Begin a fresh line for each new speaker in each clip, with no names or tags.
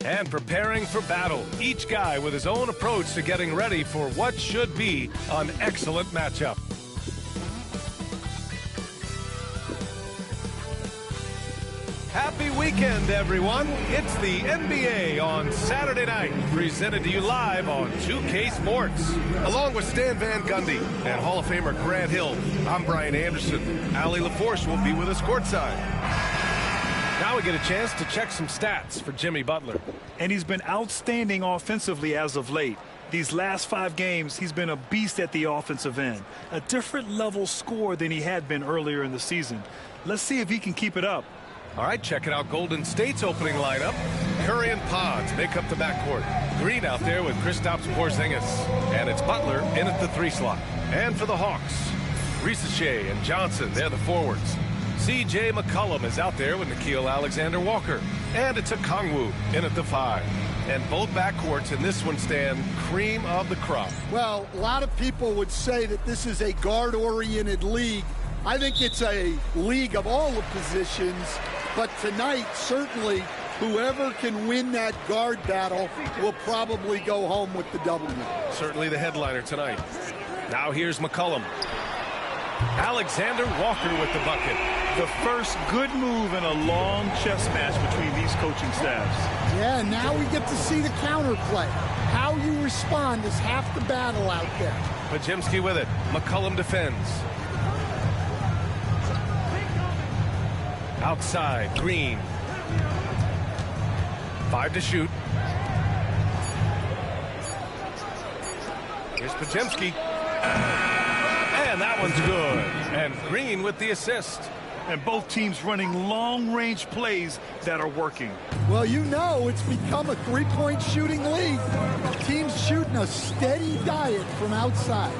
And preparing for battle, each guy with his own approach to getting ready for what should be an excellent matchup. Happy weekend, everyone. It's the NBA on Saturday night, presented to you live on 2K Sports. Along with Stan Van Gundy and Hall of Famer Grant Hill, I'm Brian Anderson. Allie LaForce will be with us courtside. Now we get a chance to check some stats for Jimmy Butler.
And he's been outstanding offensively as of late. These last 5 games, he's been a beast at the offensive end. A different level score than he had been earlier in the season. Let's see if he can keep it up.
All right, checking out Golden State's opening lineup. Curry and Pods make up the backcourt. Green out there with Kristaps Porzingis. And it's Butler in at the 3 slot. And for the Hawks, Risache and Johnson, they're the forwards. C.J. McCollum is out there with Nickeil Alexander-Walker. And it's Okongwu in at the 5. And both backcourts in this one stand cream of the crop.
Well, a lot of people would say that this is a guard-oriented league. I think it's a league of all the positions. But tonight, certainly, whoever can win that guard battle will probably go home with the W.
Certainly the headliner tonight. Now here's McCollum. Alexander Walker with the bucket.
The first good move in a long chess match between these coaching staffs.
Yeah, now we get to see the counterplay. How you respond is half the battle out there.
Podziemski with it. McCollum defends. Outside, Green. 5 to shoot. Here's Podziemski. And that one's good. And Green with the assist.
And both teams running long-range plays that are working.
Well, you know it's become a three-point shooting league. Teams shooting a steady diet from outside.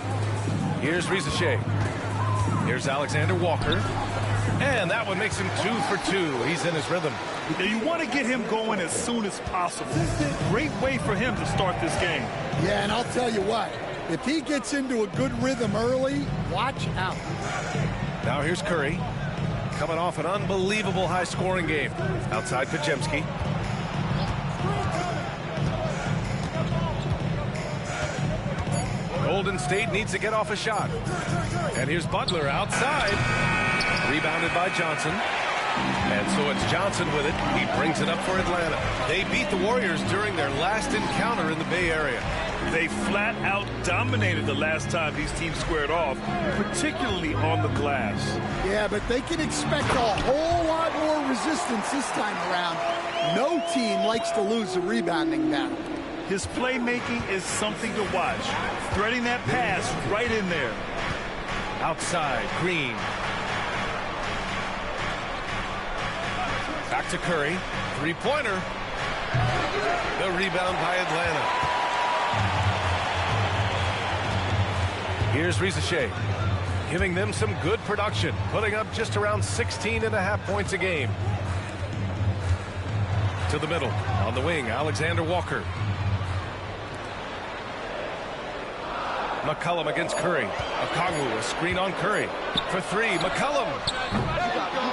Here's Rizachet. Here's Alexander Walker. And that one makes him 2 for 2. He's in his rhythm.
Now you want to get him going as soon as possible. Great way for him to start this game.
Yeah, and I'll tell you what. If he gets into a good rhythm early, watch out.
Now here's Curry. Coming off an unbelievable high-scoring game. Outside Pajemski. Golden State needs to get off a shot. And here's Butler outside. Rebounded by Johnson. And so it's Johnson with it. He brings it up for Atlanta. They beat the Warriors during their last encounter in the Bay Area.
They flat out dominated the last time these teams squared off, particularly on the glass.
Yeah, but they can expect a whole lot more resistance this time around. No team likes to lose a rebounding battle.
His playmaking is something to watch. Threading that pass right in there.
Outside, Green. Back to Curry. Three-pointer. The rebound by Atlanta. Here's Rizachet, giving them some good production, putting up just around 16.5 points a game. To the middle, on the wing, Alexander Walker. McCollum against Curry. Okongwu, a screen on Curry. For three, McCollum.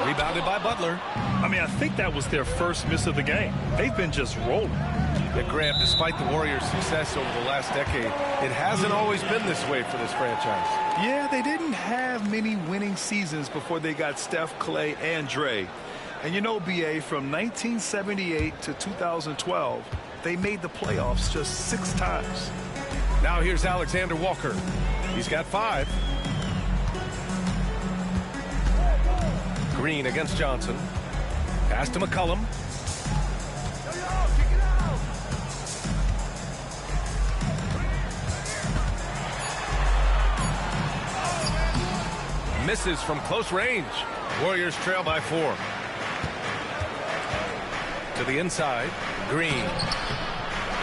Rebounded by Butler.
I mean, I think that was their first miss of the game. They've been just rolling.
Yeah, Grant, despite the Warriors' success over the last decade, it hasn't always been this way for this franchise.
Yeah, they didn't have many winning seasons before they got Steph, Clay, and Dre. And you know, B.A., from 1978 to 2012, they made the playoffs just 6 times.
Now here's Alexander Walker. He's got 5. Green against Johnson. Pass to McCollum. Misses from close range. Warriors trail by 4. To the inside, Green.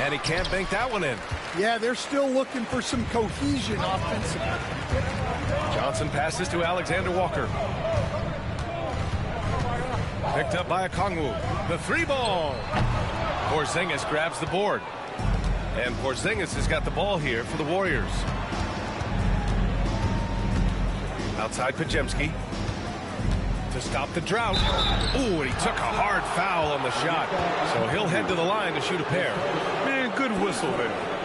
And he can't bank that one in.
Yeah, they're still looking for some cohesion offensively.
Johnson passes to Alexander Walker. Picked up by Okongwu. The 3-ball. Porzingis grabs the board. And Porzingis has got the ball here for the Warriors. Outside Pajemski. To stop the drought. Ooh, and he took a hard foul on the shot. So he'll head to the line to shoot a pair.
Man, good whistle there.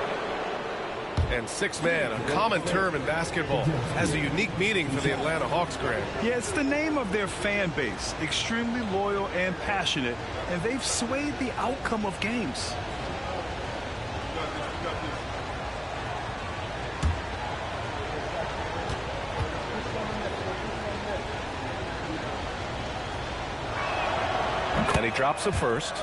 And 6-man, a common term in basketball, has a unique meaning for the Atlanta Hawks, Grant.
Yeah, it's the name of their fan base. Extremely loyal and passionate. And they've swayed the outcome of games.
And he drops the first.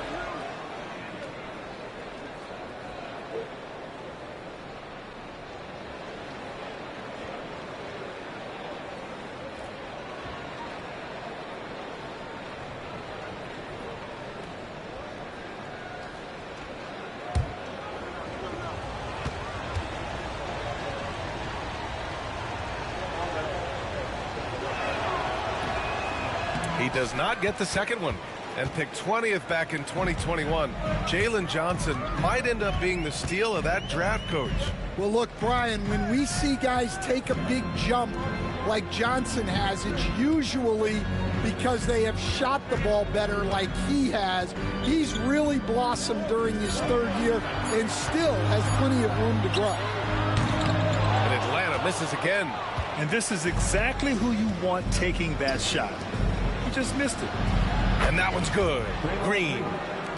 He does not get the second one. And picked 20th back in 2021. Jalen Johnson might end up being the steal of that draft, coach.
Well, look, Brian, when we see guys take a big jump like Johnson has, it's usually because they have shot the ball better like he has. He's really blossomed during his 3rd year and still has plenty of room to grow.
And Atlanta misses again.
And this is exactly who you want taking that shot. He just missed it.
And that one's good. Green.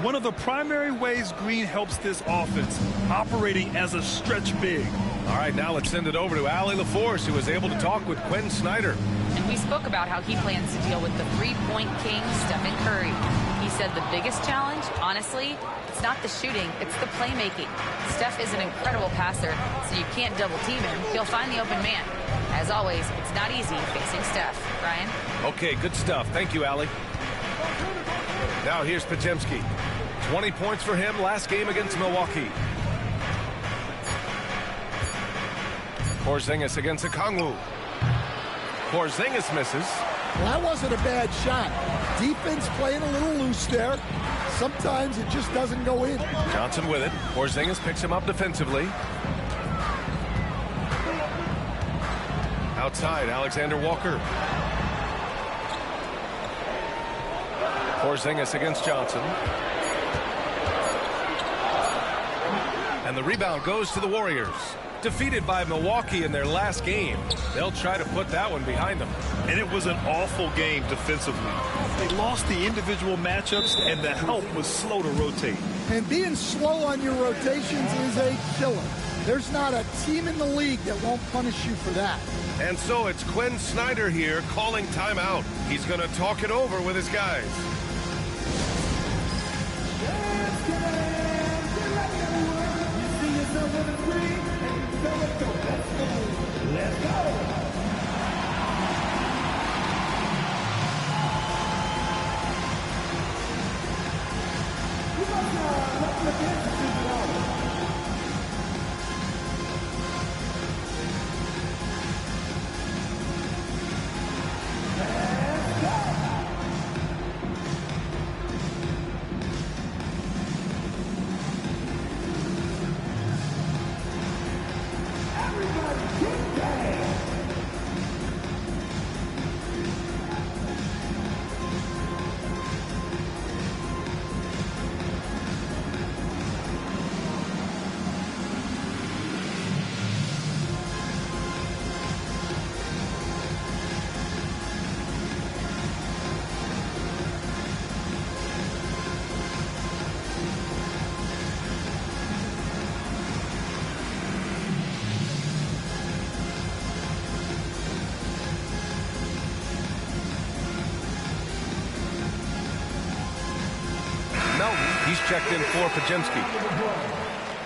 One of the primary ways Green helps this offense, operating as a stretch big.
All right, now let's send it over to Allie LaForce, who was able to talk with Quinn Snyder.
And we spoke about how he plans to deal with the three-point king, Stephen Curry. He said the biggest challenge, honestly, it's not the shooting, it's the playmaking. Steph is an incredible passer, so you can't double team him. He'll find the open man. As always, it's not easy facing Steph. Ryan?
Okay, good stuff. Thank you, Allie. Now here's Podziemski. 20 points for him last game against Milwaukee. Porzingis against Okongwu. Porzingis misses.
Well, that wasn't a bad shot. Defense playing a little loose there. Sometimes it just doesn't go in.
Johnson with it. Porzingis picks him up defensively. Outside, Alexander Walker. Porzingis against Johnson. And the rebound goes to the Warriors. Defeated by Milwaukee in their last game. They'll try to put that one behind them.
And it was an awful game defensively. They lost the individual matchups, and the help was slow to rotate.
And being slow on your rotations is a killer. There's not a team in the league that won't punish you for that.
And so it's Quinn Snyder here calling timeout. He's going to talk it over with his guys.
Let's go.
He's checked in for Podziemski.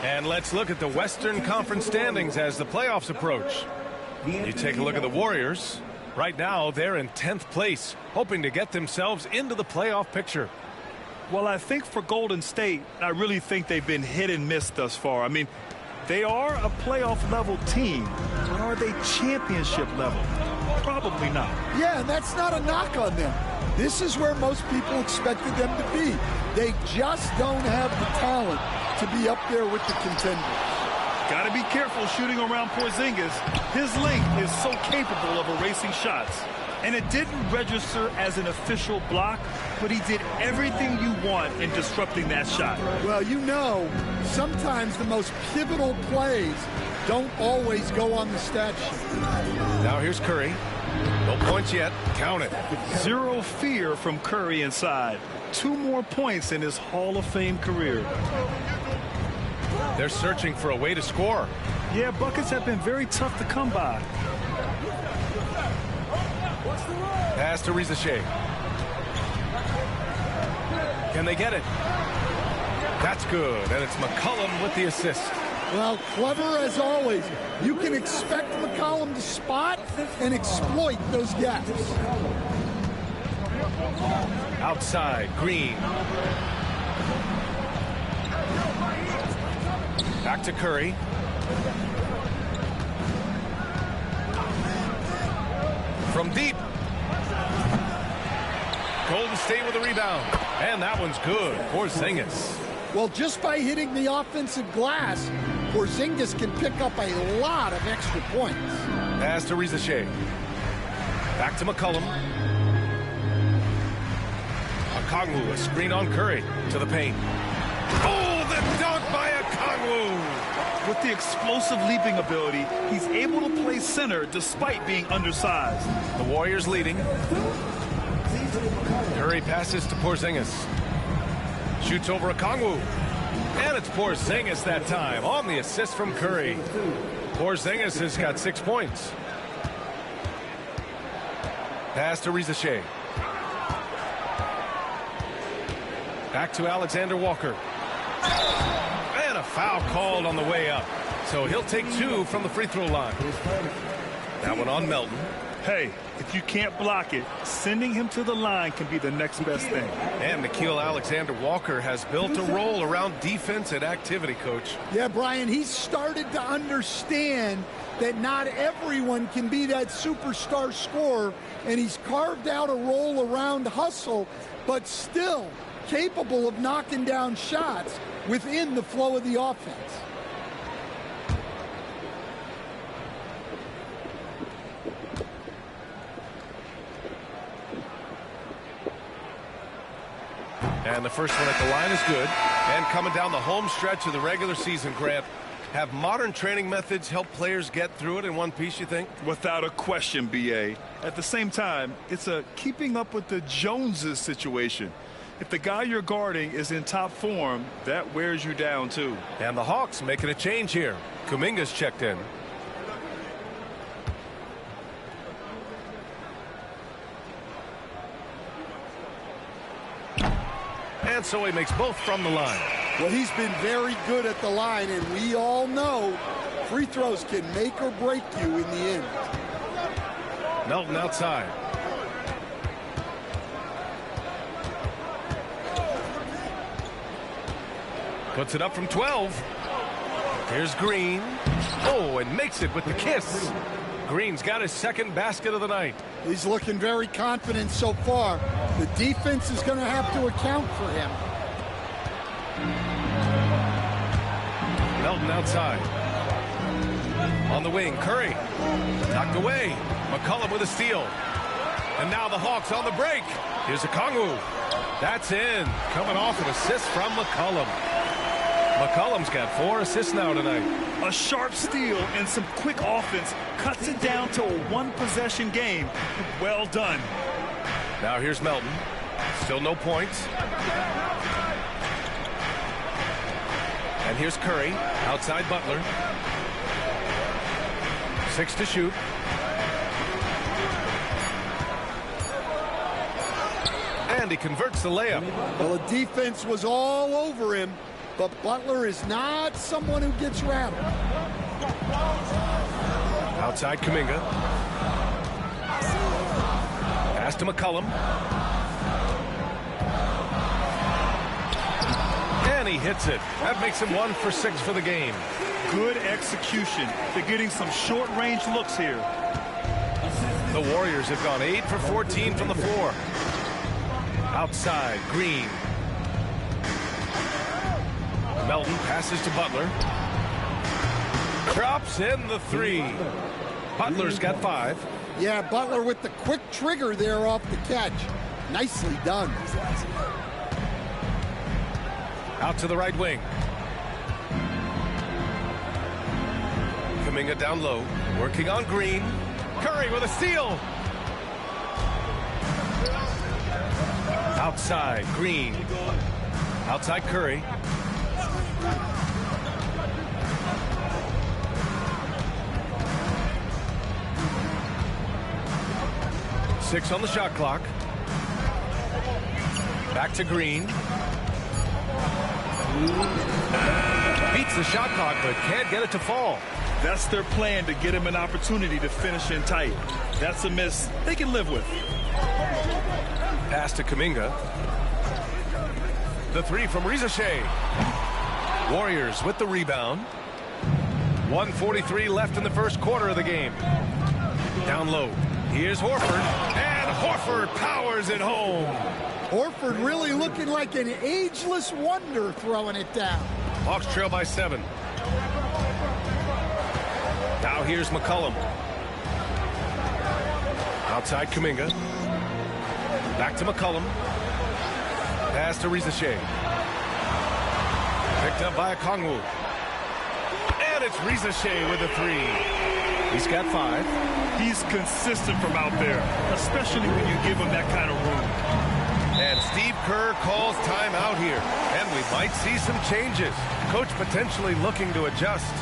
And let's look at the Western Conference standings as the playoffs approach. You take a look at the Warriors. Right now, they're in 10th place, hoping to get themselves into the playoff picture.
Well, I think for Golden State, I really think they've been hit and miss thus far. I mean, they are a playoff-level team, but are they championship level? Probably not.
Yeah, and that's not a knock on them. This is where most people expected them to be. They just don't have the talent to be up there with the contenders.
Got to be careful shooting around Porzingis. His length is so capable of erasing shots. And it didn't register as an official block, but he did everything you want in disrupting that shot.
Well, you know, sometimes the most pivotal plays don't always go on the stat sheet.
Now here's Curry. No points yet. Count it.
Zero fear from Curry inside. 2 more points in his Hall of Fame career.
They're searching for a way to score.
Yeah, buckets have been very tough to come by.
Pass to Rizachet. Can they get it? That's good, and it's McCollum with the assist.
Well, clever as always. You can expect McCollum to spot and exploit those gaps.
Outside, Green. Back to Curry. From deep. Golden State with a rebound. And that one's good. Porzingis.
Well, just by hitting the offensive glass, Porzingis can pick up a lot of extra points.
Pass to Rizachet. Back to McCollum. Okongwu, a screen on Curry to the paint. Oh, the dunk by Okongwu!
With the explosive leaping ability, he's able to play center despite being undersized.
The Warriors leading. Curry passes to Porzingis. Shoots over Okongwu. And it's Porzingis that time on the assist from Curry. Porzingis has got 6 points. Pass to Rizachet. Back to Alexander Walker. And a foul called on the way up. So he'll take 2 from the free throw line. That one on Melton.
Hey, if you can't block it, sending him to the line can be the next best thing.
And Nikhil Alexander-Walker has built a role around defense and activity, Coach.
Yeah, Brian, he's started to understand that not everyone can be that superstar scorer, and he's carved out a role around hustle, but still capable of knocking down shots within the flow of the offense.
And the first one at the line is good. And coming down the home stretch of the regular season, Grant, have modern training methods helped players get through it in one piece, you think?
Without a question, B.A. At the same time, it's a keeping up with the Joneses situation. If the guy you're guarding is in top form, that wears you down, too.
And the Hawks making a change here. Kuminga's checked in. And so he makes both from the line.
Well, he's been very good at the line, and we all know free throws can make or break you in the end.
Melton outside. Puts it up from 12. Here's Green. Oh, and makes it with the kiss. Green's got his second basket of the night.
He's looking very confident so far. The defense is going to have to account for him.
Melton outside. On the wing, Curry. Knocked away. McCollum with a steal. And now the Hawks on the break. Here's Okongwu. That's in. Coming off an assist from McCollum. McCollum's got 4 assists now tonight.
A sharp steal and some quick offense cuts it down to a one-possession game. Well done.
Now here's Melton. Still no points. And here's Curry. Outside Butler. 6 to shoot. And he converts the layup.
Well, the defense was all over him, but Butler is not someone who gets rattled.
Outside Kuminga. Pass to McCollum. And he hits it. That makes him 1 for 6 for the game.
Good execution. They're getting some short-range looks here.
The Warriors have gone 8 for 14 from the floor. Outside, Green. Melton passes to Butler. Drops in the 3. Butler's got 5.
Yeah, Butler with the quick trigger there off the catch. Nicely done.
Out to the right wing. Kuminga down low. Working on Green. Curry with a steal. Outside, Green. Outside, Curry. Six on the shot clock. Back to Green. Beats the shot clock, but can't get it to fall.
That's their plan, to get him an opportunity to finish in tight. That's a miss they can live with.
Pass to Kuminga. The 3 from Reza Shea. Warriors with the rebound. 1:43 left in the first quarter of the game. Down low. Here's Horford. And Horford powers it home.
Horford really looking like an ageless wonder throwing it down.
Hawks trail by 7. Now here's McCollum. Outside Kuminga. Back to McCollum. Pass to Reza Shea. Picked up by Okongwu. And it's Reza Shea with a 3. He's got 5.
He's consistent from out there, especially when you give him that kind of room.
And Steve Kerr calls timeout here. And we might see some changes. Coach potentially looking to adjust.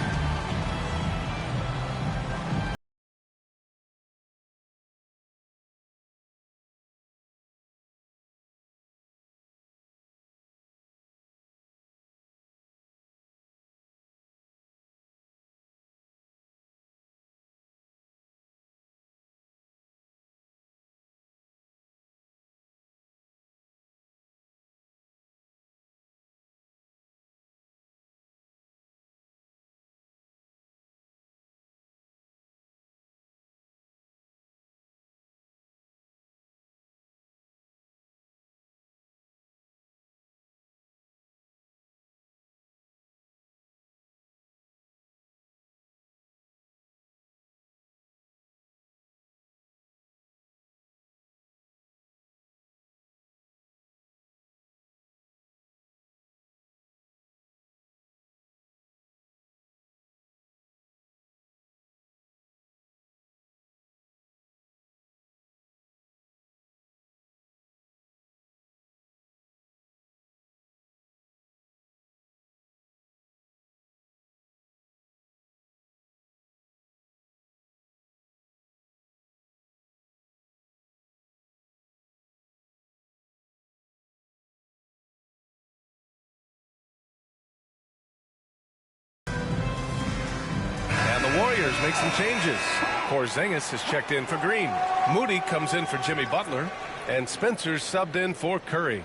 Warriors make some changes. Porzingis is checked in for Green. Moody comes in for Jimmy Butler. And Spencer's subbed in for Curry.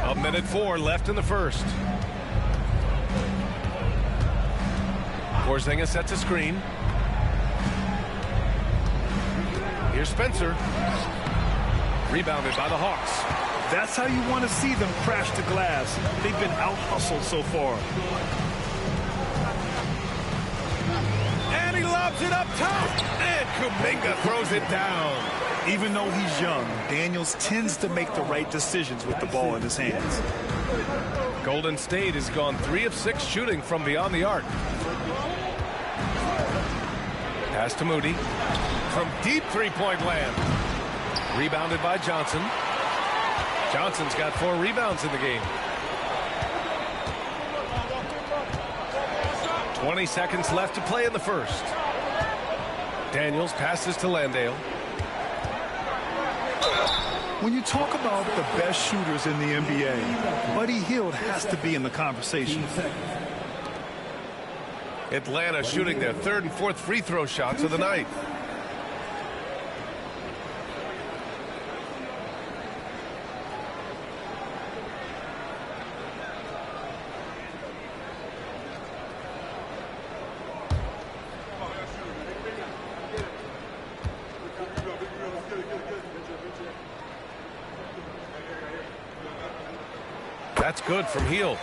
A minute 4 left in the first. Porzingis sets a screen. Here's Spencer. Rebounded by the Hawks.
That's how you want to see them crash the glass. They've been out-hustled so far.
And he lobs it up top. And Kuminga throws it down.
Even though he's young, Daniels tends to make the right decisions with the ball in his hands.
Golden State has gone 3 of 6 shooting from beyond the arc. Pass to Moody. From deep three-point land. Rebounded by Johnson. Johnson's got 4 rebounds in the game. 20 seconds left to play in the first. Daniels passes to Landale.
When you talk about the best shooters in the NBA, Buddy Hield has to be in the conversation.
Atlanta shooting their 3rd and 4th free throw shots of the night. That's good from Hield.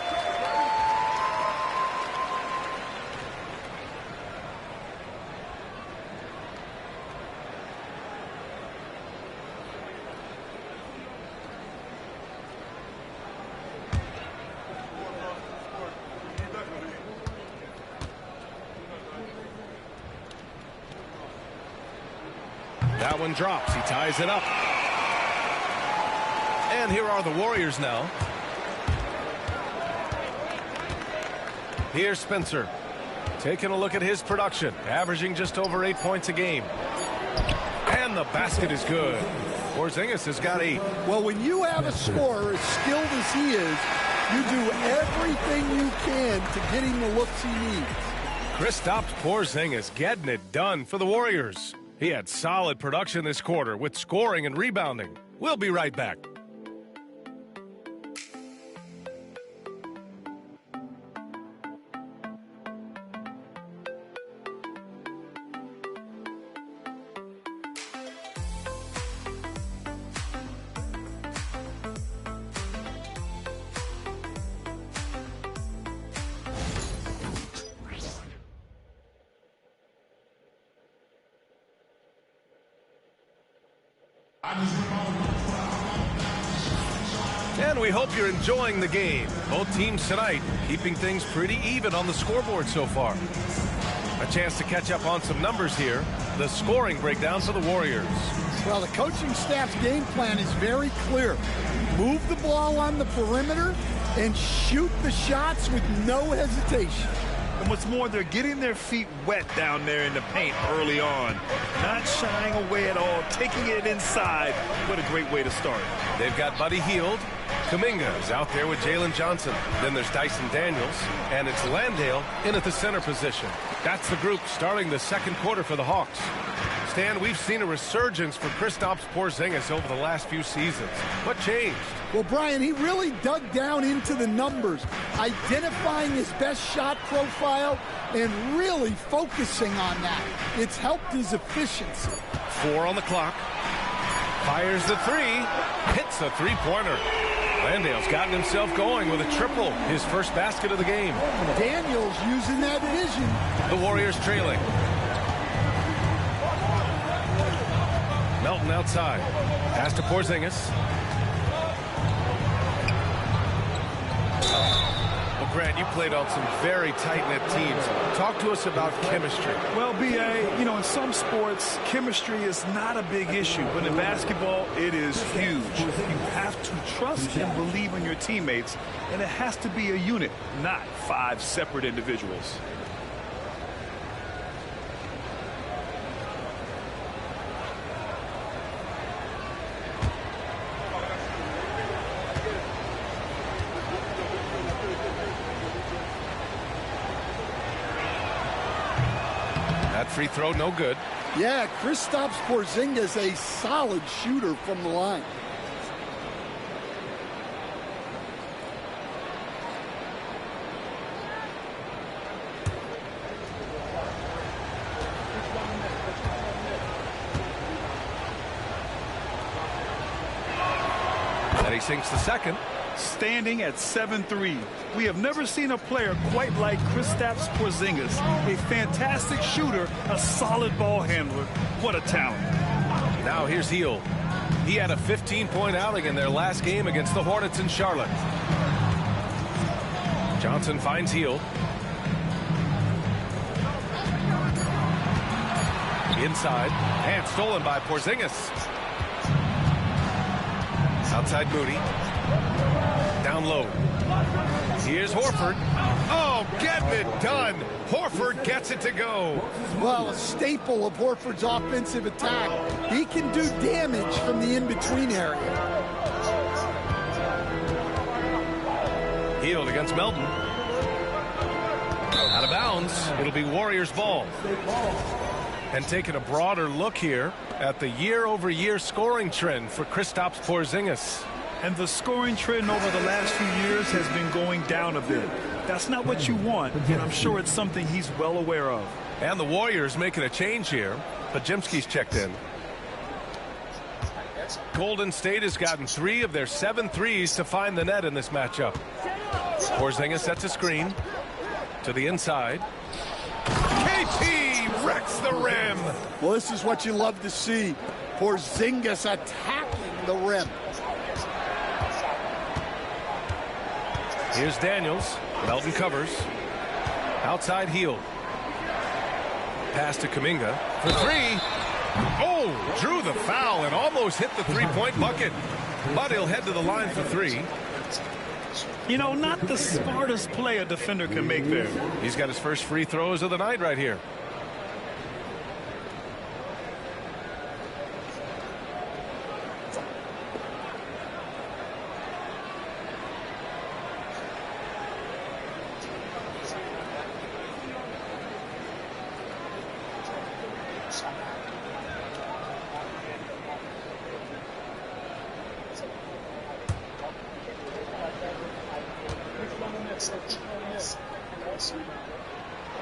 That one drops. He ties it up. And here are the Warriors now. Here's Spencer. Taking a look at his production. Averaging just over 8 points a game. And the basket is good. Porzingis has got 8.
Well, when you have a scorer as skilled as he is, you do everything you can to get him the looks he needs.
Kristaps Porzingis getting it done for the Warriors. He had solid production this quarter with scoring and rebounding. We'll be right back. And we hope you're enjoying the game. Both teams tonight keeping things pretty even on the scoreboard so far. A chance to catch up on some numbers here. The scoring breakdown for the Warriors.
Well, the coaching staff's game plan is very clear. Move the ball on the perimeter and shoot the shots with no hesitation.
And what's more, they're getting their feet wet down there in the paint early on. Not shying away at all, taking it inside. What a great way to start.
They've got Buddy Hield. Kuminga is out there with Jalen Johnson. Then there's Dyson Daniels. And it's Landale in at the center position. That's the group starting the second quarter for the Hawks. Stan, we've seen a resurgence for Kristaps Porzingis over the last few seasons. What changed?
Well, Brian, he really dug down into the numbers, identifying his best shot profile and really focusing on that. It's helped his efficiency.
4 on the clock. Fires the 3. Hits a three-pointer. Landale's gotten himself going with a triple, his first basket of the game.
Daniels using that vision.
The Warriors trailing. Melton outside. Pass to Porzingis. Well, Grant, you played on some very tight-knit teams. Talk to us about chemistry.
Well, B.A., in some sports, chemistry is not a big issue. But in basketball, it is huge. You have to trust and believe in your teammates, and it has to be a unit, not 5 separate individuals.
free throw, no good.
Yeah, Kristaps Porzingis, a solid shooter from the line.
And he sinks the second.
Standing at 7-3. We have never seen a player quite like Kristaps Porzingis. A fantastic shooter, a solid ball handler. What a talent.
Now here's Hield. He had a 15-point outing in their last game against the Hornets in Charlotte. Johnson finds Hield. Inside, and stolen by Porzingis. Outside Moody. Down low. Here's Horford. Oh, getting it done. Horford gets it to go.
Well, a staple of Horford's offensive attack. He can do damage from the in-between area.
Hield against Melton. Out of bounds. It'll be Warriors ball. And taking a broader look here at the year-over-year scoring trend for Kristaps Porzingis.
And the scoring trend over the last few years has been going down a bit. That's not what you want, and I'm sure it's something he's well aware of.
And the Warriors making a change here. Pajemski's checked in. Golden State has gotten 3 of their 7 threes to find the net in this matchup. Porzingis sets a screen to the inside. KP wrecks the rim.
Well, this is what you love to see. Porzingis attacking the rim.
Here's Daniels. Melton covers. Outside Hield. Pass to Kuminga for 3. Oh, drew the foul and almost hit the three-point bucket. But he'll head to the line for 3.
You know, not the smartest play a defender can make there.
He's got his first free throws of the night right here.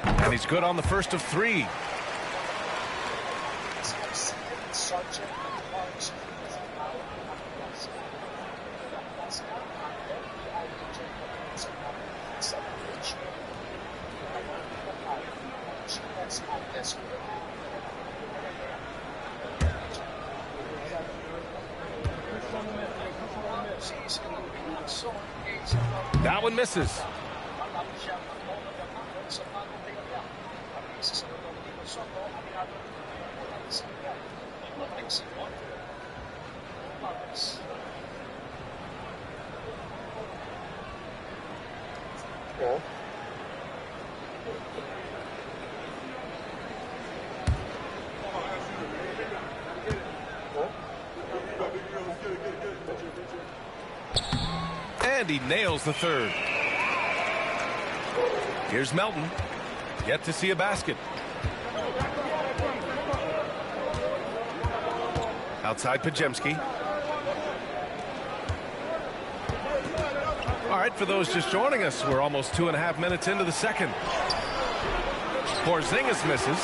And he's good on the first of 3. That one misses. And he nails the third. Here's Melton. Yet to see a basket. Outside Pajemski. All right, for those just joining us, we're almost 2.5 minutes into the second. Porzingis misses.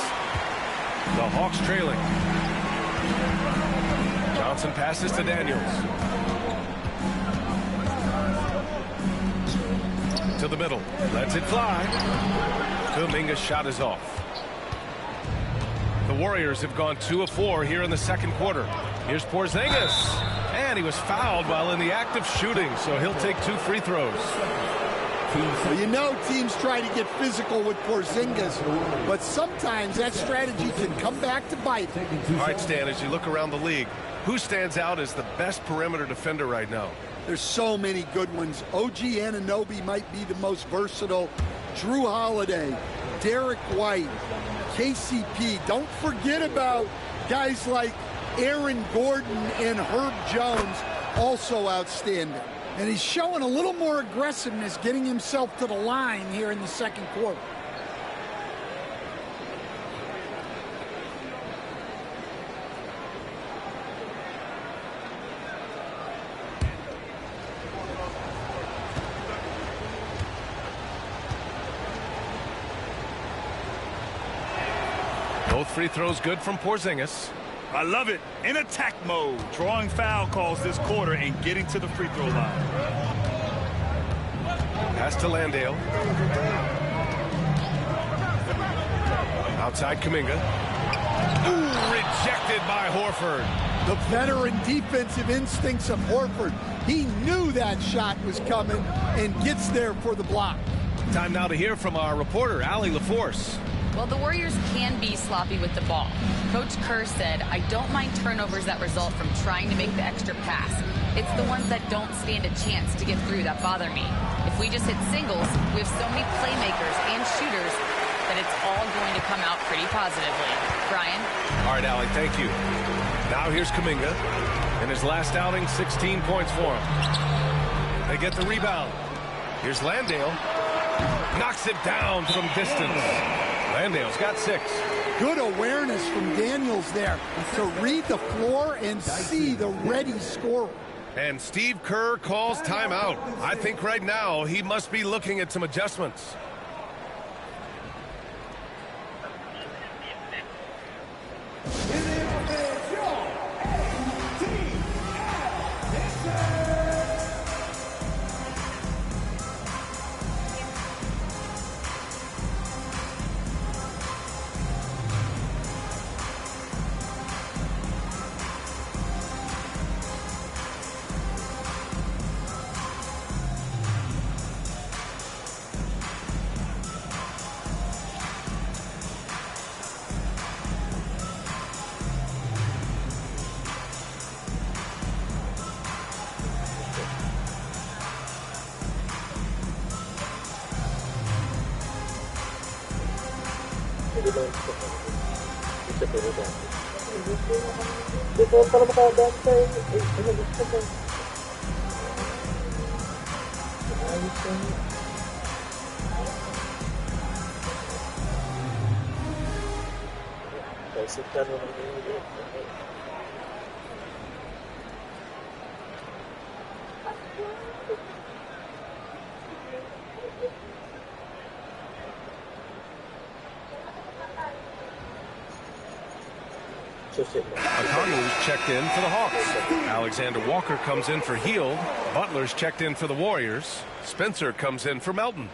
The Hawks trailing. Johnson passes to Daniels. To the middle. Lets it fly. Kuminga's shot is off. The Warriors have gone 2 of 4 here in the second quarter. Here's Porzingis. And he was fouled while in the act of shooting, so he'll take 2 free throws.
Well, you know teams try to get physical with Porzingis, but sometimes that strategy can come back to bite.
All right, Stan, as you look around the league, who stands out as the best perimeter defender right now?
There's so many good ones. OG Anunoby might be the most versatile. Drew Holiday, Derek White, KCP. Don't forget about guys like Aaron Gordon and Herb Jones, also outstanding. And he's showing a little more aggressiveness, getting himself to the line here in the second quarter.
Both free throws good from Porzingis.
I love it. In attack mode. Drawing foul calls this quarter and getting to the free throw line.
Pass to Landale. Outside Kuminga. Ooh, rejected by Horford.
The veteran defensive instincts of Horford. He knew that shot was coming and gets there for the block.
Time now to hear from our reporter, Allie LaForce.
Well, the Warriors can be sloppy with the ball. Coach Kerr said, I don't mind turnovers that result from trying to make the extra pass. It's the ones that don't stand a chance to get through that bother me. If we just hit singles, we have so many playmakers and shooters that it's all going to come out pretty positively. Brian?
All right, Allie, thank you. Now here's Kuminga. In his last outing, 16 points for him. They get the rebound. Here's Landale. Knocks it down from distance. Landale's got 6.
Good awareness from Daniels there to read the floor and see the ready scorer.
And Steve Kerr calls timeout. I think right now he must be looking at some adjustments.
Kalau makadantay, gusto ko. Kasi tanong
Okongwu's checked in for the Hawks. Alexander Walker comes in for Hield. Butler's checked in for the Warriors. Spencer comes in for Melton.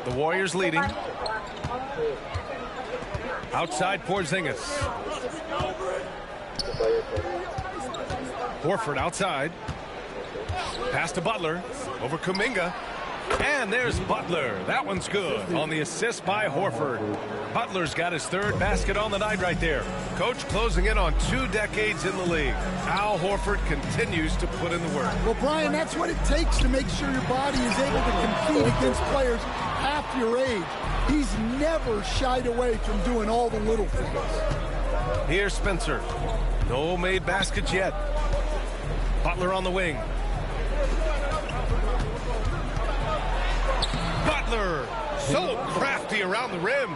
The Warriors leading. Outside Porzingis. Horford outside. Pass to Butler. Over Kuminga. And there's Butler. That one's good on the assist by Horford. Butler's got his 3rd basket on the night right there. Coach closing in on 2 decades in the league. Al Horford continues to put in the work.
Well, Brian, that's what it takes to make sure your body is able to compete against players half your age. He's never shied away from doing all the little things.
Here's Spencer. No made baskets yet. Butler on the wing. Butler, so crafty around the rim.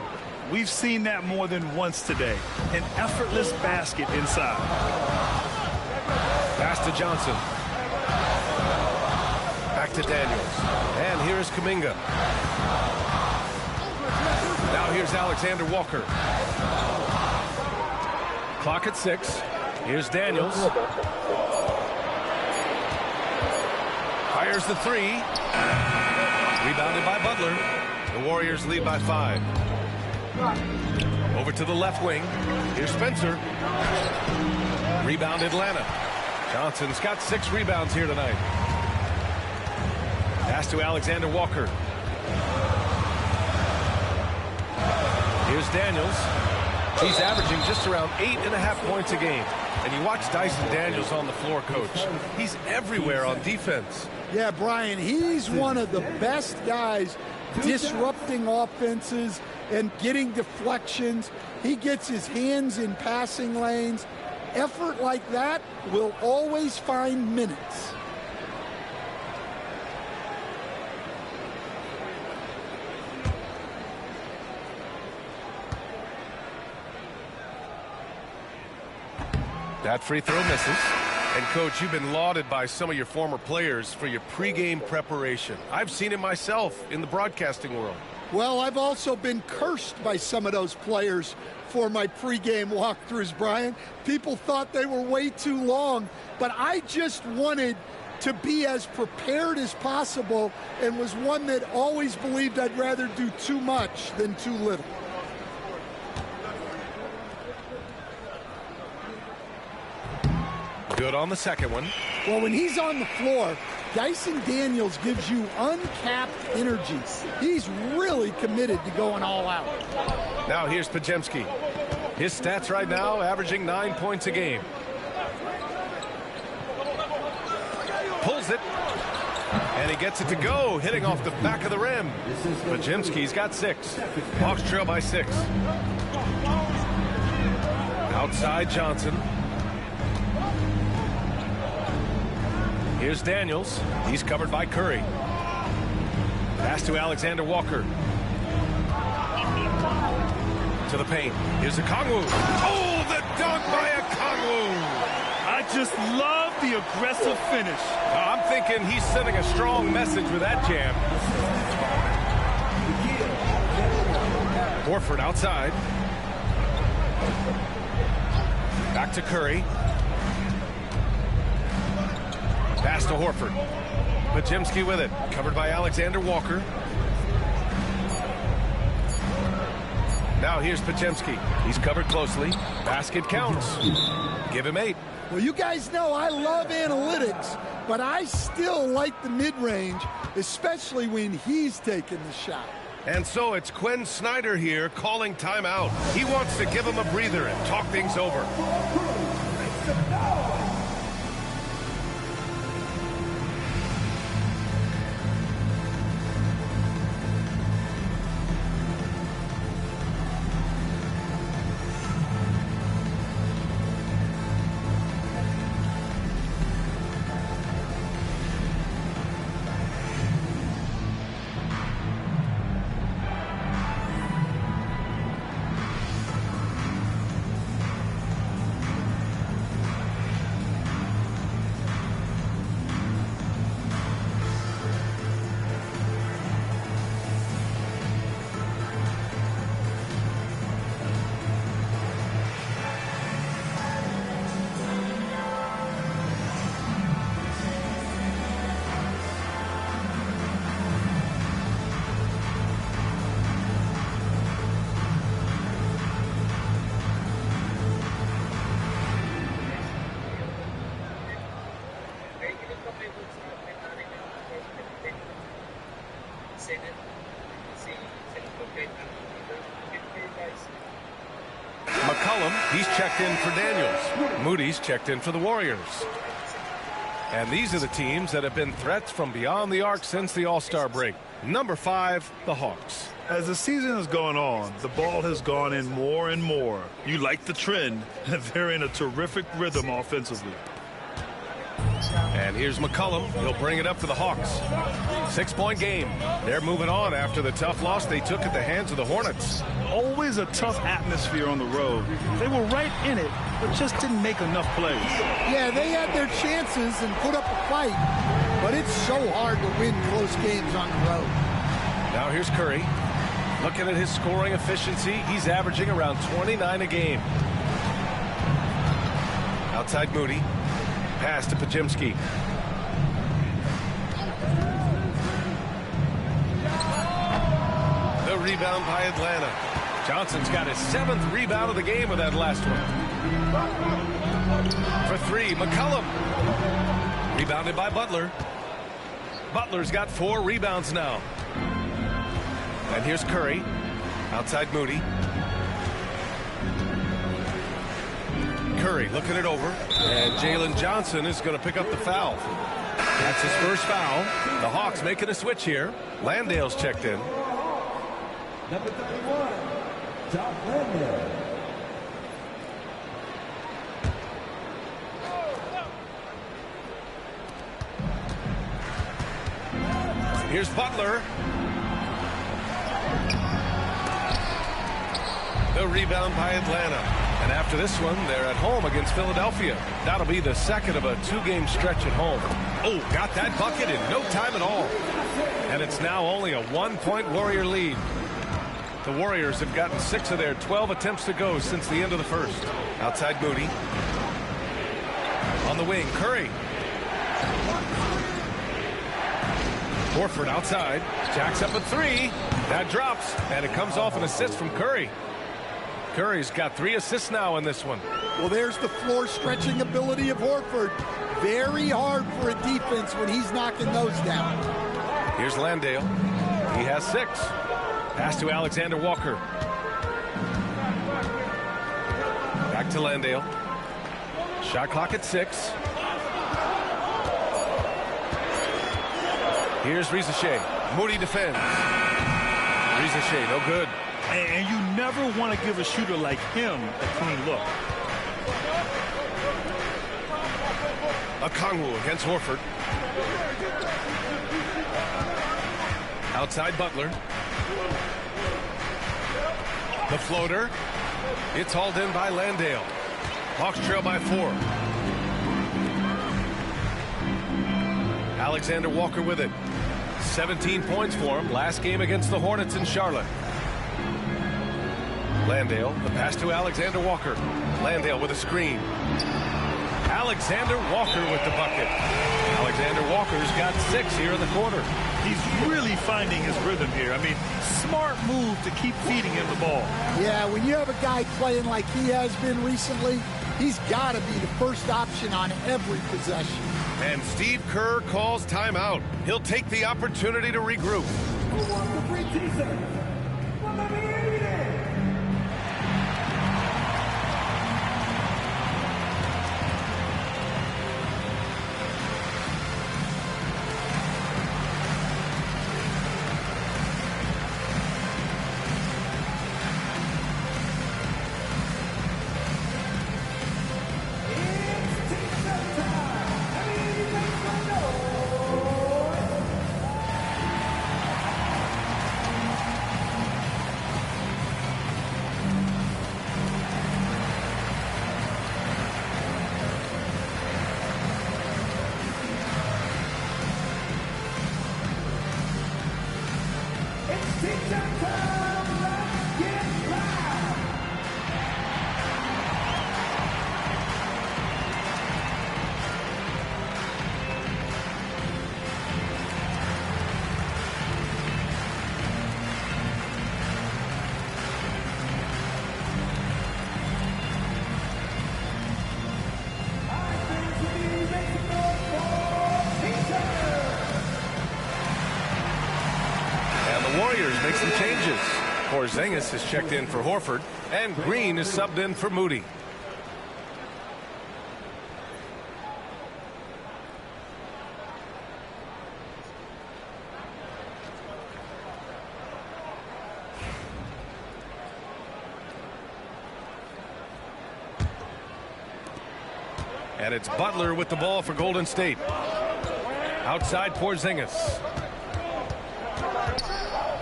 We've seen that more than once today. An effortless basket inside.
Pass to Johnson. Back to Daniels. And here's Kuminga. Now here's Alexander Walker. Clock at 6. Here's Daniels. Fires the 3. Rebounded by Butler. The Warriors lead by 5. Over to the left wing. Here's Spencer. Rebound Atlanta. Johnson's got 6 rebounds here tonight. Pass to Alexander Walker. Here's Daniels. He's averaging just around 8.5 points a game. And you watch Dyson Daniels on the floor, Coach. He's everywhere on defense.
Yeah, Brian, he's one of the best guys disrupting offenses and getting deflections. He gets his hands in passing lanes. Effort like that will always find minutes.
That free throw misses. And, Coach, you've been lauded by some of your former players for your pregame preparation. I've seen it myself in the broadcasting world.
Well, I've also been cursed by some of those players for my pregame walkthroughs, Brian. People thought they were way too long, but I just wanted to be as prepared as possible and was one that always believed I'd rather do too much than too little.
Good on the second one.
Well, when he's on the floor, Dyson Daniels gives you uncapped energy. He's really committed to going all out.
Now here's Podziemski. His stats right now averaging 9 points a game. Pulls it. And he gets it to go, hitting off the back of the rim. Podziemski's got 6. Hawks trail by 6. Outside Johnson. Here's Daniels. He's covered by Curry. Pass to Alexander Walker. To the paint. Here's Okongwu. Oh, the dunk by Okongwu.
I just love the aggressive finish.
I'm thinking he's sending a strong message with that jam. Horford outside. Back to Curry. Pass to Horford. Podziemski with it. Covered by Alexander Walker. Now here's Podziemski. He's covered closely. Basket counts. Give him 8.
Well, you guys know I love analytics, but I still like the mid-range, especially when he's taking the shot.
And so it's Quinn Snyder here calling timeout. He wants to give him a breather and talk things over. McCollum, he's checked in for Daniels. Moody's checked in for the Warriors. And these are the teams that have been threats from beyond the arc since the All-Star break. Number 5, the Hawks.
As the season has gone on, the ball has gone in more and more. You like the trend. They're in a terrific rhythm offensively.
And here's McCollum. He'll bring it up for the Hawks. 6-point game. They're moving on after the tough loss they took at the hands of the Hornets.
Always a tough atmosphere on the road. They were right in it, but just didn't make enough plays.
Yeah, they had their chances and put up a fight, but it's so hard to win close games on the road.
Now here's Curry. Looking at his scoring efficiency, he's averaging around 29 a game. Outside Moody. Pass to Podziemski. The rebound by Atlanta. Johnson's got his 7th rebound of the game with that last one. For 3, McCollum. Rebounded by Butler. Butler's got 4 rebounds now. And here's Curry. Outside Moody. Curry looking it over. And Jalen Johnson is going to pick up the foul. That's his first foul. The Hawks making a switch here. Landale's checked in.
Number 31, Tom Landale.
Here's Butler. The rebound by Atlanta. And after this one, they're at home against Philadelphia. That'll be the second of a 2-game stretch at home. Oh, got that bucket in no time at all. And it's now only a 1-point Warrior lead. The Warriors have gotten 6 of their 12 attempts to go since the end of the first. Outside Moody. On the wing, Curry. Horford outside. Jacks up a 3. That drops, and it comes off an assist from Curry. Curry's got 3 assists now in this one.
Well, there's the floor stretching ability of Horford. Very hard for a defense when he's knocking those down.
Here's Landale. He has 6. Pass to Alexander Walker. Back to Landale. Shot clock at 6. Here's Rizachet. Moody defends. Rizachet, no good.
And you never want to give a shooter like him a clean look.
Okongwu against Horford. Outside Butler. The floater. It's hauled in by Landale. Hawks trail by 4. Alexander Walker with it. 17 points for him last game against the Hornets in Charlotte. Landale, the pass to Alexander Walker. Landale with a screen. Alexander Walker with the bucket. Alexander Walker's got 6 here in the quarter.
He's really finding his rhythm here. I mean, smart move to keep feeding him the ball.
Yeah, when you have a guy playing like he has been recently, he's got to be the first option on every possession.
And Steve Kerr calls timeout. He'll take the opportunity to regroup. Warriors make some changes. Porzingis is checked in for Horford, and Green is subbed in for Moody. And it's Butler with the ball for Golden State. Outside Porzingis.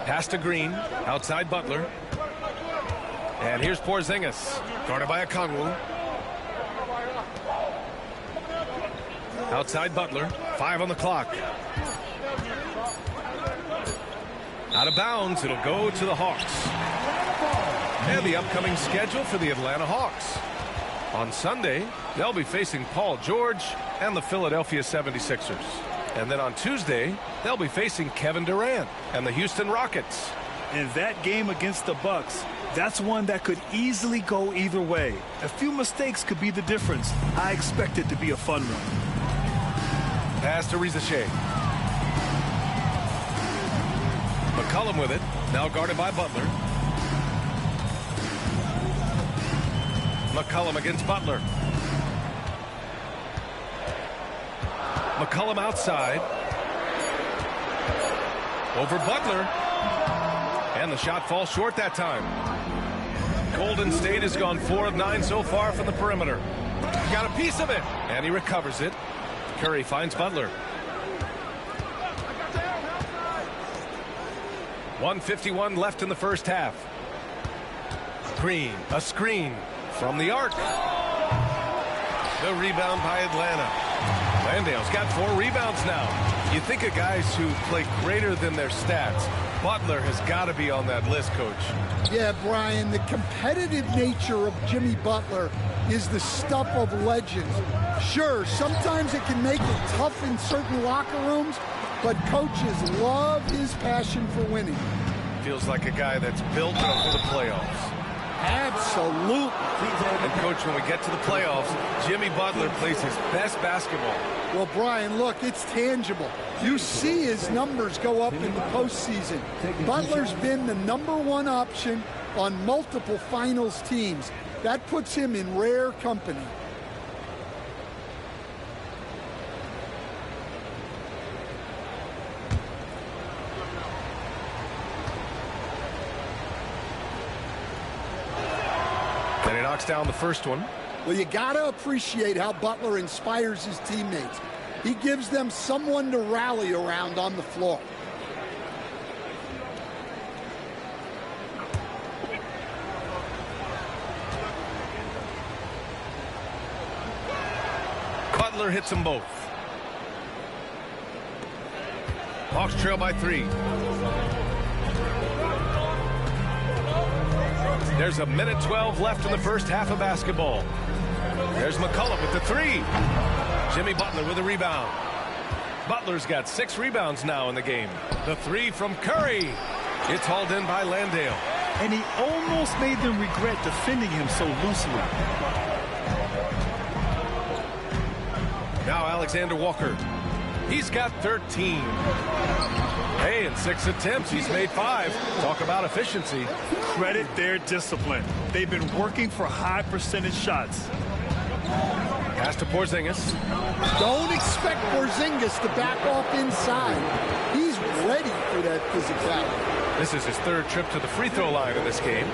Pass to Green. Outside Butler. And here's Porzingis. Guarded by Okongwu. Outside Butler. 5 on the clock. Out of bounds. It'll go to the Hawks. And the upcoming schedule for the Atlanta Hawks. On Sunday, they'll be facing Paul George and the Philadelphia 76ers. And then on Tuesday, they'll be facing Kevin Durant and the Houston Rockets.
In that game against the Bucks, that's one that could easily go either way. A few mistakes could be the difference. I expect it to be a fun one.
Pass to Rizachet. McCollum with it. Now guarded by Butler. McCollum against Butler. McCollum outside. Over Butler. And the shot falls short that time. Golden State has gone 4 of 9 so far from the perimeter. Got a piece of it. And he recovers it. Curry finds Butler. 1:51 left in the first half. Green, a screen. from the arc. The rebound by Atlanta. Landale's got 4 rebounds now. You think of guys who play greater than their stats. Butler has got to be on that list, Coach.
Yeah, Brian, the competitive nature of Jimmy Butler is the stuff of legends. Sure, sometimes it can make it tough in certain locker rooms, but coaches love his passion for winning.
Feels like a guy that's built up for the playoffs.
Absolutely.
And, Coach, when we get to the playoffs, Jimmy Butler plays his best basketball.
Well, Brian, look, it's tangible. You see his numbers go up in the postseason. Butler's been the #1 option on multiple finals teams. That puts him in rare company.
And he knocks down the first one.
Well, you got to appreciate how Butler inspires his teammates. He gives them someone to rally around on the floor.
Butler hits them both. Hawks trail by 3. There's a minute 12 left in the first half of basketball. There's McCullough with the 3. Jimmy Butler with a rebound. Butler's got 6 rebounds now in the game. The 3 from Curry. It's hauled in by Landale.
And he almost made them regret defending him so loosely.
Now Alexander Walker. He's got 13. Hey, in 6 attempts, he's made 5. Talk about efficiency.
Credit their discipline. They've been working for high percentage shots.
Pass to Porzingis.
Don't expect Porzingis to back off inside. He's ready for that physicality.
This is his 3rd trip to the free throw line in this game.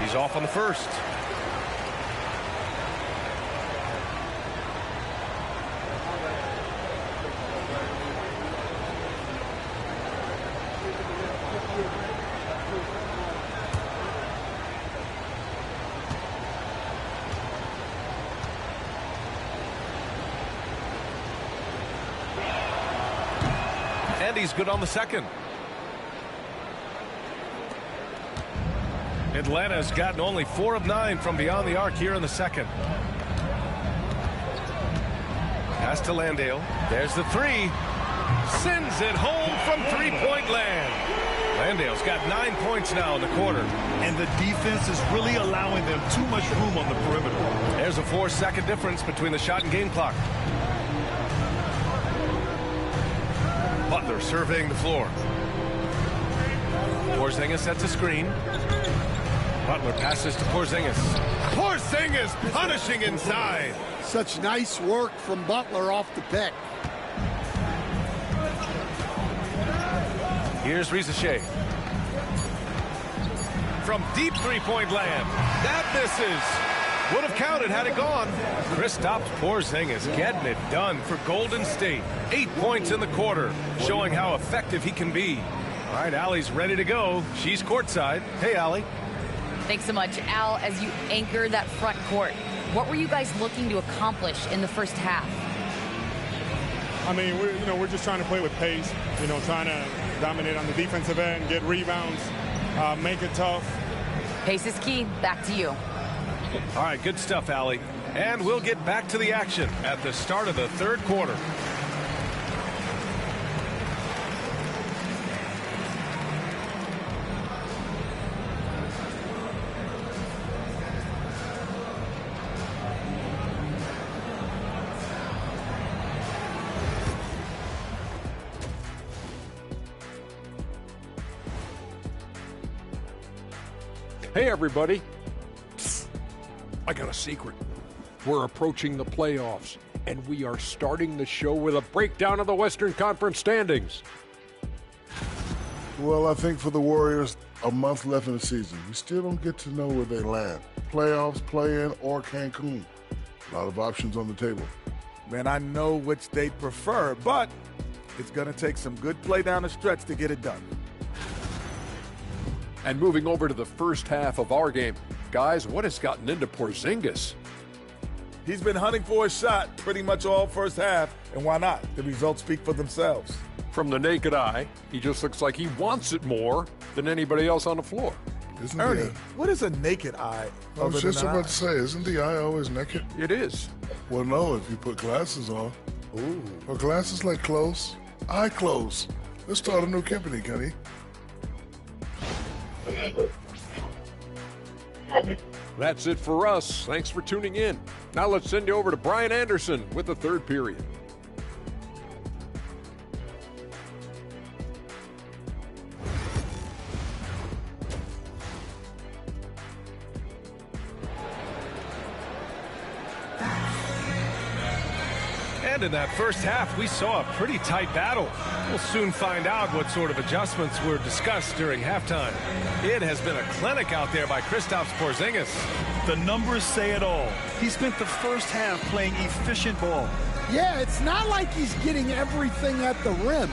He's off on the first. And he's good on the second. Atlanta's gotten only 4 of 9 from beyond the arc here in the second. Pass to Landale. There's the 3. Sends it home from 3-point land. Landale's got 9 points now in the quarter.
And the defense is really allowing them too much room on the perimeter.
There's a 4-second difference between the shot and game clock. Butler surveying the floor. Porzingis sets a screen. Butler passes to Porzingis. Porzingis punishing inside.
Such nice work from Butler off the pick.
Here's Rizachet. From deep 3-point land. That misses. Would have counted had it gone. Kristaps Porzingis getting it done for Golden State. 8 points in the quarter, showing how effective he can be. All right, Allie's ready to go. She's courtside. Hey, Allie.
Thanks so much, Al. As you anchor that front court, what were you guys looking to accomplish in the first half?
I mean, we're just trying to play with pace. Trying to dominate on the defensive end, get rebounds, make it tough.
Pace is key. Back to you.
All right, good stuff, Allie. And we'll get back to the action at the start of the 3rd quarter.
Hey, everybody. Psst. I got a secret. We're approaching the playoffs, and we are starting the show with a breakdown of the Western Conference standings.
Well, I think for the Warriors, a month left in the season. We still don't get to know where they land. Playoffs, play-in, or Cancun. A lot of options on the table.
Man, I know which they'd prefer, but it's going to take some good play down the stretch to get it done.
And moving over to the first half of our game, guys, what has gotten into Porzingis?
He's been hunting for a shot pretty much all first half, and why not? The results speak for themselves.
From the naked eye, he just looks like he wants it more than anybody else on the floor.
Isn't
Ernie, what is a naked eye?
I was just about to say, isn't the eye always naked?
It is.
Well, no, if you put glasses on.
Ooh.
Or glasses like clothes. Eye clothes. Let's start a new company, Kenny.
That's it for us. Thanks for tuning in. Now let's send you over to Brian Anderson with the third period.
And in that first half, we saw a pretty tight battle. We'll soon find out what sort of adjustments were discussed during halftime. It has been a clinic out there by Kristaps Porzingis.
The numbers say it all. He spent the first half playing efficient ball.
Yeah, it's not like he's getting everything at the rim.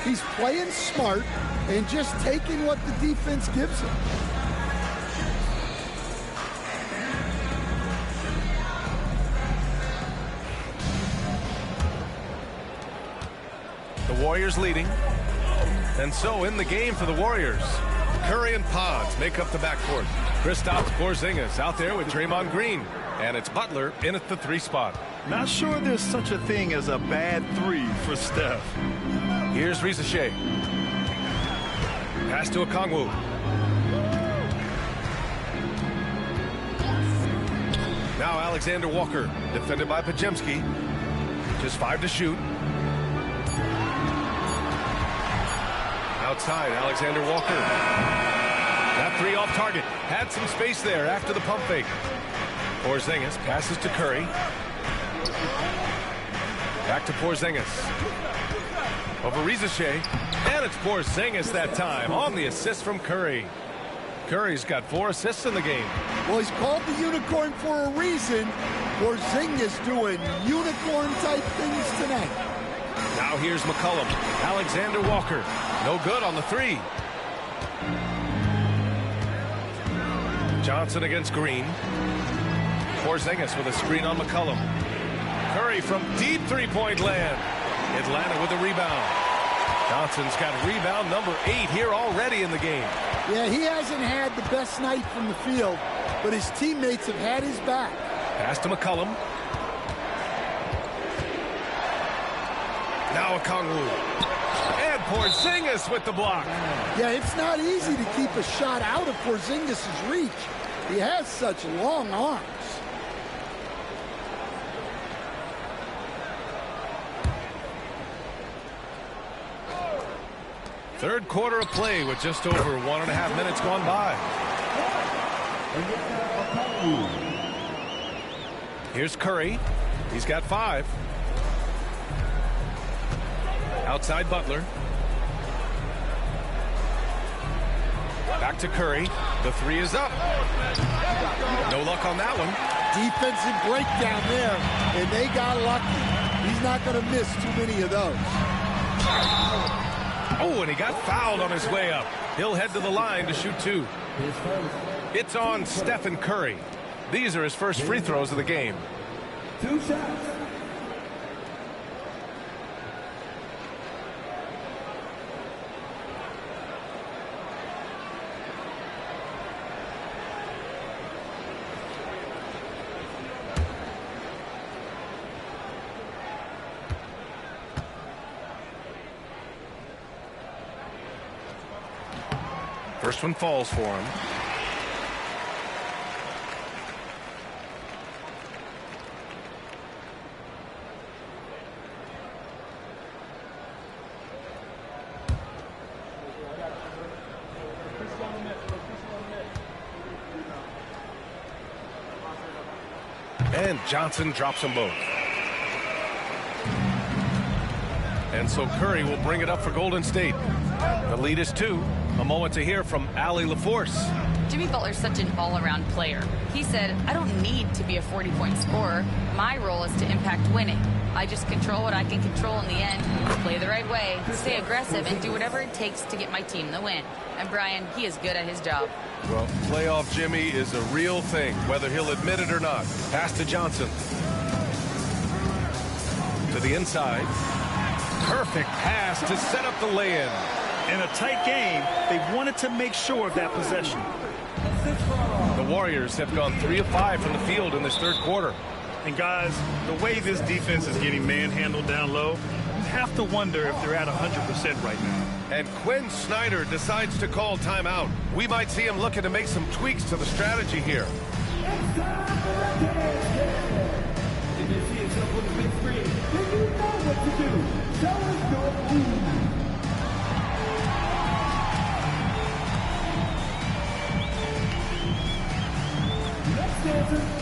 He's playing smart and just taking what the defense gives him.
The Warriors leading. And so in the game for the Warriors, Curry and Pods make up the backcourt. Kristaps Porzingis out there with Draymond Green. And it's Butler in at the 3 spot.
Not sure there's such a thing as a bad 3 for Steph.
Here's Risa Shea. Pass to Okongwu. Now Alexander Walker, defended by Podziemski. Just 5 to shoot. Outside, Alexander Walker. That 3 off target. Had some space there after the pump fake. Porzingis passes to Curry. Back to Porzingis. Over Risa Shea. And it's Porzingis that time on the assist from Curry. Curry's got 4 assists in the game.
Well, he's called the unicorn for a reason. Porzingis doing unicorn-type things tonight.
Now here's McCollum. Alexander Walker. No good on the 3. Johnson against Green. Porzingis with a screen on McCollum. Curry from deep 3-point land. Atlanta with a rebound. Johnson's got rebound number 8 here already in the game.
Yeah, he hasn't had the best night from the field, but his teammates have had his back.
Pass to McCollum. Now Okongwu. And Porzingis with the block.
Yeah, it's not easy to keep a shot out of Porzingis' reach. He has such long arms.
Third quarter of play with just over 1.5 minutes gone by. Here's Curry. He's got 5. Outside Butler. Back to Curry. The 3 is up. No luck on that one.
Defensive breakdown there, and they got lucky. He's not going to miss too many of those.
Oh, and he got fouled on his way up. He'll head to the line to shoot 2. It's on Stephen Curry. These are his first free throws of the game.
2 shots.
First one falls for him. And Johnson drops them both. And so Curry will bring it up for Golden State. The lead is 2. A moment to hear from Allie LaForce.
Jimmy Butler's such an all-around player. He said, I don't need to be a 40-point scorer. My role is to impact winning. I just control what I can control in the end, play the right way, stay aggressive, and do whatever it takes to get my team the win. And Brian, he is good at his job.
Well, playoff Jimmy is a real thing, whether he'll admit it or not. Pass to Johnson. To the inside. Perfect pass to set up the lay-in.
In a tight game, they wanted to make sure of that possession.
The Warriors have gone 3 of 5 from the field in this third quarter.
And guys, the way this defense is getting manhandled down low, you have to wonder if they're at 100% right now.
And Quinn Snyder decides to call timeout. We might see him looking to make some tweaks to the strategy here.
It's time for a jackask. If you see yourself on the big screen, then you know what to do. Show us your move. Let's dance.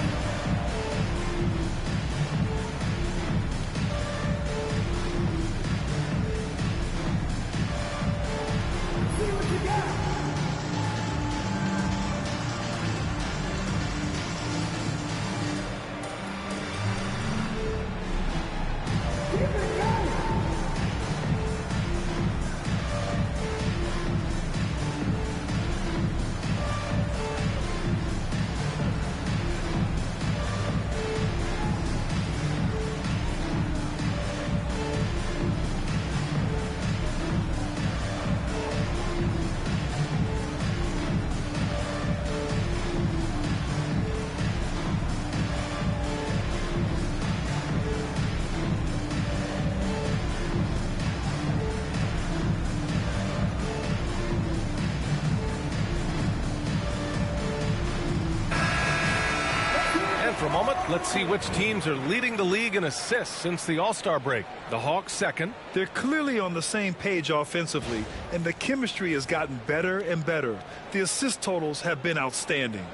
For a moment, let's see which teams are leading the league in assists since the All-Star break. The Hawks second.
They're clearly on the same page offensively, and the chemistry has gotten better and better. The assist totals have been outstanding.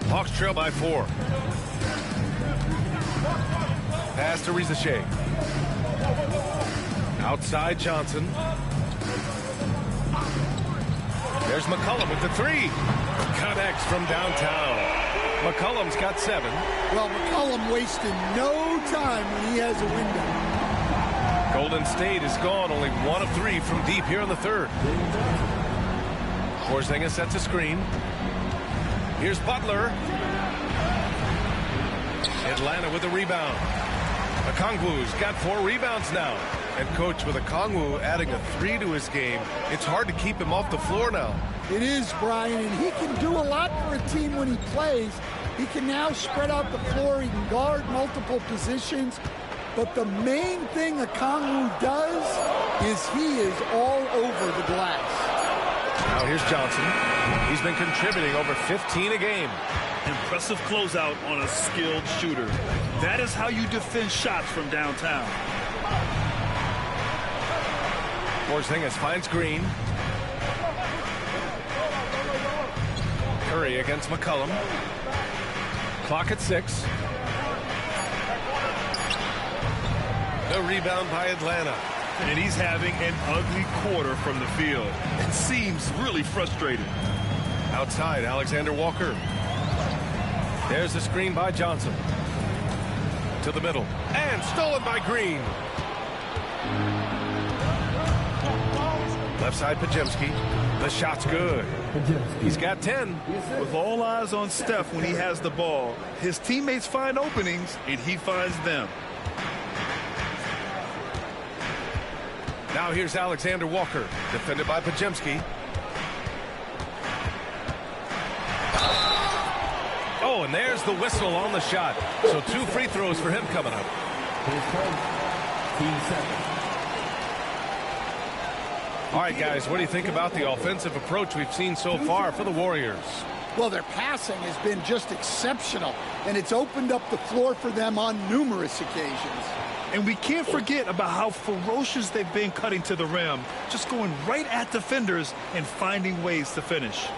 Hawks trail by 4. Pass to Rizachet. Outside Johnson. There's McCollum with the 3. Connects from downtown. McCollum's got 7.
Well, McCollum wasting no time when he has a window.
Golden State is gone, only 1 of 3 from deep here in the third. Porzingis sets a screen. Here's Butler. Atlanta with a rebound. Okongwu's got 4 rebounds now. And coach, with Okongwu adding a 3 to his game, it's hard to keep him off the floor now.
It is, Brian, and he can do a lot for a team when he plays. He can now spread out the floor. He can guard multiple positions. But the main thing Okongwu does is he is all over the glass.
Now here's Johnson. He's been contributing over 15 a game.
Impressive closeout on a skilled shooter. That is how you defend shots from downtown.
Porzingis finds Green. Curry against McCollum. Clock at 6. The rebound by Atlanta.
And he's having an ugly quarter from the field. It seems really frustrated.
Outside, Alexander Walker. There's the screen by Johnson. To the middle. And stolen by Green. Left side, Pajemski. The shot's good. He's got 10.
With all eyes on Steph when he has the ball, his teammates find openings, and he finds them.
Now here's Alexander Walker, defended by Pajemski. Oh, and there's the whistle on the shot. So 2 free throws for him coming up. All right, guys, what do you think about the offensive approach we've seen so far for the Warriors?
Well, their passing has been just exceptional, and it's opened up the floor for them on numerous occasions.
And we can't forget about how ferocious they've been cutting to the rim, just going right at defenders and finding ways to finish.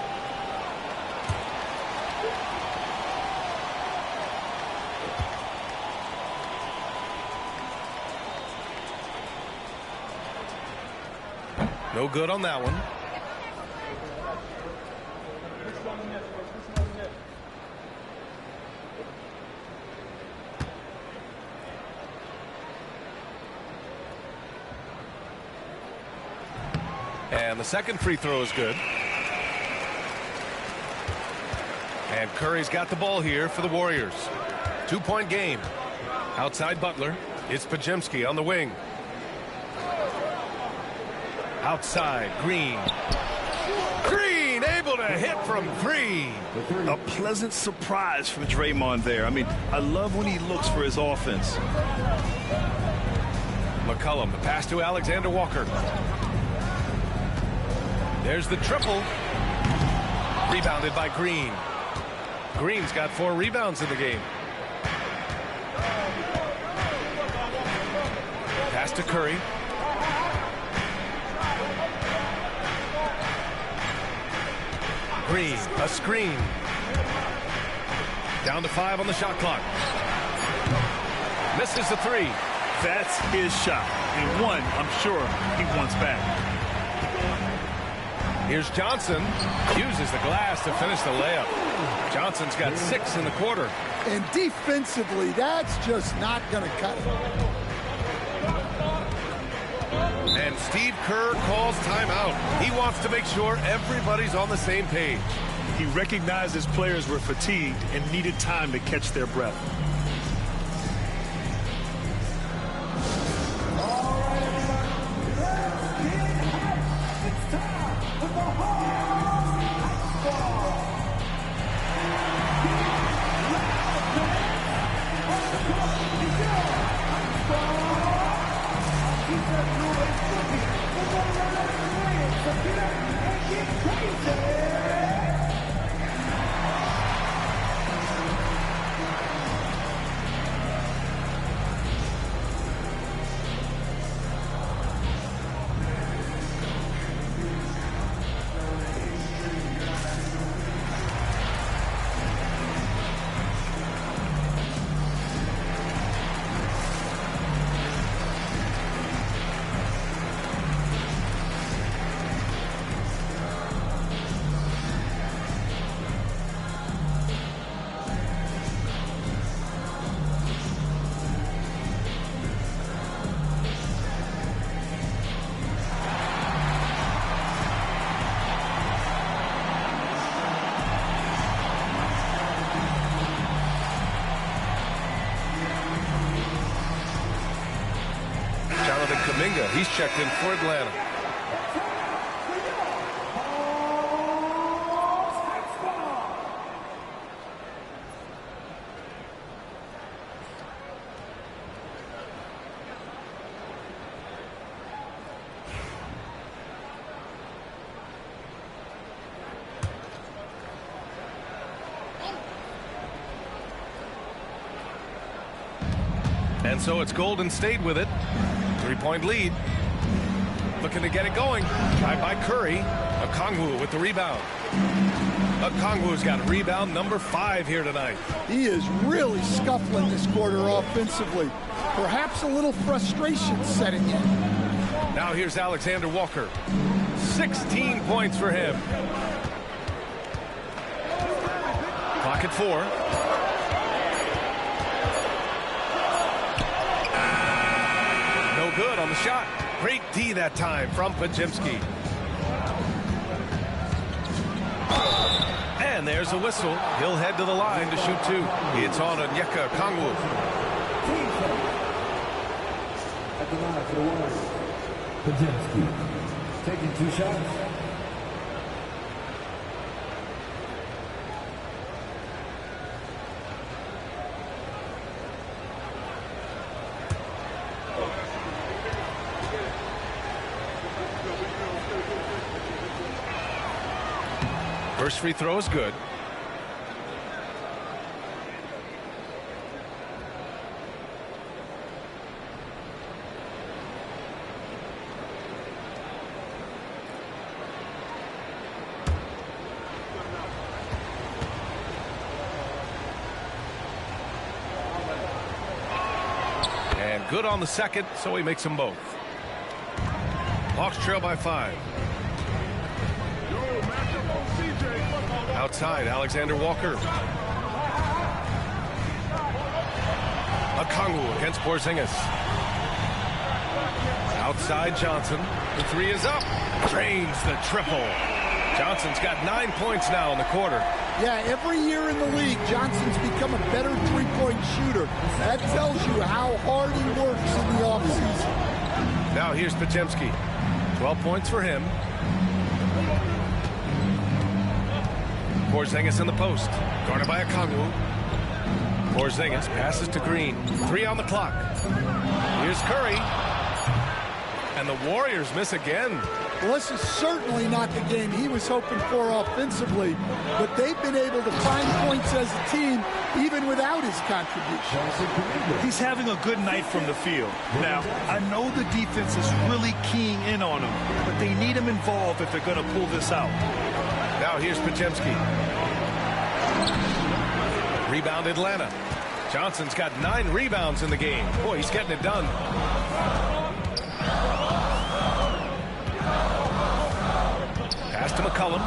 No good on that one. And the second free throw is good. And Curry's got the ball here for the Warriors. 2-point game. Outside Butler. It's Podziemski on the wing. Outside, Green. Green able to hit from 3.
A pleasant surprise for Draymond there. I mean, I love when he looks for his offense.
McCollum, the pass to Alexander Walker. There's the triple. Rebounded by Green. Green's got 4 rebounds in the game. Pass to Curry. Green, a screen. Down to 5 on the shot clock. Misses the 3.
That's his shot. And one, I'm sure, he wants back.
Here's Johnson. Uses the glass to finish the layup. Johnson's got 6 in the quarter.
And defensively, that's just not going to cut it.
And Steve Kerr calls timeout. He wants to make sure everybody's on the same page.
He recognized his players were fatigued and needed time to catch their breath.
Kuminga, he's checked in for Atlanta. And so it's Golden State with it. 3-point lead. Looking to get it going. Drive by Curry. Okongwu with the rebound. Okongwu's got rebound number 5 here tonight.
He is really scuffling this quarter offensively. Perhaps a little frustration setting in.
Now here's Alexander Walker. 16 points for him. Clock at 4. Good on the shot. Great D that time from Podziemski. And there's a whistle. He'll head to the line to shoot 2. It's on Onyeka Okongwu.
At the line for the Warriors, Podziemski taking 2 shots.
First free throw is good. And good on the second, so he makes them both. Hawks trail by 5. Outside, Alexander Walker. Okongwu against Porzingis. Outside Johnson. The 3 is up. Drains the triple. Johnson's got 9 points now in the quarter.
Yeah, every year in the league, Johnson's become a better three-point shooter. That tells you how hard he works in the offseason.
Now here's Podziemski. 12 points for him. Porzingis in the post. Guarded by Okongwu. Porzingis passes to Green. 3 on the clock. Here's Curry. And the Warriors miss again.
Well, this is certainly not the game he was hoping for offensively, but they've been able to find points as a team even without his contribution.
He's having a good night from the field. Now, I know the defense is really keying in on him, but they need him involved if they're going to pull this out.
Now here's Podziemski. Rebound Atlanta. Johnson's got 9 rebounds in the game. Boy, he's getting it done. Pass to McCollum.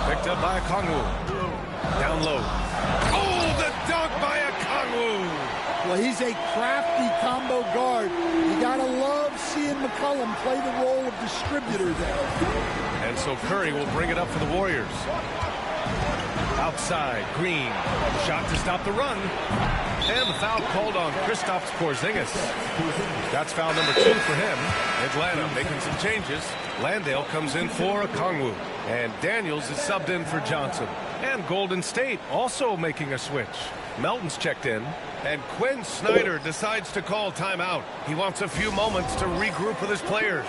Picked up by Okongwu. Down low. Oh, the dunk by Okongwu.
Well, he's a crafty combo guard. You gotta love seeing McCollum play the role of distributor there.
And so Curry will bring it up for the Warriors. Outside, Green. Shot to stop the run. And the foul called on Kristaps Porzingis. That's foul number 2 for him. Atlanta making some changes. Landale comes in for Okongwu. And Daniels is subbed in for Johnson. And Golden State also making a switch. Melton's checked in. And Quinn Snyder decides to call timeout. He wants a few moments to regroup with his players.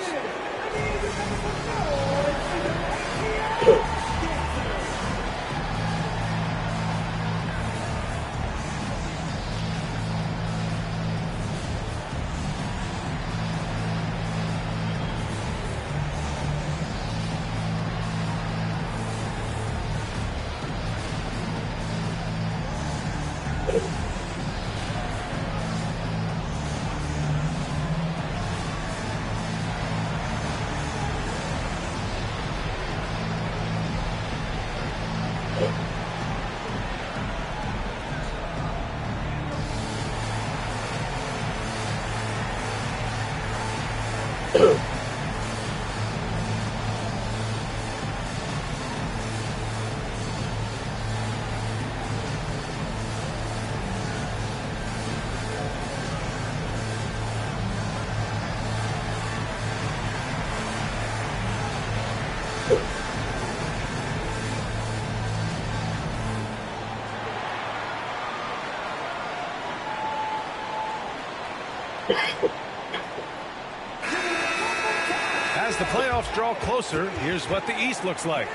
As the playoffs draw closer, here's what the East looks like.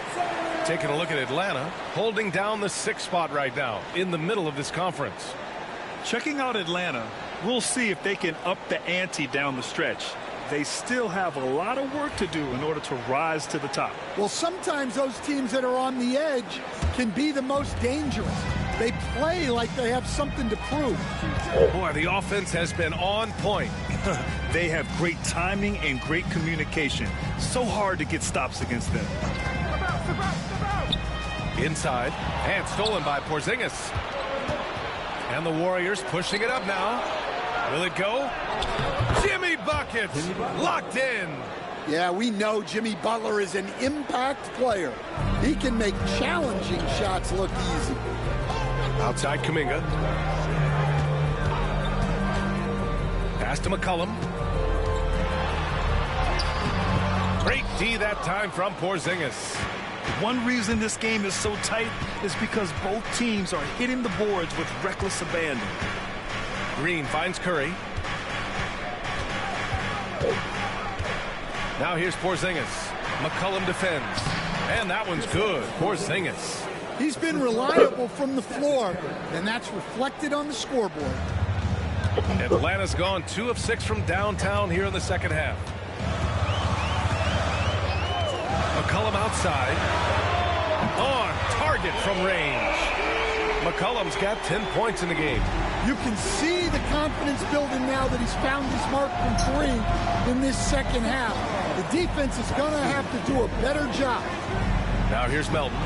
Taking a look at Atlanta, holding down the 6th spot right now, in the middle of this conference.
Checking out Atlanta, we'll see if they can up the ante down the stretch. They still have a lot of work to do in order to rise to the top.
Well, sometimes those teams that are on the edge can be the most dangerous. They play like they have something to prove.
Boy, the offense has been on point.
They have great timing and great communication. So hard to get stops against them.
Inside, and stolen by Porzingis. And the Warriors pushing it up now. Will it go? Jimmy Buckets locked in.
Yeah, we know Jimmy Butler is an impact player. He can make challenging shots look easy.
Outside Kuminga. Pass to McCollum. Great D that time from Porzingis.
One reason this game is so tight is because both teams are hitting the boards with reckless abandon.
Green finds Curry. Now here's Porzingis. McCollum defends. And that one's good. Porzingis.
He's been reliable from the floor, and that's reflected on the scoreboard.
Atlanta's gone 2 of 6 from downtown here in the second half. McCollum outside. On target from range. McCollum's got 10 points in the game.
You can see the confidence building now that he's found his mark from 3 in this second half. The defense is going to have to do a better job.
Now here's Melton.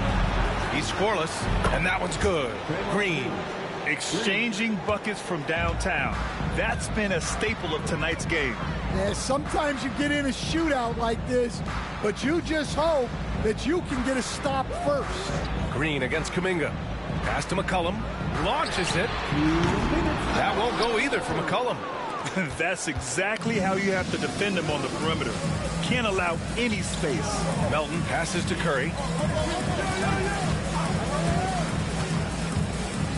He's scoreless, and that one's good. Green.
Exchanging buckets from downtown. That's been a staple of tonight's game.
Yeah, sometimes you get in a shootout like this, but you just hope that you can get a stop first.
Green against Kuminga. Pass to McCollum. Launches it. That won't go either for McCollum.
That's exactly how you have to defend him on the perimeter. Can't allow any space.
Melton passes to Curry.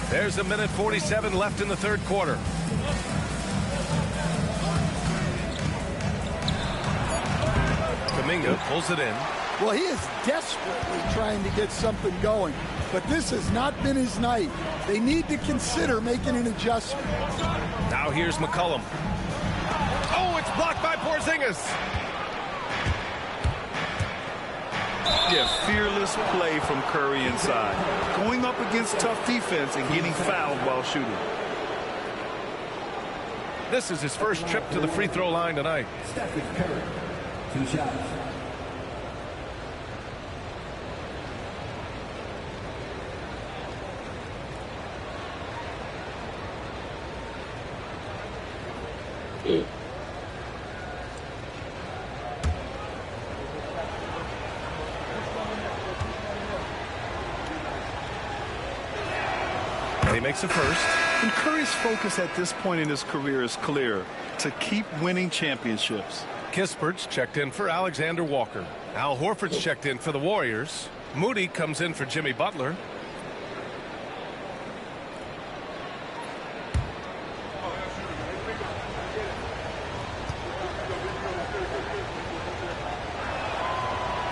There's 1:47 left in the third quarter. Kuminga pulls it in.
Well, he is desperately trying to get something going, but this has not been his night. They need to consider making an adjustment.
Now here's McCollum. Oh, it's blocked by Porzingis.
Yeah, fearless play from Curry inside. Going up against tough defense and getting fouled while shooting.
This is his first trip to the free throw line tonight.
Stephen Curry, 2 shots.
And he makes a first.
And Curry's focus at this point in his career is clear: to keep winning championships.
Kispert's checked in for Alexander Walker. Al Horford's checked in for the Warriors. Moody comes in for Jimmy Butler.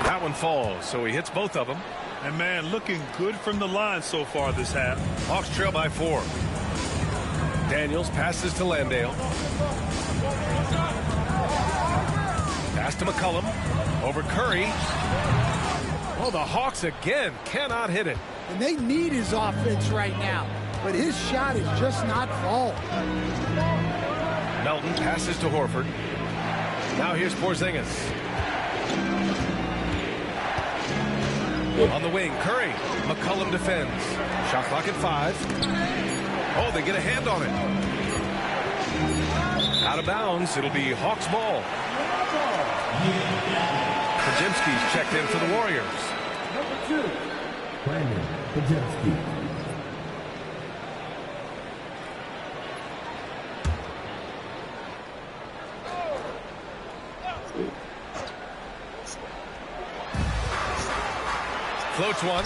That one falls, so he hits both of them.
And man, looking good from the line so far this half.
Hawks trail by 4. Daniels passes to Landale. Pass to McCollum. Over Curry. Oh, the Hawks again cannot hit it.
And they need his offense right now, but his shot is just not falling.
Melton passes to Horford. Now here's Porzingis. On the wing, Curry. McCollum defends. Shot clock at 5. Oh, they get a hand on it. Out of bounds. It'll be Hawks ball. Podziemski's checked in for the Warriors.
Number 2, Brandon Podziemski.
Floats one.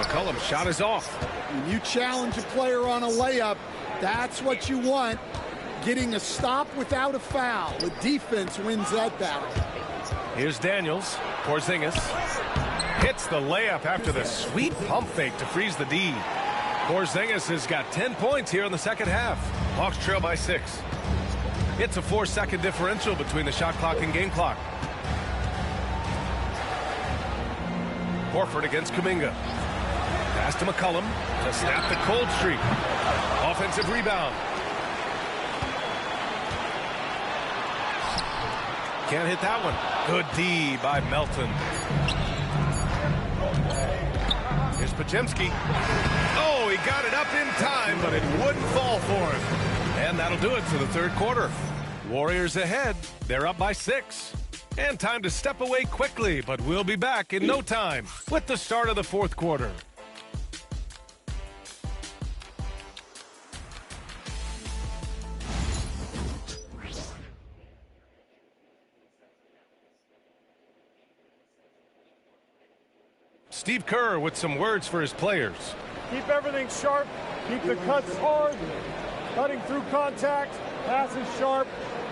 McCollum's shot is off.
When you challenge a player on a layup, that's what you want. Getting a stop without a foul. The defense wins that battle.
Here's Daniels. Porzingis hits the layup after the sweet pump fake to freeze the D. Porzingis has got 10 points here in the second half. Hawks trail by 6. It's a 4-second differential between the shot clock and game clock. Horford against Kuminga. Pass to McCollum to snap the cold streak. Offensive rebound. Can't hit that one. Good D by Melton. Here's Podziemski. Oh, he got it up in time, but it wouldn't fall for him. And that'll do it for the third quarter. Warriors ahead. They're up by 6. And time to step away quickly, but we'll be back in no time with the start of the fourth quarter. Steve Kerr with some words for his players.
Keep everything sharp. Keep the cuts hard. Cutting through contact. Passes sharp.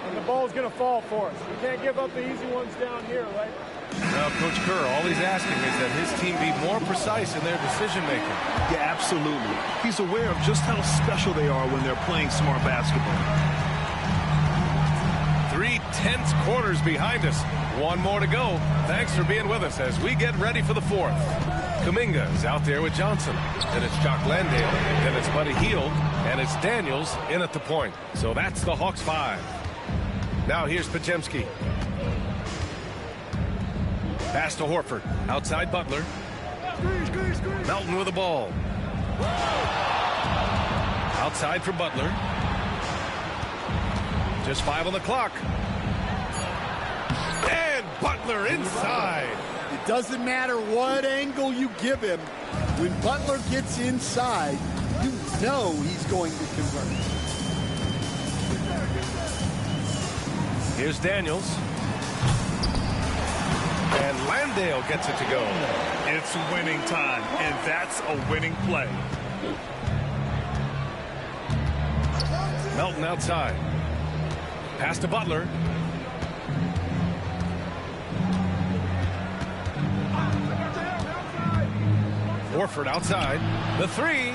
And the ball's going to fall for us. We can't give up the easy ones down here, right?
Now, Coach Kerr, all he's asking is that his team be more precise in their decision-making.
Yeah, absolutely. He's aware of just how special they are when they're playing smart basketball.
3 tense quarters behind us. One more to go. Thanks for being with us as we get ready for the fourth. Kuminga is out there with Johnson. Then it's Jock Landale. Then it's Buddy Hield. And it's Daniels in at the point. So that's the Hawks 5. Now here's Podziemski. Pass to Horford. Outside Butler. Melton with the ball. Outside for Butler. Just 5 on the clock. And Butler inside.
It doesn't matter what angle you give him. When Butler gets inside, you know he's going to convert.
Here's Daniels. And Landale gets it to go.
It's winning time, and that's a winning play.
Melton outside. Pass to Butler. Horford outside. The 3.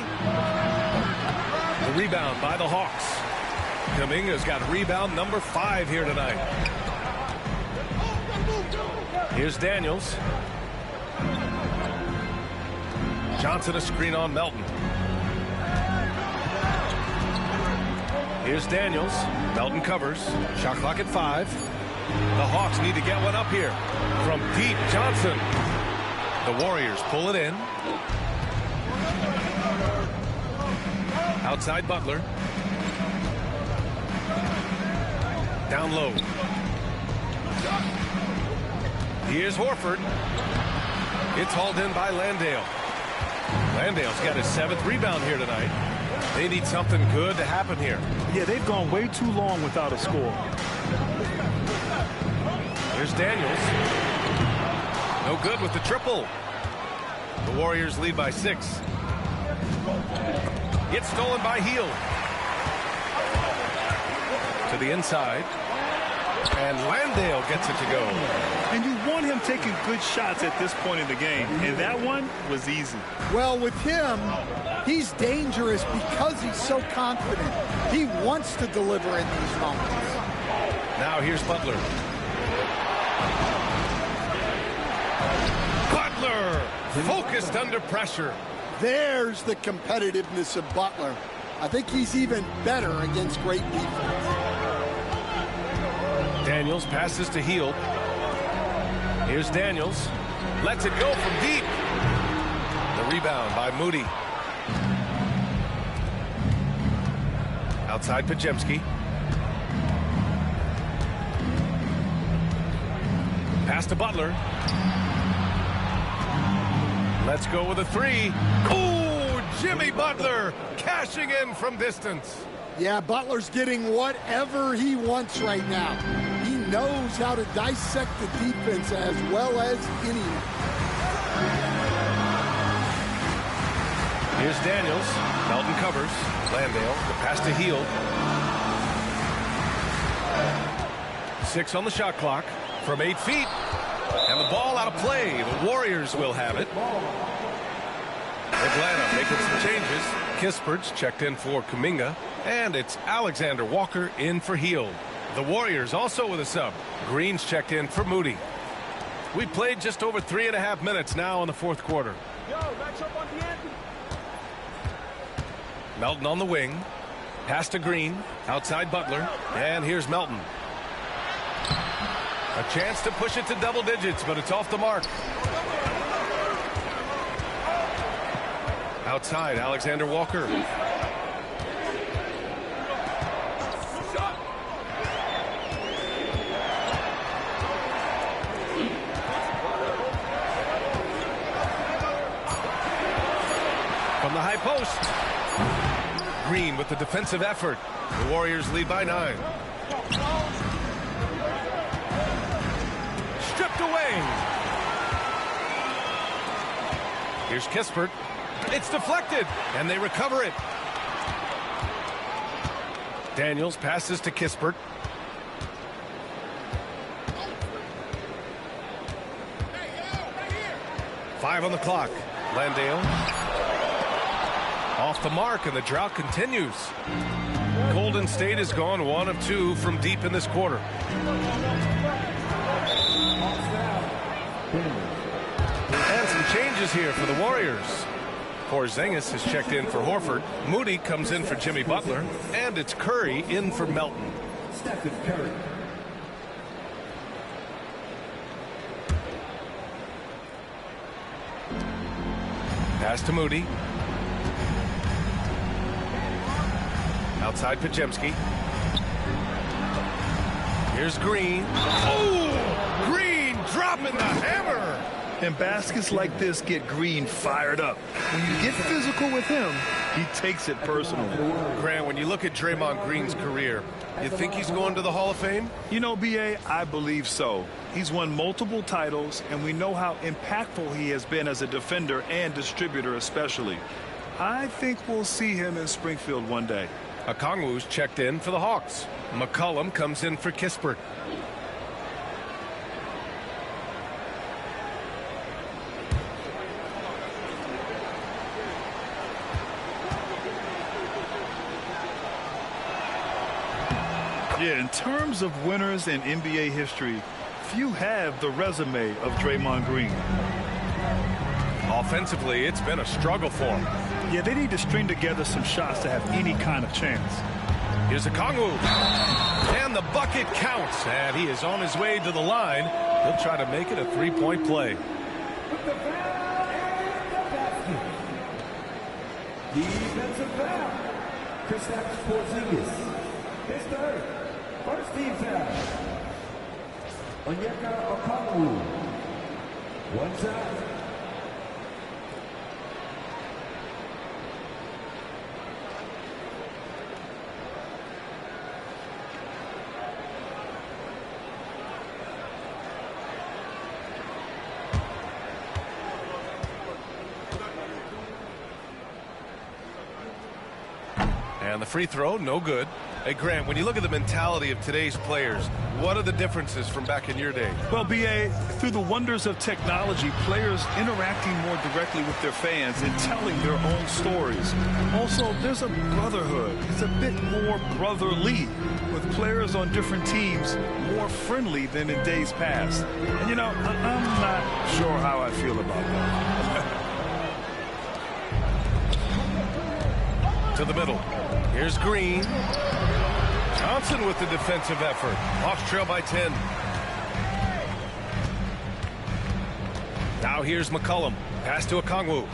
The rebound by the Hawks. Kuminga's got rebound number 5 here tonight. Here's Daniels. Johnson a screen on Melton. Here's Daniels. Melton covers. Shot clock at 5. The Hawks need to get one up here. From deep, Johnson. The Warriors pull it in. Outside Butler. Down low. Here's Horford. It's hauled in by Landale. Landale's got his 7th rebound here tonight. They need something good to happen here.
Yeah, they've gone way too long without a score.
Here's Daniels. No good with the triple. The Warriors lead by 6. It's stolen by Hield. To the inside. And Landale gets it to go.
And you want him taking good shots at this point in the game. And that one was easy.
Well, with him, he's dangerous because he's so confident. He wants to deliver in these moments.
Now here's Butler. Butler focused under pressure.
There's the competitiveness of Butler. I think he's even better against great defense.
Daniels passes to Hield. Here's Daniels. Lets it go from deep. The rebound by Moody. Outside Podziemski. Pass to Butler. Let's go with a 3. Oh, Jimmy Butler cashing in from distance.
Yeah, Butler's getting whatever he wants right now. He knows how to dissect the defense as well as anyone.
Here's Daniels. Melton covers. Landale, the pass to Hield. 6 on the shot clock from 8 feet. And the ball out of play. The Warriors will have it. Atlanta making some changes. Kispert's checked in for Kuminga. And it's Alexander Walker in for Hield. The Warriors also with a sub. Green's checked in for Moody. We played just over 3.5 minutes now in the 4th quarter. Melton on the wing. Pass to Green. Outside Butler. And here's Melton. A chance to push it to double digits, but it's off the mark. Outside, Alexander Walker. From the high post. Green with the defensive effort. The Warriors lead by 9. Stripped away. Here's Kispert. It's deflected, and they recover it. Daniels passes to Kispert. Five on the clock. Landale. Off the mark, and the drought continues. Golden State has gone 1 of 2 from deep in this quarter. And some changes here for the Warriors. Porzingis has checked in for Horford. Moody comes in for Jimmy Butler. And it's Curry in for Melton.
Stephen Curry.
Pass to Moody. Outside Pajemski. Here's Green. Oh! Green dropping the hammer!
And baskets like this get Green fired up. When you get physical with him, he takes it personally.
Grant, when you look at Draymond Green's career, you think he's going to the Hall of Fame?
You know, B.A., I believe so. He's won multiple titles, and we know how impactful he has been as a defender and distributor especially. I think we'll see him in Springfield one day.
Okongwu's checked in for the Hawks. McCollum comes in for Kispert.
Yeah, in terms of winners in NBA history, few have the resume of Draymond Green.
Offensively, it's been a struggle for him.
Yeah, they need to string together some shots to have any kind of chance.
Here's Okongwu. And the bucket counts. And he is on his way to the line. He'll try to make it a three-point play.
Defensive foul. Kristaps Porzingis. His third. First team foul. Onyeka Okongwu. One side.
And the free throw, no good. Hey, Grant, when you look at the mentality of today's players, what are the differences from back in your day?
Well, B.A., through the wonders of technology, players interacting more directly with their fans and telling their own stories. Also, there's a brotherhood. It's a bit more brotherly, with players on different teams more friendly than in days past. And, you know, I'm not sure how I feel about that.
To the middle. Here's Green. Johnson with the defensive effort. Hawks trail by 10. Now here's McCollum. Pass to Okongwu.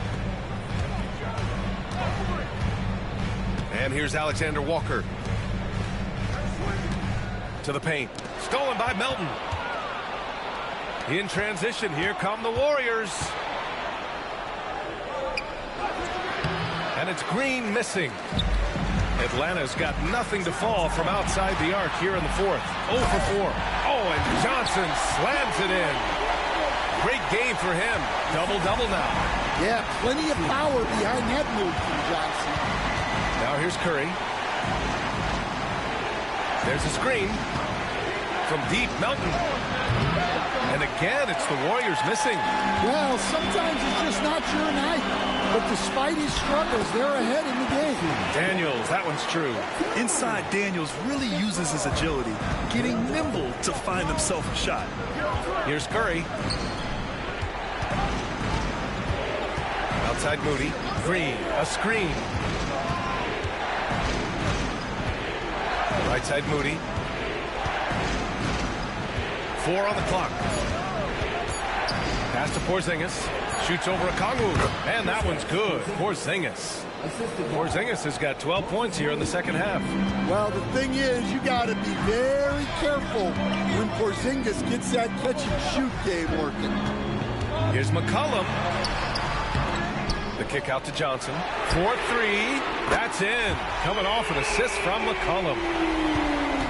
And here's Alexander Walker. To the paint. Stolen by Melton. In transition, here come the Warriors. And it's Green missing. Atlanta's got nothing to fall from outside the arc here in the fourth. 0 for 4. Oh, and Johnson slams it in. Great game for him. Double-double now.
Yeah, plenty of power behind that move from Johnson.
Now here's Curry. There's a screen from deep. Melton. And again, it's the Warriors missing.
Well, sometimes it's just not your night. But despite his struggles, they're ahead in the game.
Daniels, that one's true.
Inside, Daniels really uses his agility, getting nimble to find himself a shot.
Here's Curry. Outside Moody. Green, a screen. Right side Moody. 4 on the clock. Pass to Porzingis. Shoots over Okongwu. And that one's good. Porzingis. Porzingis has got 12 points here in the second half.
Well, the thing is, you got to be very careful when Porzingis gets that catch-and-shoot game working.
Here's McCollum. The kick out to Johnson. 4-3. That's in. Coming off an assist from McCollum.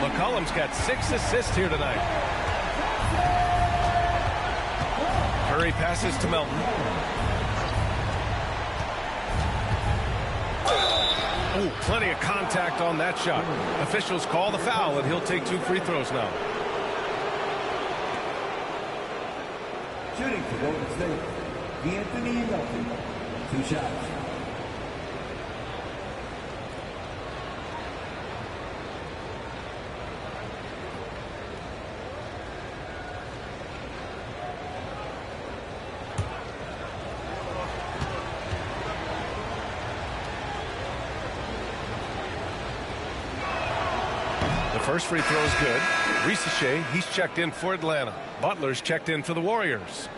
McCollum's got 6 assists here tonight. Curry passes to Melton. Ooh, plenty of contact on that shot. Officials call the foul, and he'll take 2 free throws now.
Shooting for Golden State, Anthony Melton. 2 shots.
first free throw is good. Ricochet, he's checked in for Atlanta. Butler's checked in for the Warriors.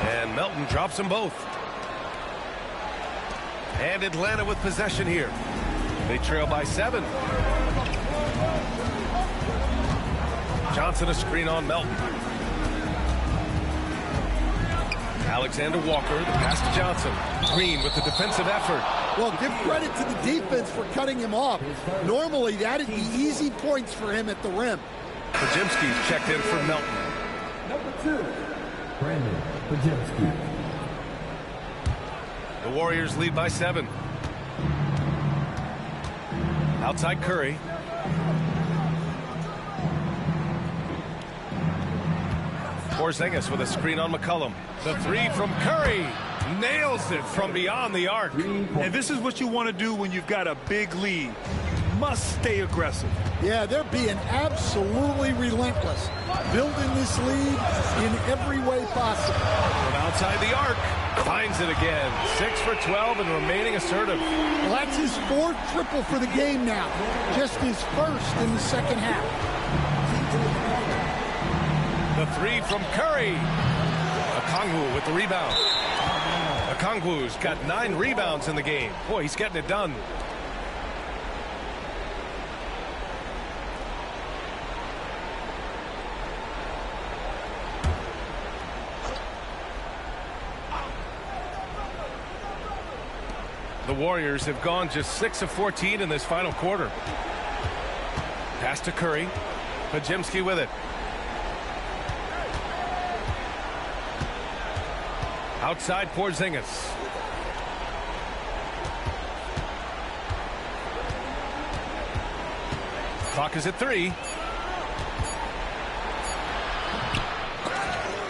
And Melton drops them both. And Atlanta with possession here. They trail by 7. Johnson a screen on Melton. Alexander Walker, the pass to Johnson. Green with the defensive effort.
Well, give credit to the defense for cutting him off. Normally, that'd be easy points for him at the rim.
Pajemski's checked in for Melton.
Number 2, Brandon Pajemski.
The Warriors lead by 7. Outside Curry. Porzingis with a screen on McCollum. The 3 from Curry. Nails it from beyond the arc.
And this is what you want to do when you've got a big lead. Must stay aggressive.
Yeah, they're being absolutely relentless. Building this lead in every way possible.
From outside the arc. Finds it again. 6 for 12 and remaining assertive.
Well, that's his 4th triple for the game now. Just his first in the second half.
The 3 from Curry. Okongwu with the rebound. Okongwu's got 9 rebounds in the game. Boy, he's getting it done. The Warriors have gone just 6 of 14 in this final quarter. Pass to Curry. Pajemski with it. Outside Porzingis. Clock is at 3.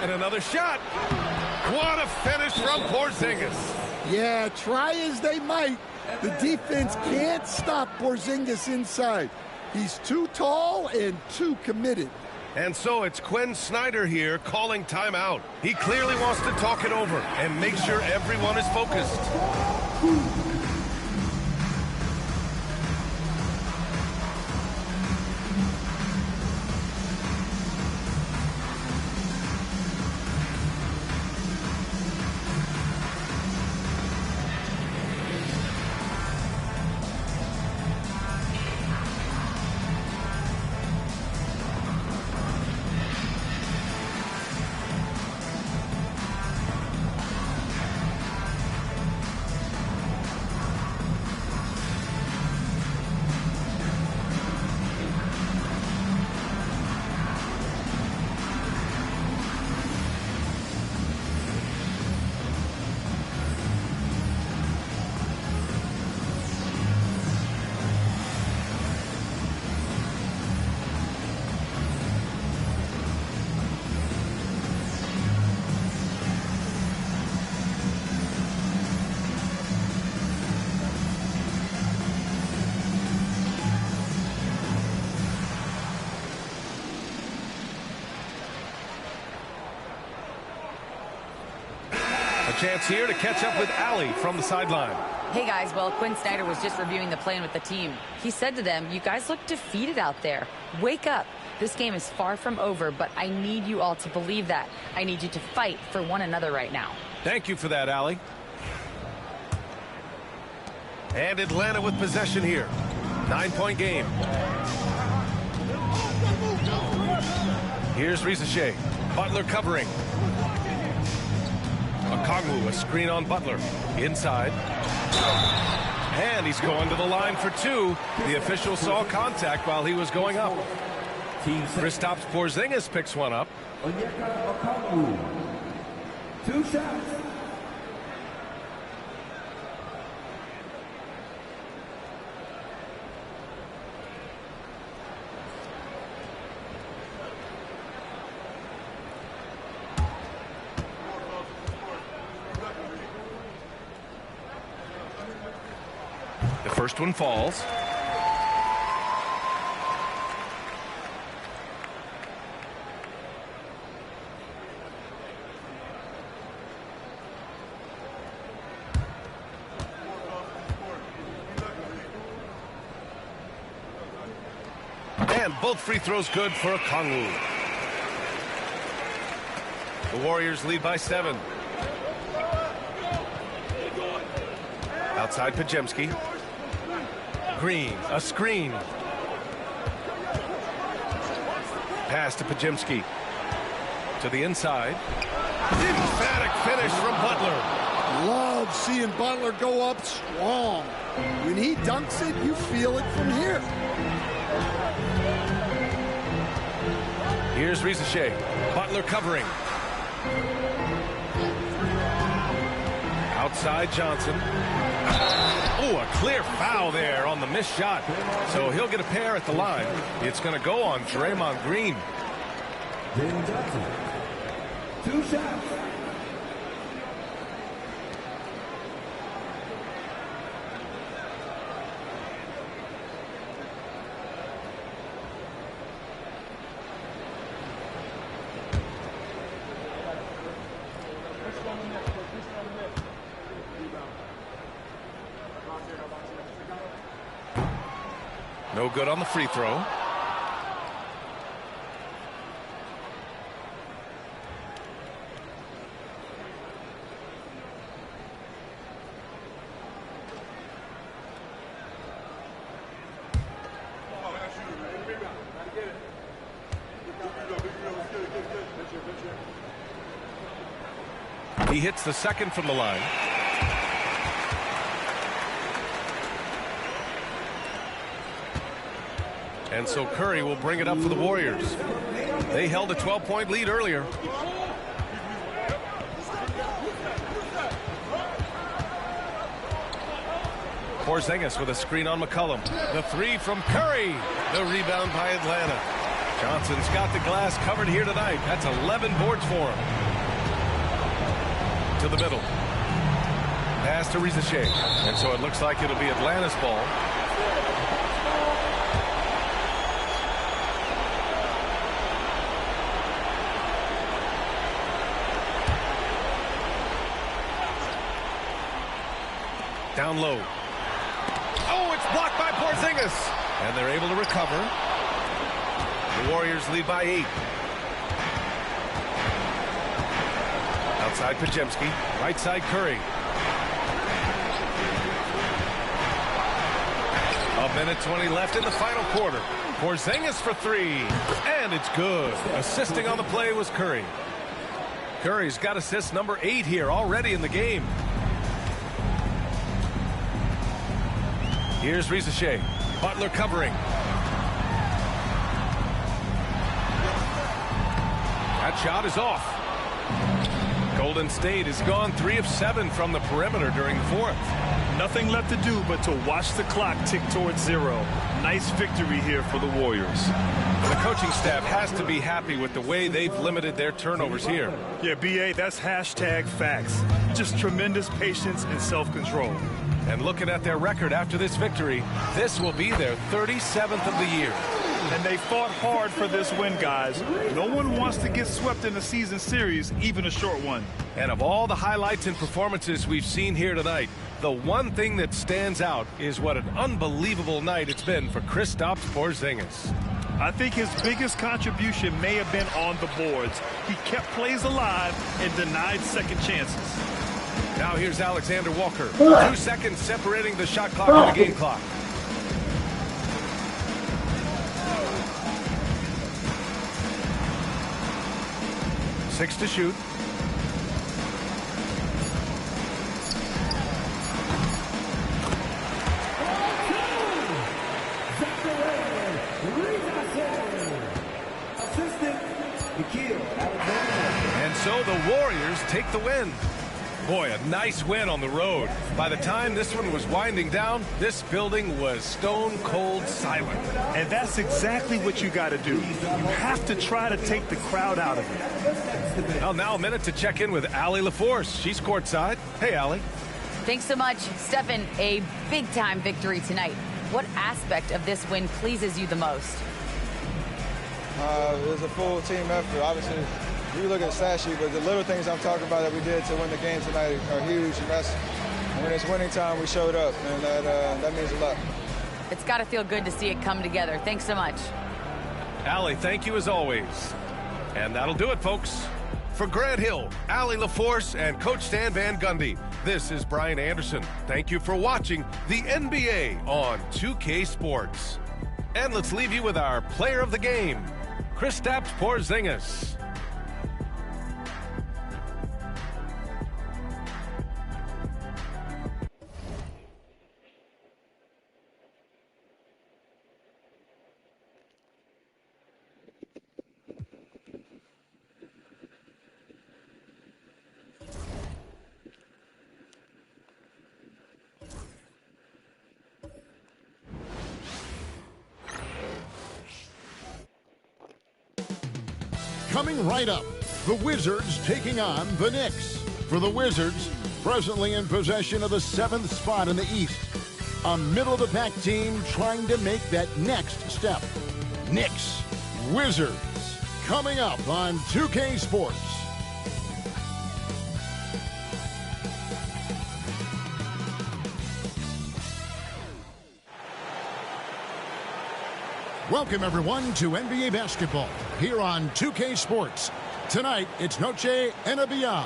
And another shot. What a finish from Porzingis.
Yeah, try as they might, the defense can't stop Porzingis inside. He's too tall and too committed.
And so it's Quinn Snyder here calling timeout. He clearly wants to talk it over and make sure everyone is focused. Chance here to catch up with Allie from the sideline.
Hey guys, well, Quinn Snyder was just reviewing the plan with the team. He said to them, you guys look defeated out there. Wake up. This game is far from over, but I need you all to believe that. I need you to fight for one another right now.
Thank you for that, Allie. And Atlanta with possession here. 9-point game. Here's Ricochet. Butler covering. Okongwu, a screen on Butler. Inside. And he's going to the line for 2. The official saw contact while he was going up. Kristaps Porzingis picks one up.
Okongwu. 2 shots.
The first one falls. And both free throws good for Okongwu. The Warriors lead by 7. Outside Pajemski. Green, a screen. Pass to Pajemski. To the inside. Emphatic finish from Butler.
Love seeing Butler go up strong. When he dunks it, you feel it from here.
Here's Rizachet. Butler covering. Outside Johnson. Oh, a clear foul there on the missed shot. So he'll get a pair at the line. It's going to go on Draymond Green.
Jalen Johnson. 2 shots.
No good on the free throw. He hits the second from the line. And so Curry will bring it up for the Warriors. They held a 12-point lead earlier. Porzingis with a screen on McCollum. The three from Curry. The rebound by Atlanta. Johnson's got the glass covered here tonight. That's 11 boards for him. To the middle. Pass to Rizachet. And so it looks like it'll be Atlanta's ball. Down low. Oh, it's blocked by Porzingis. And they're able to recover. The Warriors lead by 8. Outside Pajemski. Right side Curry. A minute 20 left in the final quarter. Porzingis for 3. And it's good. Assisting on the play was Curry. Curry's got assist number 8 here already in the game. Here's Rizachet. Butler covering. That shot is off. Golden State has gone 3 of 7 from the perimeter during the fourth.
Nothing left to do but to watch the clock tick towards 0. Nice victory here for the Warriors.
The coaching staff has to be happy with the way they've limited their turnovers here.
Yeah, B.A., that's hashtag facts. Just tremendous patience and self-control.
And looking at their record after this victory, this will be their 37th of the year.
And they fought hard for this win, guys. No one wants to get swept in a season series, even a short one.
And of all the highlights and performances we've seen here tonight, the one thing that stands out is what an unbelievable night it's been for Kristaps Porzingis.
I think his biggest contribution may have been on the boards. He kept plays alive and denied second chances.
Now here's Alexander Walker. 2 seconds separating the shot clock and the game clock. Six to shoot. And so the Warriors take the win. Boy, a nice win on the road. By the time this one was winding down, this building was stone cold silent.
And that's exactly what you got to do. You have to try to take the crowd out of it.
Well, now a minute to check in with Allie LaForce. She's courtside. Hey, Allie.
Thanks so much. Stephen, a big-time victory tonight. What aspect of this win pleases you the most?
It was a full team effort. Obviously, you look at the stat sheet, but the little things I'm talking about that we did to win the game tonight are huge. And that's when it's winning time, we showed up, and that means a lot.
It's got to feel good to see it come together. Thanks so much.
Allie, thank you as always. And that'll do it, folks. For Grant Hill, Allie LaForce, and Coach Stan Van Gundy, this is Brian Anderson. Thank you for watching the NBA on 2K Sports. And let's leave you with our player of the game, Kristaps Porzingis.
Coming right up, the Wizards taking on the Knicks. For the Wizards, presently in possession of the 7th spot in the East. A middle-of-the-pack team trying to make that next step. Knicks, Wizards, coming up on 2K Sports. Welcome, everyone, to NBA basketball here on 2K Sports. Tonight, it's Noche NBA,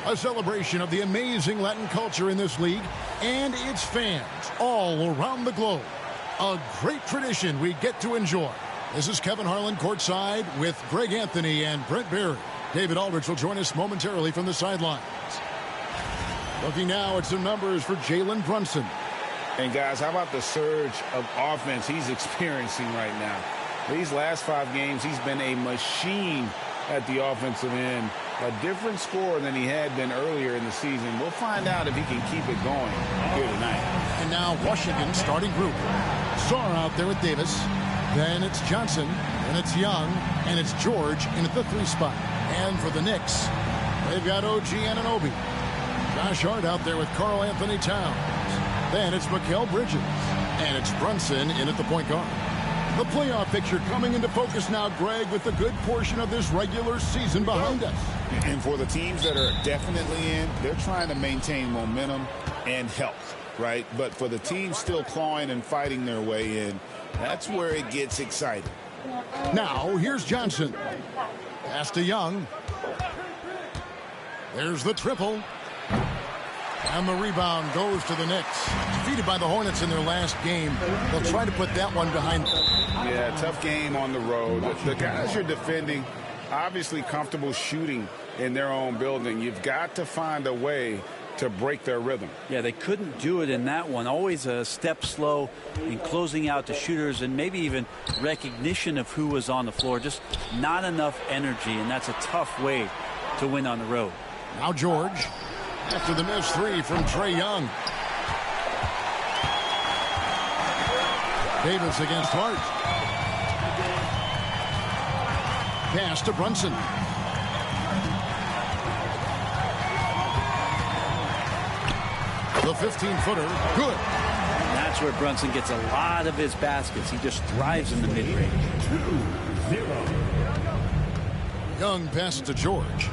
a celebration of the amazing Latin culture in this league and its fans all around the globe. A great tradition we get to enjoy. This is Kevin Harlan courtside with Greg Anthony and Brent Barry. David Aldridge will join us momentarily from the sidelines. Looking now at some numbers for Jalen Brunson.
And guys, how about the surge of offense he's experiencing right now? These last 5 games, he's been a machine at the offensive end. A different score than he had been earlier in the season. We'll find out if he can keep it going here tonight.
And now Washington starting group. Sarr out there with Davis. Then it's Johnson. And it's Young. And it's George in at the 3 spot. And for the Knicks, they've got OG Anunoby. Josh Hart out there with Karl Anthony Towns. Then it's Mikal Bridges. And it's Brunson in at the point guard. The playoff picture coming into focus now, Greg, with a good portion of this regular season behind us.
And for the teams that are definitely in, they're trying to maintain momentum and health, right? But for the teams still clawing and fighting their way in, that's where it gets exciting.
Now, here's Johnson. Pass to Young. There's the triple. And the rebound goes to the Knicks. Defeated by the Hornets in their last game. They'll try to put that one behind them.
Yeah, tough game on the road. The guys you're defending, obviously comfortable shooting in their own building. You've got to find a way to break their rhythm.
Yeah, they couldn't do it in that one. Always a step slow in closing out the shooters and maybe even recognition of who was on the floor. Just not enough energy, and that's a tough way to win on the road.
Now George. After the missed 3 from Trae Young. Davis against Hart. Pass to Brunson. The 15-footer, good.
That's where Brunson gets a lot of his baskets. He just thrives in the mid-range.
2-0. Young passes to George.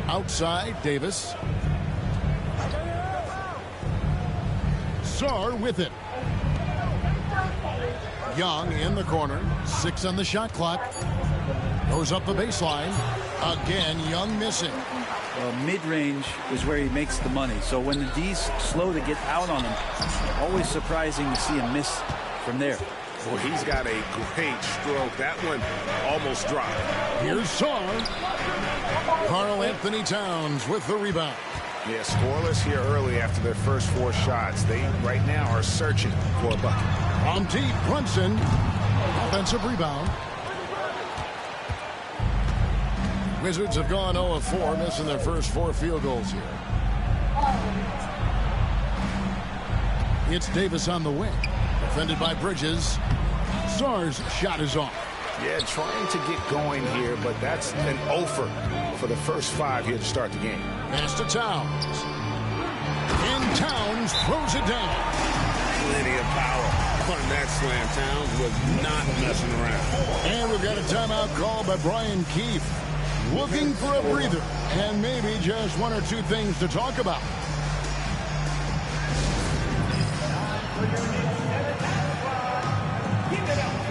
Outside, Davis. Sarr with it. Young in the corner. 6 on the shot clock. Goes up the baseline. Again, Young missing.
Mid-range is where he makes the money. So when the D's slow to get out on him, always surprising to see him miss from there.
Well, he's got a great stroke. That one almost dropped.
Here's Sarr. Karl Anthony Towns with the rebound.
Yeah, scoreless here early after their first 4 shots. They right now are searching for a bucket.
From deep, Brunson. Offensive rebound. Wizards have gone 0 of 4, missing their first 4 field goals here. It's Davis on the wing. Defended by Bridges. Sarr's shot is off.
Yeah, trying to get going here, but that's an offer for the first 5 here to start the game.
Pass to Towns. And Towns throws it down.
Plenty of power on that slam. Towns was not messing around.
And we've got a timeout called by Brian Keefe. Looking for a breather and maybe just 1 or 2 things to talk about.
Give it up.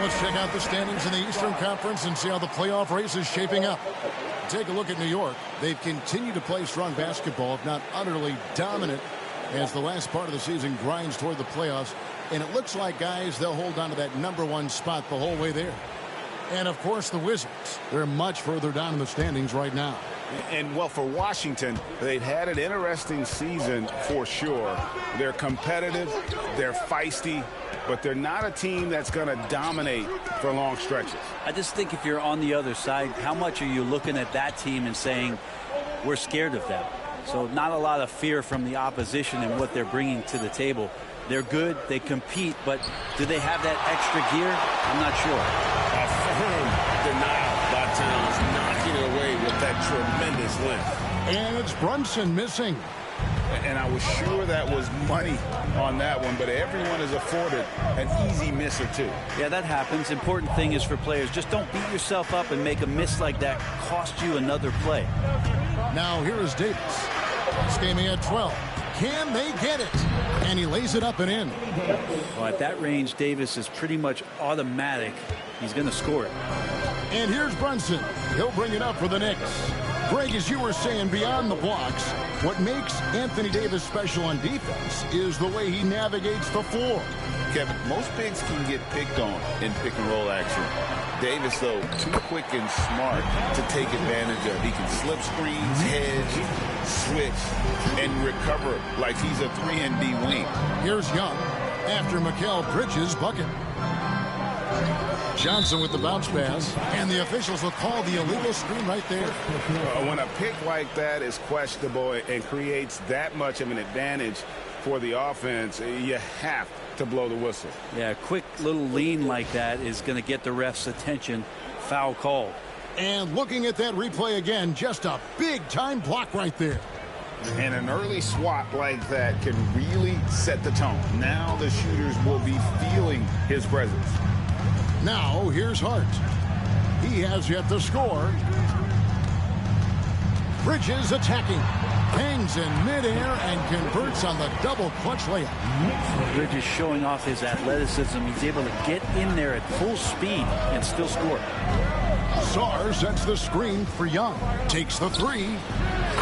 let's check out the standings in the Eastern Conference and see how the playoff race is shaping up. Take a look at New York. They've continued to play strong basketball, if not utterly dominant, as the last part of the season grinds toward the playoffs. And it looks like, guys, they'll hold on to that #1 spot the whole way there. And, of course, the Wizards. They're much further down in the standings right now.
And, well, for Washington, they've had an interesting season for sure. They're competitive, they're feisty, but they're not a team that's going to dominate for long stretches.
I just think if you're on the other side, how much are you looking at that team and saying, we're scared of them? So not a lot of fear from the opposition and what they're bringing to the table. They're good, they compete, but do they have that extra gear? I'm not sure.
A firm denial by Towns, knocking it away with that tremendous length.
And it's Brunson missing.
And I was sure that was money on that one, but everyone is afforded an easy miss or two.
Yeah, that happens. Important thing is for players, just don't beat yourself up and make a miss like that cost you another play.
Now here is Davis. Skating at 12. Can they get it? And he lays it up and in.
Well, at that range, Davis is pretty much automatic. He's going to score it.
And here's Brunson. He'll bring it up for the Knicks. Greg, as you were saying, beyond the blocks, what makes Anthony Davis special on defense is the way he navigates the floor.
Kevin, most bigs can get picked on in pick-and-roll action. Davis, though, too quick and smart to take advantage of. He can slip screens, hedge, switch, and recover like he's a 3-and-D wing.
Here's Young after Mikal Bridges' bucket. Johnson with the bounce pass, and the officials will call the illegal screen right there.
When a pick like that is questionable and creates that much of an advantage for the offense, you have to blow the whistle.
Yeah, a quick little lean like that is going to get the ref's attention. Foul called.
And looking at that replay again, just a big-time block right there.
And an early swat like that can really set the tone. Now the shooters will be feeling his presence.
Now here's Hart. He has yet to score. Bridges attacking. Hangs in midair and converts on the double clutch layup.
Bridges showing off his athleticism. He's able to get in there at full speed and still score.
Sarr sets the screen for Young. Takes the three.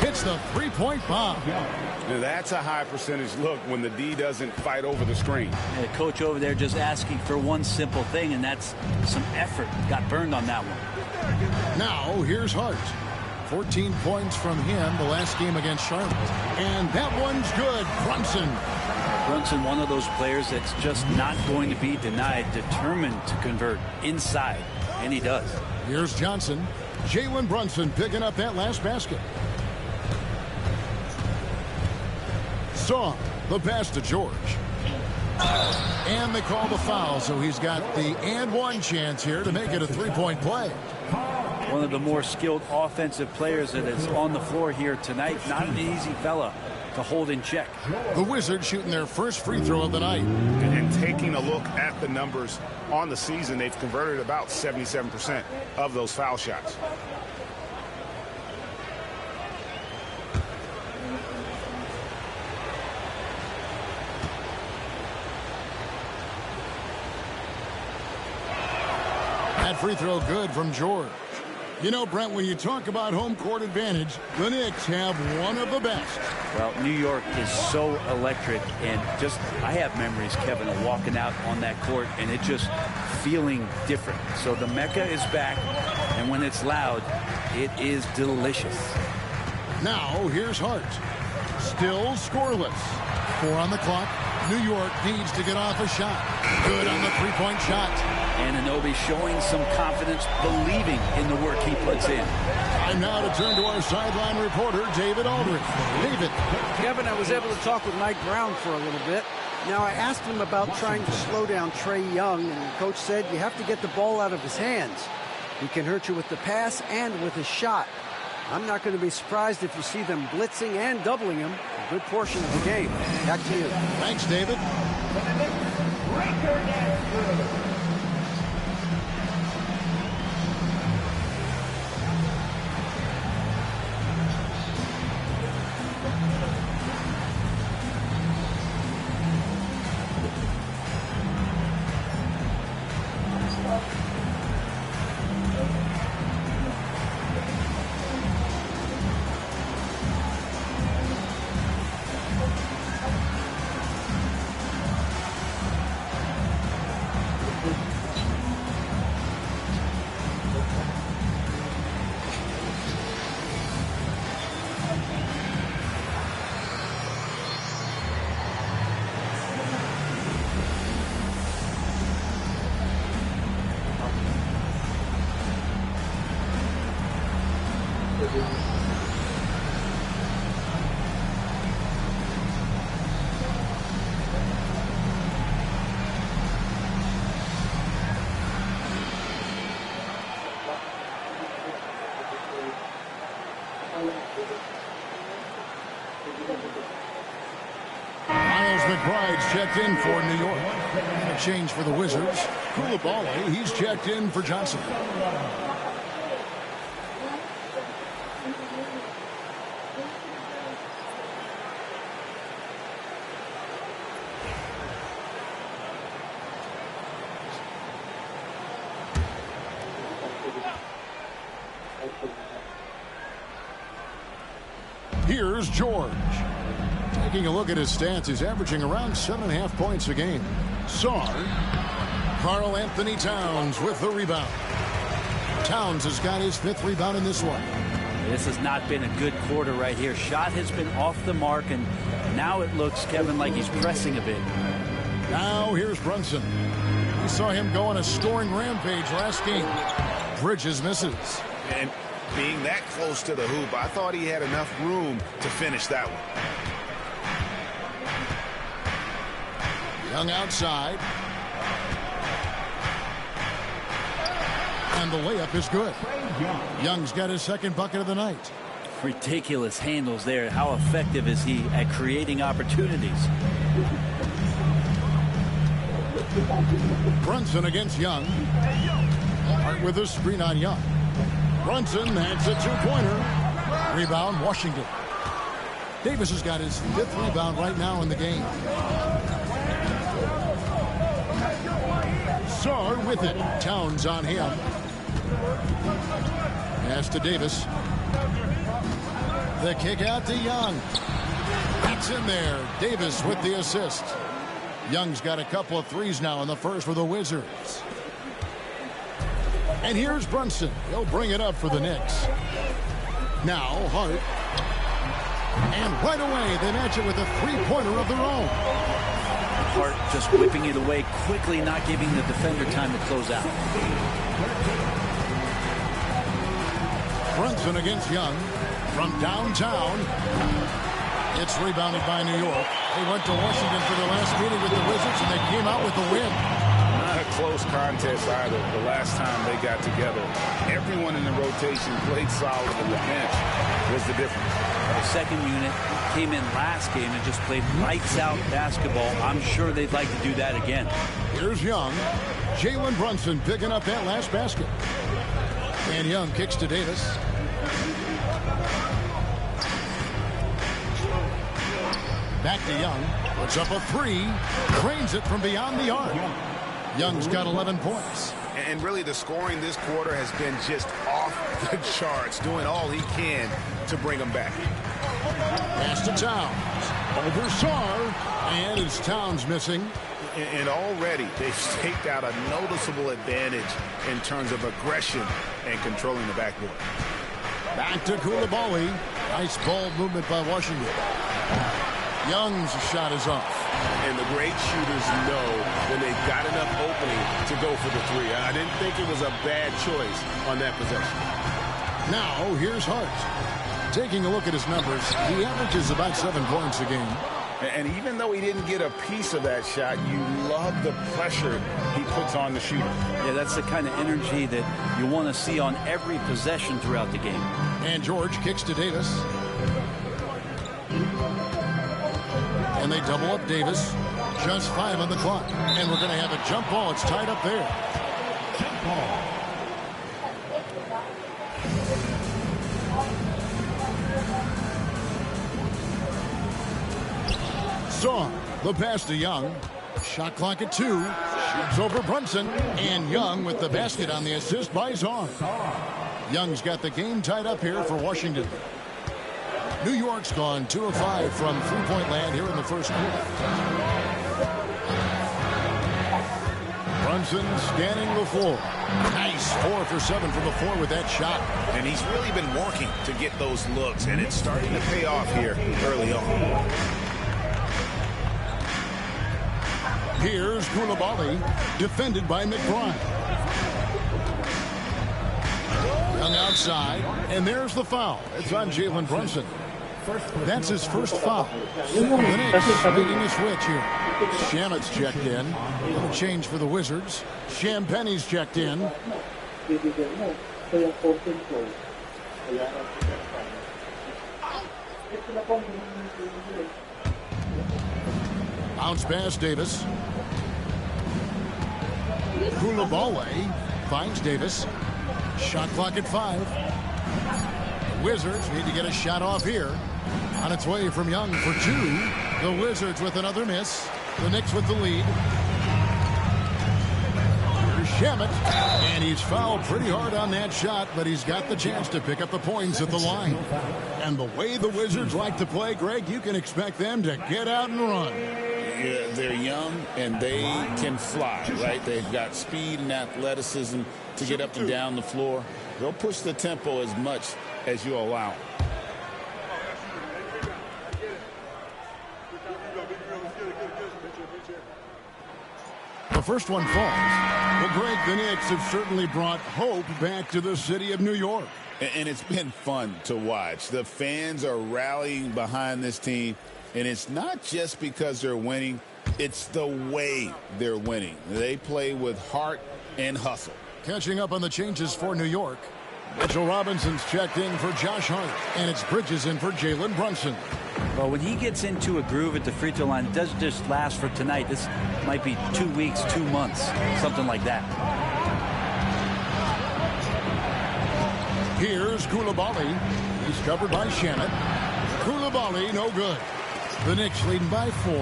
Hits the three-point bomb.
Now that's a high percentage look when the D doesn't fight over the screen.
And the coach over there just asking for one simple thing, and that's some effort. Got burned on that one.
Now here's Hart. 14 points from him the last game against Charlotte. And that one's good.
Brunson, one of those players that's just not going to be denied, determined to convert inside, and he does.
Here's Johnson. Jalen Brunson picking up that last basket. Saw the pass to George. And they call the foul, so he's got the and-one chance here to make it a three-point play.
One of the more skilled offensive players that is on the floor here tonight. Not an easy fella to hold in check.
The Wizards shooting their first free throw of the night.
And taking a look at the numbers on the season, they've converted about 77% of those foul shots.
That free throw good from George. You know, Brent, when you talk about home court advantage, the Knicks have one of the best.
Well, New York is so electric, and just, I have memories, Kevin, of walking out on that court and it just feeling different. So the Mecca is back, and when it's loud, it is delicious.
Now, here's Hart. Still scoreless. 4 on the clock. New York needs to get off a shot. Good on the three-point shot.
Anunoby showing some confidence, believing in the work he puts in.
Time now to turn to our sideline reporter, David Aldridge. David.
Kevin, I was able to talk with Mike Brown for a little bit. Now, I asked him about trying to slow down Trae Young, and the coach said you have to get the ball out of his hands. He can hurt you with the pass and with his shot. I'm not going to be surprised if you see them blitzing and doubling him a good portion of the game. Back to you.
Thanks, David. Miles McBride's checked in for New York. And a change for the Wizards. Koulibaly, he's checked in for Johnson. Here's George. Taking a look at his stats, he's averaging around 7.5 points a game. Sarr. Karl Anthony Towns with the rebound. Towns has got his 5th rebound in this one.
This has not been a good quarter right here. Shot has been off the mark, and now it looks, Kevin, like he's pressing a bit.
Now here's Brunson. We saw him go on a scoring rampage last game. Bridges misses.
And being that close to the hoop, I thought he had enough room to finish that one.
Young outside. And the layup is good. Young's got his 2nd bucket of the night.
Ridiculous handles there. How effective is he at creating opportunities?
Brunson against Young. Hart with a screen on Young. Brunson, that's a 2-pointer. Rebound, Washington. Davis has got his 5th rebound right now in the game. Sarr with it. Towns on him. Pass to Davis. The kick out to Young. It's in there. Davis with the assist. Young's got a couple of threes now in the first for the Wizards. And here's Brunson. He'll bring it up for the Knicks. Now Hart. And right away they match it with a 3-pointer of their own.
Hart just whipping it away quickly, not giving the defender time to close out.
Brunson against Young from downtown. It's rebounded by New York. They went to Washington for their last meeting with the Wizards, and they came out with the win.
Not a close contest either. The last time they got together, everyone in the rotation played solid, and the bench was the difference.
The second unit came in last game and just played lights-out basketball. I'm sure they'd like to do that again.
Here's Young. Jalen Brunson picking up that last basket. And Young kicks to Davis. Back to Young. Puts up a 3. Drains it from beyond the arc. Young's got 11 points.
And really the scoring this quarter has been just off the charts, doing all he can to bring them back.
Pass to Towns. Over Sarr. And it's Towns missing.
And already they've staked out a noticeable advantage in terms of aggression and controlling the backboard.
Back to Koulibaly. Nice ball movement by Washington. Young's shot is off.
And the great shooters know when they've got enough opening to go for the 3. I didn't think it was a bad choice on that possession.
Now here's Hart. Taking a look at his numbers, he averages about 7 points a game.
And even though he didn't get a piece of that shot, you love the pressure he puts on the shooter.
Yeah, that's the kind of energy that you want to see on every possession throughout the game.
And George kicks to Davis. And they double up Davis. Just 5 on the clock. And we're going to have a jump ball. It's tied up there. Jump ball. Sarr, the pass to Young. Shot clock at 2. Shoots over Brunson. And Young with the basket on the assist by Sarr. Young's got the game tied up here for Washington. New York's gone 2 of 5 from three-point land here in the first quarter. Brunson scanning the floor. Nice 4 for 7 from the floor with that shot.
And he's really been working to get those looks, and it's starting to pay off here early on.
Here's Koulibaly, defended by McBride. Young outside, and there's the foul. It's on Jalen Brunson. That's his first foul. The Knicks making a switch here. Shamet's checked in. A change for the Wizards. Champagne's checked in. Bounce pass, Davis. Koulibaly finds Davis. Shot clock at 5. The Wizards need to get a shot off here. On its way from Young for 2. The Wizards with another miss. The Knicks with the lead. Here's Shamet. And he's fouled pretty hard on that shot, but he's got the chance to pick up the points at the line. And the way the Wizards like to play, Greg, you can expect them to get out and run.
Yeah, they're young and they can fly, right? They've got speed and athleticism to get up and down the floor. They'll push the tempo as much as you allow.
The first one falls. Well, Greg, the Knicks have certainly brought hope back to the city of New York.
And it's been fun to watch. The fans are rallying behind this team. And it's not just because they're winning. It's the way they're winning. They play with heart and hustle.
Catching up on the changes for New York. Mitchell Robinson's checked in for Josh Hart. And it's Bridges in for Jalen Brunson.
Well, when he gets into a groove at the free throw line, it doesn't just last for tonight. This might be 2 weeks, 2 months, something like that.
Here's Koulibaly. He's covered by Shamet. Koulibaly, no good. The Knicks leading by 4.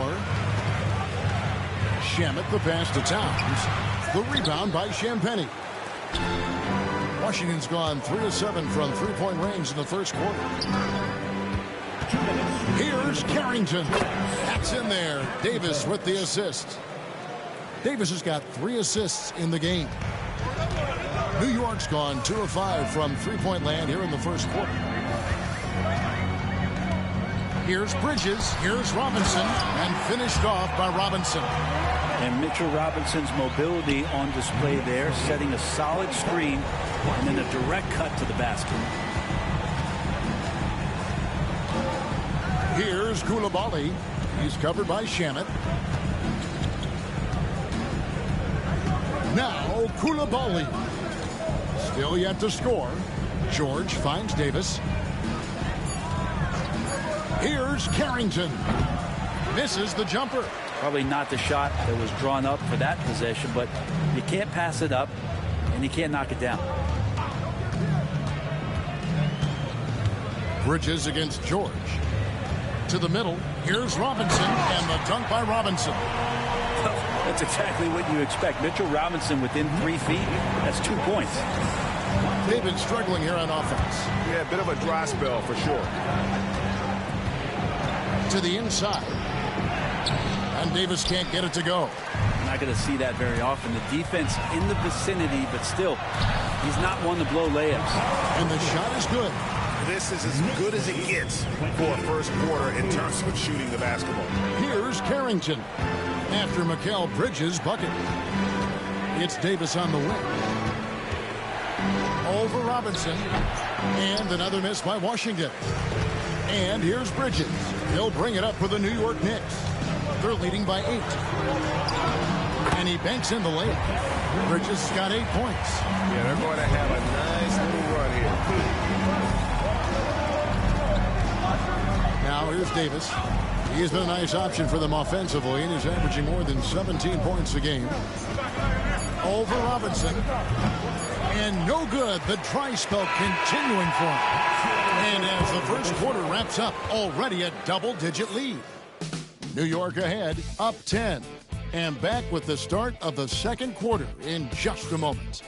Shamet the pass to Towns. The rebound by Champagnie. Washington's gone 3 of 7 from three-point range in the first quarter. Here's Carrington. That's in there. Davis with the assist. Davis has got 3 assists in the game. New York's gone 2 of 5 from three-point land here in the first quarter. Here's Bridges. Here's Robinson. And finished off by Robinson.
And Mitchell Robinson's mobility on display there, setting a solid screen and then a direct cut to the basket.
Here's Koulibaly. He's covered by Shamet. Now Koulibaly. Still yet to score. George finds Davis. Here's Carrington. Misses the jumper.
Probably not the shot that was drawn up for that possession, but you can't pass it up and you can't knock it down.
Bridges against George. To the middle. Here's Robinson, and the dunk by Robinson.
That's exactly what you expect. Mitchell Robinson within 3 feet. That's 2 points.
They've been struggling here on offense.
Yeah, a bit of a dry spell for sure.
To the inside. And Davis can't get it to go.
You're not going to see that very often. The defense in the vicinity, but still, he's not one to blow layups.
And the shot is good.
This is as good as it gets for a first quarter in terms of shooting the basketball.
Here's Carrington. After Mikal Bridges' bucket. It's Davis on the wing. Over Robinson. And another miss by Washington. And here's Bridges. He'll bring it up for the New York Knicks. They're leading by 8. And he banks in the layup. Bridges got 8 points.
Yeah, they're going to have a nice little run here.
Now here's Davis. He's been a nice option for them offensively, and he's averaging more than 17 points a game. Over Robinson. And no good. The dry spell continuing for him. And as the first quarter wraps up, already a double-digit lead. New York ahead, up 10. And back with the start of the second quarter in just a moment.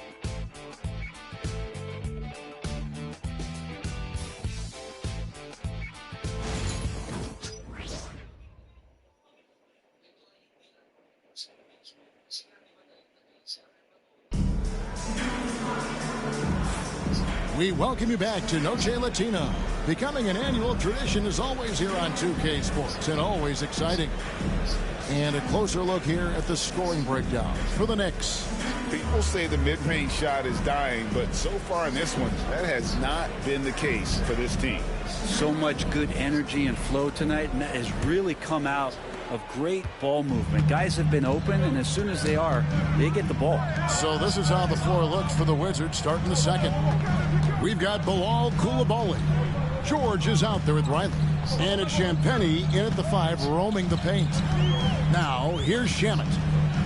We welcome you back to Noche Latino. Becoming an annual tradition is always here on 2K Sports and always exciting. And a closer look here at the scoring breakdown for the Knicks.
People say the mid-range shot is dying, but so far in this one, that has not been the case for this team.
So much good energy and flow tonight, and that has really come out of great ball movement. Guys have been open, and as soon as they are, they get the ball.
So this is how the floor looks for the Wizards starting the second. We've got Bilal Coulibaly. George is out there with Riley. And it's Champagny in at the 5, roaming the paint. Now, here's Shamet.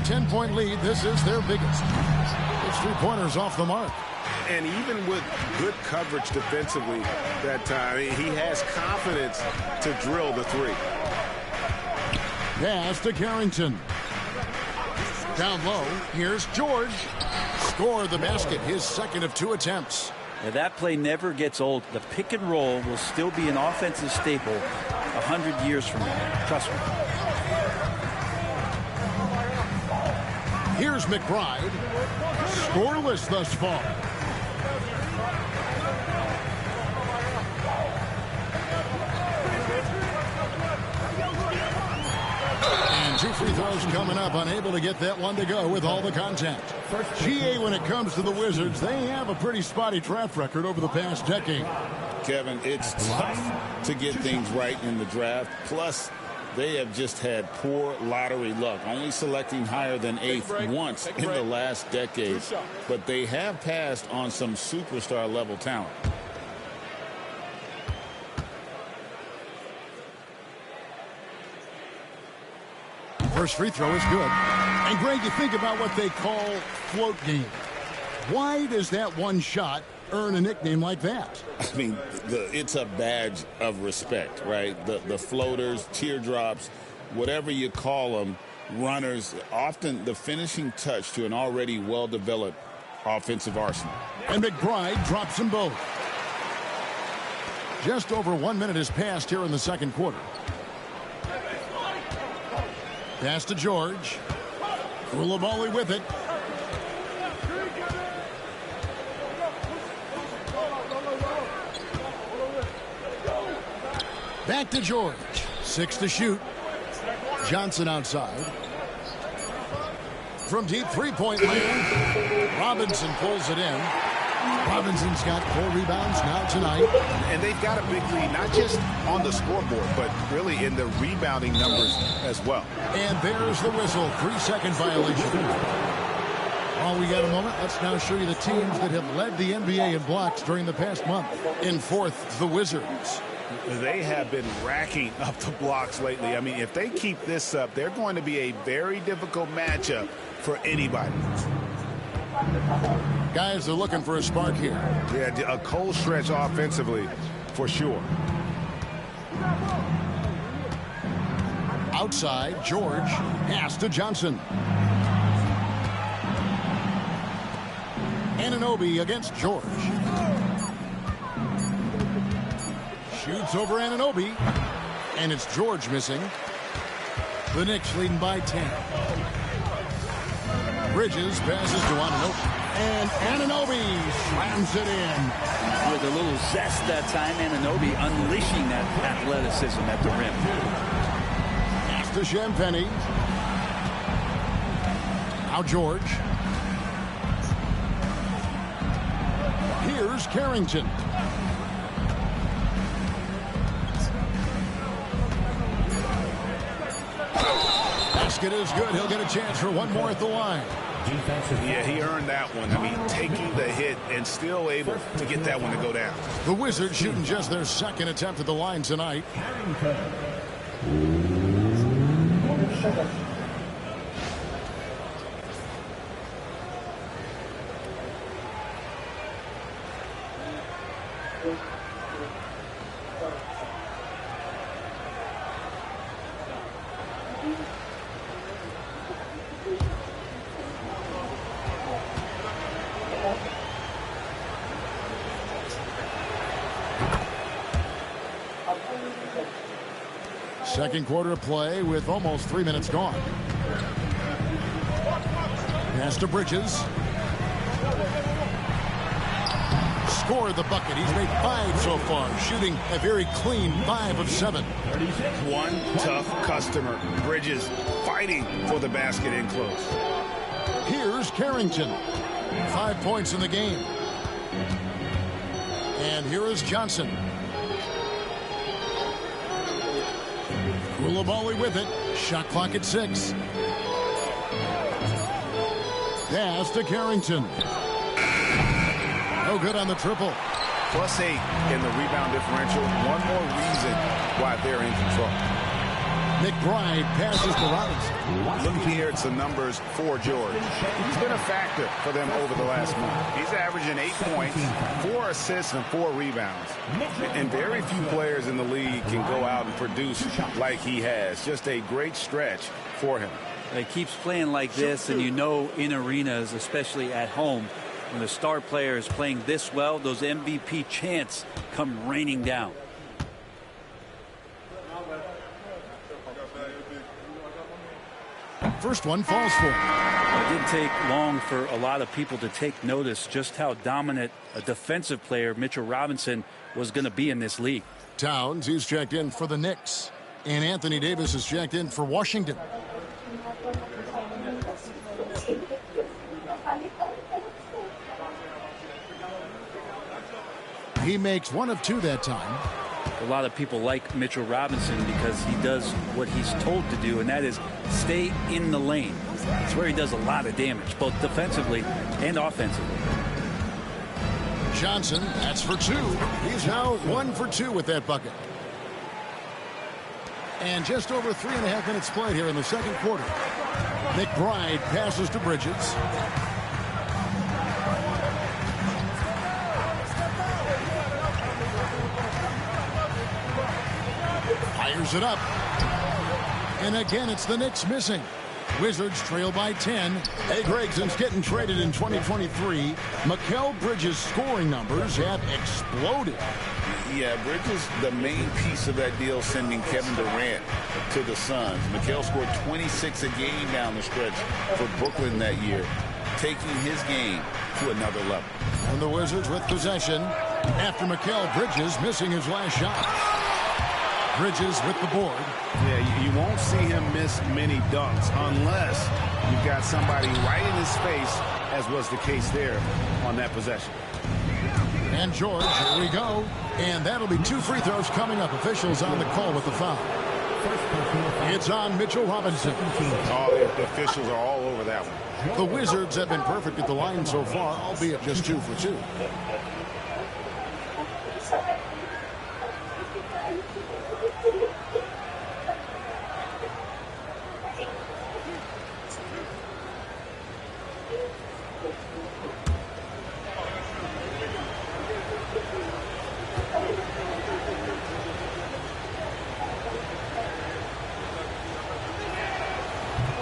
10-point lead. This is their biggest. It's 3-pointers off the mark.
And even with good coverage defensively that time, he has confidence to drill the 3.
Pass to Carrington. Down low, here's George. Score the basket, his second of 2 attempts.
Now, that play never gets old. The pick and roll will still be an offensive staple 100 years from now. Trust me.
Here's McBride. Scoreless thus far. And 2 free throws coming up. Unable to get that one to go with all the contact. GA, when it comes to the Wizards, they have a pretty spotty draft record over the past decade.
Kevin, it's tough to get things right in the draft. Plus, they have just had poor lottery luck, only selecting higher than 8th once in the last decade. But they have passed on some superstar-level talent.
First free throw is good. And, Greg, you think about what they call float game. Why does that one shot earn a nickname like that?
I mean, it's a badge of respect, right? The floaters, teardrops, whatever you call them, runners, often the finishing touch to an already well-developed offensive arsenal.
And McBride drops them both. Just over 1 minute has passed here in the second quarter. Pass to George. Coulibaly with it. Back to George. 6 to shoot. Johnson outside. From deep 3-point land, Robinson pulls it in. Robinson's got 4 rebounds now tonight.
And they've got a big lead, not just on the scoreboard, but really in the rebounding numbers as well.
And there's the whistle. 3-second violation. While we got a moment, let's now show you the teams that have led the NBA in blocks during the past month. In 4th, the Wizards.
They have been racking up the blocks lately. I mean, if they keep this up, they're going to be a very difficult matchup for anybody.
Guys are looking for a spark here.
Yeah, a cold stretch offensively, for sure.
Outside, George. Pass to Johnson. Anunoby against George. Shoots over Anunoby. And it's George missing. The Knicks leading by 10. Bridges passes to Anunoby. And Anunoby slams it in.
With a little zest that time, Anunoby unleashing that athleticism at the rim.
Pass to Champagny. Now George. Here's Carrington. Basket is good. He'll get a chance for one more at the line.
Yeah, he earned that one. I mean, taking the hit and still able to get that one to go down.
The Wizards shooting just their second attempt at the line tonight. Second quarter of play with almost 3 minutes gone. Pass to Bridges. scored the bucket. He's made 5 so far, shooting a very clean 5 of 7.
One tough customer. Bridges fighting for the basket in close.
Here's Carrington. 5 points in the game. And here is Johnson. Koulibaly with it. Shot clock at 6. Pass to Carrington. No good on the triple.
+8 in the rebound differential. One more reason why they're in control.
McBride passes to Robinson.
Looking here at some numbers for George. He's been a factor for them over the last month. He's averaging 8 points, 4 assists, and 4 rebounds. And very few players in the league can go out and produce like he has. Just a great stretch for him.
He keeps playing like this, and you know in arenas, especially at home, when the star player is playing this well, those MVP chants come raining down.
First one falls for him.
It didn't take long for a lot of people to take notice just how dominant a defensive player Mitchell Robinson was going to be in this league.
Towns, he's checked in for the Knicks. And Anthony Davis is checked in for Washington. He makes 1 of 2 that time.
A lot of people like Mitchell Robinson because he does what he's told to do, and that is stay in the lane. It's where he does a lot of damage, both defensively and offensively.
Johnson, that's for 2. He's now 1 for 2 with that bucket. And just over 3.5 minutes played here in the second quarter. McBride passes to Bridges. Fires it up. And again, it's the Knicks missing. Wizards trail by 10. Hey, Greg, since getting traded in 2023, Mikal Bridges' scoring numbers have exploded.
Yeah, Bridges, the main piece of that deal, sending Kevin Durant to the Suns. Mikal scored 26 a game down the stretch for Brooklyn that year, taking his game to another level.
And the Wizards with possession after Mikal Bridges missing his last shot. Bridges with the board.
Yeah, you won't see him miss many dunks unless you've got somebody right in his face, as was the case there on that possession.
And George, here we go. And that'll be 2 free throws coming up. Officials on the call with the foul. It's on Mitchell Robinson.
Oh, the officials are all over that one.
The Wizards have been perfect at the line so far, albeit just 2 for 2.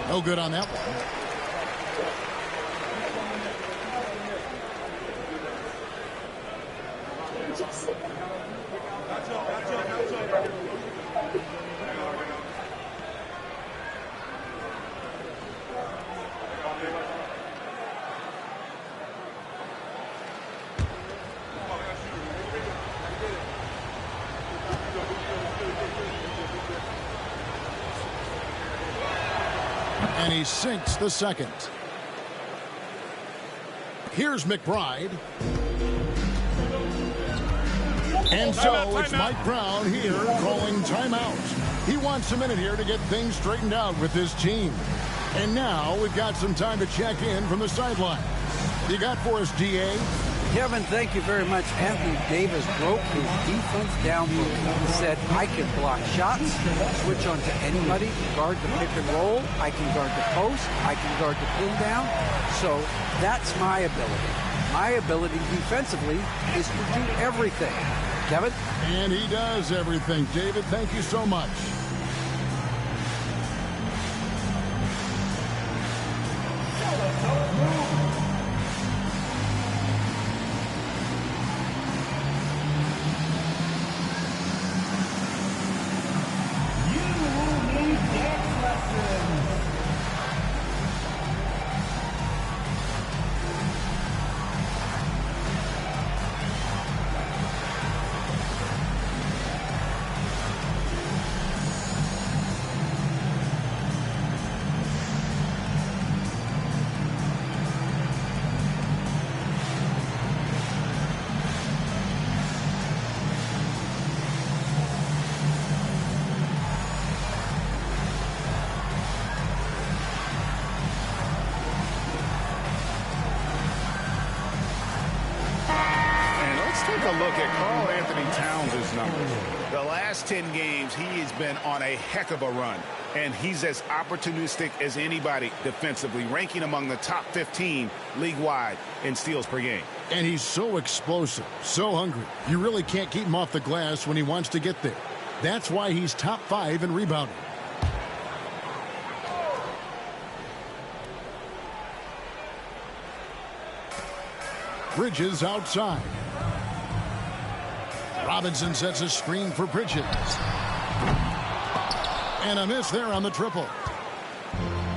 No good on that one. And he sinks the second. Here's McBride. And so it's Mike Brown here calling timeout. He wants a minute here to get things straightened out with his team. And now we've got some time to check in from the sideline. You got for us, D.A.?
Kevin, thank you very much. Anthony Davis broke his defense down. He said, I can block shots, switch on to anybody, guard the pick and roll, I can guard the post, I can guard the pin down. So that's my ability. My ability defensively is to do everything. Kevin?
And he does everything. David, thank you so much.
take a look at Karl Anthony Towns' numbers. The last 10 games, he has been on a heck of a run. And he's as opportunistic as anybody defensively, ranking among the top 15 league-wide in steals per game.
And he's so explosive, so hungry. You really can't keep him off the glass when he wants to get there. That's why he's top 5 in rebounding. Bridges outside. Robinson sets a screen for Bridges. And a miss there on the triple.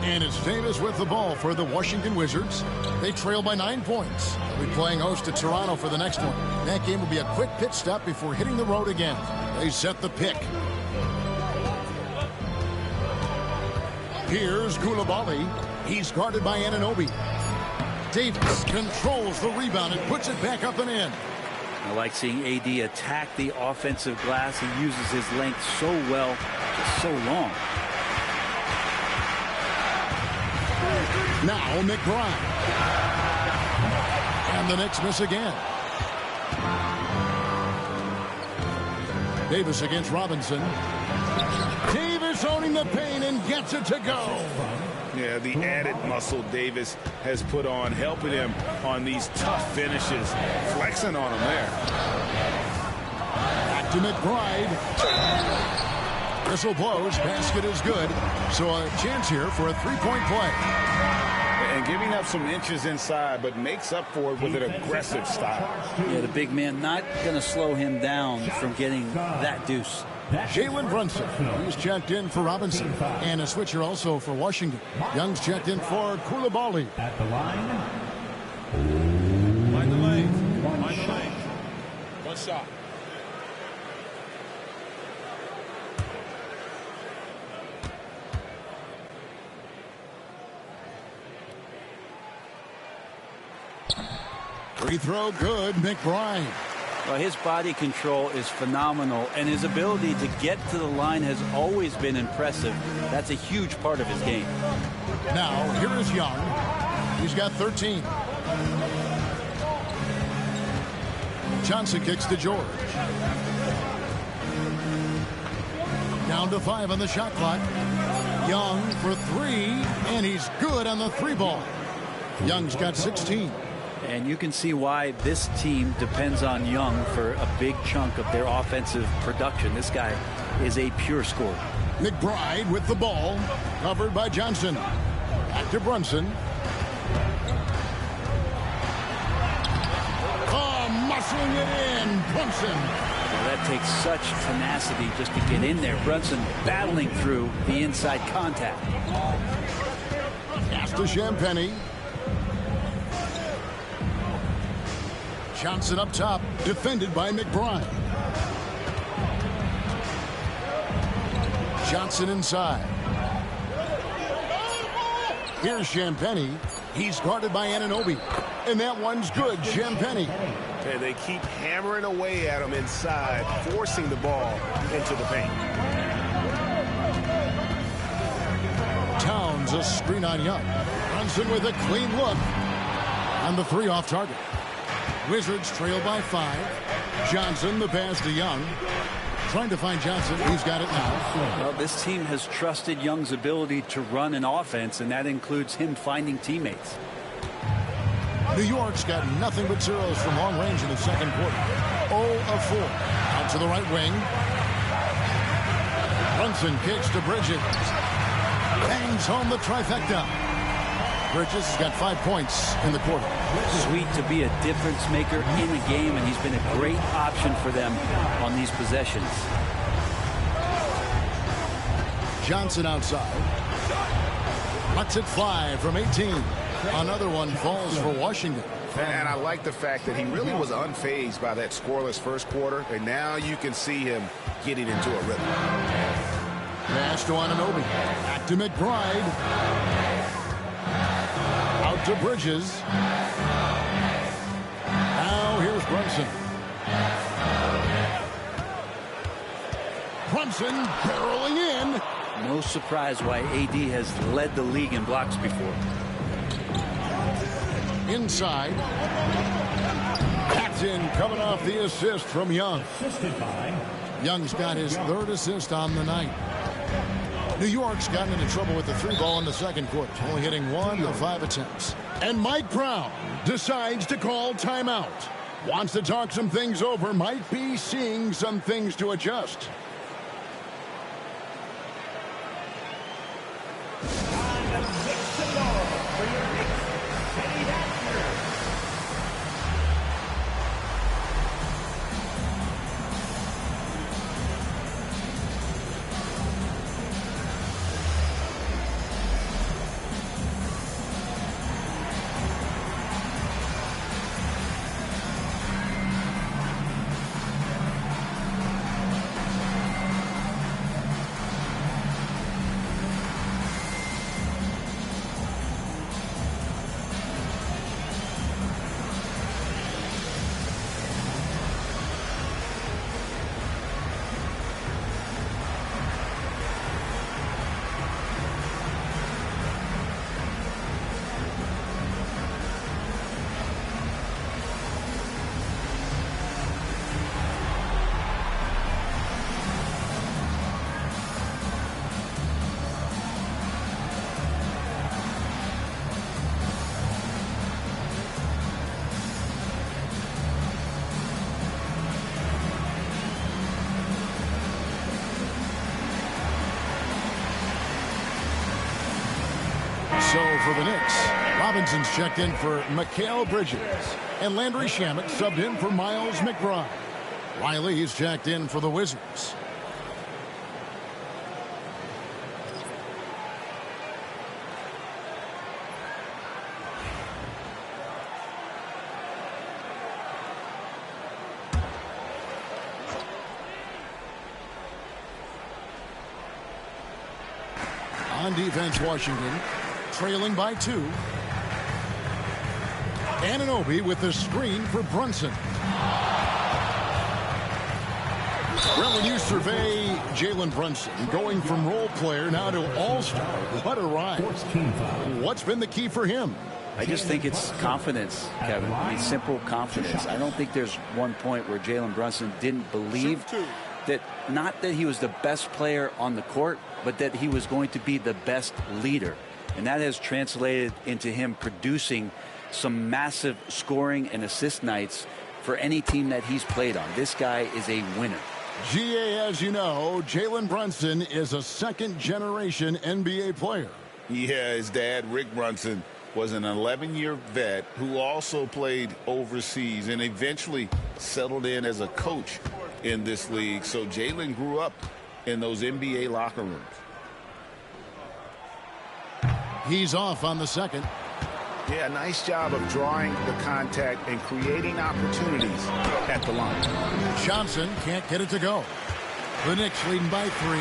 And it's Davis with the ball for the Washington Wizards. They trail by 9 points. They'll be playing host to Toronto for the next one. That game will be a quick pit stop before hitting the road again. They set the pick. Here's Koulibaly. He's guarded by Anunoby. Davis controls the rebound and puts it back up and in.
I like seeing AD attack the offensive glass. He uses his length so well, just so long.
Now McBride. And the Knicks miss again. Davis against Robinson. Davis owning the paint and gets it to go.
Yeah, the added muscle Davis has put on, helping him on these tough finishes, flexing on him there.
Back to McBride. Whistle blows, basket is good. So a chance here for a three-point play.
And giving up some inches inside, but makes up for it with an aggressive style.
Yeah, the big man not going to slow him down from getting that deuce.
Jalen Brunson, he's checked in for Robinson. And a switcher also for Washington. Young's checked in for Koulibaly.
At the line.
Find the lane. Find the lane. One shot.
Free throw good, McBride.
Well, his body control is phenomenal, and his ability to get to the line has always been impressive. That's a huge part of his game.
Now, here is Young. He's got 13. Johnson kicks to George. Down to 5 on the shot clock. Young for 3, and he's good on the 3 ball. Young's got 16.
And you can see why this team depends on Young for a big chunk of their offensive production. This guy is a pure scorer.
McBride with the ball, covered by Johnson. Back to Brunson. Oh, muscling it in, Brunson.
Well, that takes such tenacity just to get in there. Brunson battling through the inside contact.
Pass to Champagny. Johnson up top, defended by McBride. Johnson inside. Here's Champagny. He's guarded by Anunoby. And that one's good, Champagny.
And they keep hammering away at him inside, forcing the ball into the paint.
Towns a screen on Young. Brunson with a clean look. And the 3 off target. Wizards trail by 5. Johnson, the pass to Young. Trying to find Johnson. He's got it now.
Well, this team has trusted Young's ability to run an offense, and that includes him finding teammates.
New York's got nothing but zeros from long range in the second quarter. 0 of 4. Out to the right wing. Brunson kicks to Bridges. Bangs home the trifecta. Bridges has got 5 points in the quarter.
Sweet to be a difference maker in the game, and he's been a great option for them on these possessions.
Johnson outside. Lets it fly from 18. Another one falls for Washington.
And I like the fact that he really was unfazed by that scoreless first quarter, and now you can see him getting into a rhythm.
Pass to Anunoby. Back to McBride. Out to Bridges. Now here's Brunson. Brunson barreling in.
No surprise why AD has led the league in blocks before.
Inside. Back Middleton coming off the assist from Young. Young's got his third assist on the night. New York's gotten into trouble with the three ball in the second quarter, only hitting 1 of 5 attempts. And Mike Brown decides to call timeout. Wants to talk some things over, might be seeing some things to adjust. So for the Knicks, Robinson's checked in for Mikal Bridges, and Landry Shamet subbed in for Miles McBride. Riley's checked in for the Wizards. On defense, Washington trailing by 2. Anunoby with the screen for Brunson. Well, when you survey Jalen Brunson going from role player now to all-star, what a ride. What's been the key for him?
I just think it's confidence, Kevin. I mean, simple confidence. I don't think there's one point where Jalen Brunson didn't believe that, not that he was the best player on the court, but that he was going to be the best leader. And that has translated into him producing some massive scoring and assist nights for any team that he's played on. This guy is a winner.
GA, as you know, Jalen Brunson is a second-generation NBA player.
Yeah, his dad, Rick Brunson, was an 11-year vet who also played overseas and eventually settled in as a coach in this league. So Jalen grew up in those NBA locker rooms.
He's off on the second.
Yeah, nice job of drawing the contact and creating opportunities at the line.
Johnson can't get it to go. The Knicks leading by 3.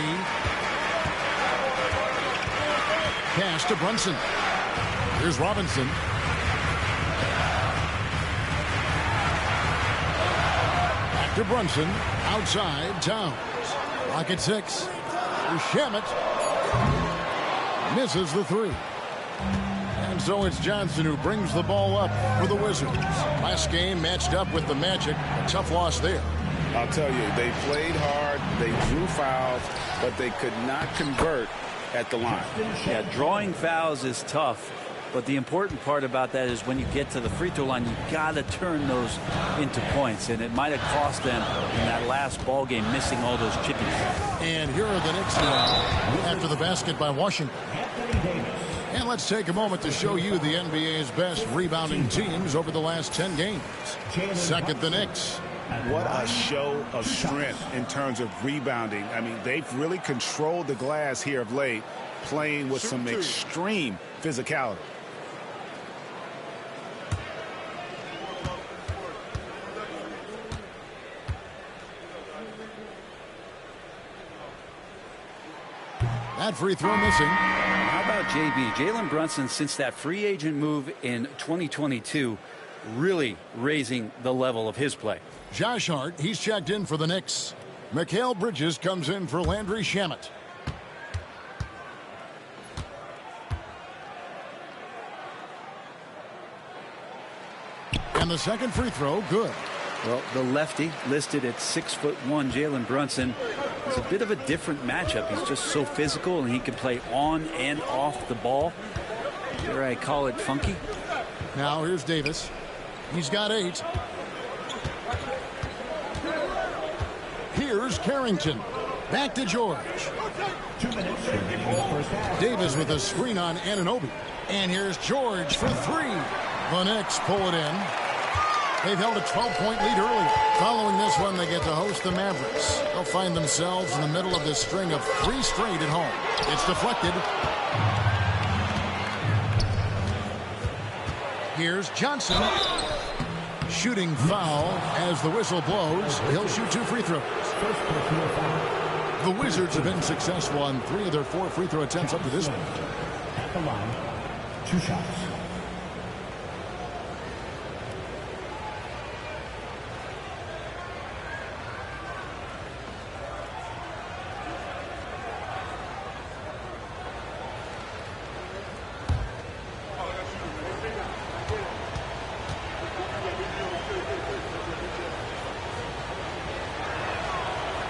Pass to Brunson. Here's Robinson. Back to Brunson. Outside, Towns. Lock at 6. Here's Shamet. Misses the 3. And so it's Johnson who brings the ball up for the Wizards. Last game matched up with the Magic. A tough loss there.
I'll tell you, they played hard, they drew fouls, but they could not convert at the line.
Yeah, drawing fouls is tough, but the important part about that is when you get to the free throw line, you got to turn those into points, and it might have cost them in that last ball game, missing all those chippies.
And here are the Knicks now after the basket by Washington. And let's take a moment to show you the NBA's best rebounding teams over the last 10 games. Second, the Knicks.
What a show of strength in terms of rebounding. I mean, they've really controlled the glass here of late, playing with some extreme physicality.
That free throw missing.
How about JB? Jalen Brunson, since that free agent move in 2022, really raising the level of his play.
Josh Hart, he's checked in for the Knicks. Mikal Bridges comes in for Landry Shamet. And the second free throw, good.
Well, the lefty listed at 6'1", Jalen Brunson, is a bit of a different matchup. He's just so physical, and he can play on and off the ball. Dare I call it funky?
Now here's Davis. He's got 8. Here's Carrington. Back to George.
2 minutes.
Davis with a screen on Anunoby. And here's George for 3. The Knicks pull it in. They've held a 12-point lead earlier. Following this one, they get to host the Mavericks. They'll find themselves in the middle of this string of 3 straight at home. It's deflected. Here's Johnson. Shooting foul as the whistle blows. He'll shoot 2 free throws. The Wizards have been successful on 3 of their 4 free throw attempts up to this point.
At the line, 2 shots.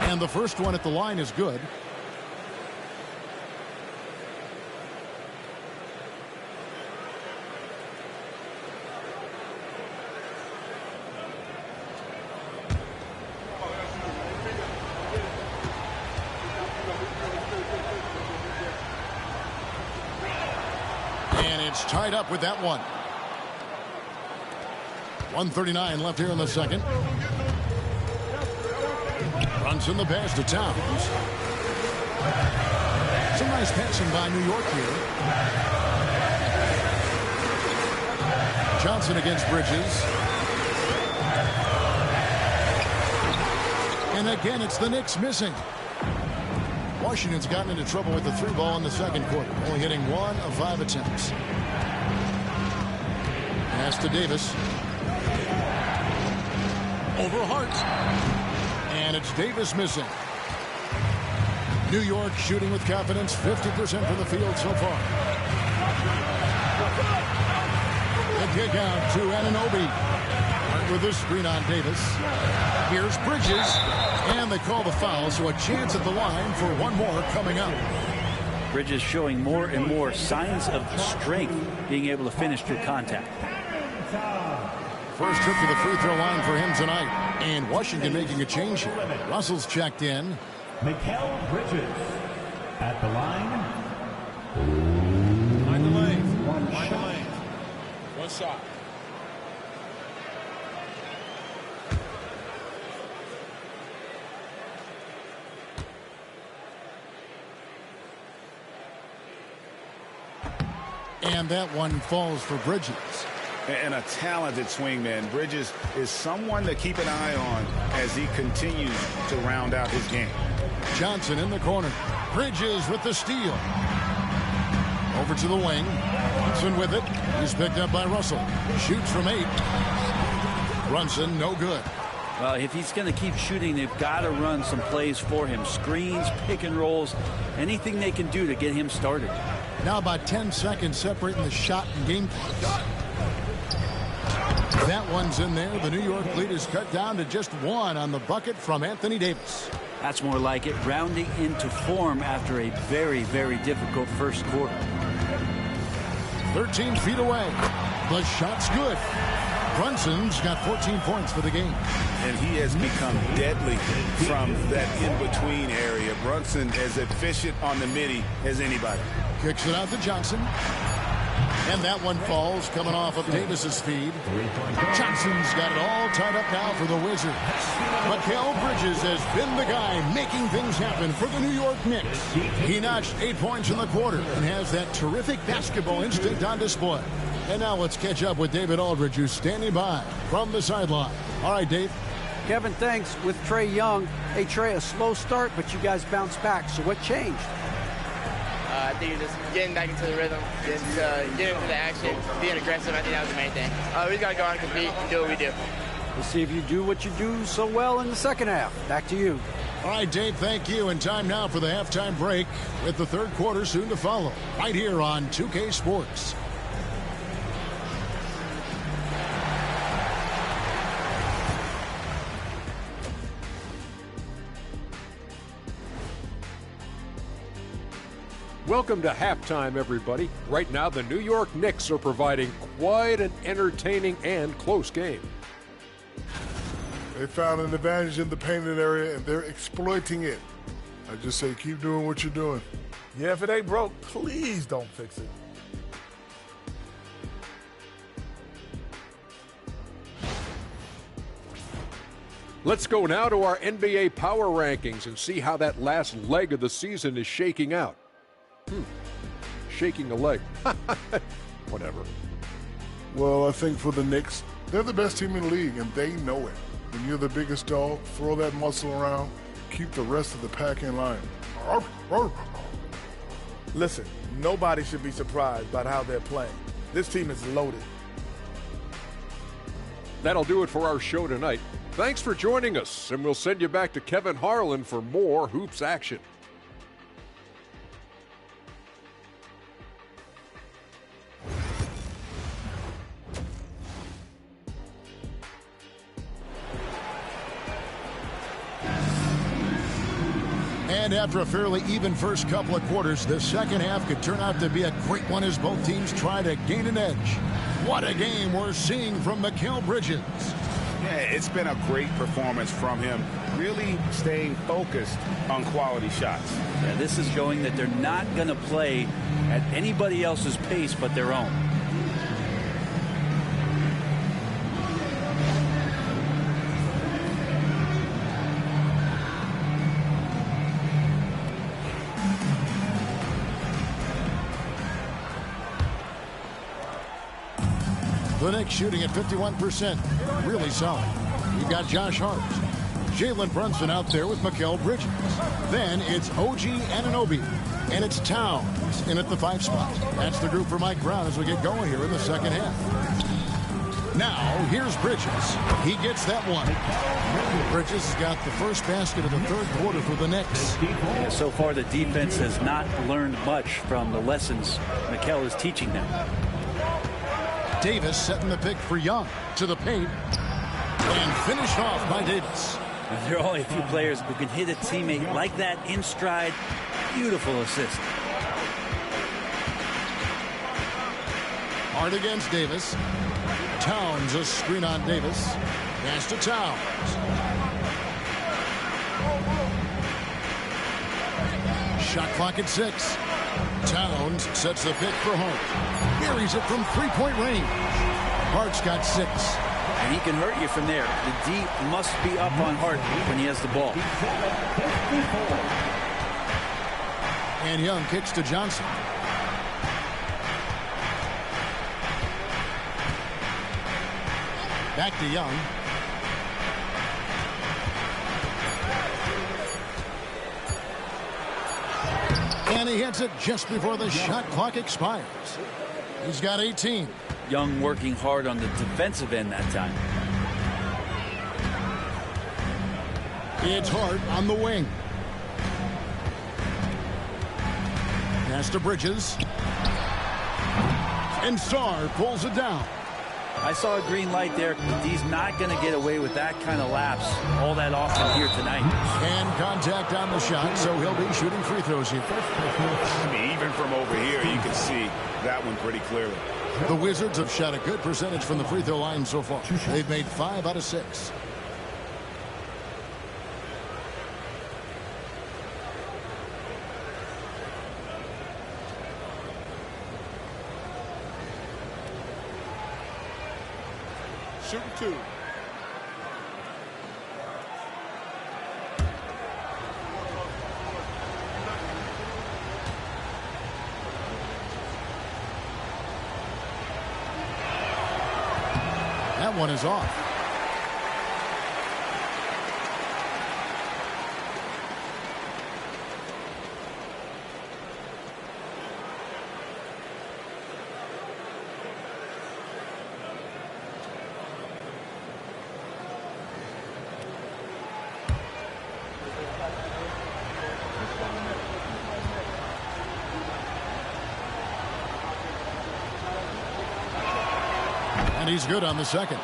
And the first one at the line is good. And it's tied up with that one. 1:39 left here in the second. Brunson the pass to Towns. Some nice passing by New York here. Johnson against Bridges. And again, it's the Knicks missing. Washington's gotten into trouble with the 3 ball in the second quarter, only hitting 1 of 5 attempts. Pass to Davis. Over Hart. And it's Davis missing. New York shooting with confidence, 50% from the field so far. The kick out to Anunoby. Hart with a screen on Davis. Here's Bridges. And they call the foul, so a chance at the line for one more coming up.
Bridges showing more and more signs of strength, being able to finish through contact.
First trip to the free throw line for him tonight. And Washington making a change here. Russell's checked in.
Mikal Bridges at the line.
Mind the lane.
One
Mind the
shot.
lane. One shot.
And that one falls for Bridges.
And a talented swingman. Bridges is someone to keep an eye on as he continues to round out his game.
Johnson in the corner. Bridges with the steal. Over to the wing. Brunson with it. He's picked up by Russell. Shoots from 8. Brunson no good.
Well, if he's going to keep shooting, they've got to run some plays for him. Screens, pick and rolls, anything they can do to get him started.
Now about 10 seconds separating the shot and game clock. That one's in there. The New York lead is cut down to just 1 on the bucket from Anthony Davis.
That's more like it, rounding into form after a very, very difficult first quarter.
13 feet away. The shot's good. Brunson's got 14 points for the game.
And he has become deadly from that in-between area. Brunson as efficient on the midi as anybody.
Kicks it out to Johnson. And that one falls coming off of Davis's feed. Johnson's got it all tied up now for the Wizards. Mikal Bridges has been the guy making things happen for the New York Knicks. He notched 8 points in the quarter and has that terrific basketball instinct on display. And now let's catch up with David Aldridge, who's standing by from the sideline. All right, Dave.
Kevin, thanks. With Trae Young, hey, Trae, a slow start, but you guys bounced back. So what changed?
I think it's just getting back into the rhythm, just getting into the action, being aggressive. I think that was the main thing. We just got to go out and compete and do what we do.
We'll see if you do what you do so well in the second half. Back to you.
All right, Dave, thank you. And time now for the halftime break with the third quarter soon to follow. Right here on 2K Sports.
Welcome to halftime, everybody. Right now, the New York Knicks are providing quite an entertaining and close game.
They found an advantage in the painted area, and they're exploiting it. I just say keep doing what you're doing.
Yeah, if it ain't broke, please don't fix it.
Let's go now to our NBA power rankings and see how that last leg of the season is shaking out. Shaking a leg. Whatever.
Well, I think for the Knicks, they're the best team in the league, and they know it. When you're the biggest dog, throw that muscle around, keep the rest of the pack in line.
Listen, nobody should be surprised by how they're playing. This team is loaded.
That'll do it for our show tonight. Thanks for joining us, and we'll send you back to Kevin Harlan for more hoops action.
And after a fairly even first couple of quarters, the second half could turn out to be a great one as both teams try to gain an edge. What a game we're seeing from Mikal Bridges.
Yeah, it's been a great performance from him, really staying focused on quality shots.
Yeah, this is showing that they're not going to play at anybody else's pace but their own.
The Knicks shooting at 51%. Really solid. You've got Josh Hart. Jalen Brunson out there with Mikal Bridges. Then it's OG Anunoby. And it's Towns in at the 5 spot. That's the group for Mike Brown as we get going here in the second half. Now, here's Bridges. He gets that one. Bridges has got the first basket of the third quarter for the Knicks.
Yeah, so far, the defense has not learned much from the lessons Mikal is teaching them.
Davis setting the pick for Young to the paint and finished off by Davis.
There are only a few players who can hit a teammate like that in stride. Beautiful assist.
Hard against Davis. Towns a screen on Davis. Pass to Towns. Shot clock at 6. Towns sets the pick for Hart. Buries it from three-point range. Hart's got 6.
And he can hurt you from there. The D must be up on Hart when he has the ball.
And Young kicks to Johnson. Back to Young. And he hits it just before the shot clock expires. He's got 18.
Young working hard on the defensive end that time.
It's Hart on the wing. Pass to Bridges. And Sarr pulls it down.
I saw a green light there. He's not going to get away with that kind of lapse all that often here tonight.
And contact on the shot, so he'll be shooting free throws here.
I mean, even from over here, you can see that one pretty clearly.
The Wizards have shot a good percentage from the free throw line so far. They've made 5 out of 6.
Shooting 2.
That one is off. And he's good on the second.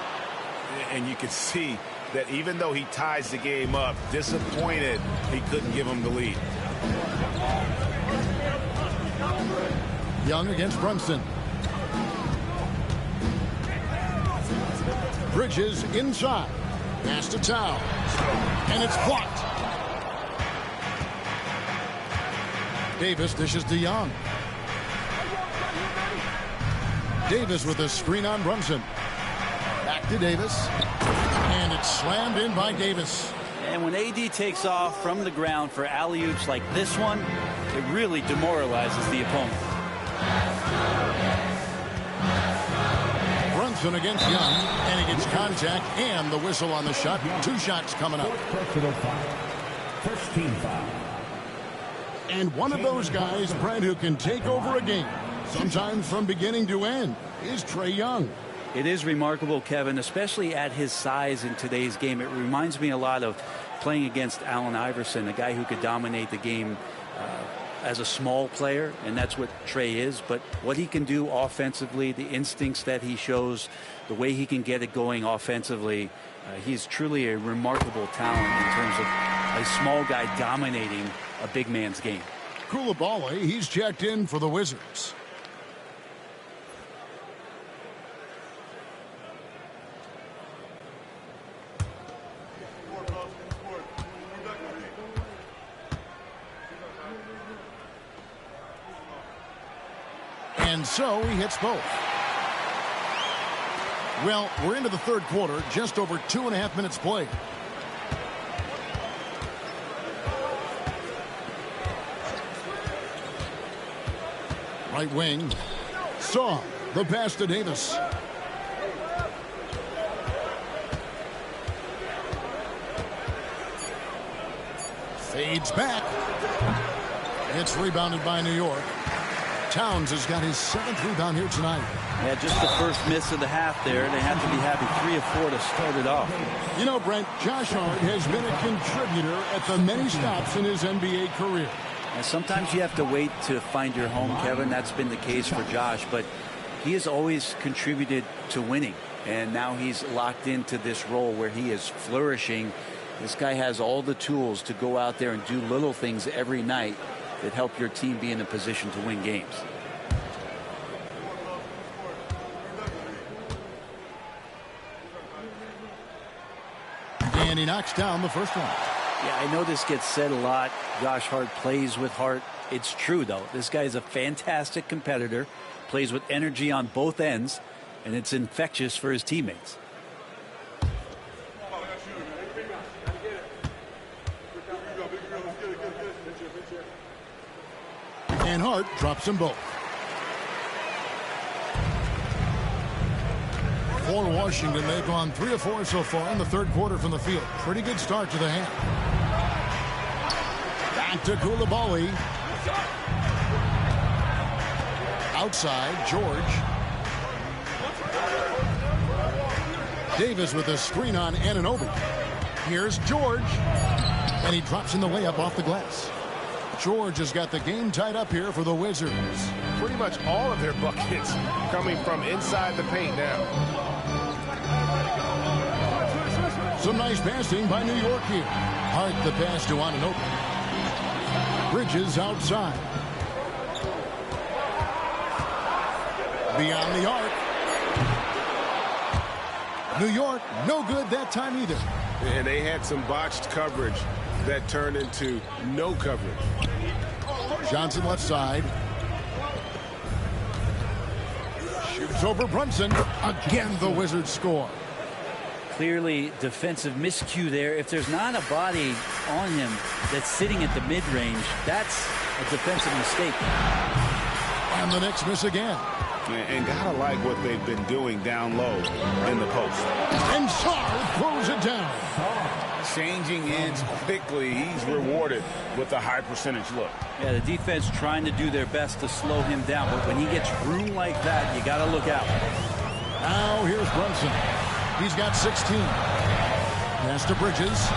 And you can see that even though he ties the game up, disappointed he couldn't give him the lead.
Young against Brunson. Bridges inside. Pass to Towns. And it's blocked. Davis dishes to Young. Davis with a screen on Brunson. Back to Davis. And it's slammed in by Davis.
And when AD takes off from the ground for alley-oops like this one, it really demoralizes the opponent.
Brunson against Young, and he gets contact and the whistle on the shot. 2 shots coming up.
First team foul.
And one of those guys, Brent, who can take over a game, sometimes from beginning to end, is Trae Young.
It is remarkable, Kevin, especially at his size in today's game. It reminds me a lot of playing against Allen Iverson, a guy who could dominate the game as a small player, and that's what Trae is. But what he can do offensively, the instincts that he shows, the way he can get it going offensively, he's truly a remarkable talent in terms of a small guy dominating a big man's game.
Coulibaly, he's checked in for the Wizards. And so he hits both. Well, we're into the third quarter, just over 2.5 minutes played. Right wing. Saw the pass to Davis. Fades back. It's rebounded by New York. Towns has got his 7th rebound here tonight.
Yeah, just the first miss of the half there. They have to be happy 3 of 4 to start it off.
You know, Brent, Josh Hart has been a contributor at the many stops in his NBA career.
And sometimes you have to wait to find your home, Kevin. That's been the case for Josh, but he has always contributed to winning. And now he's locked into this role where he is flourishing. This guy has all the tools to go out there and do little things every night that help your team be in a position to win games.
And he knocks down the first one.
Yeah, I know this gets said a lot. Josh Hart plays with heart. It's true, though. This guy is a fantastic competitor, plays with energy on both ends, and it's infectious for his teammates.
And Hart drops them both. For Washington, they've gone 3 of 4 so far in the third quarter from the field. Pretty good start to the half. Back to Coulibaly. Outside, George. Davis with a screen on Anunoby. Here's George. And he drops in the layup off the glass. George has got the game tied up here for the Wizards.
Pretty much all of their buckets coming from inside the paint now.
Some nice passing by New York here. Hart the pass to Anunoby. Bridges outside. Beyond the arc. New York, no good that time either.
And they had some botched coverage that turned into no coverage.
Johnson left side. Shoots over Brunson. Again, the Wizards score.
Clearly defensive miscue there. If there's not a body on him that's sitting at the mid-range, that's a defensive mistake.
And the Knicks miss again.
And gotta like what they've been doing down low in the post.
And Sarr throws it down.
Changing ends quickly. He's rewarded with a high percentage look.
Yeah, the defense trying to do their best to slow him down, but when he gets room like that, you got to look out.
Now here's Brunson. He's got 16. Pass to Bridges.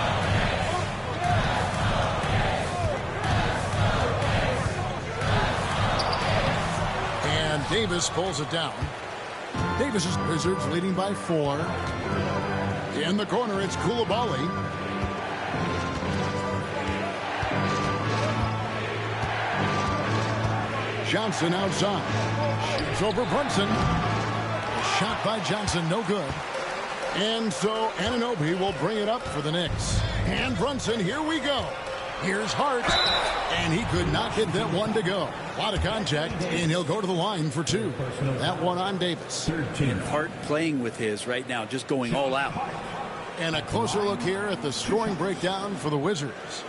And Davis pulls it down. Davis's Wizards leading by 4. In the corner, it's Coulibaly. Johnson outside. Shoots over Brunson. Shot by Johnson, no good. And so Anunoby will bring it up for the Knicks. And Brunson, here we go. Here's Hart. And he could not get that one to go. A lot of contact, and he'll go to the line for two. That one on Davis.
And Hart playing with his right now, just going all out.
And a closer look here at the scoring breakdown for the Wizards.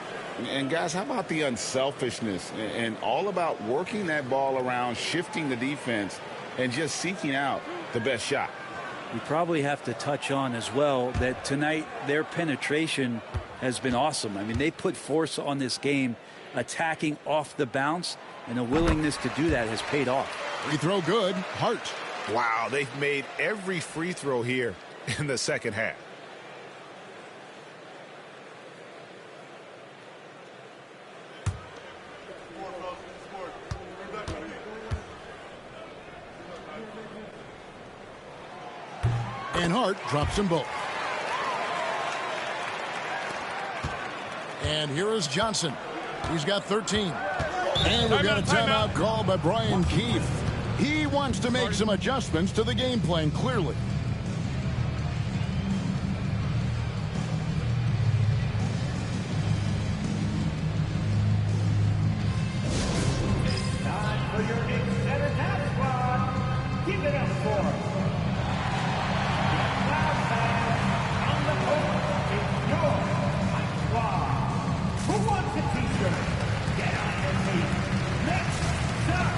And guys, how about the unselfishness and all about working that ball around, shifting the defense, and just seeking out the best shot.
We probably have to touch on as well that tonight their penetration has been awesome. I mean, they put force on this game, attacking off the bounce, and the willingness to do that has paid off.
Free throw good. Hart.
Wow, they've made every free throw here in the second half.
And Hart drops them both. And here is Johnson. He's got 13. And we've got a timeout called by Brian Keefe. He wants to make some adjustments to the game plan, clearly.
Time for your Knicks center half squad. Keep it up for who wants a t-shirt? Get on your feet. Next up,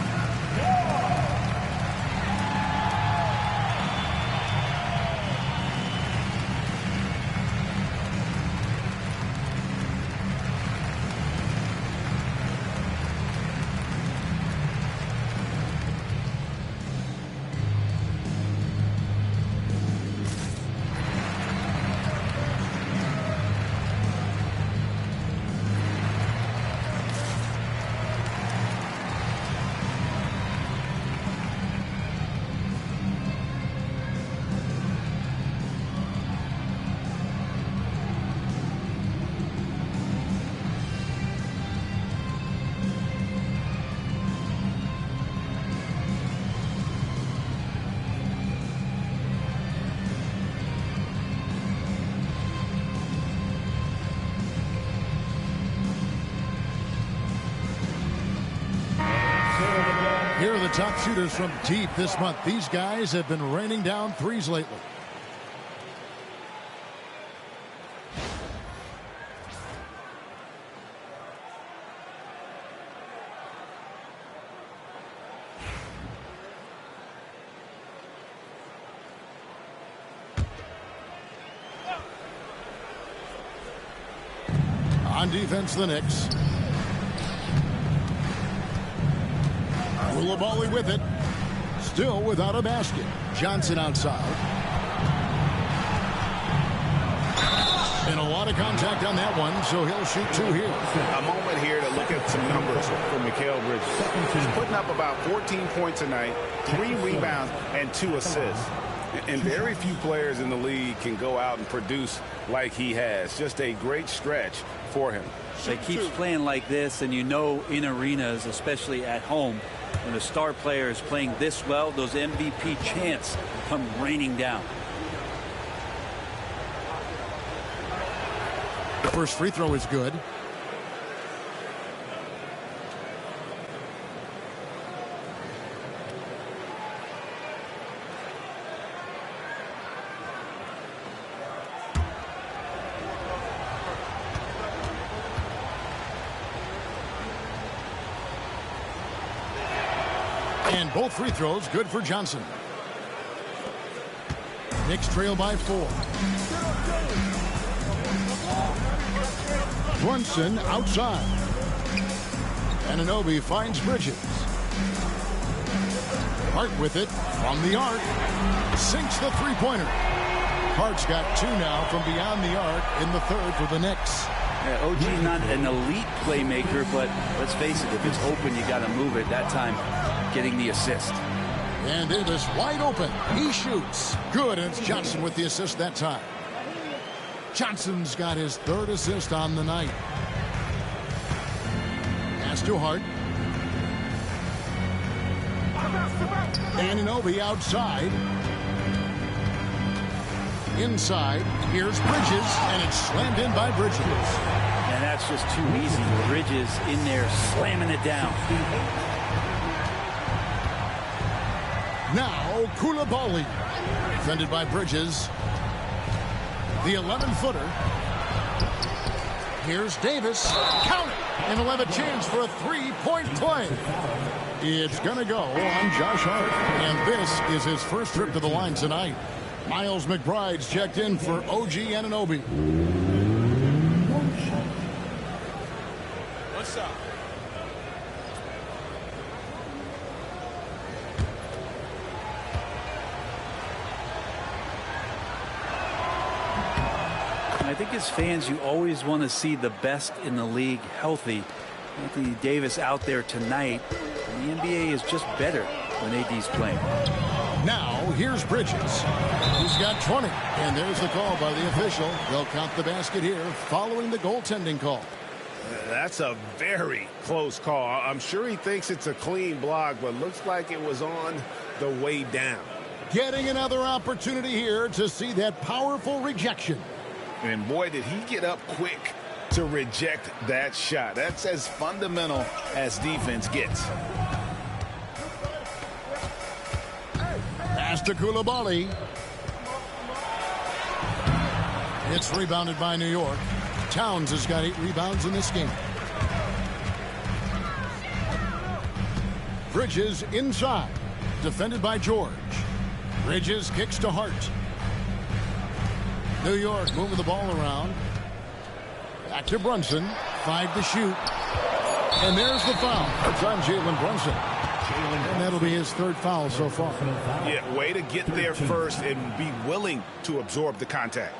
Here are the top shooters from deep this month. These guys have been raining down threes lately. On defense, the Knicks. Koulibaly with it. Still without a basket. Johnson outside. And a lot of contact on that one, so he'll shoot two here.
A moment here to look at some numbers for Mikal Bridges. He's putting up about 14 points a night, 3 rebounds, and 2 assists. And very few players in the league can go out and produce like he has. Just a great stretch for him.
So he keeps playing like this, and you know in arenas, especially at home, when a star player is playing this well, those MVP chants come raining down.
The first free throw is good. And both free throws good for Johnson. Knicks trail by 4. Brunson outside. Anunoby finds Bridges. Hart with it from the arc. Sinks the three-pointer. Hart's got 2 now from beyond the arc in the third for the Knicks.
Yeah, OG's not an elite playmaker, but let's face it, if it's open, you got to move it. That time, getting the assist.
And Davis wide open. He shoots. Good, and it's Johnson with the assist that time. Johnson's got his 3rd assist on the night. Pass to Hart. Anunoby outside. Inside, here's Bridges, and it's slammed in by Bridges.
And that's just too easy. Bridges in there slamming it down.
Now, Koulibaly, defended by Bridges. The 11-footer. Here's Davis. Count it! And he'll have a chance for a three-point play. It's going to go on Josh Hart. And this is his first trip to the line tonight. Miles McBride's checked in for OG Anunoby.
What's up?
I think as fans, you always want to see the best in the league healthy. Anthony Davis out there tonight. The NBA is just better when AD's playing.
Now, here's Bridges. He's got 20. And there's the call by the official. They'll count the basket here following the goaltending call.
That's a very close call. I'm sure he thinks it's a clean block, but looks like it was on the way down.
Getting another opportunity here to see that powerful rejection.
And boy, did he get up quick to reject that shot. That's as fundamental as defense gets.
Pass to Koulibaly. It's rebounded by New York. Towns has got 8 rebounds in this game. Bridges inside. Defended by George. Bridges kicks to Hart. New York moving the ball around. Back to Brunson. 5 to shoot. And there's the foul. It's on Jalen Brunson. And that'll be his 3rd foul so far.
Yeah, way to get there first and be willing to absorb the contact.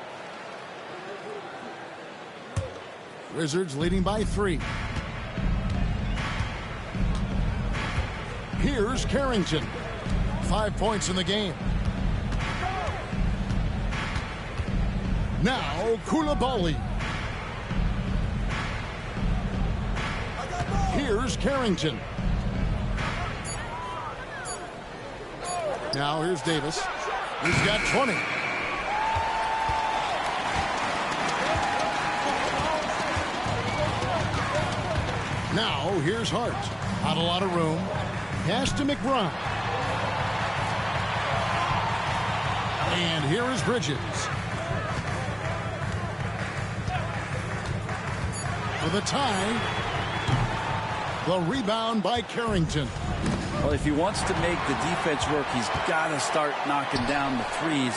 Wizards leading by 3. Here's Carrington. 5 points in the game. Now Koulibaly. Here's Carrington. Now here's Davis. He's got 20. Now here's Hart. Not a lot of room. Pass to McBride. And here is Bridges. For the tie. The rebound by Carrington.
Well, if he wants to make the defense work, he's got to start knocking down the threes.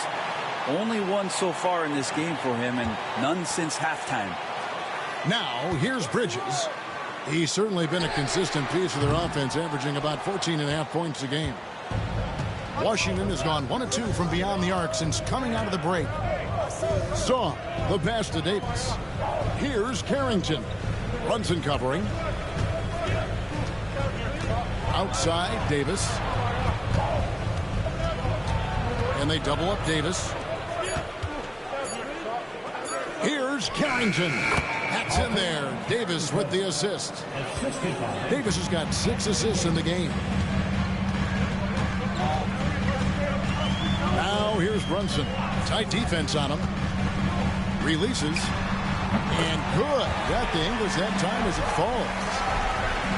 Only one so far in this game for him, and none since halftime.
Now, here's Bridges. He's certainly been a consistent piece of their offense, averaging about 14.5 points a game. Washington has gone 1 of 2 from beyond the arc since coming out of the break. Saw the pass to Davis. Here's Carrington. Brunson covering. Outside, Davis. And they double up Davis. Here's Carrington. That's in there. Davis with the assist. Davis has got 6 assists in the game. Now here's Brunson. Tight defense on him. Releases. And good. Got the English that time as it falls.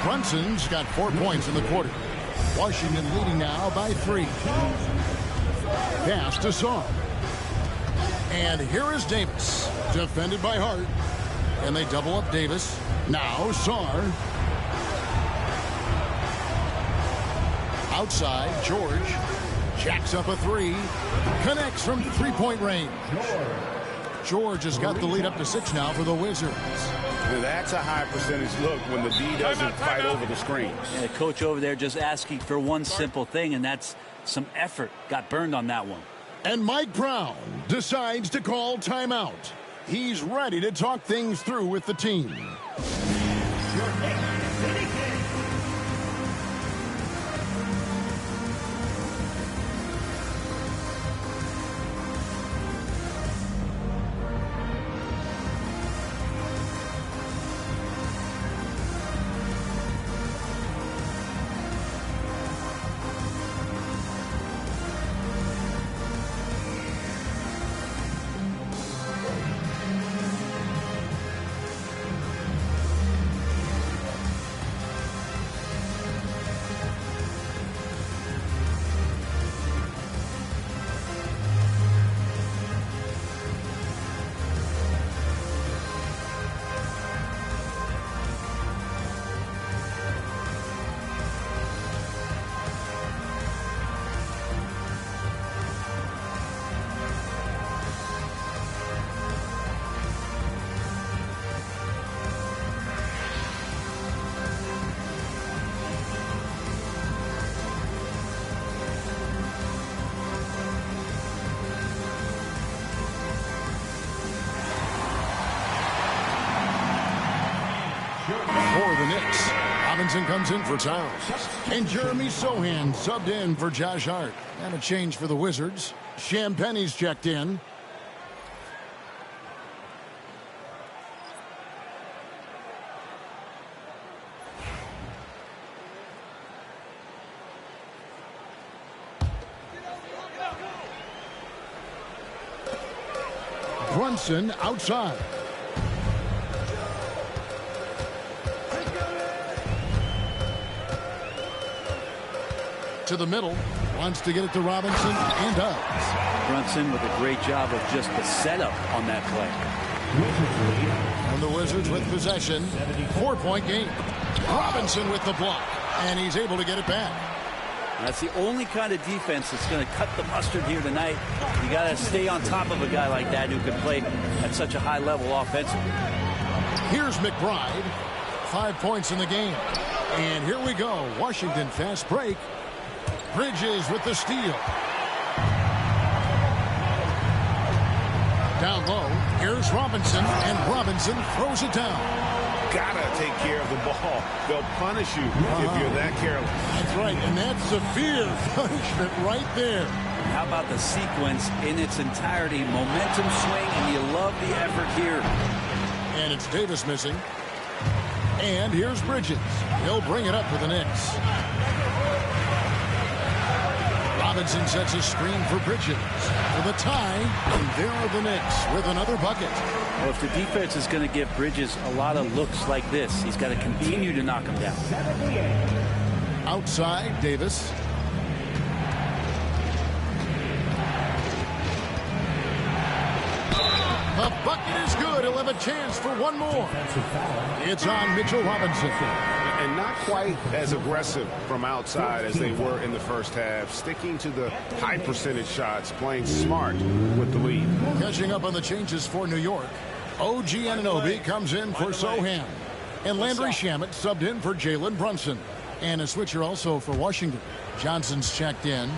Brunson's got 4 points in the quarter. Washington leading now by 3. Pass to Saw. And here is Davis. Defended by Hart. And they double up Davis. Now Saar. Outside, George. Jacks up a 3. Connects from 3-point range. George has got the lead up to 6 now for the Wizards.
That's a high percentage look when the D doesn't fight over the screens.
And the coach over there just asking for one simple thing, and that's some effort. Got burned on that one.
And Mike Brown decides to call timeout. He's ready to talk things through with the team. Robinson comes in for Towns. And Jeremy Sohan subbed in for Josh Hart. And a change for the Wizards. Champagne's checked in. Brunson outside. To the middle. Wants to get it to Robinson and does.
Brunson with a great job of just the setup on that play.
And the Wizards with possession. 4-point game. Robinson with the block. And he's able to get it back.
That's the only kind of defense that's going to cut the mustard here tonight. You got to stay on top of a guy like that who can play at such a high level offensively.
Here's McBride. 5 points in the game. And here we go. Washington fast break. Bridges with the steal. Down low. Here's Robinson. And Robinson throws it down.
Gotta take care of the ball. They'll punish you if you're that careless.
That's right, and that's severe punishment right there.
How about the sequence in its entirety? Momentum swing, and you love the effort here.
And it's Davis missing. And here's Bridges. He'll bring it up for the Knicks. Robinson sets a screen for Bridges for the tie, and there are the Knicks with another bucket.
Well, if the defense is going to give Bridges a lot of looks like this, he's got to continue to knock him down.
Outside, Davis. The bucket is good. He'll have a chance for one more. It's on Mitchell Robinson.
And not quite as aggressive from outside as they were in the first half. Sticking to the high percentage shots, playing smart with the lead.
Catching up on the changes for New York. OG Anunoby comes in for Sohan. And Landry Shamet subbed in for Jalen Brunson. And a switcher also for Washington. Johnson's checked in.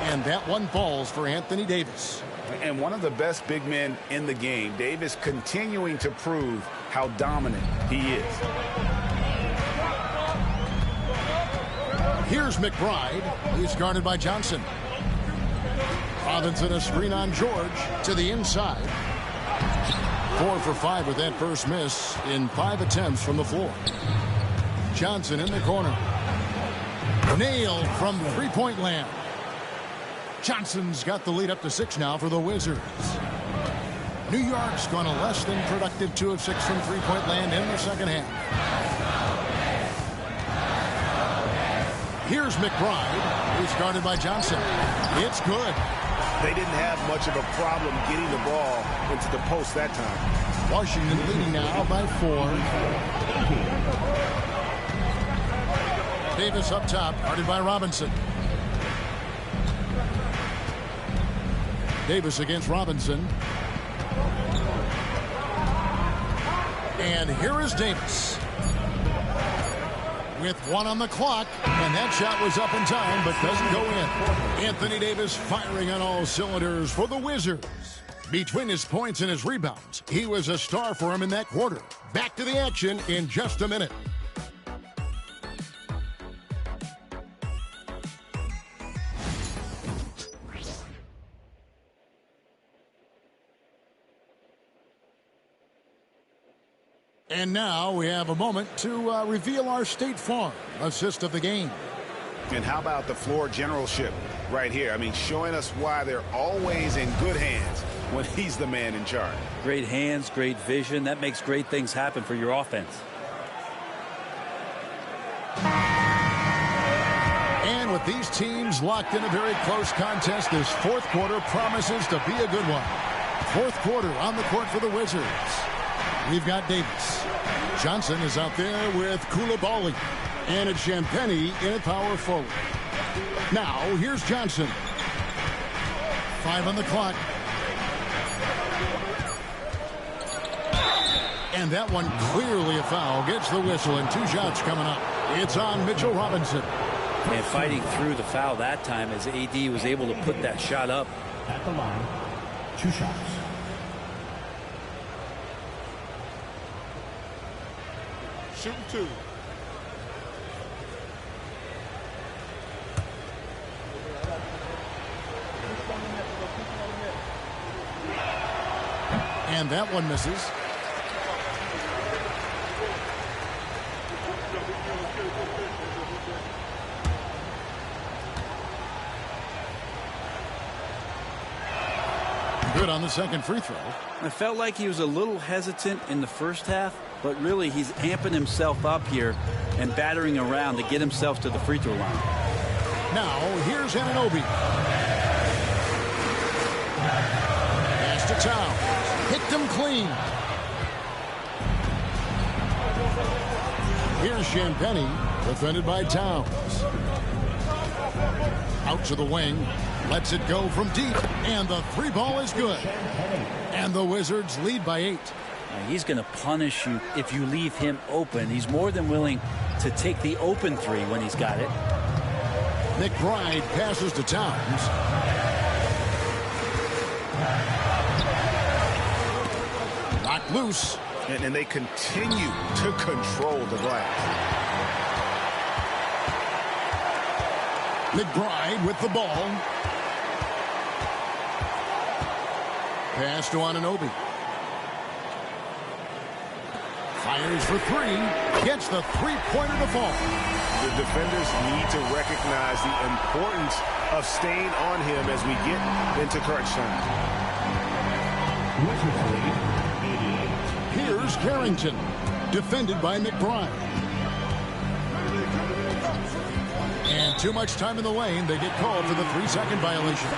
And that one falls for Anthony Davis.
And one of the best big men in the game. Davis continuing to prove how dominant he is.
Here's McBride. He's guarded by Johnson. Robinson a screen on George to the inside. 4 for 5 with that first miss in 5 attempts from the floor. Johnson in the corner. Nailed from three-point land. Johnson's got the lead up to 6 now for the Wizards. New York's gone a less than productive 2 of 6 from three-point land in the second half. Here's McBride. He's guarded by Johnson. It's good.
They didn't have much of a problem getting the ball into the post that time.
Washington leading now by 4. Davis up top, guarded by Robinson. Davis against Robinson. And here is Davis. With 1 on the clock, and that shot was up in time, but doesn't go in. Anthony Davis firing on all cylinders for the Wizards. Between his points and his rebounds, he was a star for him in that quarter. Back to the action in just a minute. And now we have a moment to reveal our State Farm assist of the game.
And how about the floor generalship right here? I mean, showing us why they're always in good hands when he's the man in charge.
Great hands, great vision. That makes great things happen for your offense.
And with these teams locked in a very close contest, this fourth quarter promises to be a good one. Fourth quarter on the court for the Wizards. We've got Davis. Johnson is out there with Koulibaly. And it's Champagnie in at power forward. Now, here's Johnson. 5 on the clock. And that one clearly a foul. Gets the whistle and 2 shots coming up. It's on Mitchell Robinson.
And fighting through the foul that time as AD was able to put that shot up.
At the line, 2 shots.
shooting 2.
And that one misses. Good on the second free throw.
I felt like he was a little hesitant in the first half, but really he's amping himself up here and battering around to get himself to the free throw line.
Now, here's Anunoby. Pass to Towns. Picked him clean. Here's Champagnie, defended by Towns. Out to the wing. Lets it go from deep. And the 3 ball is good. And the Wizards lead by 8.
He's going to punish you if you leave him open. He's more than willing to take the open 3 when he's got it.
McBride passes to Towns. Knocked loose.
And they continue to control the glass.
McBride with the ball. Pass to Anunoby. Fires for 3. Gets the three-pointer to fall.
The defenders need to recognize the importance of staying on him as we get into crunch time.
Here's Carrington, defended by McBride. And too much time in the lane. They get called for the 3-second violation.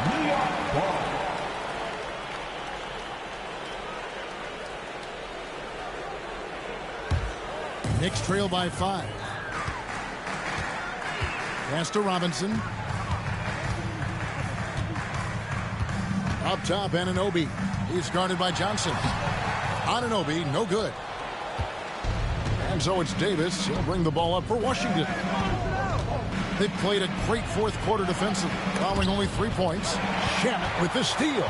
New York ball.
Knicks trail by 5. Pass to Robinson. Up top, Anunoby. He's guarded by Johnson. Anunoby, no good. And so it's Davis. He'll bring the ball up for Washington. They've played a great fourth quarter defensively, allowing only 3 points. Shamet with the steal.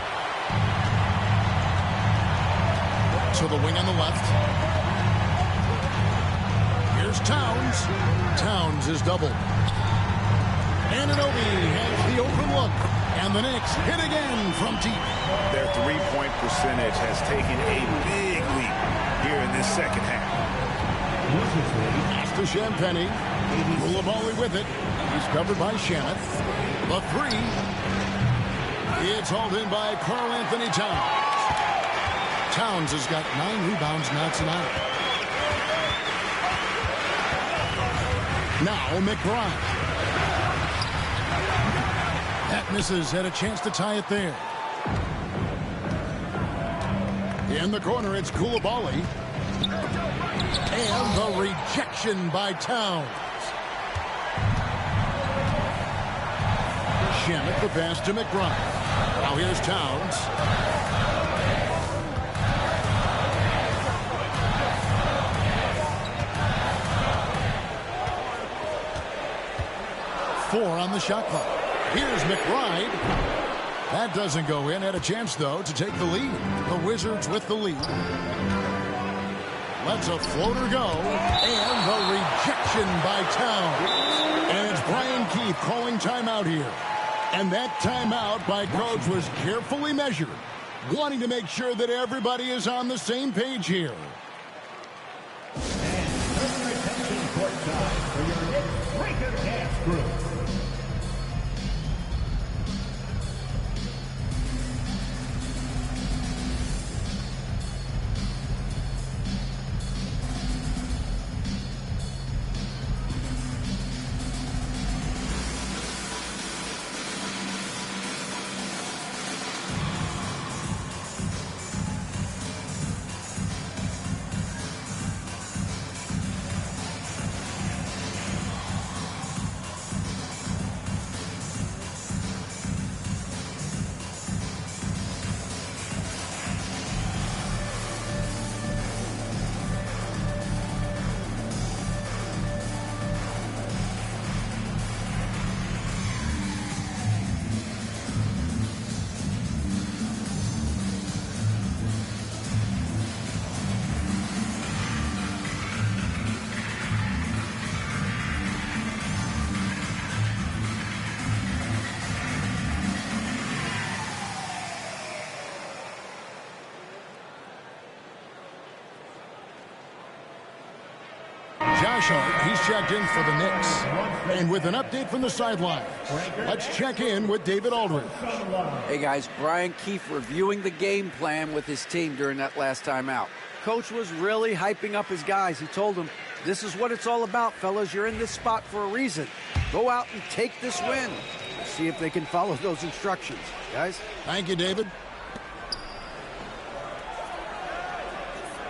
To the wing on the left. Here's Towns. Towns is doubled. Anunoby has the open look. And the Knicks hit again from deep.
Their three-point percentage has taken a big leap here in this second half.
Pass to Champagnie. Koulibaly with it. He's covered by Shamet. The 3. It's hauled in by Karl Anthony Towns. Towns has got 9 rebounds now tonight. Now McBride. That misses. Had a chance to tie it there. In the corner, it's Koulibaly. And the rejection by Towns. Shamet the pass to McBride. Now here's Towns. Four on the shot clock. Here's McBride. That doesn't go in. Had a chance, though, to take the lead. The Wizards with the lead. Lets a floater go. And the rejection by Towns. And it's Brian Keith calling timeout here. And that timeout by Coach was carefully measured, wanting to make sure that everybody is on the same page here.
And turn your attention courtside for your Knicks Breaker Dance Group.
Josh Hart. He's checked in for the Knicks. And with an update from the sidelines, let's check in with David Aldridge.
Hey, guys. Brian Keefe reviewing the game plan with his team during that last time out.
Coach was really hyping up his guys. He told them, this is what it's all about, fellas. You're in this spot for a reason. Go out and take this win. See if they can follow those instructions, guys.
Thank you, David.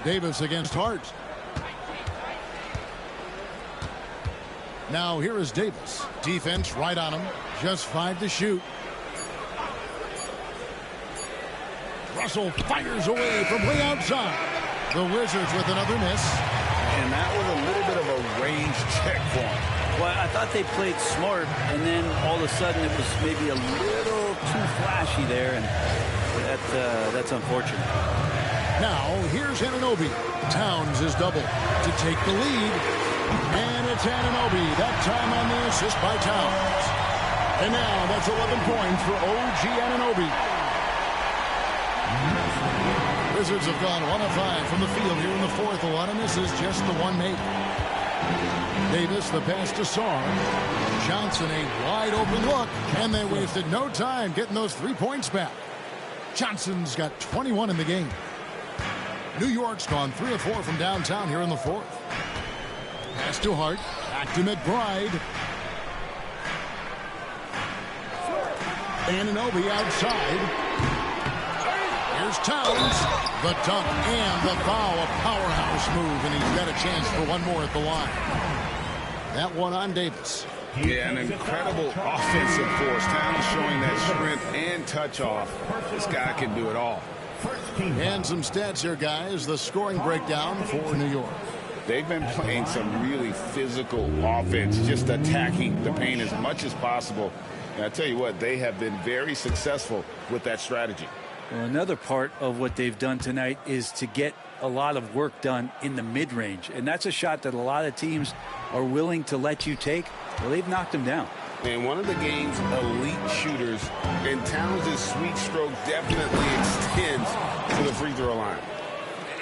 Davis against Hart. Now here is Davis. Defense right on him. Just 5 to shoot. Russell fires away from way outside. The Wizards with another miss.
And that was a little bit of a range check for him.
Well, I thought they played smart, and then all of a sudden it was maybe a little too flashy there, and that's unfortunate.
Now, here's Anunoby. Towns is doubled to take the lead. And it's Anunoby, that time on the assist by Towns. And now that's 11 points for OG Anunoby. Wizards have gone 1 of 5 from the field here in the fourth. A lot of misses, just the one made. Davis, the pass to Sarr. Johnson, a wide open look. And they wasted no time getting those 3 points back. Johnson's got 21 in the game. New York's gone 3 of 4 from downtown here in the fourth. Pass to Hart. Back to McBride. Anunoby outside. Here's Towns. The dunk and the foul. A powerhouse move, and he's got a chance for one more at the line. That one on Davis.
Yeah, an incredible offensive force. Towns showing that strength and touch off. This guy can do it all.
And some stats here, guys. The scoring breakdown for New York.
They've been playing some really physical offense, just attacking the paint as much as possible. And I tell you what, they have been very successful with that strategy.
Well, another part of what they've done tonight is to get a lot of work done in the mid-range. And that's a shot that a lot of teams are willing to let you take. Well, they've knocked them down.
And one of the game's elite shooters, and Towns' sweet stroke definitely extends to the free throw line.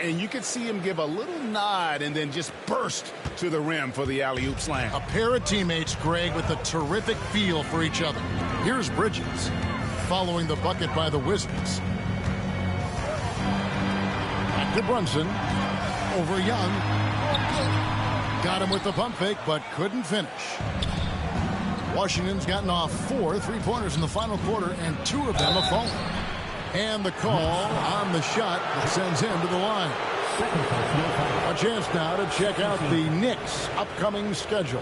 And you could see him give a little nod and then just burst to the rim for the alley-oop slam.
A pair of teammates, Greg, with a terrific feel for each other. Here's Bridges following the bucket by the Wizards. Back to Brunson. Over Young. Got him with the pump fake, but couldn't finish. Washington's gotten off 4 3-pointers in the final quarter, and 2 of them have fallen. And the call on the shot that sends him to the line. A chance now to check out the Knicks' upcoming schedule.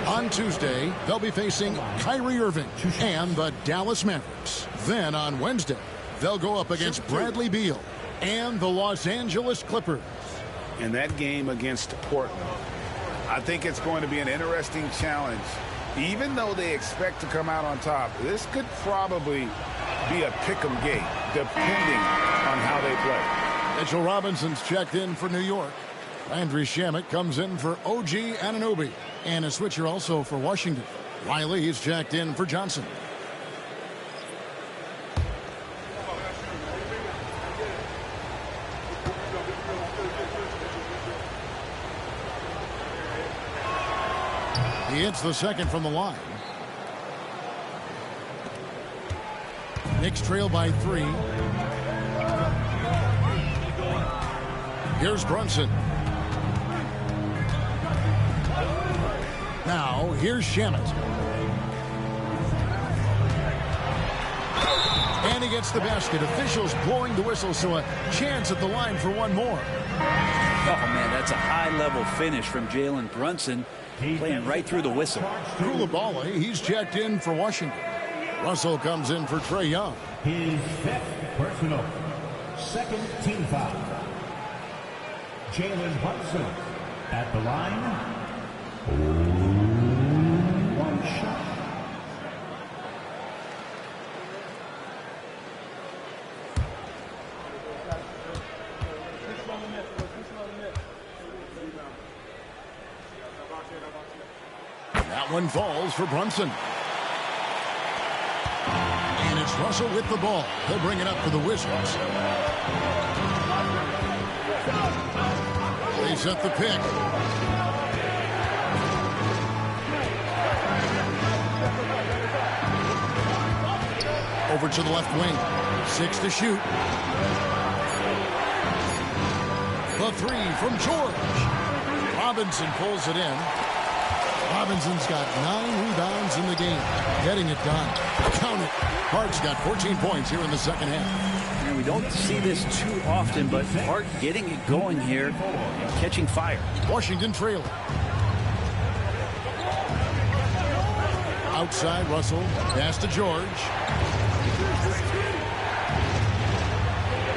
On Tuesday, they'll be facing Kyrie Irving and the Dallas Mavericks. Then on Wednesday, they'll go up against Bradley Beal and the Los Angeles Clippers.
And that game against Portland, I think it's going to be an interesting challenge. Even though they expect to come out on top, this could probably be a pick-em game, depending on how they play.
Mitchell Robinson's checked in for New York. Landry Shamet comes in for OG Anunoby. And a switcher also for Washington. Riley is checked in for Johnson. He hits the second from the line. Knicks trail by 3. Here's Brunson. Now, here's Shamet. And he gets the basket. Officials blowing the whistle, so a chance at the line for one more.
Oh, man, that's a high-level finish from Jalen Brunson, playing right through the whistle.
Koulibaly, he's checked in for Washington. Russell comes in for Trae Young.
His 5th personal. 2nd team foul. Jalen Brunson at the line. 1 shot.
That one falls for Brunson. And it's Russell with the ball. He'll bring it up for the Wizards. They set the pick. Over to the left wing. 6 to shoot. The three from George. Robinson pulls it in. Robinson's got 9 rebounds in the game. Getting it done. Count it. Hart's got 14 points here in the second half.
And we don't see this too often, but Hart getting it going here and catching fire.
Washington trailing. Outside, Russell. Pass to George.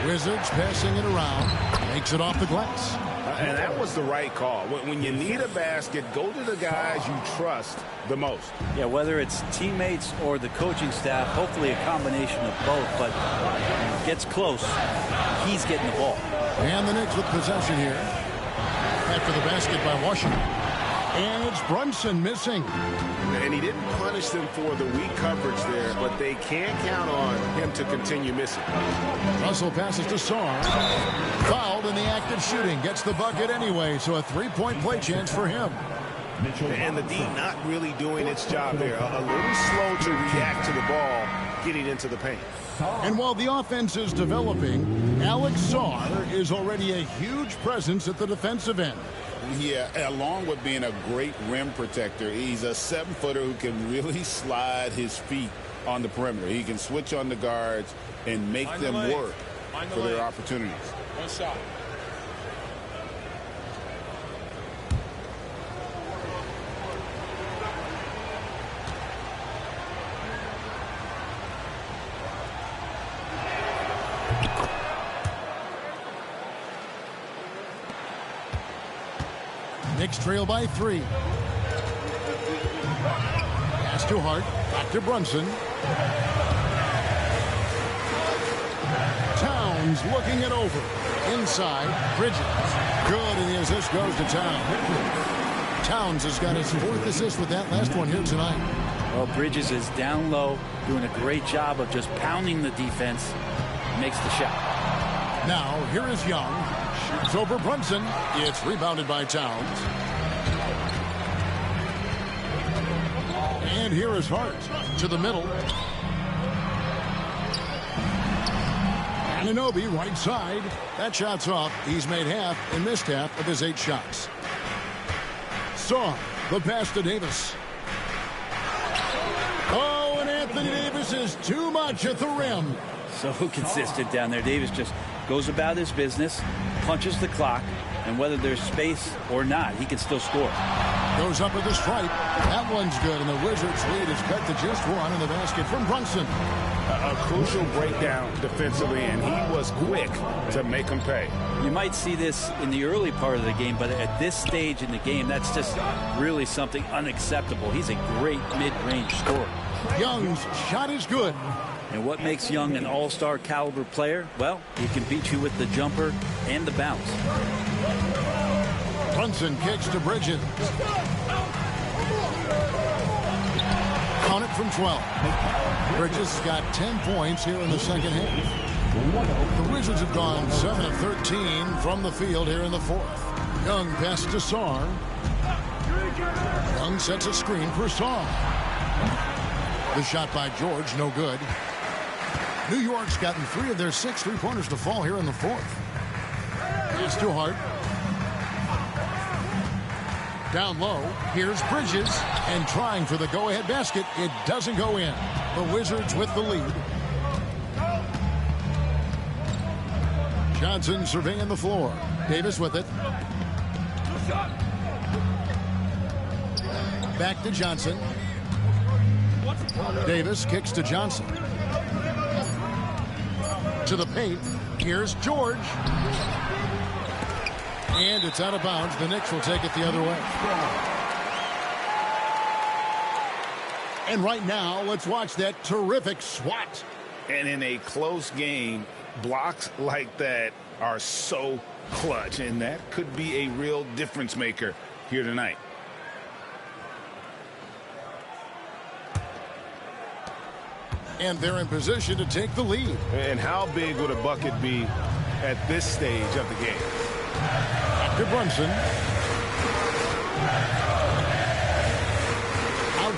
Wizards passing it around. Makes it off the glass.
And that was the right call. When you need a basket, go to the guys you trust the most.
Yeah, whether it's teammates or the coaching staff, hopefully a combination of both, but when it gets close, he's getting the ball.
And the Knicks with possession here. After the basket by Washington. And it's Brunson missing.
And he didn't punish them for the weak coverage there, but they can't count on him to continue missing.
Russell passes to Sarr. Fouled in the act of shooting. Gets the bucket anyway, so a three-point play chance for him.
And the D not really doing its job there. A little slow to react to the ball getting into the paint.
And while the offense is developing, Alex Sarr is already a huge presence at the defensive end.
Yeah, along with being a great rim protector, he's a 7-footer who can really slide his feet on the perimeter. He can switch on the guards and make them work for their opportunities.
One shot.
Knicks trail by 3. Pass to Hart. Back to Brunson. Towns looking it over. Inside. Bridges. Good, and the assist goes to Towns. Towns has got his 4th assist with that last one here tonight.
Well, Bridges is down low, doing a great job of just pounding the defense. Makes the shot.
Now, here is Young. Shoots over Brunson. It's rebounded by Towns. And here is Hart to the middle. Anunoby right side. That shot's off. He's made half and missed half of his 8 shots. Sarr, the pass to Davis. Oh, and Anthony Davis is too much at the rim.
So consistent down there. Davis just goes about his business, punches the clock, and whether there's space or not, he can still score.
Goes up with the stripe. That one's good, and the Wizards' lead is cut to just 1 in the basket from Brunson.
A crucial breakdown defensively, and he was quick to make him pay.
You might see this in the early part of the game, but at this stage in the game, that's just really something unacceptable. He's a great mid-range scorer.
Young's shot is good.
And what makes Young an all-star caliber player? Well, he can beat you with the jumper and the bounce.
Brunson kicks to Bridges. Count it from 12. Bridges got 10 points here in the second half. The Wizards have gone 7 of 13 from the field here in the 4th. Young passes to Sarr. Young sets a screen for Sarr. The shot by George, no good. New York's gotten 3 of their 6 3-pointers to fall here in the 4th. It's too hard. Down low, here's Bridges, and trying for the go-ahead basket. It doesn't go in. The Wizards with the lead. Johnson surveying the floor. Davis with it. Back to Johnson. Davis kicks to Johnson. To the paint. Here's George. And it's out of bounds. The Knicks will take it the other way. And right now, let's watch that terrific swat.
And in a close game, blocks like that are so clutch, and that could be a real difference maker here tonight.
And they're in position to take the lead.
And how big would a bucket be at this stage of the game?
To Brunson.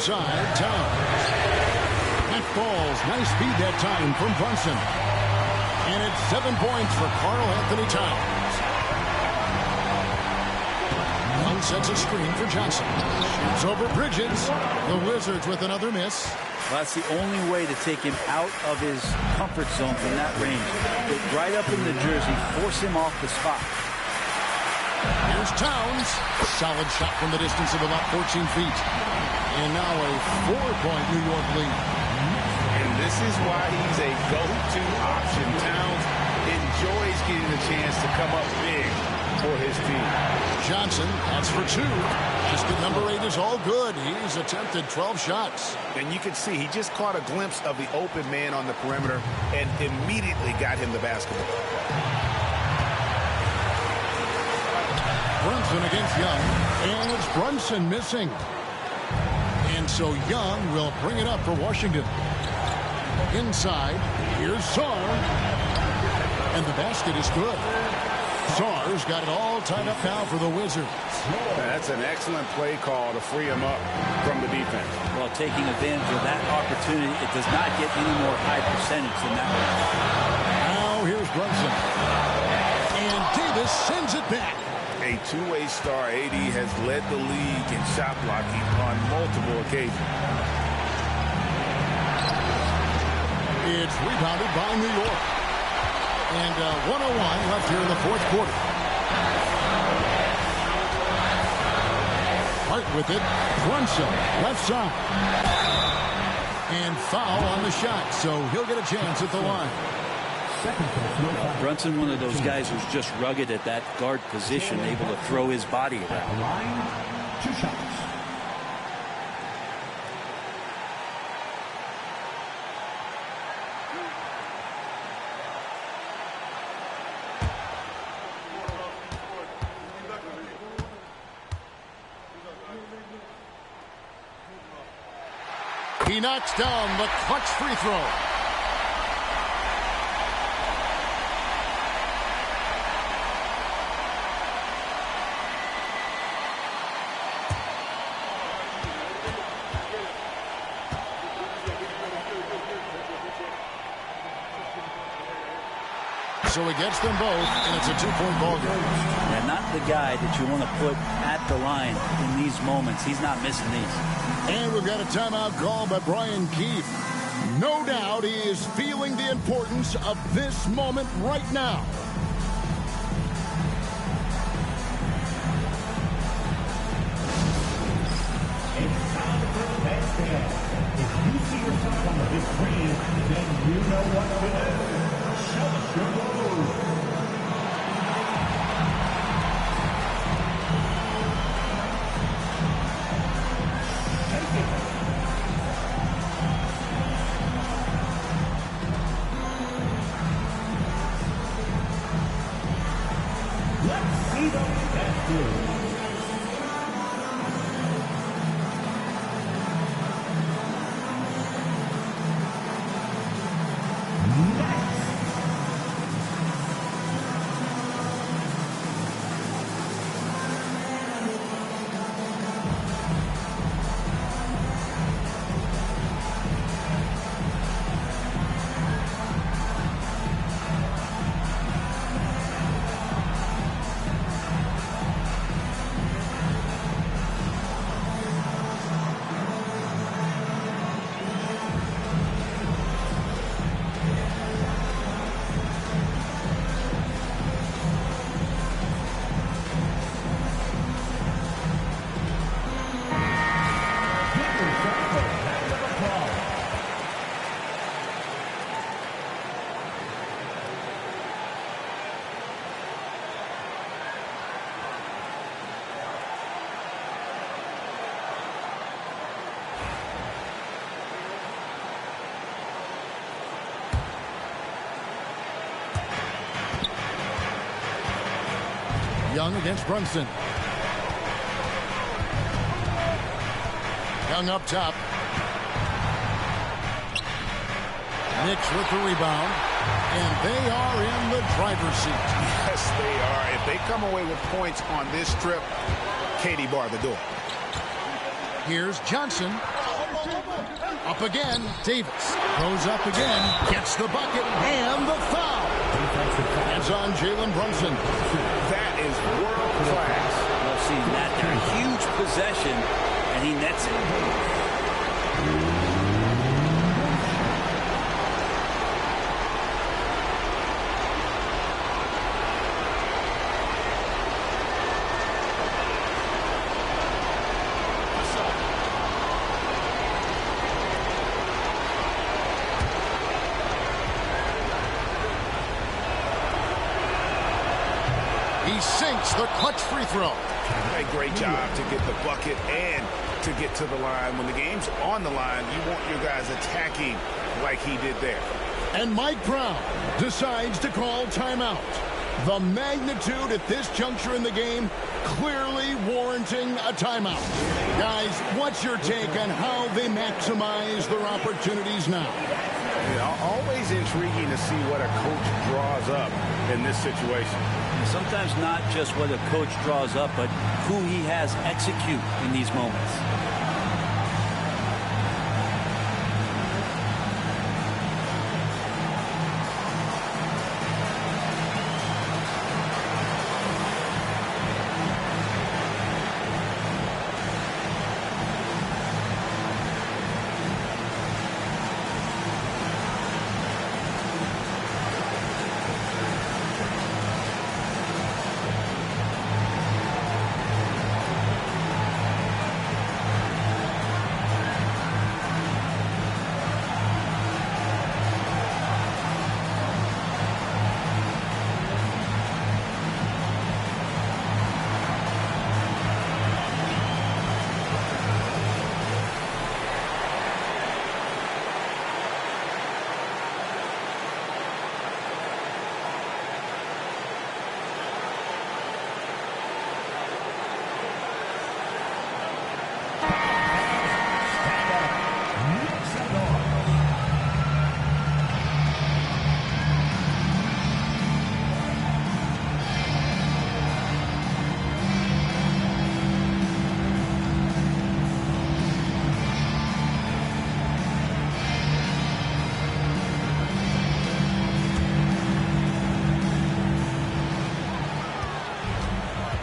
outside, Towns. That falls. Nice speed that time from Brunson. And it's 7 points for Karl Anthony Towns. Young sets a screen for Johnson. Shoots over Bridges. The Wizards with another miss.
Well, that's the only way to take him out of his comfort zone from that range. Get right up in the jersey, force him off the spot.
Here's Towns. Solid shot from the distance of about 14 feet. And now a 4-point New York lead.
And this is why he's a go-to option. Towns enjoys getting a chance to come up big for his team.
Johnson, that's for 2. Just at number 8 is all good. He's attempted 12 shots.
And you can see he just caught a glimpse of the open man on the perimeter and immediately got him the basketball.
Brunson against Young. And it's Brunson missing. And so Young will bring it up for Washington. Inside, here's Sarr. And the basket is good. Sarr's got it all tied up now for the Wizards.
That's an excellent play call to free him up from the defense.
Well, taking advantage of that opportunity, it does not get any more high percentage than that one.
Now here's Brunson. And Davis sends it back.
A two-way star, AD has led the league in shot blocking on multiple occasions.
It's rebounded by New York. And 1:01 left here in the fourth quarter. Hart with it. Brunson, left side. And foul on the shot, so he'll get a chance at the line.
Brunson, one of those guys who's just rugged at that guard position, able to throw his body around.
2 shots.
He knocks down the clutch free throw. So he gets them both, and it's a 2-point ball game.
And not the guy that you want to put at the line in these moments. He's not missing these.
And we've got a timeout called by Brian Keefe. No doubt he is feeling the importance of this moment right now.
It's time for the next game. If you see yourself on the big screen, then you know what to do. Show us your move. Let's see those best moves.
Young against Brunson. Young up top. Knicks with the rebound. And they are in the driver's seat.
Yes, they are. If they come away with points on this trip, Katie bar the door.
Here's Johnson. Up again. Davis goes up again. Gets the bucket and the foul. Hands on Jalen Brunson.
That is world class.
Love seeing that there. A huge possession, and he nets it.
He sinks the clutch free throw.
A great job to get the bucket and to get to the line. When the game's on the line, you want your guys attacking like he did there.
And Mike Brown decides to call timeout. The magnitude at this juncture in the game clearly warranting a timeout. Guys, what's your take on how they maximize their opportunities now?
Always intriguing to see what a coach draws up in this situation.
Sometimes not just what a coach draws up, but who he has execute in these moments.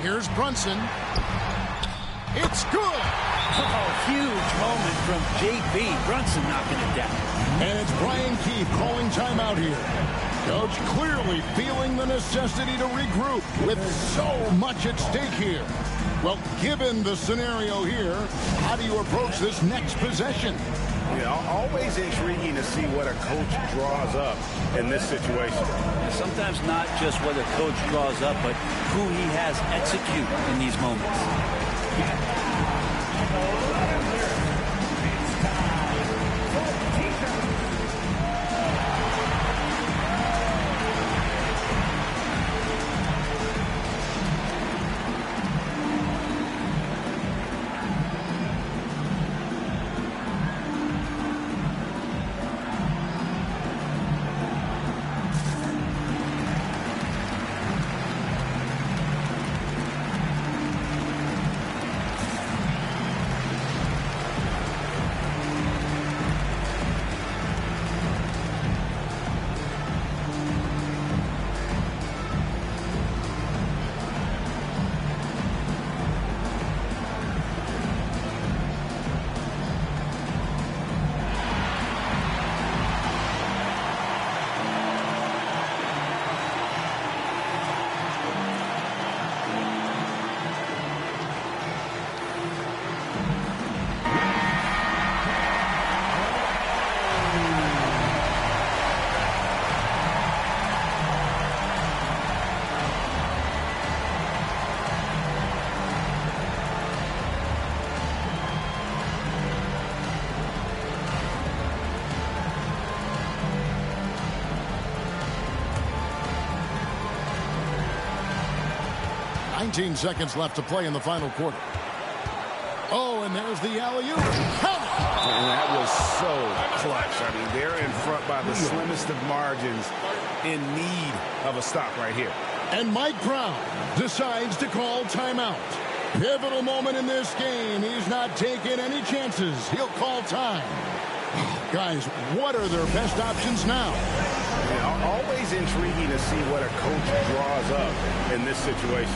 Here's Brunson. It's good.
Oh, huge moment from JB. Brunson knocking it down.
And it's Brian Keefe calling timeout here. Coach clearly feeling the necessity to regroup with so much at stake here. Well, given the scenario here, how do you approach this next possession?
Always intriguing to see what a coach draws up in this situation.
Sometimes not just what a coach draws up, but who he has execute in these moments.
Seconds left to play in the final quarter. Oh, and there's the alley-oop.
And that was so clutch. I mean, they're in front by the slimmest of margins, in need of a stop right here.
And Mike Brown decides to call timeout. Pivotal moment in this game. He's not taking any chances. He'll call time. Guys, what are their best options now?
Always intriguing to see what a coach draws up in this situation.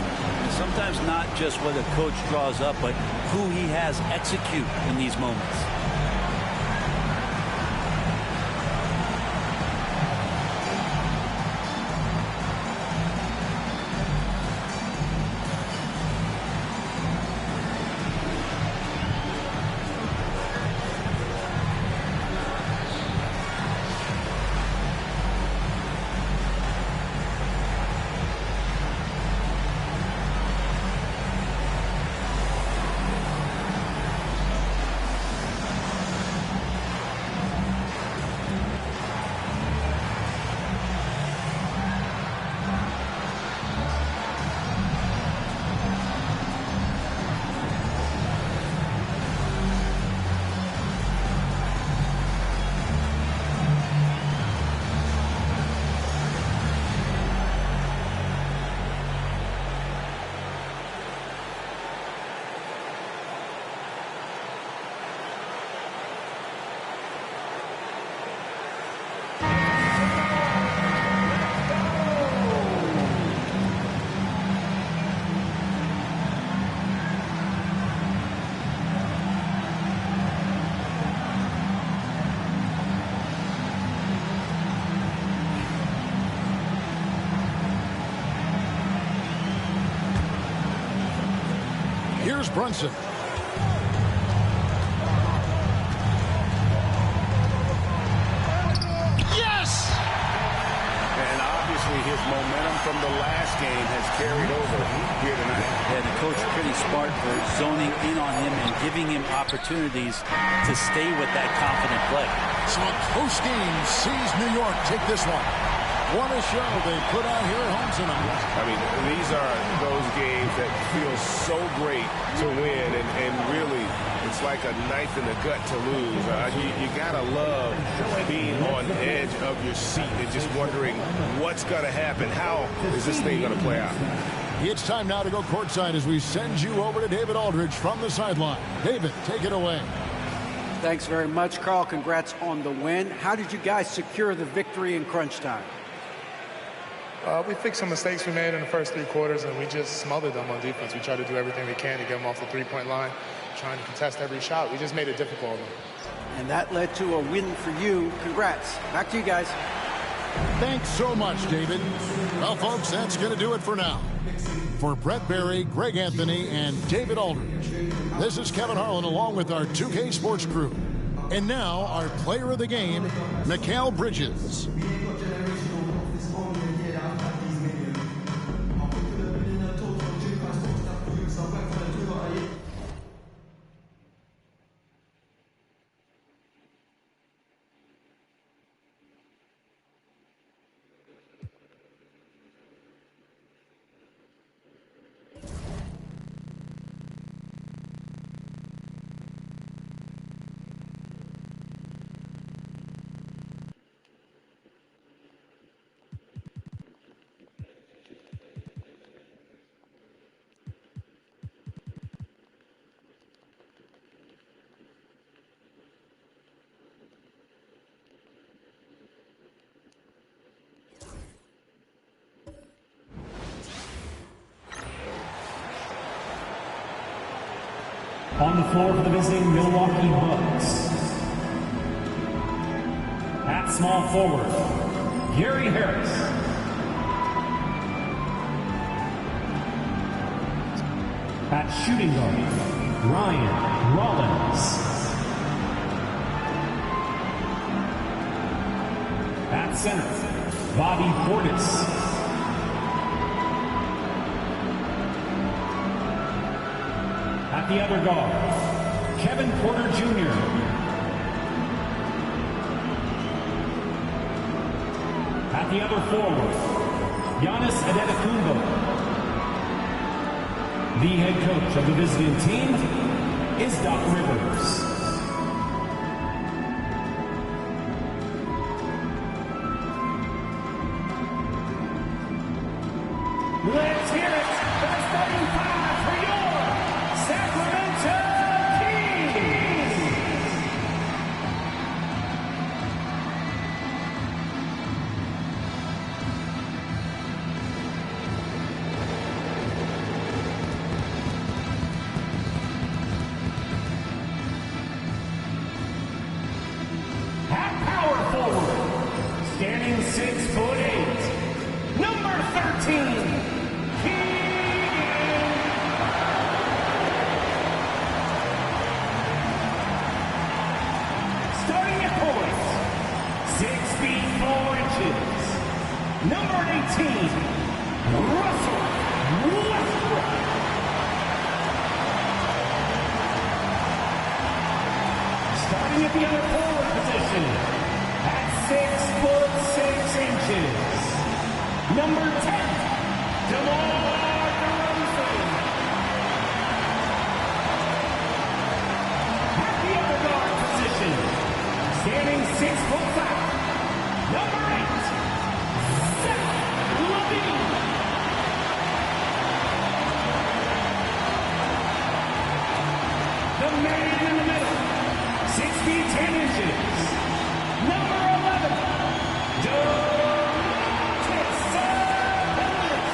Sometimes not just what a coach draws up, but who he has execute in these moments.
Here's Brunson.
Yes! And obviously his momentum from the last game has carried over here tonight.
Yeah, the coach pretty smart for zoning in on him and giving him opportunities to stay with that confident play.
So a close game sees New York take this one. What a show they put on here at home tonight.
I mean, these are those games that feel so great to win, and really, it's like a knife in the gut to lose. You gotta love being on the edge of your seat and just wondering what's gonna happen. How is this thing gonna play out?
It's time now to go courtside as we send you over to David Aldridge from the sideline. David, take it away.
Thanks very much, Carl. Congrats on the win. How did you guys secure the victory in crunch time?
We fixed some mistakes we made in the first 3 quarters, and we just smothered them on defense. We tried to do everything we can to get them off the three-point line, trying to contest every shot. We just made it difficult on them.
And that led to a win for you. Congrats. Back to you guys.
Thanks so much, David. Well, folks, that's going to do it for now. For Brett Berry, Greg Anthony, and David Aldridge, this is Kevin Harlan along with our 2K Sports crew. And now, our player of the game, Mikal Bridges.
On the floor for the visiting Milwaukee Bucks. At small forward, Gary Harris. At shooting guard, Ryan Rollins. At center, Bobby Portis. At the other guard, Kevin Porter Jr. At the other forward, Giannis Antetokounmpo. The head coach of the visiting team is Doc Rivers. Let's hear it for the starting five for your Sacramento Kings. number 18, Russell Westbrook. Starting at the other forward position, at 6'6", number 10, DeMar DeRozan. At the other guard position, standing 6'5", number 8, Zach LaVine. The man in the middle, 6 feet 10 inches, number 11, Domantas Sabonis.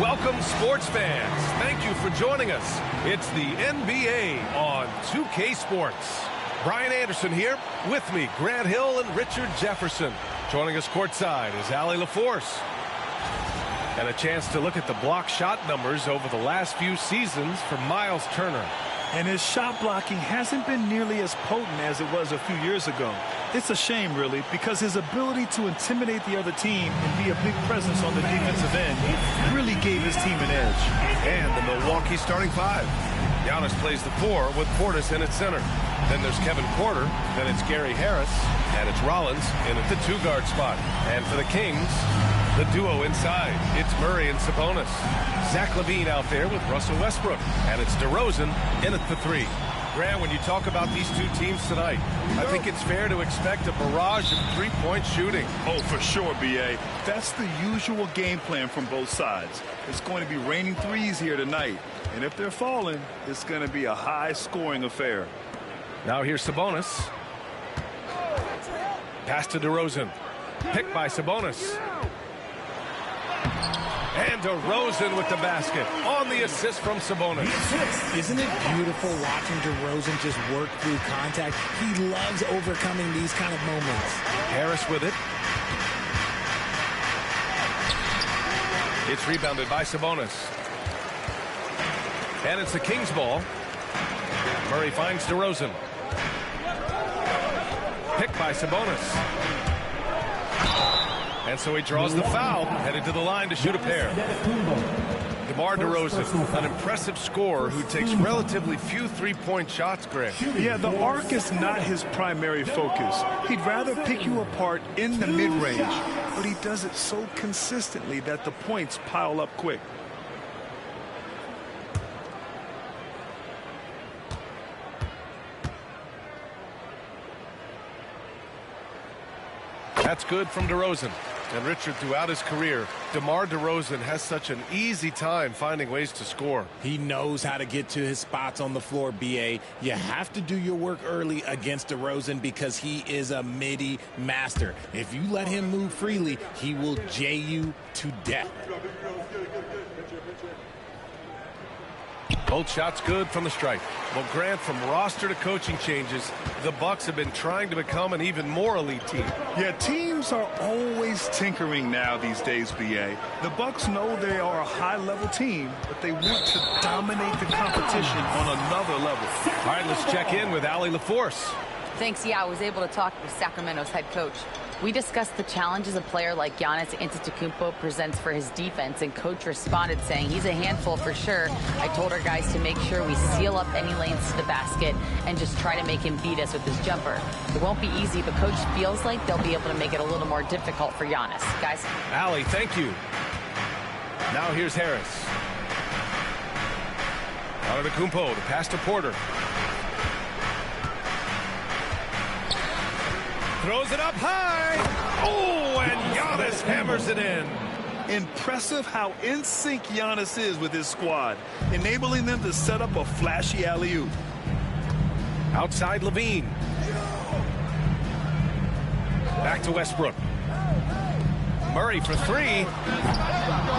Welcome, sports fans. Thank you for joining us. It's the NBA on 2K Sports. Brian Anderson here. With me, Grant Hill and Richard Jefferson. Joining us courtside is Allie LaForce. And a chance to look at the block shot numbers over the last few seasons for Miles Turner.
And his shot blocking hasn't been nearly as potent as it was a few years ago. It's a shame, really, because his ability to intimidate the other team and be a big presence on the defensive end really gave his team an edge.
And the Milwaukee starting five. Giannis plays the 4 with Portis in at center. Then there's Kevin Porter. Then it's Gary Harris. And it's Rollins in at the 2-guard spot. And for the Kings, the duo inside. It's Murray and Sabonis. Zach LaVine out there with Russell Westbrook. And it's DeRozan in at the 3. Grant, when you talk about these two teams tonight, I think it's fair to expect a barrage of three-point shooting.
Oh, for sure, B.A. That's the usual game plan from both sides. It's going to be raining threes here tonight. And if they're falling, it's going to be a high-scoring affair.
Now here's Sabonis. Pass to DeRozan. Picked by Sabonis. And DeRozan with the basket on the assist from Sabonis.
Isn't it beautiful watching DeRozan just work through contact? He loves overcoming these kind of moments.
Harris with it. It's rebounded by Sabonis. And it's the Kings ball. Murray finds DeRozan. Picked by Sabonis. And so he draws the foul, headed to the line to shoot a pair. DeMar DeRozan, an impressive scorer who takes relatively few three-point shots, Greg.
Yeah, the arc is not his primary focus. He'd rather pick you apart in the mid-range, but he does it so consistently that the points pile up quick.
That's good from DeRozan. And Richard, throughout his career, DeMar DeRozan has such an easy time finding ways to score.
He knows how to get to his spots on the floor, B.A. You have to do your work early against DeRozan because he is a midi master. If you let him move freely, he will J you to death.
Both shots good from the stripe. Well, Grant, from roster to coaching changes, the Bucks have been trying to become an even more elite team.
Yeah, teams are always tinkering now these days, B.A. The Bucks know they are a high-level team, but they want to dominate the competition on another level.
All right, let's check in with Allie LaForce.
Thanks. Yeah, I was able to talk with Sacramento's head coach. We discussed the challenges a player like Giannis Antetokounmpo presents for his defense, and coach responded saying he's a handful for sure. I told our guys to make sure we seal up any lanes to the basket and just try to make him beat us with his jumper. It won't be easy, but coach feels like they'll be able to make it a little more difficult for Giannis. Guys?
Allie, thank you. Now here's Harris. Antetokounmpo, the pass to Porter. Throws it up high. Oh, and Giannis hammers it in.
Impressive how in sync Giannis is with his squad, enabling them to set up a flashy alley-oop.
Outside LaVine. Back to Westbrook. Murray for 3.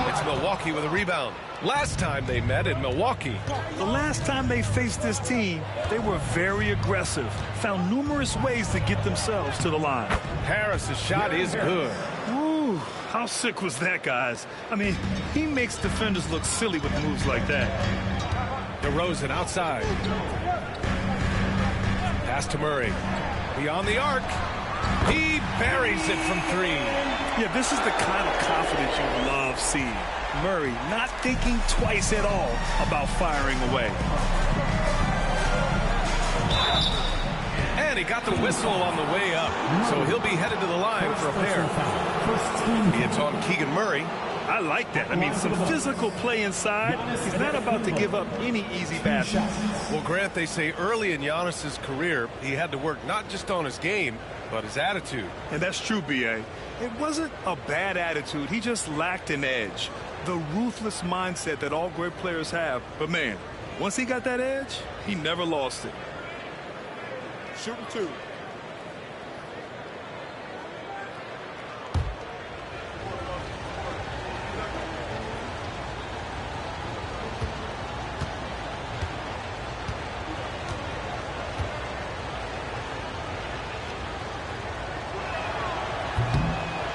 It's Milwaukee with a rebound. Last time they met in Milwaukee.
The last time they faced this team, they were very aggressive, found numerous ways to get themselves to the line.
Harris's shot is good.
Ooh, how sick was that, guys? I mean, he makes defenders look silly with moves like that.
DeRozan outside. Pass to Murray. Beyond the arc. He buries it from 3.
Yeah, this is the kind of confidence you love seeing. Murray not thinking twice at all about firing away.
And he got the whistle on the way up, so he'll be headed to the line for a pair. It's on Keegan Murray.
I like that. I mean, some physical play inside. He's not about to give up any easy baskets.
Well, Grant, they say early in Giannis's career, he had to work not just on his game, but his attitude.
And that's true, B.A. It wasn't a bad attitude. He just lacked an edge. The ruthless mindset that all great players have. But, man, once he got that edge, he never lost it.
Shooting 2.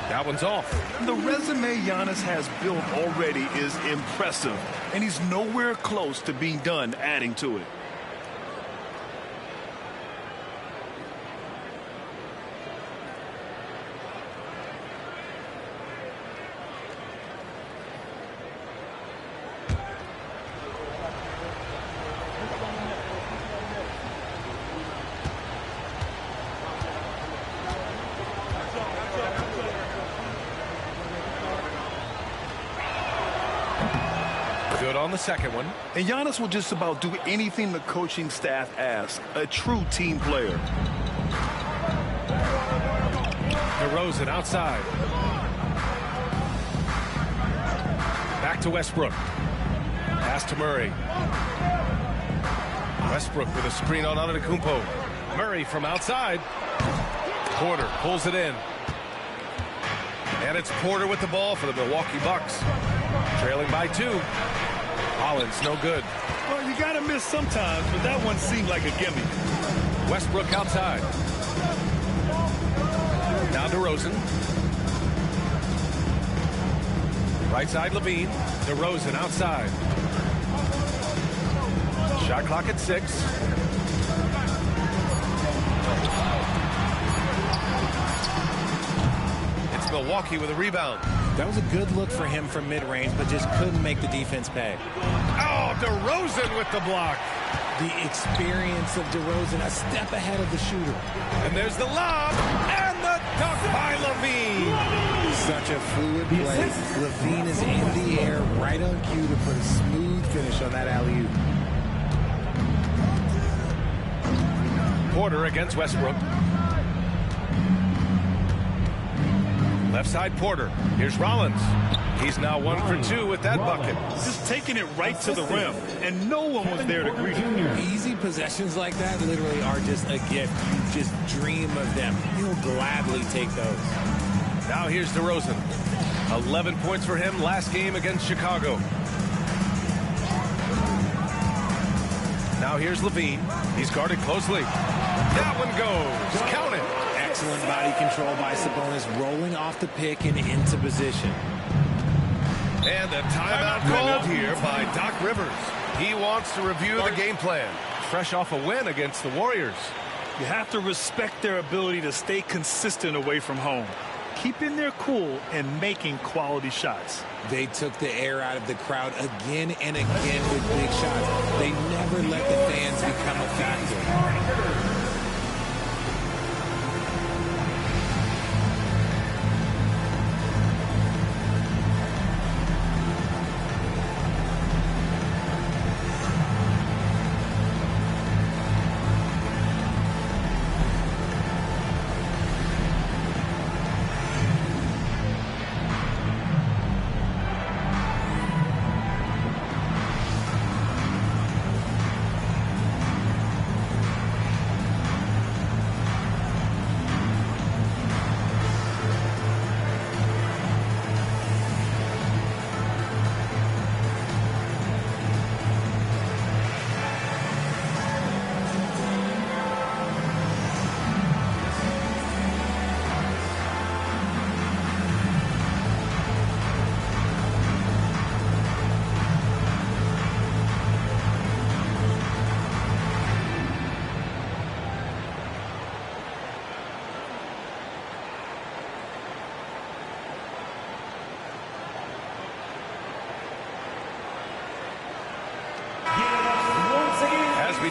That one's off.
The resume Giannis has built already is impressive, and he's nowhere close to being done adding to it.
Good on the second one.
And Giannis will just about do anything the coaching staff asks. A true team player.
DeRozan outside. Back to Westbrook. Pass to Murray. Westbrook with a screen on Antetokounmpo. Murray from outside. Porter pulls it in. And it's Porter with the ball for the Milwaukee Bucks. Trailing by 2. Hollins, no good.
Well, you got to miss sometimes, but that one seemed like a gimme.
Westbrook outside. Now DeRozan. Right side Levine. DeRozan outside. Shot clock at 6. It's Milwaukee with a rebound.
That was a good look for him from mid-range, but just couldn't make the defense pay.
Oh, DeRozan with the block.
The experience of DeRozan, a step ahead of the shooter.
And there's the lob, and the dunk by Levine.
Such a fluid play. Levine is in the air, right on cue to put a smooth finish on that alley-oop.
Porter against Westbrook. Left side Porter. Here's Rollins. He's now 1 for 2 with that bucket.
Just taking it right to the rim, and no one was there to greet him.
Easy possessions like that literally are just a gift. You just dream of them. He'll gladly take those.
Now here's DeRozan. 11 points for him last game against Chicago. Now here's Levine. He's guarded closely. That one goes. Count it.
Excellent body control by Sabonis, rolling off the pick and into position.
And a timeout called here by Doc Rivers. He wants to review the game plan. Fresh off a win against the Warriors.
You have to respect their ability to stay consistent away from home. Keeping their cool and making quality shots.
They took the air out of the crowd again and again with big shots. They never let the fans become a factor.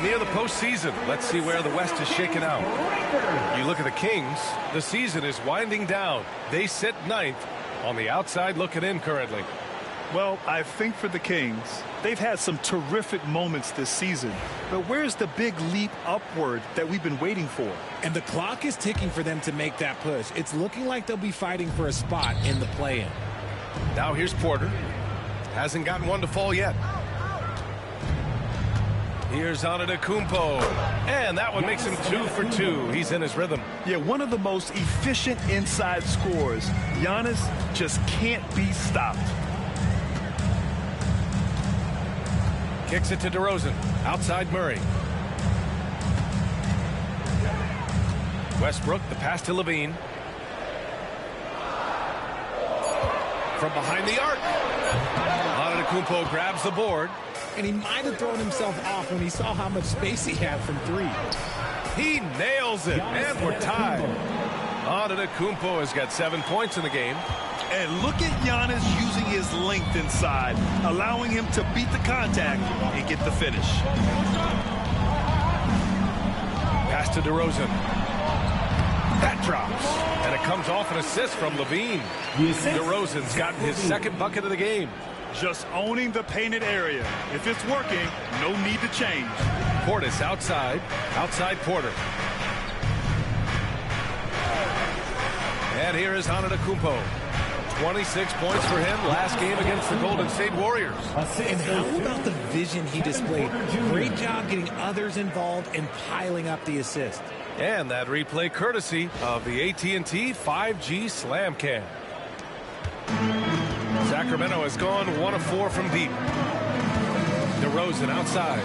near the postseason. Let's see where the West is shaken out. You look at the Kings, the season is winding down. They sit 9th on the outside looking in currently.
Well, I think for the Kings, they've had some terrific moments this season. But where's the big leap upward that we've been waiting for?
And the clock is ticking for them to make that push. It's looking like they'll be fighting for a spot in the play-in.
Now here's Porter. Hasn't gotten one to fall yet. Here's Antetokounmpo. And that one makes him 2 for 2. He's in his rhythm.
Yeah, one of the most efficient inside scorers. Giannis just can't be stopped.
Kicks it to DeRozan. Outside Murray. Westbrook, the pass to Levine. From behind the arc. Antetokounmpo grabs the board.
And he might have thrown himself off when he saw how much space he had from 3.
He nails it, and we're tied. Antetokounmpo has got 7 points in the game.
And look at Giannis using his length inside, allowing him to beat the contact and get the finish.
Pass to DeRozan. That drops. And it comes off an assist from Levine. DeRozan's gotten his 2nd bucket of the game.
Just owning the painted area. If it's working, no need to change.
Portis outside. Outside Porter. And here is Antetokounmpo. 26 points for him last game against the Golden State Warriors.
And how about the vision he displayed? Great job getting others involved and piling up the assist.
And that replay courtesy of the AT&T 5G Slam Cam. Sacramento has gone 1 of 4 from deep. DeRozan outside.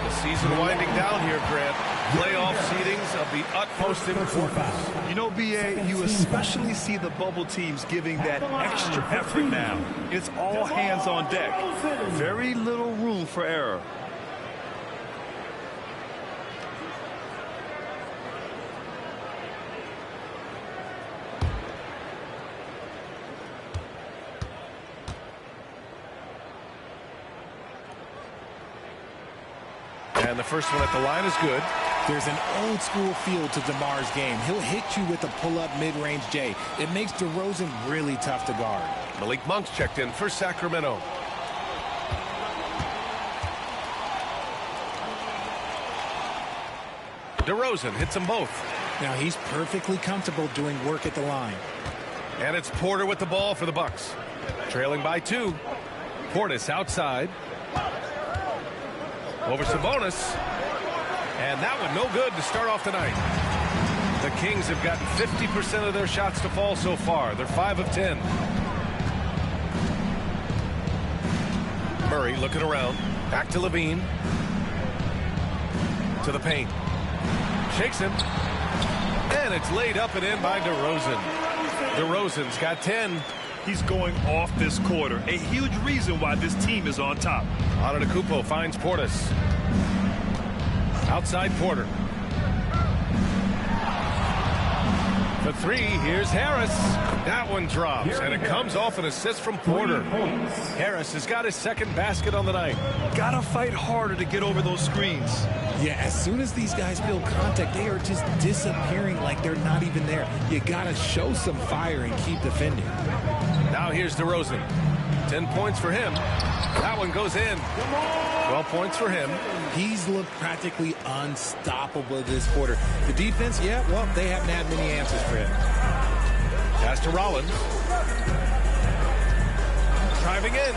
The season winding down here, Grant. Playoff seedings of the utmost importance.
You know, B.A., you especially see the bubble teams giving that extra effort now. It's all hands on deck. Very little room for error.
And the first one at the line is good.
There's an old school feel to DeMar's game. He'll hit you with a pull-up mid-range J. It makes DeRozan really tough to guard.
Malik Monk's checked in for Sacramento. DeRozan hits them both.
Now he's perfectly comfortable doing work at the line.
And it's Porter with the ball for the Bucks. Trailing by 2. Portis outside. Over Sabonis. And that one no good to start off the night. The Kings have gotten 50% of their shots to fall so far. They're 5 of 10. Murray looking around. Back to Levine. To the paint. Shakes him. And it's laid up and in by DeRozan. DeRozan's got 10.
He's going off this quarter. A huge reason why this team is on top.
Antetokounmpo finds Portis. Outside Porter. For 3, here's Harris. That one drops, and it comes off an assist from Porter. Harris has got his 2nd basket on the night.
Gotta fight harder to get over those screens.
Yeah, as soon as these guys feel contact, they are just disappearing like they're not even there. You gotta show some fire and keep defending.
Now here's DeRozan. 10 points for him. That one goes in. 12 points for him.
He's looked practically unstoppable this quarter. The defense, yeah, well, they haven't had many answers for him.
Pass to Rollins. Driving in.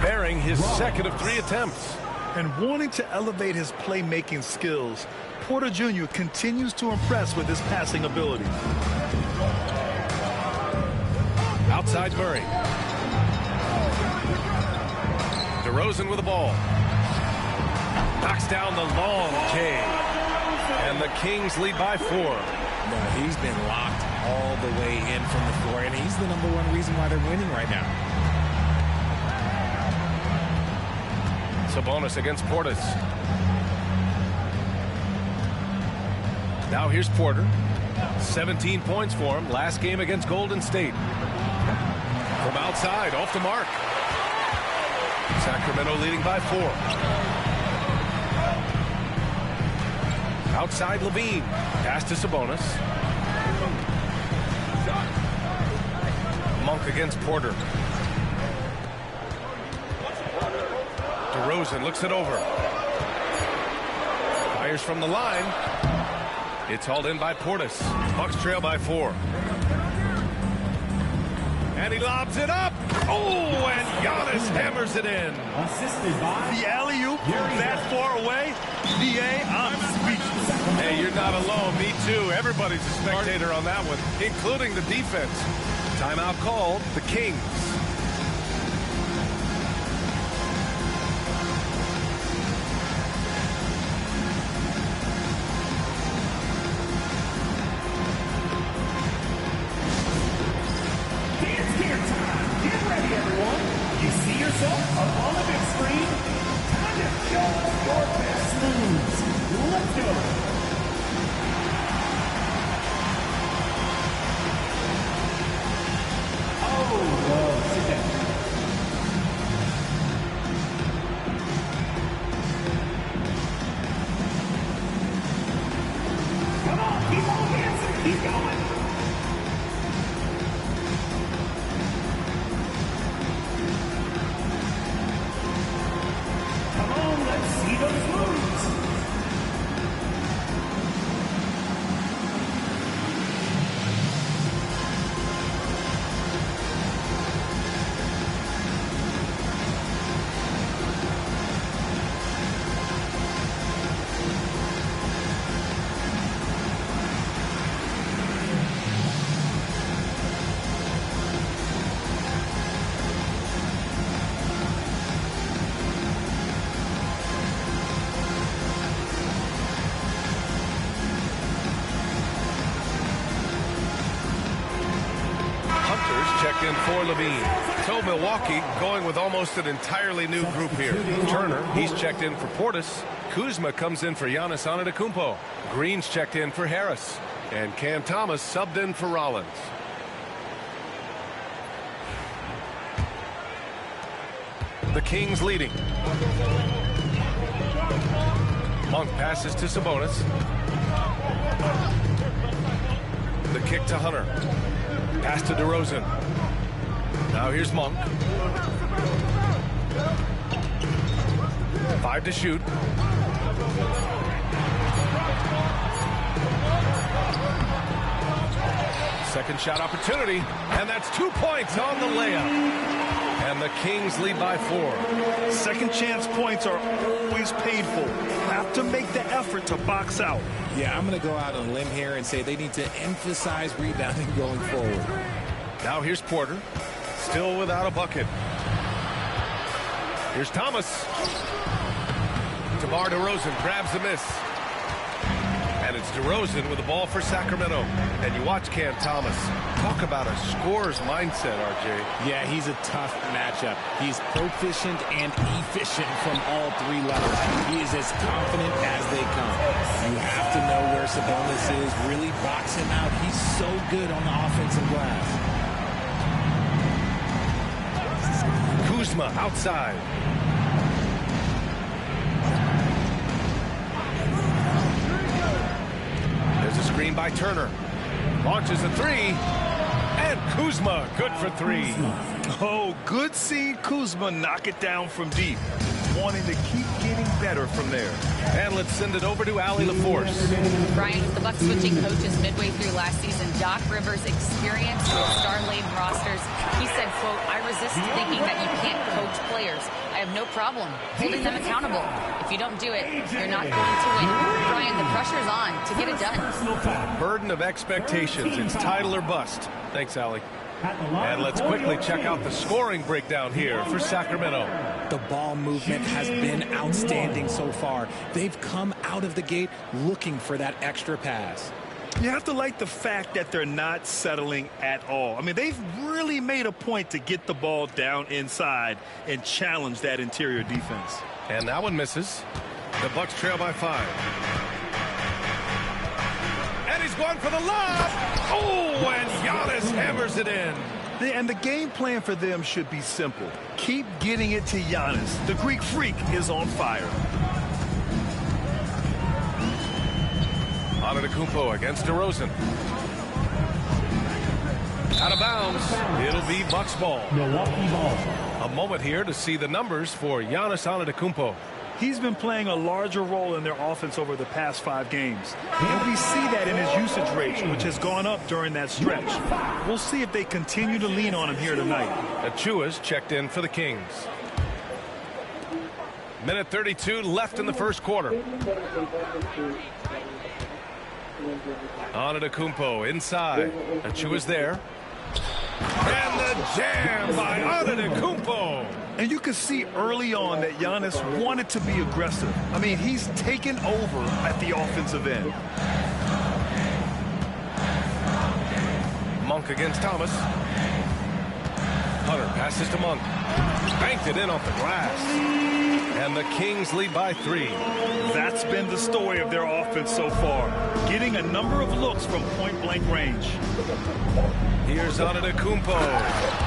Bearing his 2nd of 3 attempts.
And wanting to elevate his playmaking skills, Porter Jr. continues to impress with his passing ability.
Outside Murray. DeRozan with the ball. Knocks down the long K. And the Kings lead by 4.
No, he's been locked all the way in from the floor, and he's the #1 reason why they're winning right now.
Sabonis against Portis. Now here's Porter. 17 points for him. Last game against Golden State. From outside, off the mark. Sacramento leading by 4. Outside Levine. Pass to Sabonis. Monk against Porter. DeRozan looks it over. Fires from the line. It's hauled in by Portis. Bucks trail by 4. And he lobs it up. Oh, and Giannis hammers it in.
The alley-oop that far away. DA, I'm speechless.
Hey, you're not alone. Me too. Everybody's a spectator on that one, including the defense. Timeout called. The Kings. Checked in for Levine. So Milwaukee going with almost an entirely new group here. Turner, he's checked in for Portis. Kuzma comes in for Giannis Antetokounmpo. Green's checked in for Harris. And Cam Thomas subbed in for Rollins. The Kings leading. Monk passes to Sabonis. The kick to Hunter. Pass to DeRozan. Now here's Monk. 5 to shoot. Second shot opportunity, and that's 2 points on the layup. And the Kings lead by 4.
Second chance points are always painful. Have to make the effort to box out.
Yeah, I'm going to go out on a limb here and say they need to emphasize rebounding going forward.
Now here's Porter, still without a bucket. Here's Thomas. DeMar DeRozan grabs the miss. And it's DeRozan with the ball for Sacramento. And you watch Cam Thomas. Talk about a scorer's mindset, RJ.
Yeah, he's a tough matchup. He's proficient and efficient from all 3 levels. He is as confident as they come. You have to know where Sabonis is. Really box him out. He's so good on the offensive glass.
Kuzma outside. There's a screen by Turner. Launches a 3. And Kuzma, good for 3.
Oh, good seeing Kuzma knock it down from deep. Wanting to keep getting better from there.
And let's send it over to Allie LaForce.
Brian, with the Bucks switching coaches midway through last season, Doc Rivers' experience with star-laden rosters, he said, quote, I resist thinking that you can't coach players. I have no problem holding them accountable. If you don't do it, you're not going to win. Brian, the pressure's on to get it done.
Burden of expectations. It's title or bust. Thanks, Allie. And let's quickly check out the scoring breakdown here for Sacramento.
The ball movement has been outstanding so far. They've come out of the gate looking for that extra pass.
You have to like the fact that they're not settling at all. I mean, they've really made a point to get the ball down inside and challenge that interior defense.
And that one misses. The Bucks trail by 5. And he's going for the lob. Oh, and Giannis hammers it in.
And the game plan for them should be simple. Keep getting it to Giannis. The Greek Freak is on fire.
Antetokounmpo against DeRozan. Out of bounds. It'll be Bucks ball.
Milwaukee ball.
A moment here to see the numbers for Giannis Antetokounmpo.
He's been playing a larger role in their offense over the past 5 games. And we see that in his usage rate, which has gone up during that stretch. We'll see if they continue to lean on him here tonight.
Achua's checked in for the Kings. Minute 32 left in the first quarter. Antetokounmpo inside. Achua's there. And the jam by Antetokounmpo.
And you can see early on that Giannis wanted to be aggressive. I mean, he's taken over at the offensive end.
Monk against Thomas. Hunter passes to Monk. Banked it in off the glass. And the Kings lead by 3.
That's been the story of their offense so far. Getting a number of looks from point-blank range.
Here's Antetokounmpo.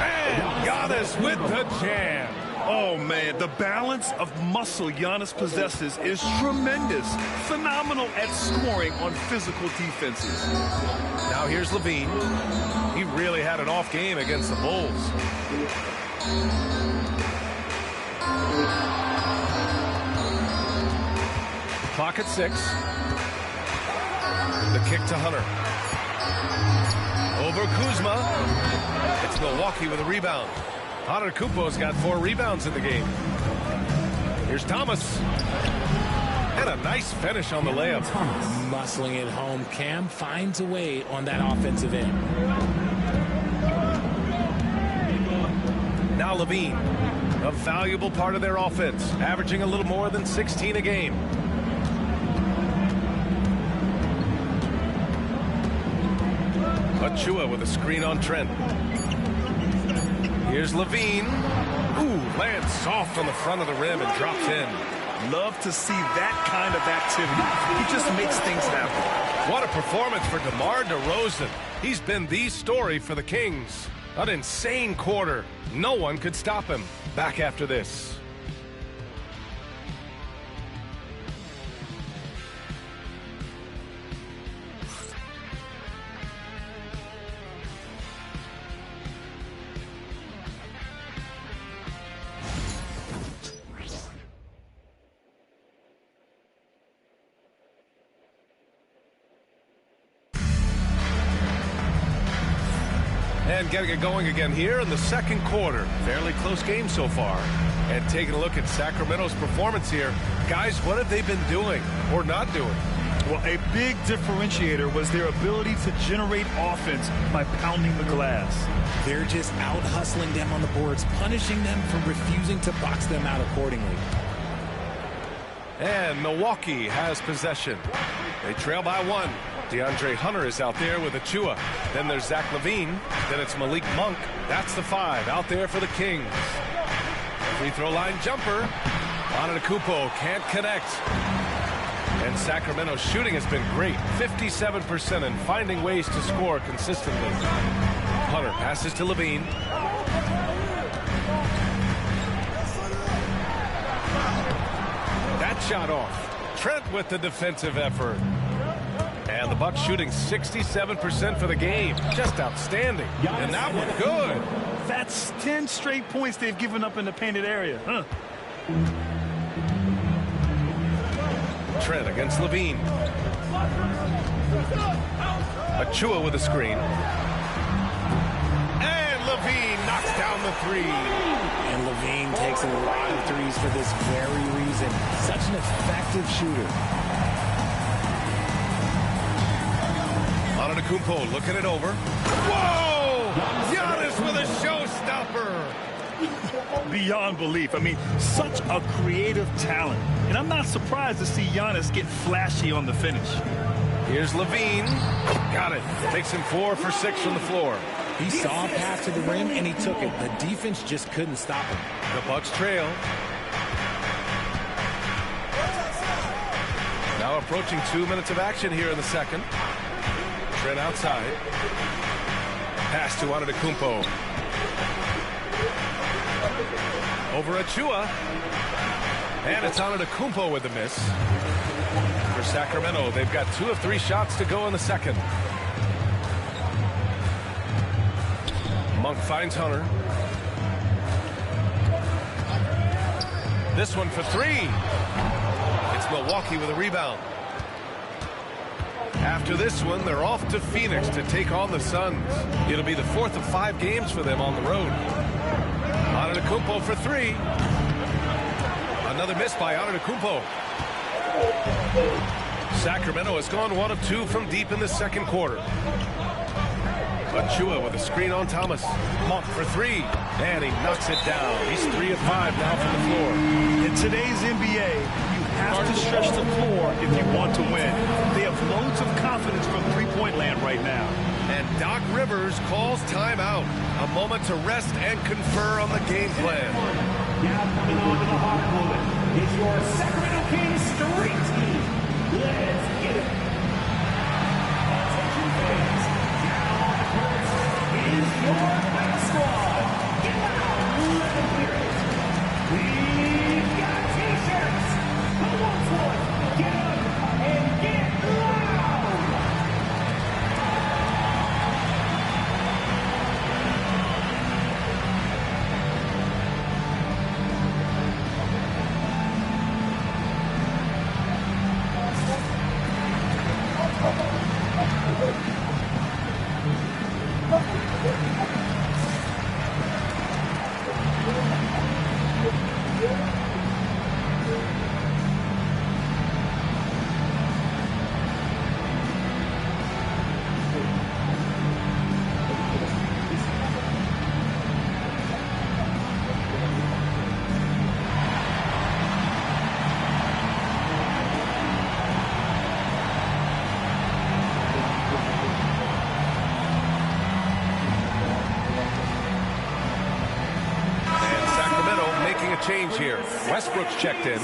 And Giannis with the jam.
Oh, man, the balance of muscle Giannis possesses is tremendous. Phenomenal at scoring on physical defenses.
Now here's Levine. He really had an off game against the Bulls. Clock at 6. The kick to Hunter. Over Kuzma. It's Milwaukee with a rebound. Antetokounmpo's got 4 rebounds in the game. Here's Thomas. And a nice finish on the layup.
Muscling it home. Cam finds a way on that offensive end.
Now Levine, a valuable part of their offense, averaging a little more than 16 a game. Achua with a screen on Trent. Here's Levine. Ooh, lands soft on the front of the rim and drops in.
Love to see that kind of activity. He just makes things happen.
What a performance for DeMar DeRozan. He's been the story for the Kings. An insane quarter. No one could stop him. Back after this. And getting it going again here in the second quarter. Fairly close game so far. And taking a look at Sacramento's performance here. Guys, what have they been doing or not doing?
Well, a big differentiator was their ability to generate offense by pounding the glass.
They're just out hustling them on the boards, punishing them for refusing to box them out accordingly.
And Milwaukee has possession. They trail by 1. DeAndre Hunter is out there with Achua. Then there's Zach LaVine. Then it's Malik Monk. That's the 5 out there for the Kings. Free throw line jumper. Antetokounmpo can't connect. And Sacramento's shooting has been great. 57% and finding ways to score consistently. Hunter passes to LaVine. That shot off. Trent with the defensive effort. And the Bucks shooting 67% for the game. Just outstanding. And that one good.
That's 10 straight points they've given up in the painted area. Huh?
Trent against Levine. Achua with a screen. And Levine knocks down the 3.
And Levine takes a lot of threes for this very reason. Such an effective shooter.
Antetokounmpo looking it over. Whoa! Giannis with a showstopper.
Beyond belief. I mean, such a creative talent. And I'm not surprised to see Giannis get flashy on the finish.
Here's Levine. Got it. Takes him 4 for 6 from the floor.
He saw a pass to the rim, and he took it. The defense just couldn't stop him.
The Bucks trail. Now approaching 2 minutes of action here in the second. Trent outside. Pass to Antetokounmpo. Over Achua. And it's Antetokounmpo with the miss. For Sacramento, they've got 2 of 3 shots to go in the second. Monk finds Hunter. This one for 3. It's Milwaukee with a rebound. After this one, they're off to Phoenix to take on the Suns. It'll be the 4th of 5 games for them on the road. Antetokounmpo for 3. Another miss by Antetokounmpo. Sacramento has gone 1 of 2 from deep in the second quarter. Achua with a screen on Thomas. Monk for 3. And he knocks it down. He's 3 of 5 now from the floor.
In today's NBA, you have to stretch the floor if you want to win. They have loads of confidence from three-point land right now.
And Doc Rivers calls timeout. A moment to rest and confer on the game plan.
Now coming on to the hardwood is your Sacramento Kings Street Team. Let's get it. Attention fans, down on the court is your fight squad. Get out, let them hear it. We've got t-shirts. Who wants one? Get up and get loud.
Change here. Westbrook's checked in.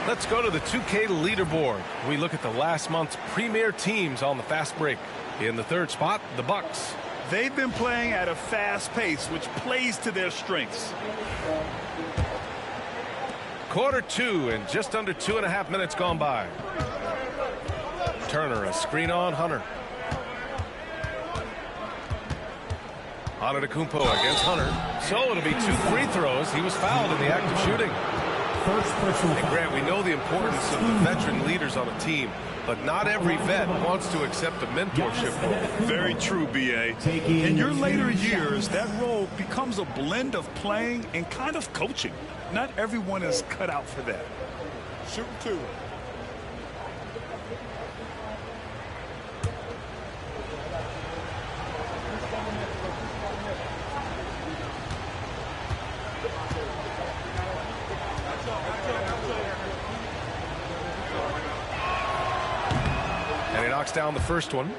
Let's go to the 2K leaderboard. We look at the last month's premier teams on the fast break. In the 3rd spot, the Bucks.
They've been playing at a fast pace, which plays to their strengths.
Quarter 2 and just under 2.5 minutes gone by. Turner, a screen on Hunter. Antetokounmpo against Hunter. So it'll be 2 free throws. He was fouled in the act of shooting. And Grant, we know the importance of the veteran leaders on a team, but not every vet wants to accept a mentorship role.
Very true, B.A. In your later years, that role becomes a blend of playing and kind of coaching. Not everyone is cut out for that.
Shoot 2.
And he knocks down the first one.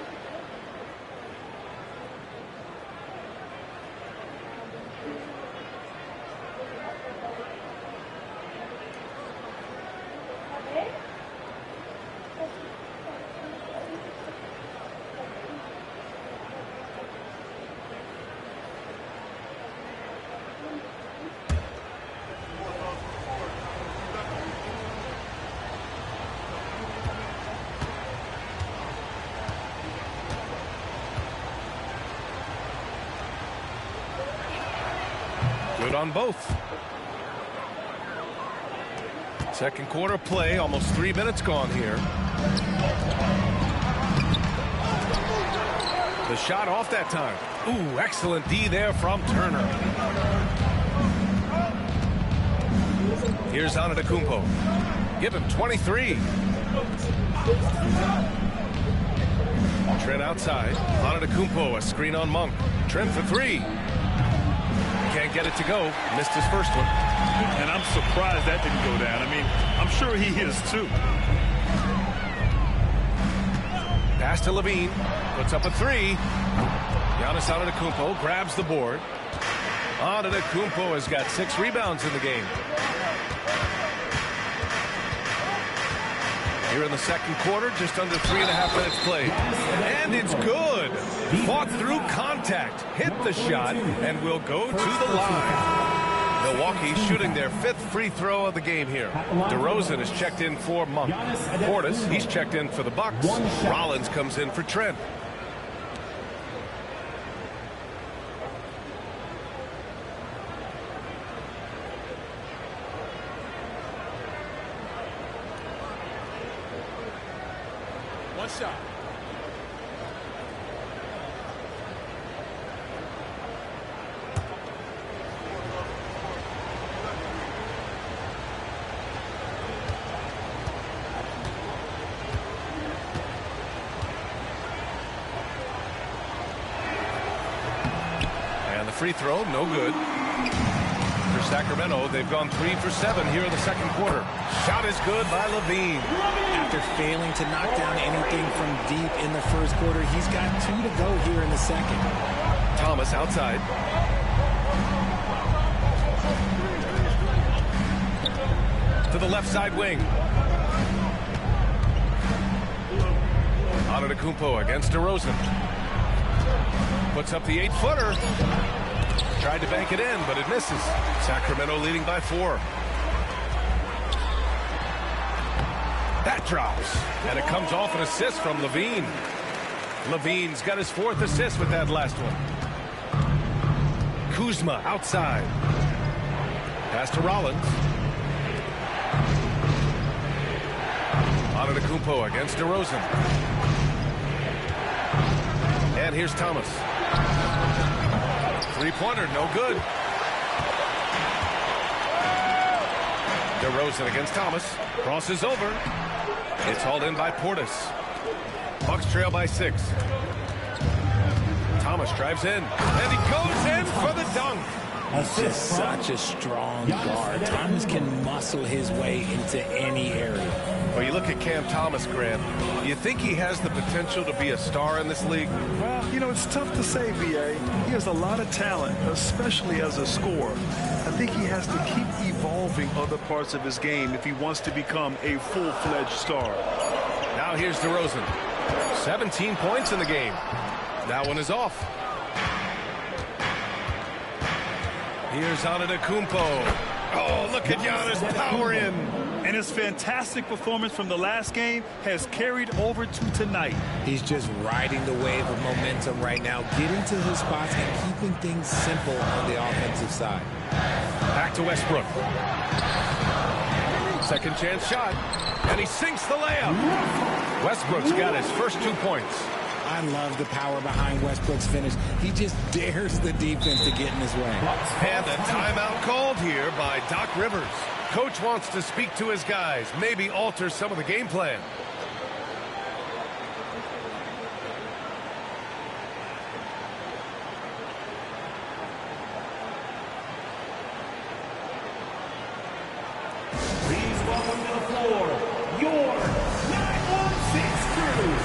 Good on both. Second quarter play, almost 3 minutes gone here. The shot off that time. Ooh, excellent D there from Turner. Here's Antetokounmpo. Give him 23. Trent outside. Antetokounmpo, a screen on Monk. Trent for 3. Can't get it to go. Missed his first one.
And I'm surprised that didn't go down. I mean, I'm sure he is too.
Pass to Levine. Puts up a 3. Giannis Antetokounmpo grabs the board. Antetokounmpo has got 6 rebounds in the game. Here in the second quarter, just under 3.5 minutes played. And it's good. Fought through contact, hit the shot, and will go to the line. Milwaukee shooting their 5th free throw of the game here. DeRozan is checked in for Monk. Portis, he's checked in for the Bucks. Rollins comes in for Trent.
One shot.
And the free throw, no good. For Sacramento, they've gone 3 for 7 here in the second quarter. Shot is good by Levine.
After failing to knock down anything from deep in the first quarter, he's got 2 to go here in the second.
Thomas outside. To the left side wing. Antetokounmpo against DeRozan. Puts up the 8-footer. Tried to bank it in, but it misses. Sacramento leading by 4. That drops, and it comes off an assist from Levine. Levine's got his 4th assist with that last one. Kuzma outside. Pass to Rollins. Antetokounmpo against DeRozan. And here's Thomas. Three-pointer, no good. DeRozan against Thomas. Crosses over. It's hauled in by Portis. Bucks trail by 6. Thomas drives in. And he goes in for the dunk.
He's just such a strong guard. Thomas can muscle his way into any area.
Well, you look at Cam Thomas, Grant. You think he has the potential to be a star in this league?
Well, you know, it's tough to say, B.A. He has a lot of talent, especially as a scorer. I think he has to keep evolving other parts of his game if he wants to become a full-fledged star.
Now here's DeRozan. 17 points in the game. That one is off. Here's Antetokounmpo. Oh, look at Giannis power in.
And his fantastic performance from the last game has carried over to tonight.
He's just riding the wave of momentum right now, getting to his spots and keeping things simple on the offensive side.
Back to Westbrook. Second chance shot. And he sinks the layup. Westbrook's got his first 2 points.
I love the power behind Westbrook's finish. He just dares the defense to get in his way.
And a timeout called here by Doc Rivers. Coach wants to speak to his guys, maybe alter some of the game plan.
Please welcome to the floor your 916 crew.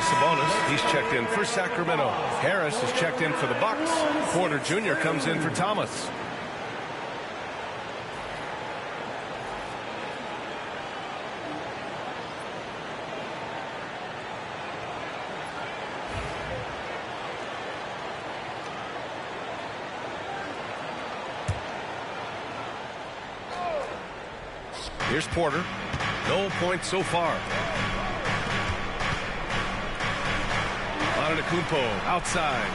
Sabonis, he's checked in for Sacramento. Harris is checked in for the Bucks. Porter Jr. comes in for Thomas. Here's Porter. No points so far. Antetokounmpo outside.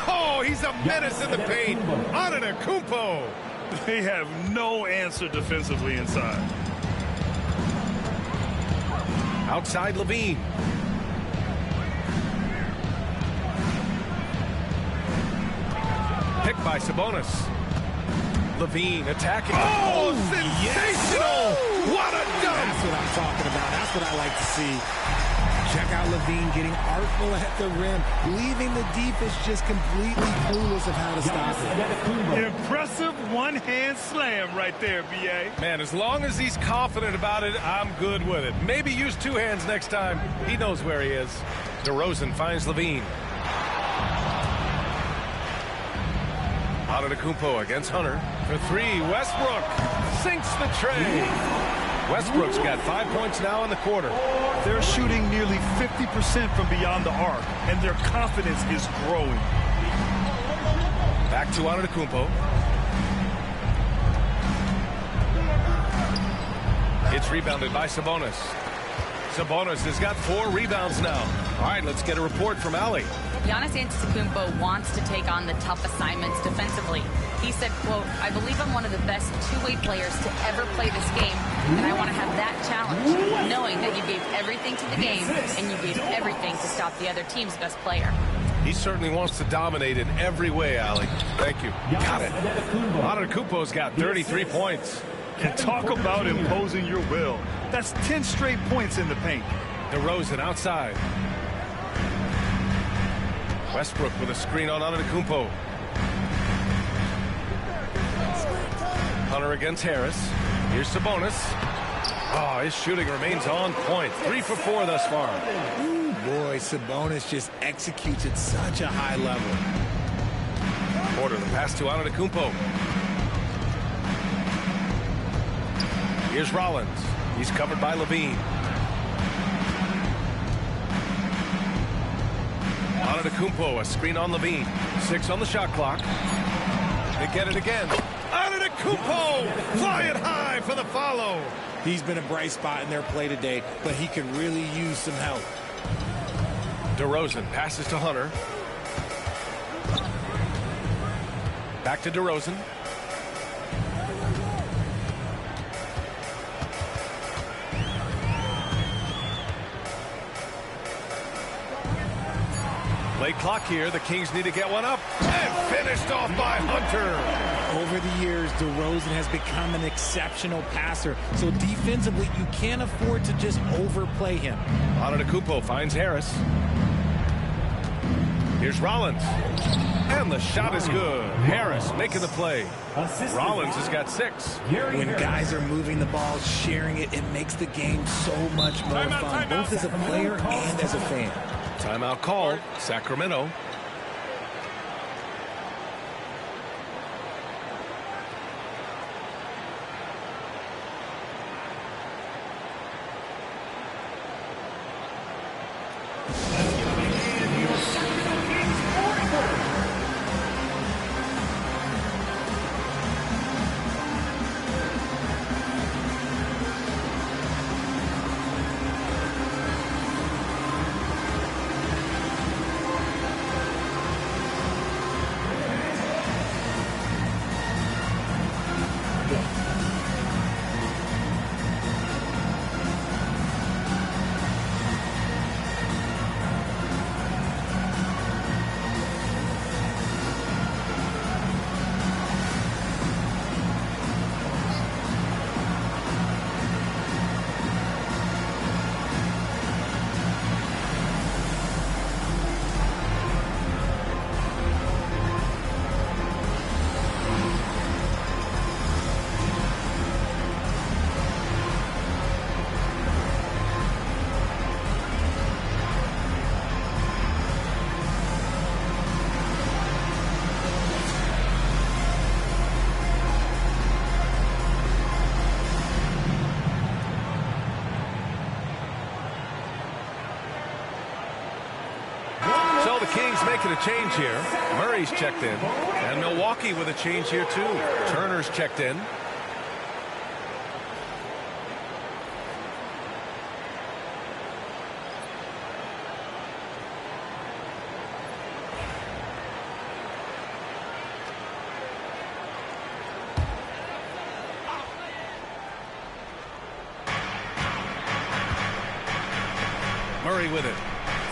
Oh, he's a menace in the paint. Antetokounmpo.
They have no answer defensively inside.
Outside Levine. Picked by Sabonis. Levine attacking. Oh, sensational!
Yes.
What a dunk!
That's what I'm talking about. That's what I like to see. Check out Levine getting artful at the rim, leaving the defense just completely clueless of how to stop it.
Impressive one-hand slam right there, B.A.
Man, as long as he's confident about it, I'm good with it. Maybe use two hands next time. He knows where he is. DeRozan finds Levine. Antetokounmpo against Hunter for three. Westbrook sinks the tray. Westbrook's got 5 points now in the quarter.
They're shooting nearly 50% from beyond the arc, and their confidence is growing.
Back to Antetokounmpo. It's rebounded by Sabonis. Sabonis has got 4 rebounds now. All right, let's get a report from Allie.
Giannis Antetokounmpo wants to take on the tough assignments defensively. He said, quote, I believe I'm one of the best two-way players to ever play this game, and I want to have that challenge, knowing that you gave everything to the game and you gave everything to stop the other team's best player.
He certainly wants to dominate in every way, Allie. Thank you. Got it. Antetokounmpo's got 33 points.
And talk about imposing your will. That's 10 straight points in the paint.
DeRozan outside. Westbrook with a screen on Antetokounmpo. Hunter against Harris. Here's Sabonis. Oh, his shooting remains on point. 3 for 4 thus far.
Ooh, boy, Sabonis just executes at such a high level.
Porter, the pass to Antetokounmpo. Here's Rollins. He's covered by Levine. Antetokounmpo, a screen on Levine. 6 on the shot clock. They get it again. Antetokounmpo flying high for the follow.
He's been a bright spot in their play today, but he could really use some help.
DeRozan passes to Hunter. Back to DeRozan. Late clock here. The Kings need to get one up. And finished off by Hunter.
Over the years, DeRozan has become an exceptional passer. So defensively, you can't afford to just overplay him.
Antetokounmpo finds Harris. Here's Rollins. And the shot is good. Harris making the play. Rollins has got 6.
When guys are moving the ball, sharing it, it makes the game so much more fun, both as a player and as a fan.
Timeout called. Sacramento. So the Kings making a change here. Murray's checked in. And Milwaukee with a change here, too. Turner's checked in. Murray with it.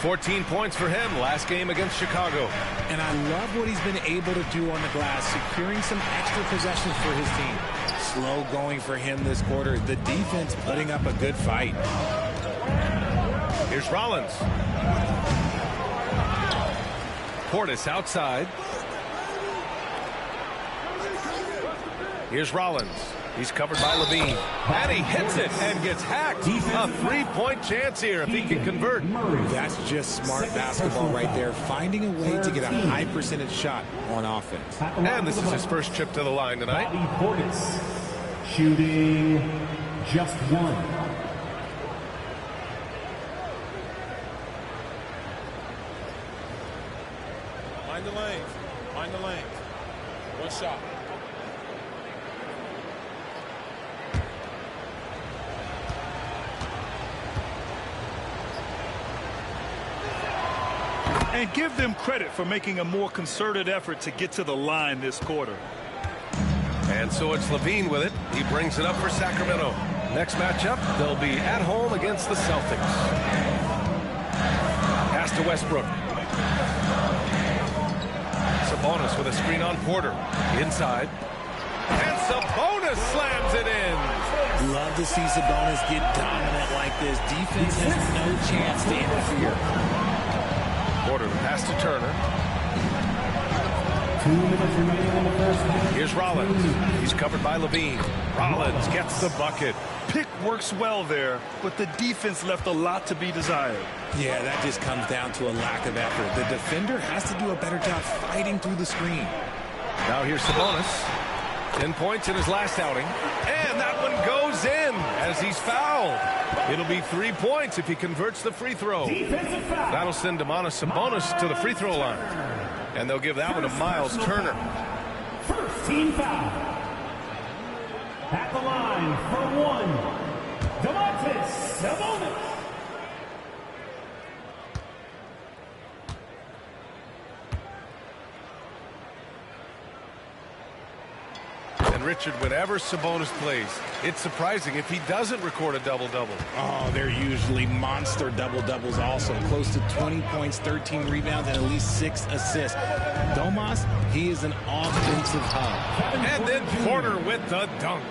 14 points for him last game against Chicago.
And I love what he's been able to do on the glass, securing some extra possessions for his team. Slow going for him this quarter. The defense putting up a good fight.
Here's Rollins. Portis outside. Here's Rollins. He's covered by Levine. And he hits it and gets hacked. A three-point chance here if he can convert.
That's just smart basketball right there. Finding a way to get a high percentage shot on offense.
And this is his first trip to the line tonight.
Portis shooting just one.
Mind the lanes. Mind the lanes. One shot.
And give them credit for making a more concerted effort to get to the line this quarter.
And so it's Levine with it. He brings it up for Sacramento. Next matchup, they'll be at home against the Celtics. Pass to Westbrook. Sabonis with a screen on Porter. Inside. And Sabonis slams it in.
Love to see Sabonis get dominant like this. Defense has no chance to interfere.
Porter, the pass to Turner.
2 minutes remaining in the first half.
Here's Rollins. He's covered by Levine. Rollins gets the bucket.
Pick works well there, but the defense left a lot to be desired.
Yeah, that just comes down to a lack of effort. The defender has to do a better job fighting through the screen.
Now here's Sabonis. 10 points in his last outing. And that one goes in as he's fouled. It'll be 3 points if he converts the free throw. That'll send Domantas Sabonis to the free throw line. And they'll give that one to Miles Turner.
First team foul. At the line for one, Domantas Sabonis.
And Richard, whenever Sabonis plays, it's surprising if he doesn't record a double-double.
Oh, they're usually monster double-doubles also. Close to 20 points, 13 rebounds, and at least 6 assists. Domas, he is an offensive hub.
And then Porter with the dunk.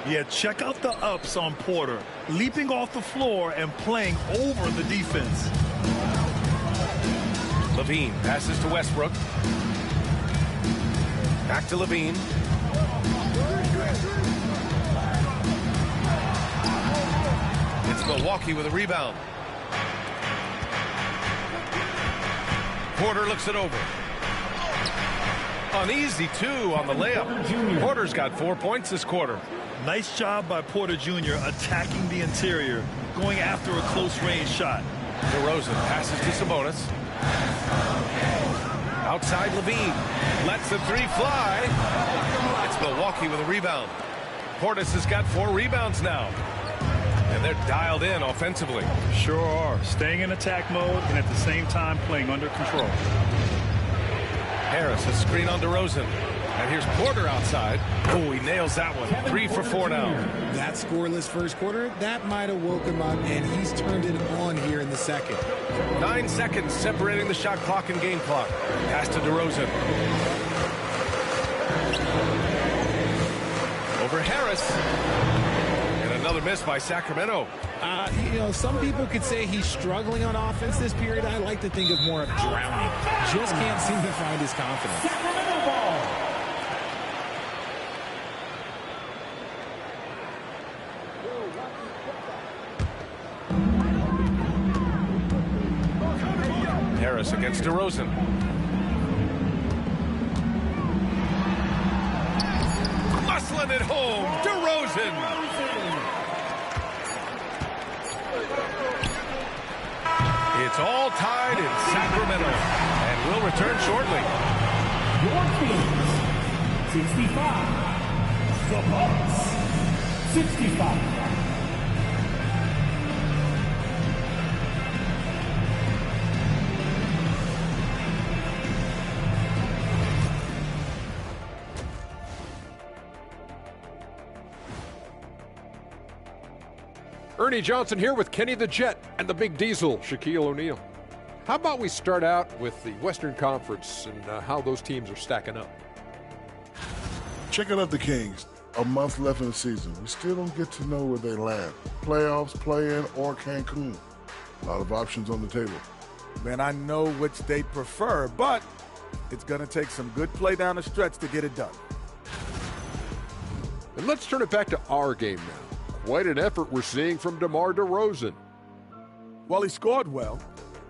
Yeah, check out the ups on Porter. Leaping off the floor and playing over the defense.
Levine passes to Westbrook. Back to Levine. It's Milwaukee with a rebound. Porter looks it over. Uneasy, too, on the layup. Porter's got 4 points this quarter.
Nice job by Porter Jr. attacking the interior, going after a close-range shot.
DeRozan passes to Sabonis. Outside Levine. Lets the three fly. It's Milwaukee with a rebound. Portis has got 4 rebounds now. And they're dialed in offensively.
Sure are. Staying in attack mode and at the same time playing under control.
Harris, a screen on DeRozan. And here's Porter outside. Oh, he nails that one. 3 for 4 now.
That scoreless first quarter, that might have woke him up, and he's turned it on here in the second.
9 seconds separating the shot clock and game clock. Pass to DeRozan. Over Harris. And another miss by Sacramento.
You know, some people could say he's struggling on offense this period. I like to think of more of drowning. Just can't seem to find his confidence.
Sacramento ball.
Harris against DeRozan. Muscling it home. DeRozan. It's all tied in Sacramento, and we'll return shortly.
Your teams, 65. The Bucks, 65.
Ernie Johnson here with Kenny the Jet and the Big Diesel, Shaquille O'Neal. How about we start out with the Western Conference and how those teams are stacking up?
Checking out the Kings. A month left in the season. We still don't get to know where they land. Playoffs, play-in, or Cancun. A lot of options on the table.
Man, I know which they prefer, but it's going to take some good play down the stretch to get it done.
And let's turn it back to our game now. Quite an effort we're seeing from DeMar DeRozan.
Well, he scored well,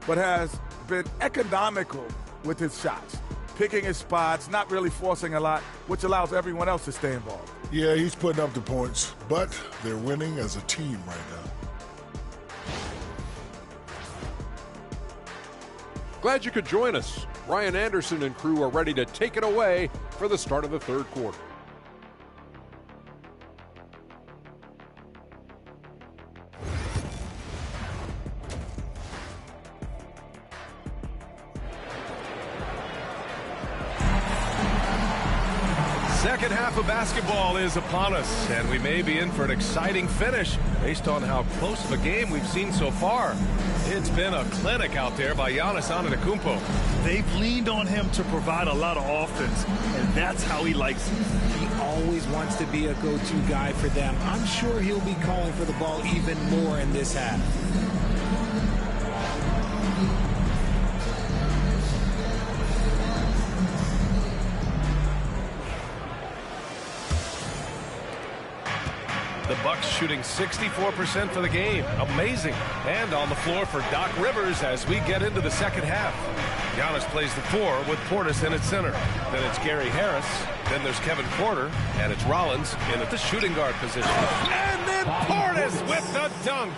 but has been economical with his shots. Picking his spots, not really forcing a lot, which allows everyone else to stay involved.
Yeah, he's putting up the points, but they're winning as a team right now.
Glad you could join us. Ryan Anderson and crew are ready to take it away for the start of the third quarter.
Second half of basketball is upon us, and we may be in for an exciting finish based on how close of a game we've seen so far. It's been a clinic out there by Giannis Antetokounmpo.
They've leaned on him to provide a lot of offense, and that's how he likes it.
He always wants to be a go-to guy for them. I'm sure he'll be calling for the ball even more in this half.
The Bucks shooting 64% for the game. Amazing. And on the floor for Doc Rivers as we get into the second half. Giannis plays the 4 with Portis in at center. Then it's Gary Harris. Then there's Kevin Porter. And it's Rollins in at the shooting guard position. And then Portis with the dunk.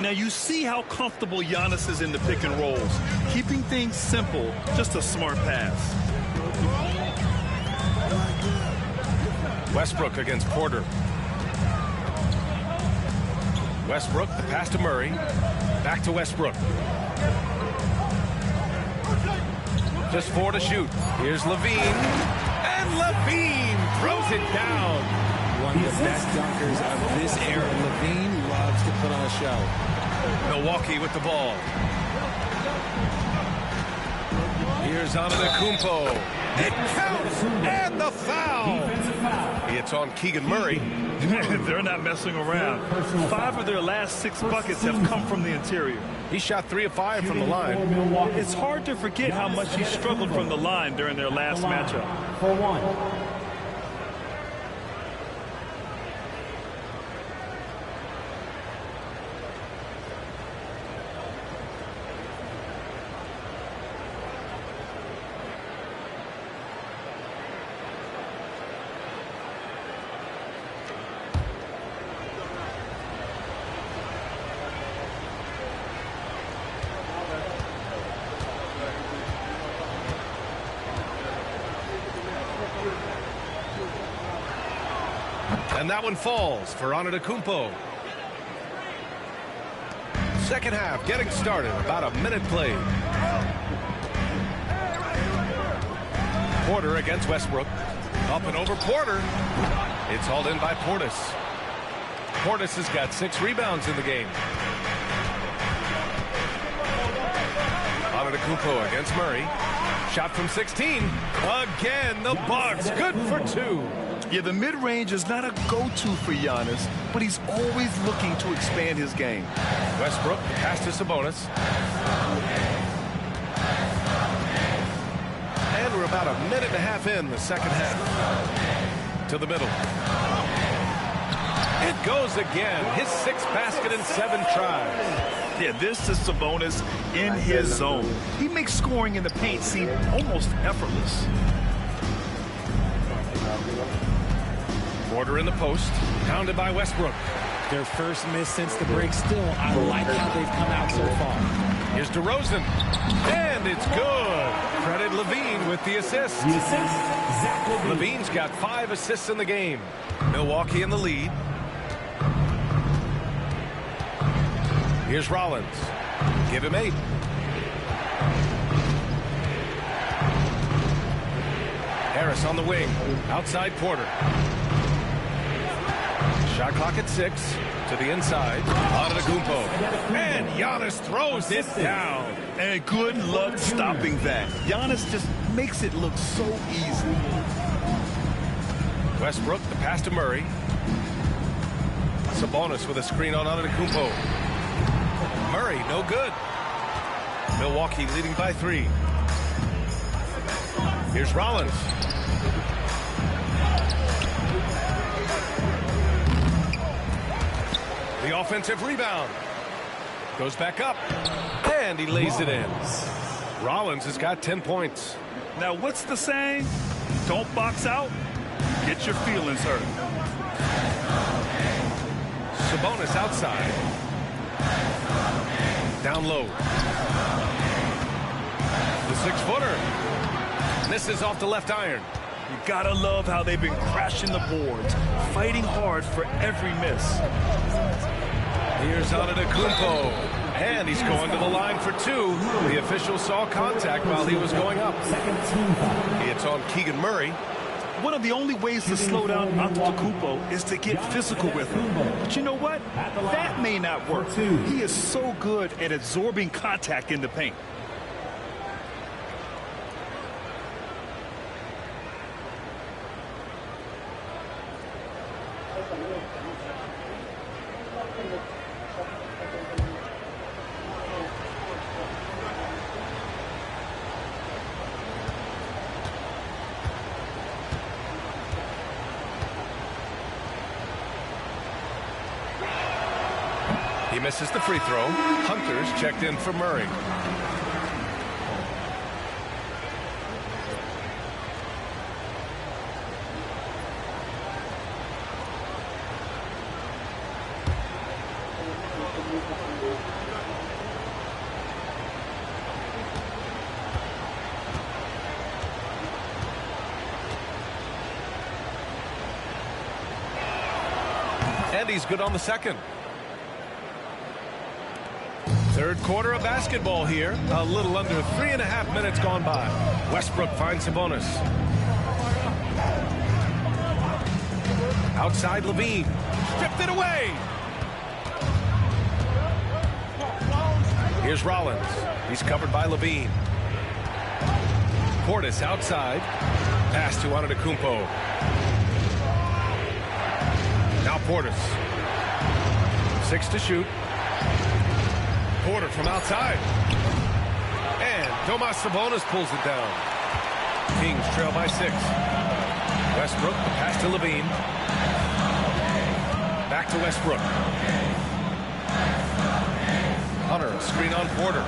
Now you see how comfortable Giannis is in the pick and rolls. Keeping things simple, just a smart pass.
Westbrook against Porter. Westbrook, the pass to Murray. Back to Westbrook. Just 4 to shoot. Here's Levine. And Levine throws it down.
One of the best dunkers of this era. Levine loves to put on a show.
Milwaukee with the ball. Here's Antetokounmpo. It counts, and the foul. It's on Keegan Murray.
They're not messing around. 5 of their last 6 buckets have come from the interior.
He shot 3 of 5 from the line.
It's hard to forget how much he struggled from the line during their last matchup.
For 1.
And that one falls for Antetokounmpo. Second half getting started. About a minute played. Porter against Westbrook. Up and over Porter. It's hauled in by Portis. Portis has got 6 rebounds in the game. Antetokounmpo against Murray. Shot from 16. Again, the Bucks. Good for 2.
Yeah, the mid-range is not a go-to for Giannis, but he's always looking to expand his game.
Westbrook, pass to Sabonis. And we're about a minute and a half in the second half. To the middle. It goes again. His 6th basket in 7 tries.
Yeah, this is Sabonis in his zone. He makes scoring in the paint seem almost effortless.
Porter in the post, pounded by Westbrook.
Their first miss since the break. Still, I like how they've come out so far.
Here's DeRozan. And it's good. Credit Levine with the assist. Levine's got 5 assists in the game. Milwaukee in the lead. Here's Rollins. Give him 8. Harris on the wing. Outside Porter. Shot clock at 6. To the inside. Antetokounmpo. And Giannis throws it down.
And good luck stopping that. Giannis just makes it look so easy.
Westbrook, the pass to Murray. Sabonis with a screen on Antetokounmpo. Murray, no good. Milwaukee leading by 3. Here's Rollins. The offensive rebound. Goes back up. And he lays it in. Rollins has got 10 points.
Now, what's the saying? Don't box out. Get your feelings hurt.
Sabonis outside. Down low. The 6-footer. Misses off the left iron.
You gotta love how they've been crashing the boards, fighting hard for every miss.
Here's Antetokounmpo. And he's going to the line for 2. The official saw contact while he was going up. It's on Keegan Murray.
One of the only ways to slow down Antetokounmpo is to get physical with him. But you know what? That may not work. He is so good at absorbing contact in the paint.
He misses the free throw. Hunter's checked in for Murray. And he's good on the second. Third quarter of basketball here. A little under 3.5 minutes gone by. Westbrook finds Sabonis. Outside Levine. Stripped it away. Here's Rollins. He's covered by Levine. Portis outside. Pass to Antetokounmpo. Now Portis. 6 to shoot. Porter from outside. And Domas Sabonis pulls it down. Kings trail by 6. Westbrook, the pass to Levine. Back to Westbrook. Hunter, screen on Porter.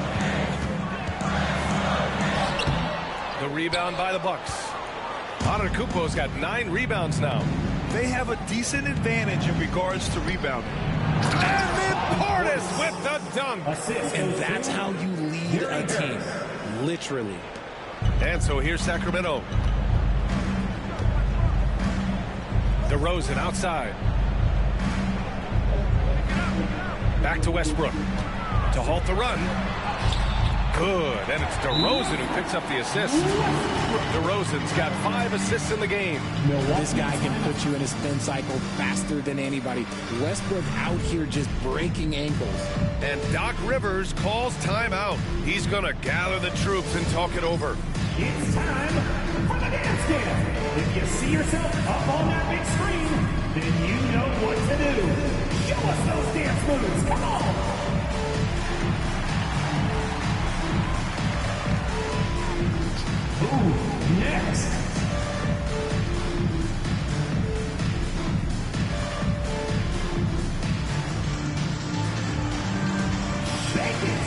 The rebound by the Bucks. Antetokounmpo's got 9 rebounds now.
They have a decent advantage in regards to rebounding.
And then Portis with the dunk.
And that's how you lead a team. Literally.
And so here's Sacramento. DeRozan outside. Back to Westbrook. To halt the run. Good. And it's DeRozan who picks up the assist. DeRozan's got 5 assists in the game.
This guy can put you in a spin cycle faster than anybody. Westbrook out here just breaking ankles.
And Doc Rivers calls timeout. He's going to gather the troops and talk it over.
It's time for the dance camp. If you see yourself up on that big screen, then you know what to do. Show us those dance moves. Come on. Ooh, next. Shake it.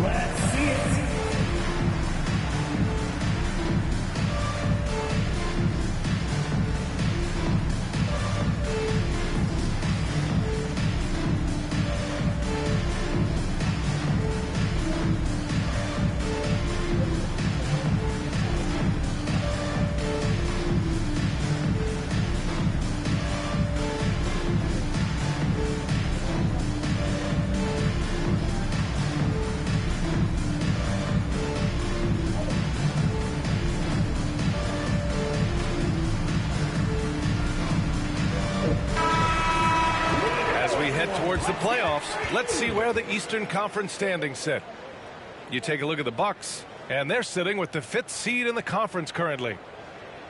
Let's see it.
we head towards the playoffs, let's see where the Eastern Conference standings sit. You take a look at the Bucks, and they're sitting with the 5th seed in the conference currently.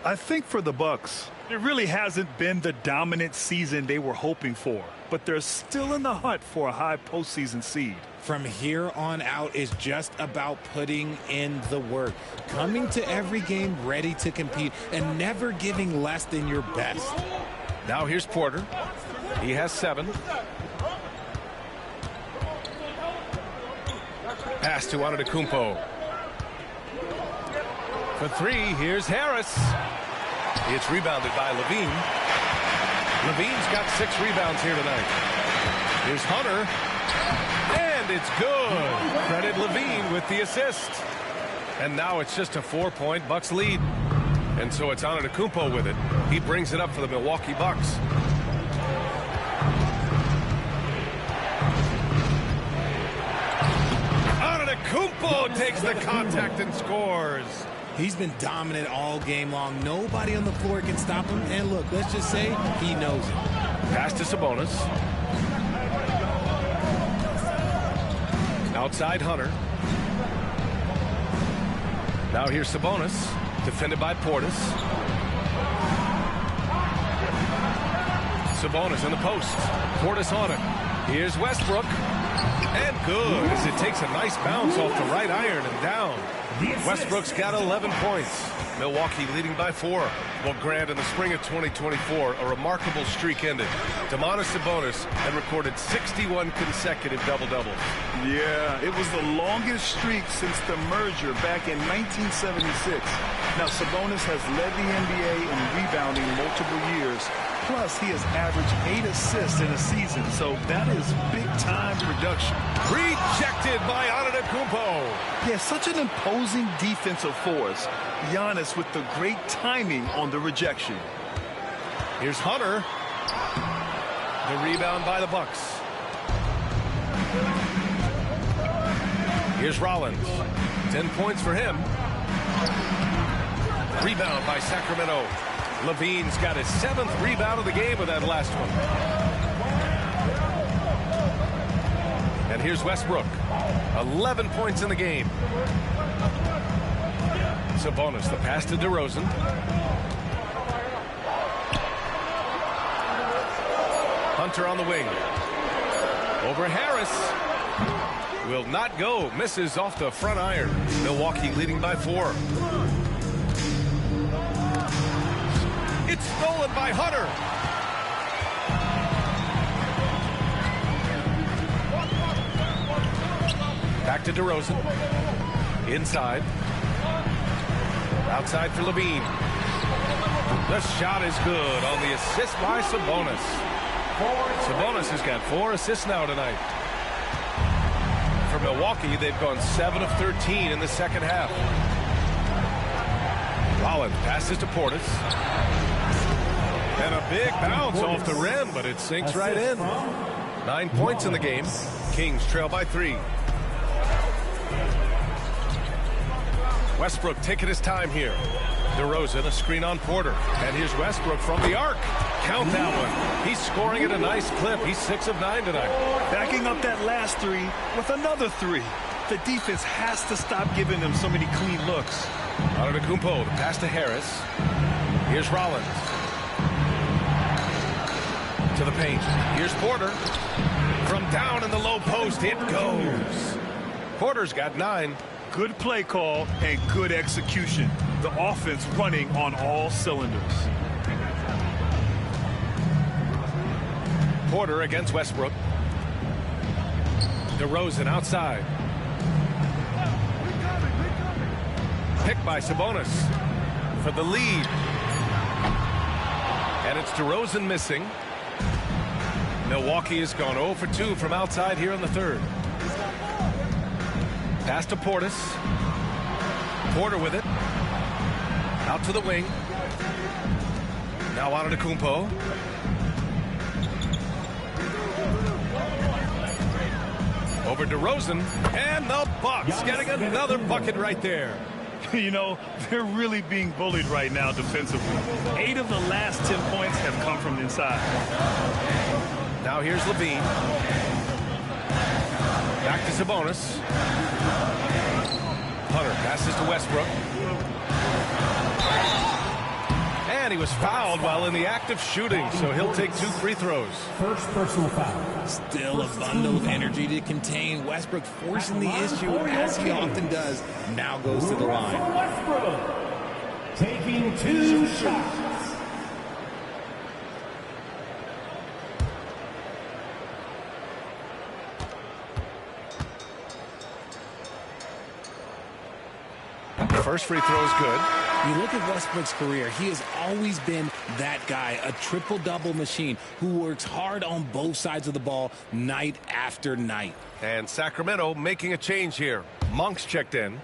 I think for the Bucks, it really hasn't been the dominant season they were hoping for, but they're still in the hunt for a high postseason seed.
From here on out is just about putting in the work, coming to every game ready to compete, and never giving less than your best.
Now here's Porter. He has 7. Pass to Antetokounmpo. For 3, here's Harris. It's rebounded by Levine. Levine's got 6 rebounds here tonight. Here's Hunter. And it's good. Credit Levine with the assist. And now it's just a 4-point Bucks lead. And so it's Antetokounmpo with it. He brings it up for the Milwaukee Bucks. Antetokounmpo takes the contact and scores.
He's been dominant all game long. Nobody on the floor can stop him. And look, let's just say he knows it.
Pass to Sabonis. Outside Hunter. Now here's Sabonis. Defended by Portis. Sabonis in the post. Portis on it. Here's Westbrook. And good as it takes a nice bounce off the right iron and down. Westbrook's got 11 points. Milwaukee leading by 4. Well, Grant, in the spring of 2024, a remarkable streak ended. Domantas Sabonis had recorded 61 consecutive double-doubles.
Yeah, it was the longest streak since the merger back in 1976. Now, Sabonis has led the NBA in rebounding multiple years. Plus, he has averaged 8 assists in a season, so that is big-time production.
Rejected by Antetokounmpo.
Yeah, such an imposing defensive force. Giannis with the great timing on the rejection.
Here's Hunter. The rebound by the Bucks. Here's Rollins. 10 points for him. Rebound by Sacramento. Levine's got his 7th rebound of the game with that last one. And here's Westbrook. 11 points in the game. Sabonis, the pass to DeRozan. Hunter on the wing. Over Harris. Will not go. Misses off the front iron. Milwaukee leading by 4. It's stolen by Hunter. Back to DeRozan. Inside. Outside for Levine. The shot is good on the assist by Sabonis. Sabonis has got 4 assists now tonight. For Milwaukee, they've gone 7 of 13 in the second half. Rollins passes to Portis. And a big bounce off the rim, but it sinks right in. 9 points in the game. Kings trail by 3. Westbrook taking his time here. DeRozan, a screen on Porter. And here's Westbrook from the arc. Count that one. He's scoring at a nice clip. He's 6 of 9 tonight.
Backing up that last 3 with another 3. The defense has to stop giving them so many clean looks.
Antetokounmpo, the pass to Harris. Here's Rollins. To the paint. Here's Porter. From down in the low post, it goes. Porter's got 9.
Good play call and good execution. The offense running on all cylinders.
Porter against Westbrook. DeRozan outside. Picked by Sabonis for the lead. And it's DeRozan missing. Milwaukee has gone 0 for 2 from outside here in the third. Pass to Portis. Porter with it. Out to the wing. Now Antetokounmpo. Over DeRozan. And the Bucks getting another bucket right there.
You know, they're really being bullied right now defensively. 8 of the last 10 points have come from inside.
Now here's Levine. Back to Sabonis. Hunter passes to Westbrook. And he was fouled while in the act of shooting, so he'll take 2 free throws.
First personal foul. Still a bundle of energy to contain. Westbrook forcing the issue, as he often does. Now goes to the line.
Westbrook taking 2 shots.
First free throw is good.
You look at Westbrook's career, he has always been that guy, a triple-double machine who works hard on both sides of the ball night after night.
And Sacramento making a change here. Monk's checked in.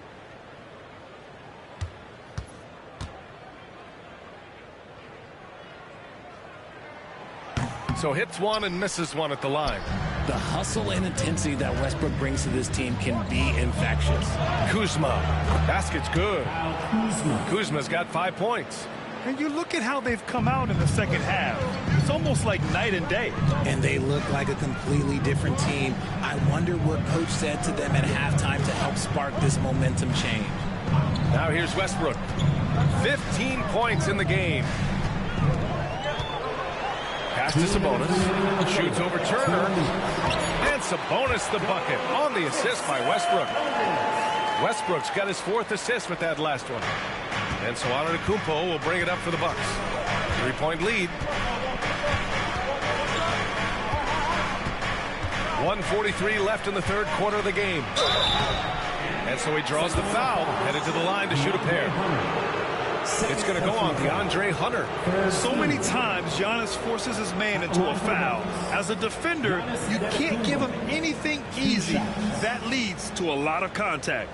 So hits one and misses one at the line.
The hustle and intensity that Westbrook brings to this team can be infectious.
Kuzma. Basket's good. Kuzma's got 5 points.
And you look at how they've come out in the second half. It's almost like night and day.
And they look like a completely different team. I wonder what Coach said to them at halftime to help spark this momentum change.
Now here's Westbrook. 15 points in the game. Pass to Sabonis. Shoots over Turner. And Sabonis the bucket on the assist by Westbrook. Westbrook's got his 4th assist with that last one. And so Antetokounmpo will bring it up for the Bucks. 3-point lead. 1:43 left in the third quarter of the game. And so he draws the foul, headed to the line to shoot a pair. It's going to go on DeAndre Hunter.
So many times Giannis forces his man into a foul. As a defender, you can't give him anything easy. That leads to a lot of contact.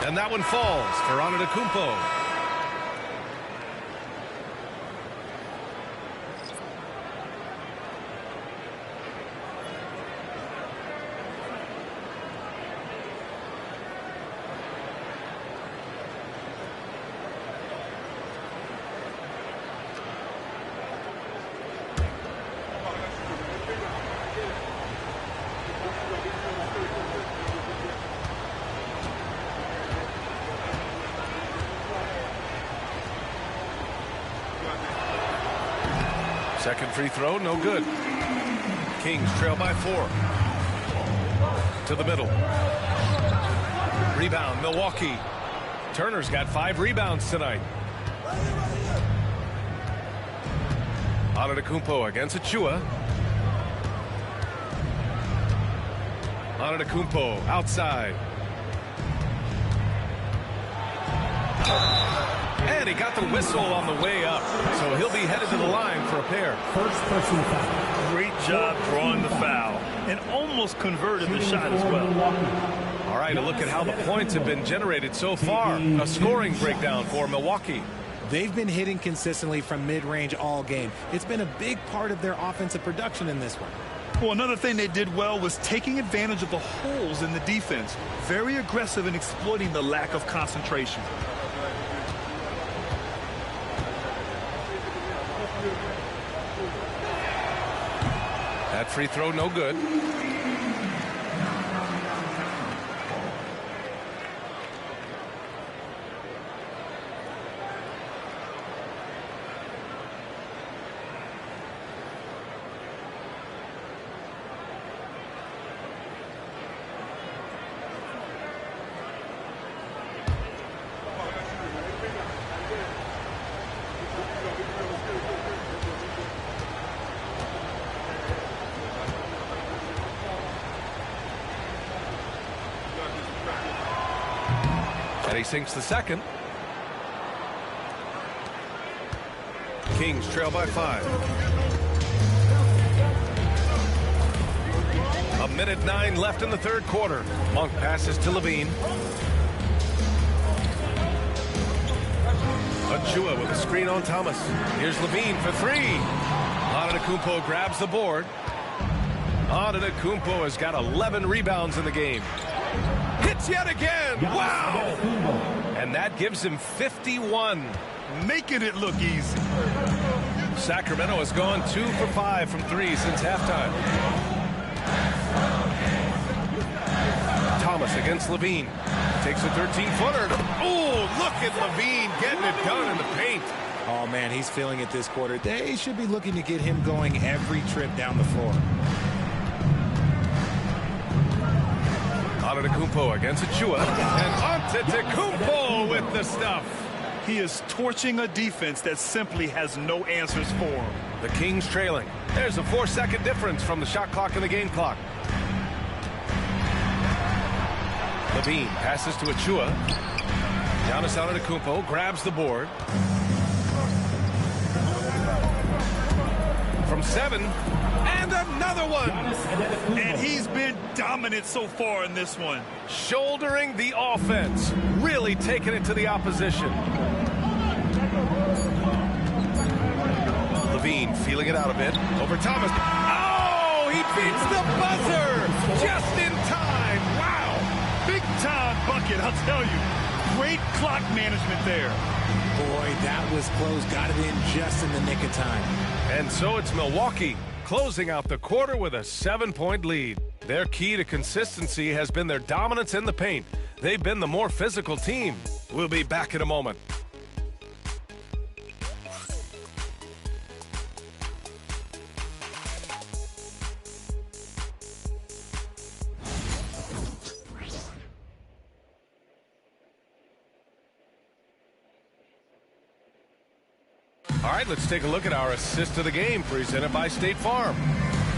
And that one falls for Antetokounmpo. Second free throw, no good. Kings trail by 4. To the middle. Rebound, Milwaukee. Turner's got 5 rebounds tonight. Antetokounmpo against Achua. Antetokounmpo outside. And he got the whistle on the way up, so he'll be headed to the line for a pair.
First personal foul.
Great job drawing the foul and almost converted the shot as well.
All right, a look at how the points have been generated so far. A scoring breakdown for Milwaukee.
They've been hitting consistently from mid-range all game. It's been a big part of their offensive production in this one.
Well, another thing they did well was taking advantage of the holes in the defense. Very aggressive in exploiting the lack of concentration.
That free throw, no good. And he sinks the second. Kings trail by 5. A minute 9 left in the third quarter. Monk passes to Levine. Achua with a screen on Thomas. Here's Levine for three. Antetokounmpo grabs the board. Antetokounmpo has got 11 rebounds in the game. Hits yet again. Wow! And that gives him 51.
Making it look easy.
Sacramento has gone 2 for 5 from 3 since halftime. Thomas against Levine. Takes a 13-footer. Oh, look at Levine getting it done in the paint.
Oh, man, he's feeling it this quarter. They should be looking to get him going every trip down the floor.
Antetokounmpo against Achua. And Antetokounmpo with the stuff.
He is torching a defense that simply has no answers for him.
The Kings trailing. There's a 4-second difference from the shot clock and the game clock. Levine passes to Achua. Giannis Antetokounmpo grabs the board. From 7. And another one.
And he's been dominant so far in this one.
Shouldering the offense. Really taking it to the opposition. Levine feeling it out a bit. Over Thomas. Oh, he beats the buzzer. Just in time. Wow.
Big time bucket, I'll tell you. Great clock management there.
Boy, that was close. Got it in just in the nick of time.
And so it's Milwaukee closing out the quarter with a 7-point lead. Their key to consistency has been their dominance in the paint. They've been the more physical team. We'll be back in a moment. All right, let's take a look at our assist of the game presented by State Farm.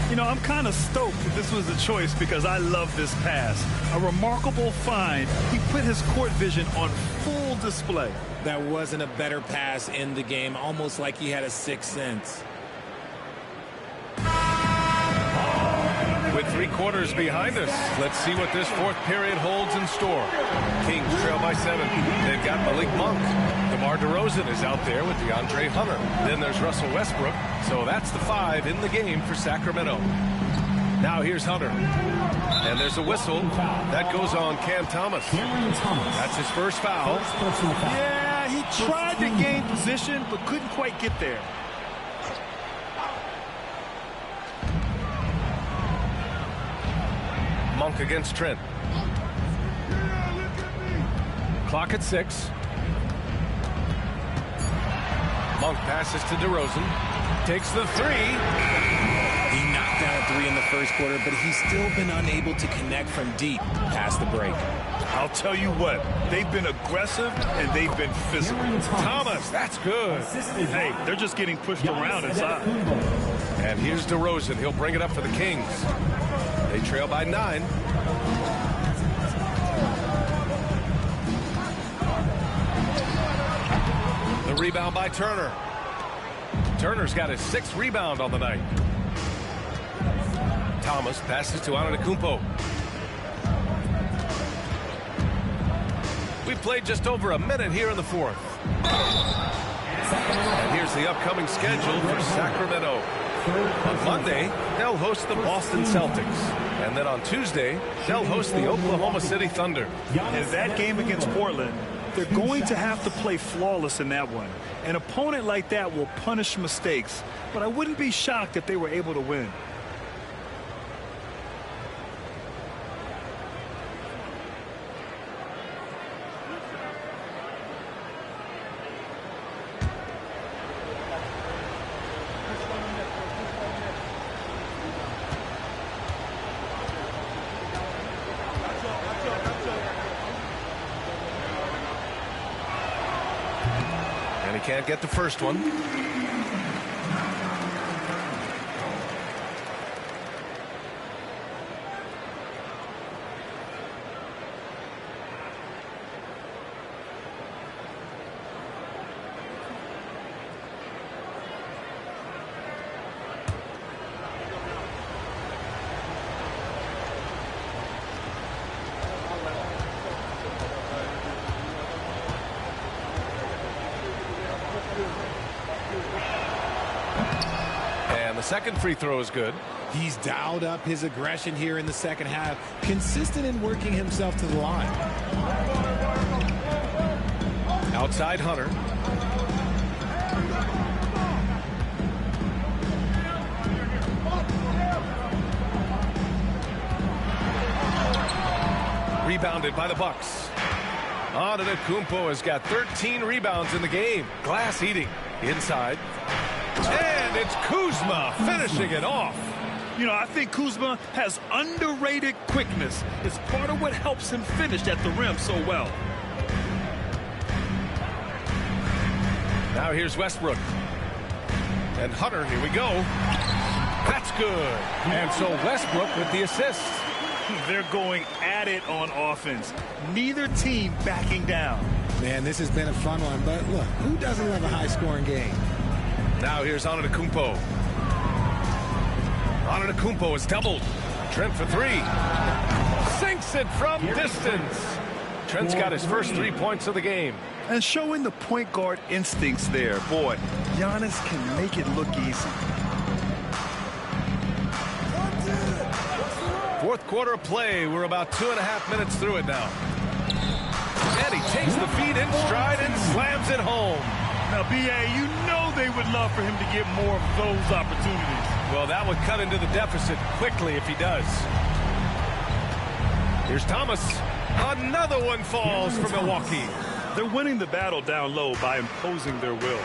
You know, I'm kind of stoked that this was the choice because I love this pass. A remarkable find. He put his court vision on full display.
That wasn't a better pass in the game, almost like he had a sixth sense.
With 3 quarters behind us, let's see what this fourth period holds in store. Kings trail by 7. They've got Malik Monk. DeMar DeRozan is out there with DeAndre Hunter. Then there's Russell Westbrook. So that's the 5 in the game for Sacramento. Now here's Hunter. And there's a whistle. That goes on Cam Thomas. That's his first foul.
Yeah, he tried to gain position but couldn't quite get there.
Monk against Trent. Clock at 6. Monk passes to DeRozan. Takes the 3.
He knocked down a 3 in the first quarter, but he's still been unable to connect from deep past the break.
I'll tell you what, they've been aggressive and they've been physical.
Thomas, that's good.
Hey, they're just getting pushed around inside.
And here's DeRozan. He'll bring it up for the Kings. They trail by 9. The rebound by Turner. Turner's got his 6th rebound on the night. Thomas passes to Antetokounmpo. We played just over a minute here in the fourth. And here's the upcoming schedule for Sacramento. On Monday, they'll host the Boston Celtics. And then on Tuesday, they'll host the Oklahoma City Thunder.
In that game against Portland, they're going to have to play flawless in that one. An opponent like that will punish mistakes, but I wouldn't be shocked if they were able to win.
Can't get the first one. second free throw is good.
He's dialed up his aggression here in the second half, consistent in working himself to the line.
Outside Hunter. Rebounded by the Bucks. Antetokounmpo has got 13 rebounds in the game. Glass eating. Inside. And it's Kuzma finishing it off.
You know, I think Kuzma has underrated quickness. It's part of what helps him finish at the rim so well.
Now here's Westbrook. And Hunter, here we go. That's good. And so Westbrook with the assist.
They're going at it on offense. Neither team backing down.
Man, this has been a fun one, but look, who doesn't love a high-scoring game?
Now here's Antetokounmpo. Antetokounmpo is doubled. Trent for three. Sinks it from distance. Trent's got his first 3 points of the game.
And showing the point guard instincts there. Boy, Giannis can make it look easy.
Fourth quarter play. We're about 2.5 minutes through it now. And he takes the feed in stride and slams it home.
Now, B.A., you know they would love for him to get more of those opportunities.
Well, that would cut into the deficit quickly if he does. Here's Thomas. Another one falls for Milwaukee.
They're winning the battle down low by imposing their will.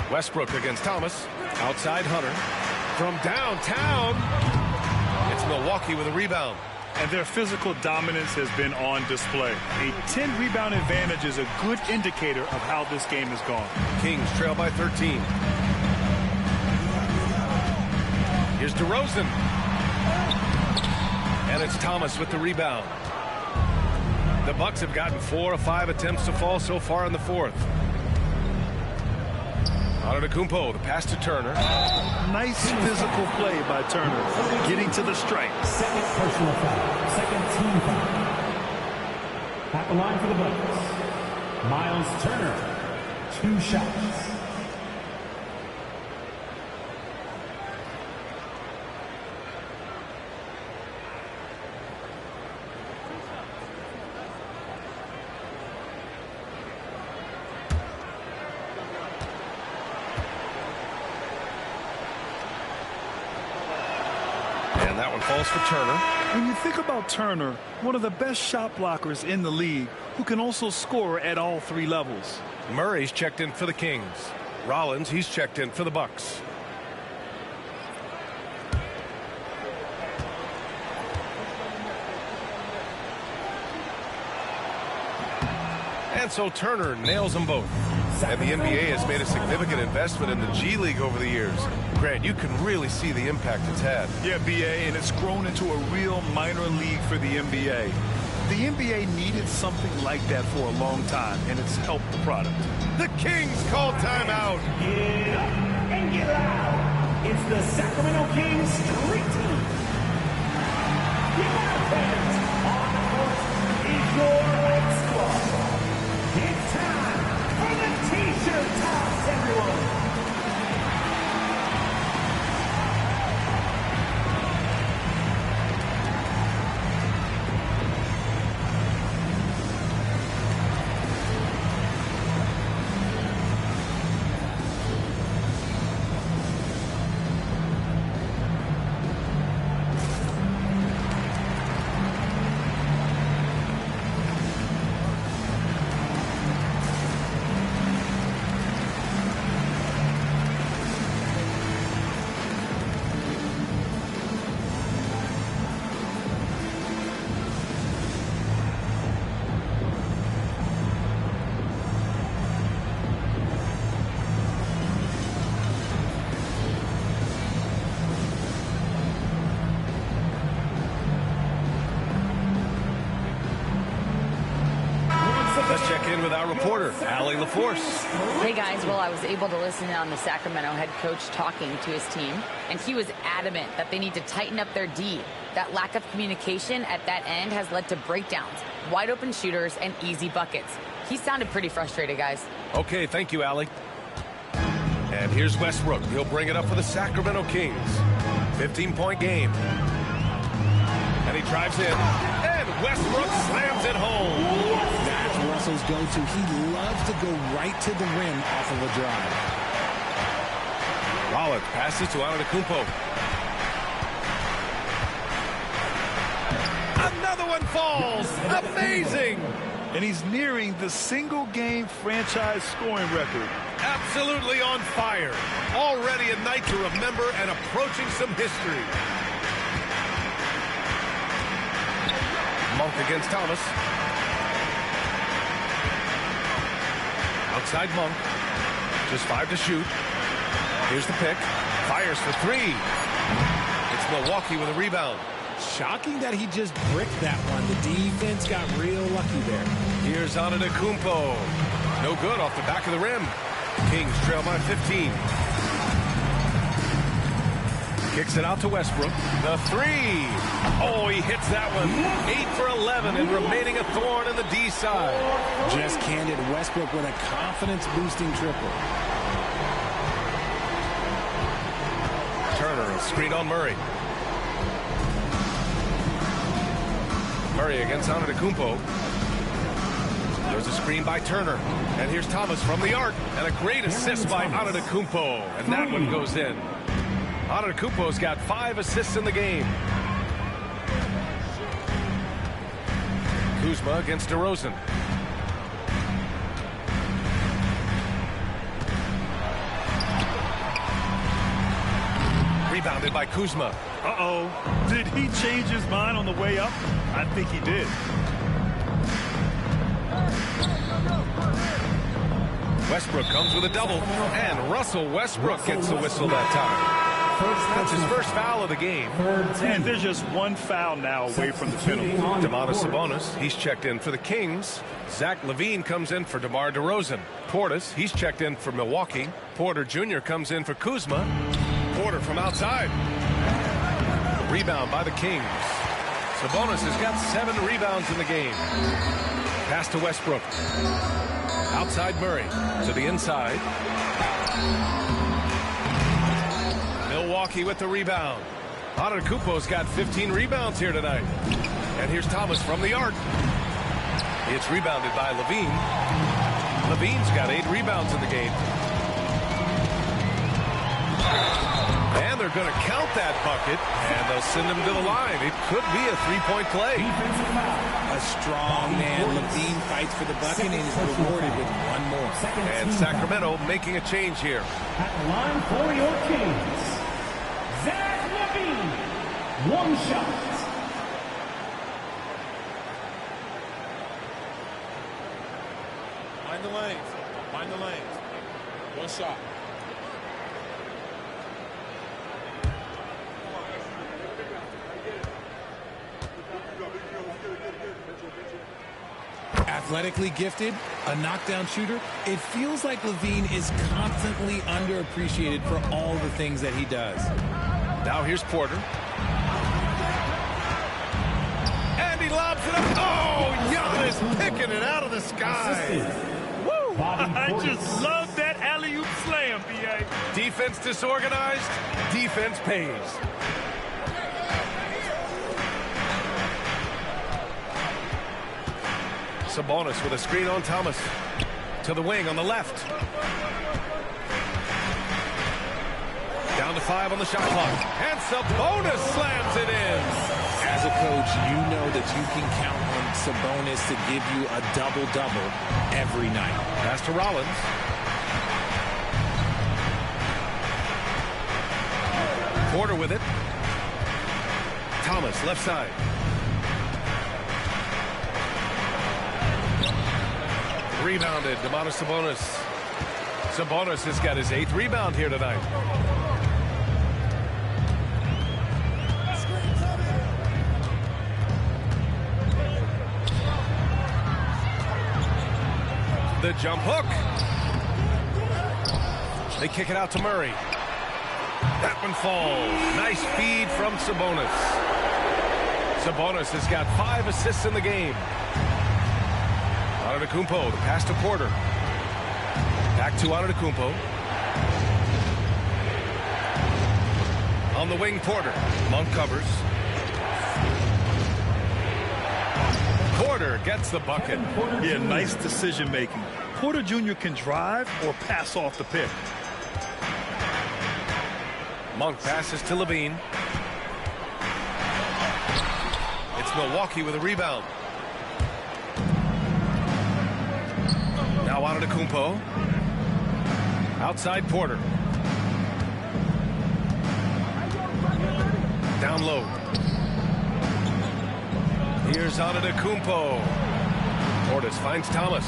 Westbrook against Thomas. Outside Hunter. From downtown, it's Milwaukee with a rebound.
And their physical dominance has been on display. A 10-rebound advantage is a good indicator of how this game has gone.
Kings trail by 13. Here's DeRozan. And it's Thomas with the rebound. The Bucks have gotten 4 of 5 attempts to fall so far in the fourth. Antetokounmpo, the pass to Turner.
Nice physical play by Turner, getting to the stripe.
Second personal foul, second team foul. At the line for the Bucks, Miles Turner, 2 shots.
And that one falls for Turner.
When you think about Turner, one of the best shot blockers in the league who can also score at all 3 levels.
Murray's checked in for the Kings. Rollins, he's checked in for the Bucks. And so Turner nails them both. And the NBA has made a significant investment in the G League over the years. Grant, you can really see the impact it's had.
Yeah, B.A., and it's grown into a real minor league for the NBA. The NBA needed something like that for a long time, and it's helped the product.
The Kings call timeout.
Get up and get loud. It's the Sacramento Kings Street Team. Get out, fans. On the court is your home squad. It's time for the T-shirt toss, everyone.
Let's check in with our reporter, Allie LaForce.
Hey guys, well, I was able to listen in on the Sacramento head coach talking to his team, and he was adamant that they need to tighten up their D. That lack of communication at that end has led to breakdowns, wide open shooters, and easy buckets. He sounded pretty frustrated, guys.
Okay, thank you, Allie. And here's Westbrook. He'll bring it up for the Sacramento Kings. 15-point game. And he drives in. And Westbrook slams it home.
That's Russell's go-to. He loves to go right to the rim off of a drive.
Rollins passes to Antetokounmpo. Another one falls. Amazing.
And he's nearing the single-game franchise scoring record.
Absolutely on fire. Already a night to remember and approaching some history. Monk against Thomas. Outside Monk. Just 5 to shoot. Here's the pick. Fires for 3. It's Milwaukee with a rebound.
Shocking that he just bricked that one. The defense got real lucky there.
Here's Antetokounmpo. No good off the back of the rim. Kings trail by 15. Kicks it out to Westbrook. The 3. Oh, he hits that one. 8 for 11 and remaining a thorn in the D side.
Just candid Westbrook with a confidence-boosting triple.
Turner, a screen on Murray. Murray against Antetokounmpo. There's a screen by Turner. And here's Thomas from the arc. And a great assist by Antetokounmpo. And that one goes in. Antetokounmpo's got 5 assists in the game. Kuzma against DeRozan. Rebounded by Kuzma.
Uh-oh. Did he change his mind on the way up? I think he did.
Westbrook comes with a double. And Russell Westbrook gets the whistle that time. That's his first foul of the game.
And there's just one foul now away from the penalty.
Domantas Sabonis, he's checked in for the Kings. Zach LaVine comes in for DeMar DeRozan. Portis, he's checked in for Milwaukee. Porter Jr. comes in for Kuzma. Porter from outside. Rebound by the Kings. Sabonis has got 7 rebounds in the game. Pass to Westbrook. Outside Murray. To the inside. Milwaukee with the rebound. Antetokounmpo's got 15 rebounds here tonight. And here's Thomas from the arc. It's rebounded by LaVine. LaVine's got 8 rebounds in the game. And they're going to count that bucket, and they'll send him to the line. It could be a 3-point play.
A strong man. LaVine fights for the bucket and is rewarded with one more.
And Sacramento making a change here.
At the line for your Kings, Zach LaVine. 1 shot.
Find the lanes. Find the lanes. 1 shot.
Athletically gifted, a knockdown shooter, it feels like LaVine is constantly underappreciated for all the things that he does.
Now here's Porter. And he lobs it up. Oh, Giannis picking it out of the sky. Woo!
I just love that alley-oop slam, B.A.
Defense disorganized, defense pays. Sabonis with a screen on Thomas. To the wing on the left. Down to 5 on the shot clock. And Sabonis slams it in.
As a coach, you know that you can count on Sabonis to give you a double-double every night.
Pass to Rollins. Porter with it. Thomas, left side. Rebounded, Domantas Sabonis. Sabonis has got his 8th rebound here tonight. The jump hook. They kick it out to Murray. That one falls. Nice feed from Sabonis. Sabonis has got 5 assists in the game. Antetokounmpo, the pass to Porter. Back to Antetokounmpo. On the wing, Porter. Monk covers. Porter gets the bucket.
Yeah, nice decision making. Porter Jr. can drive or pass off the pick.
Monk passes to Levine. It's Milwaukee with a rebound. Now Antetokounmpo. Outside Porter. Down low. Here's Antetokounmpo. Portis finds Thomas.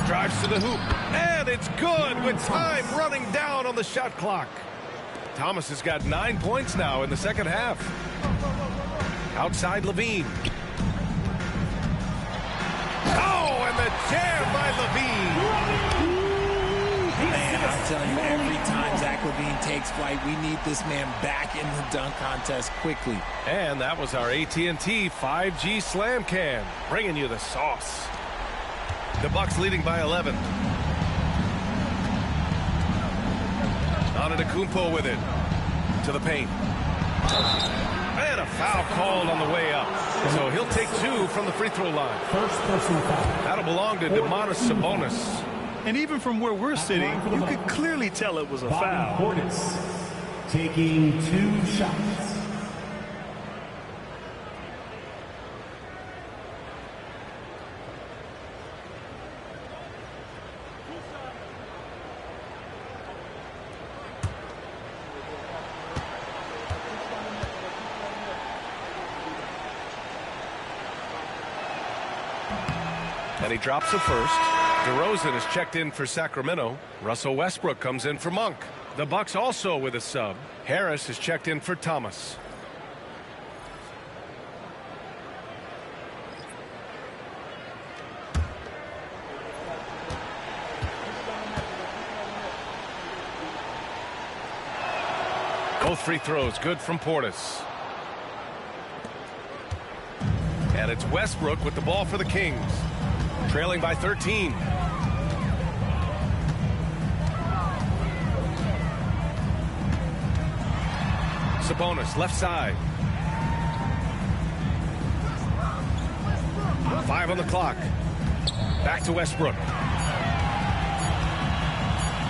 Drives to the hoop. And it's good with time running down on the shot clock. Thomas has got 9 points now in the second half. Outside Levine. Oh, and the jam by Levine.
Man, I'm telling you, every time Zach Levine takes flight, we need this man back in the dunk contest quickly.
And that was our AT&T 5G Slam Cam, bringing you the sauce. The Bucks leading by 11. Antetokounmpo with it. To the paint. And a foul called on the way up. So he'll take 2 from the free throw line. That'll belong to Domantas Sabonis.
And even from where we're sitting, you could clearly tell it was a foul.
Portis taking 2 shots.
And he drops the first. DeRozan is checked in for Sacramento. Russell Westbrook comes in for Monk. The Bucks also with a sub. Harris is checked in for Thomas. Both free throws good from Portis. And it's Westbrook with the ball for the Kings. Trailing by 13. Sabonis left side. 5 on the clock. Back to Westbrook.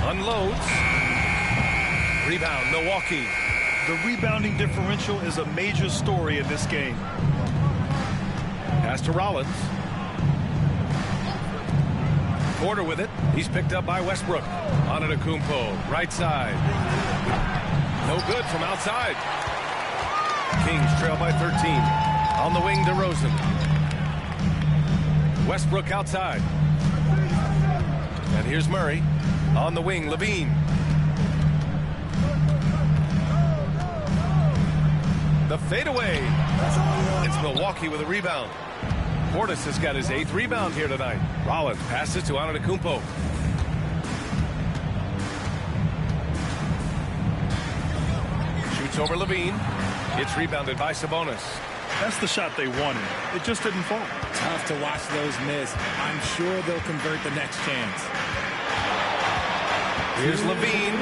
Unloads. Rebound, Milwaukee.
The rebounding differential is a major story in this game.
Pass to Rollins. Porter with it. He's picked up by Westbrook. Antetokounmpo, right side. No good from outside. Kings trail by 13. On the wing, DeRozan. Westbrook outside. And here's Murray. On the wing, Levine. The fadeaway. It's Milwaukee with a rebound. Portis has got his 8th rebound here tonight. Rollins passes to Antetokounmpo. Shoots over Levine. It's rebounded by Sabonis.
That's the shot they wanted. It just didn't fall.
Tough to watch those miss. I'm sure they'll convert the next chance.
Here's Levine.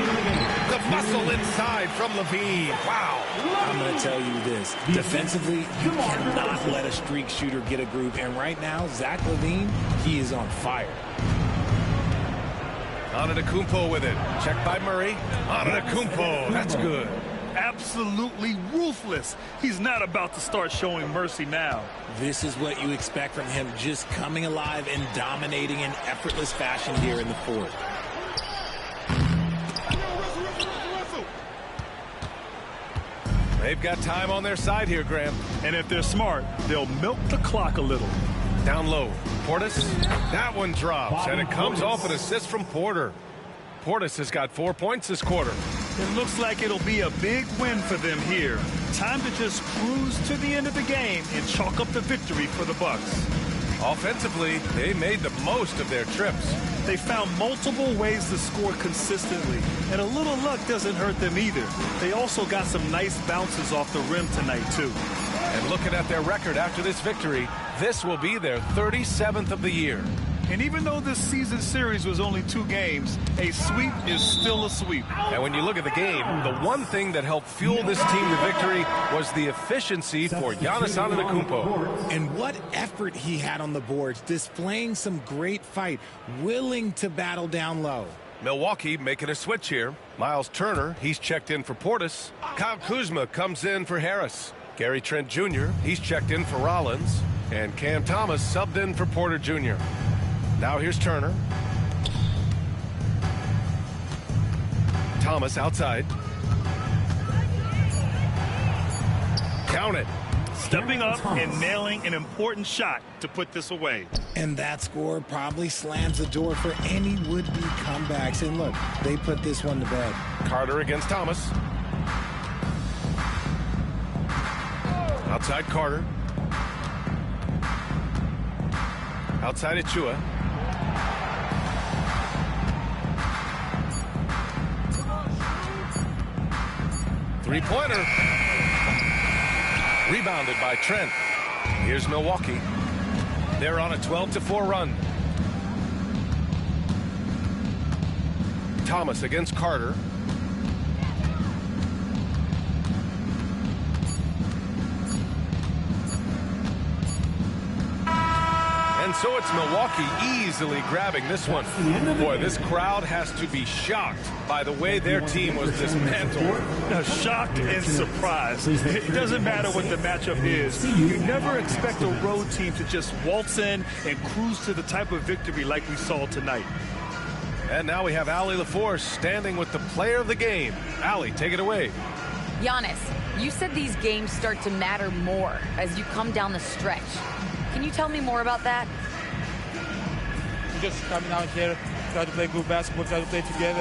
The muscle inside from Levine. Wow.
I'm going to tell you this. Defensively, you cannot let a streak shooter get a groove. And right now, Zach Levine, he is on fire.
Antetokounmpo with it. Checked by Murray. Antetokounmpo. That's good.
Absolutely ruthless. He's not about to start showing mercy now.
This is what you expect from him, just coming alive and dominating in effortless fashion here in the fourth.
They've got time on their side here, Graham.
And if they're smart, they'll milk the clock a little.
Down low. Portis. That one drops, and it comes off an assist from Porter. Portis has got 4 points this quarter.
It looks like it'll be a big win for them here. Time to just cruise to the end of the game and chalk up the victory for the Bucks.
Offensively, they made the most of their trips.
They found multiple ways to score consistently, and a little luck doesn't hurt them either. They also got some nice bounces off the rim tonight, too.
And looking at their record after this victory, this will be their 37th of the year.
And even though this season series was only 2 games, a sweep is still a sweep.
And when you look at the game, the one thing that helped fuel this team to victory was the efficiency for Giannis Antetokounmpo.
And what effort he had on the boards, displaying some great fight, willing to battle down low.
Milwaukee making a switch here. Miles Turner, he's checked in for Portis. Kyle Kuzma comes in for Harris. Gary Trent Jr., he's checked in for Rollins. And Cam Thomas subbed in for Porter Jr. Now here's Turner. Thomas outside. Count it.
Stepping up and nailing an important shot to put this away.
And that score probably slams the door for any would-be comebacks. And look, they put this one to bed.
Carter against Thomas. Outside Carter. Outside Achua. Three-pointer. Rebounded by Trent. Here's Milwaukee. They're on a 12-4 run. Thomas against Carter. And so it's Milwaukee easily grabbing this one. Boy, this crowd has to be shocked by the way their team was dismantled.
Shocked and surprised. It doesn't matter what the matchup is. You never expect a road team to just waltz in and cruise to the type of victory like we saw tonight.
And now we have Allie LaForce standing with the player of the game. Allie, take it away.
Giannis, you said these games start to matter more as you come down the stretch. Can you tell me more about that?
Just coming out here, try to play good basketball, try to play together,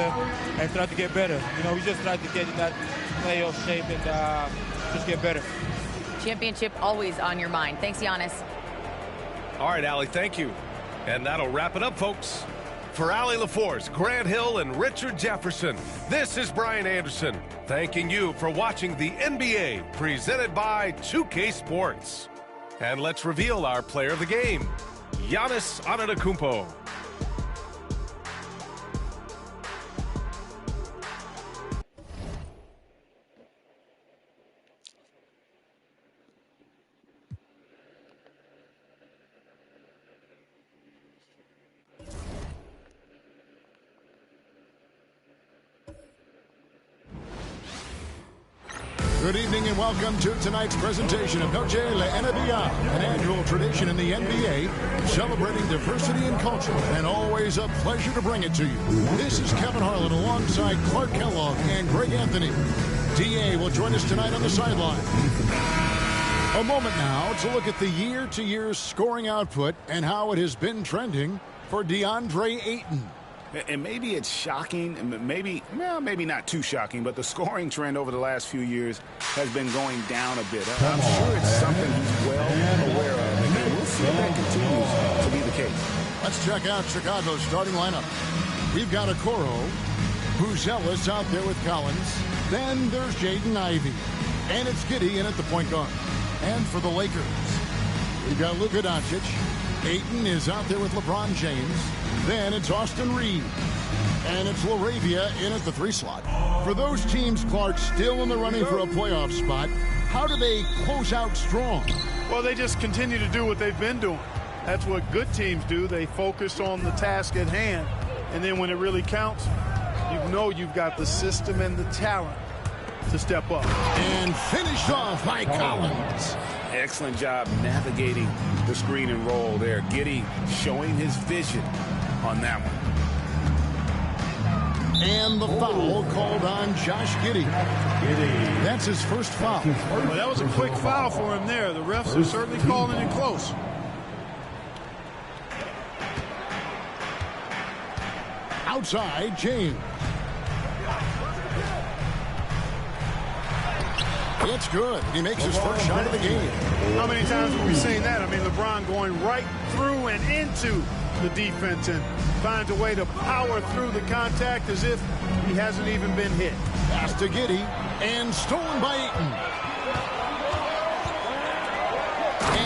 and try to get better. You know, we just try to get in that playoff shape and just get better.
Championship always on your mind. Thanks, Giannis.
All right, Allie, thank you. And that'll wrap it up, folks. For Allie LaForce, Grant Hill, and Richard Jefferson, this is Brian Anderson, thanking you for watching the NBA, presented by 2K Sports. And let's reveal our player of the game, Giannis Antetokounmpo.
Good evening and welcome to tonight's presentation of Noche La NBA, an annual tradition in the NBA, celebrating diversity and culture, and always a pleasure to bring it to you. This is Kevin Harlan alongside Clark Kellogg and Greg Anthony. DA will join us tonight on the sideline. A moment now to look at the year-to-year scoring output and how it has been trending for DeAndre Ayton.
And maybe it's shocking, maybe not too shocking, but the scoring trend over the last few years has been going down a bit. I'm sure it's something he's well aware of, and we'll see if that continues to be the case.
Let's check out Chicago's starting lineup. We've got Okoro, who's Ellis out there with Collins. Then there's Jaden Ivey, and it's Giddey in at the point guard. And for the Lakers, we've got Luka Doncic. Ayton is out there with LeBron James. Then it's Austin Reeves. And it's LaRavia in at the 3 slot. For those teams, Clark, still in the running for a playoff spot, how do they close out strong?
Well, they just continue to do what they've been doing. That's what good teams do. They focus on the task at hand. And then when it really counts, you know you've got the system and the talent to step up.
And finished off by Collins.
Excellent job navigating the screen and roll there. Giddey showing his vision on that one.
And the foul called on Josh Giddey. That's his first foul.
Well, that was a quick foul for him there. The refs are certainly calling it close.
Outside, James. It's good. He makes his first shot of the game.
How many times have we seen that? I mean, LeBron going right through and into the defense and finds a way to power through the contact as if he hasn't even been hit.
Pass to Giddey and stolen by Ayton.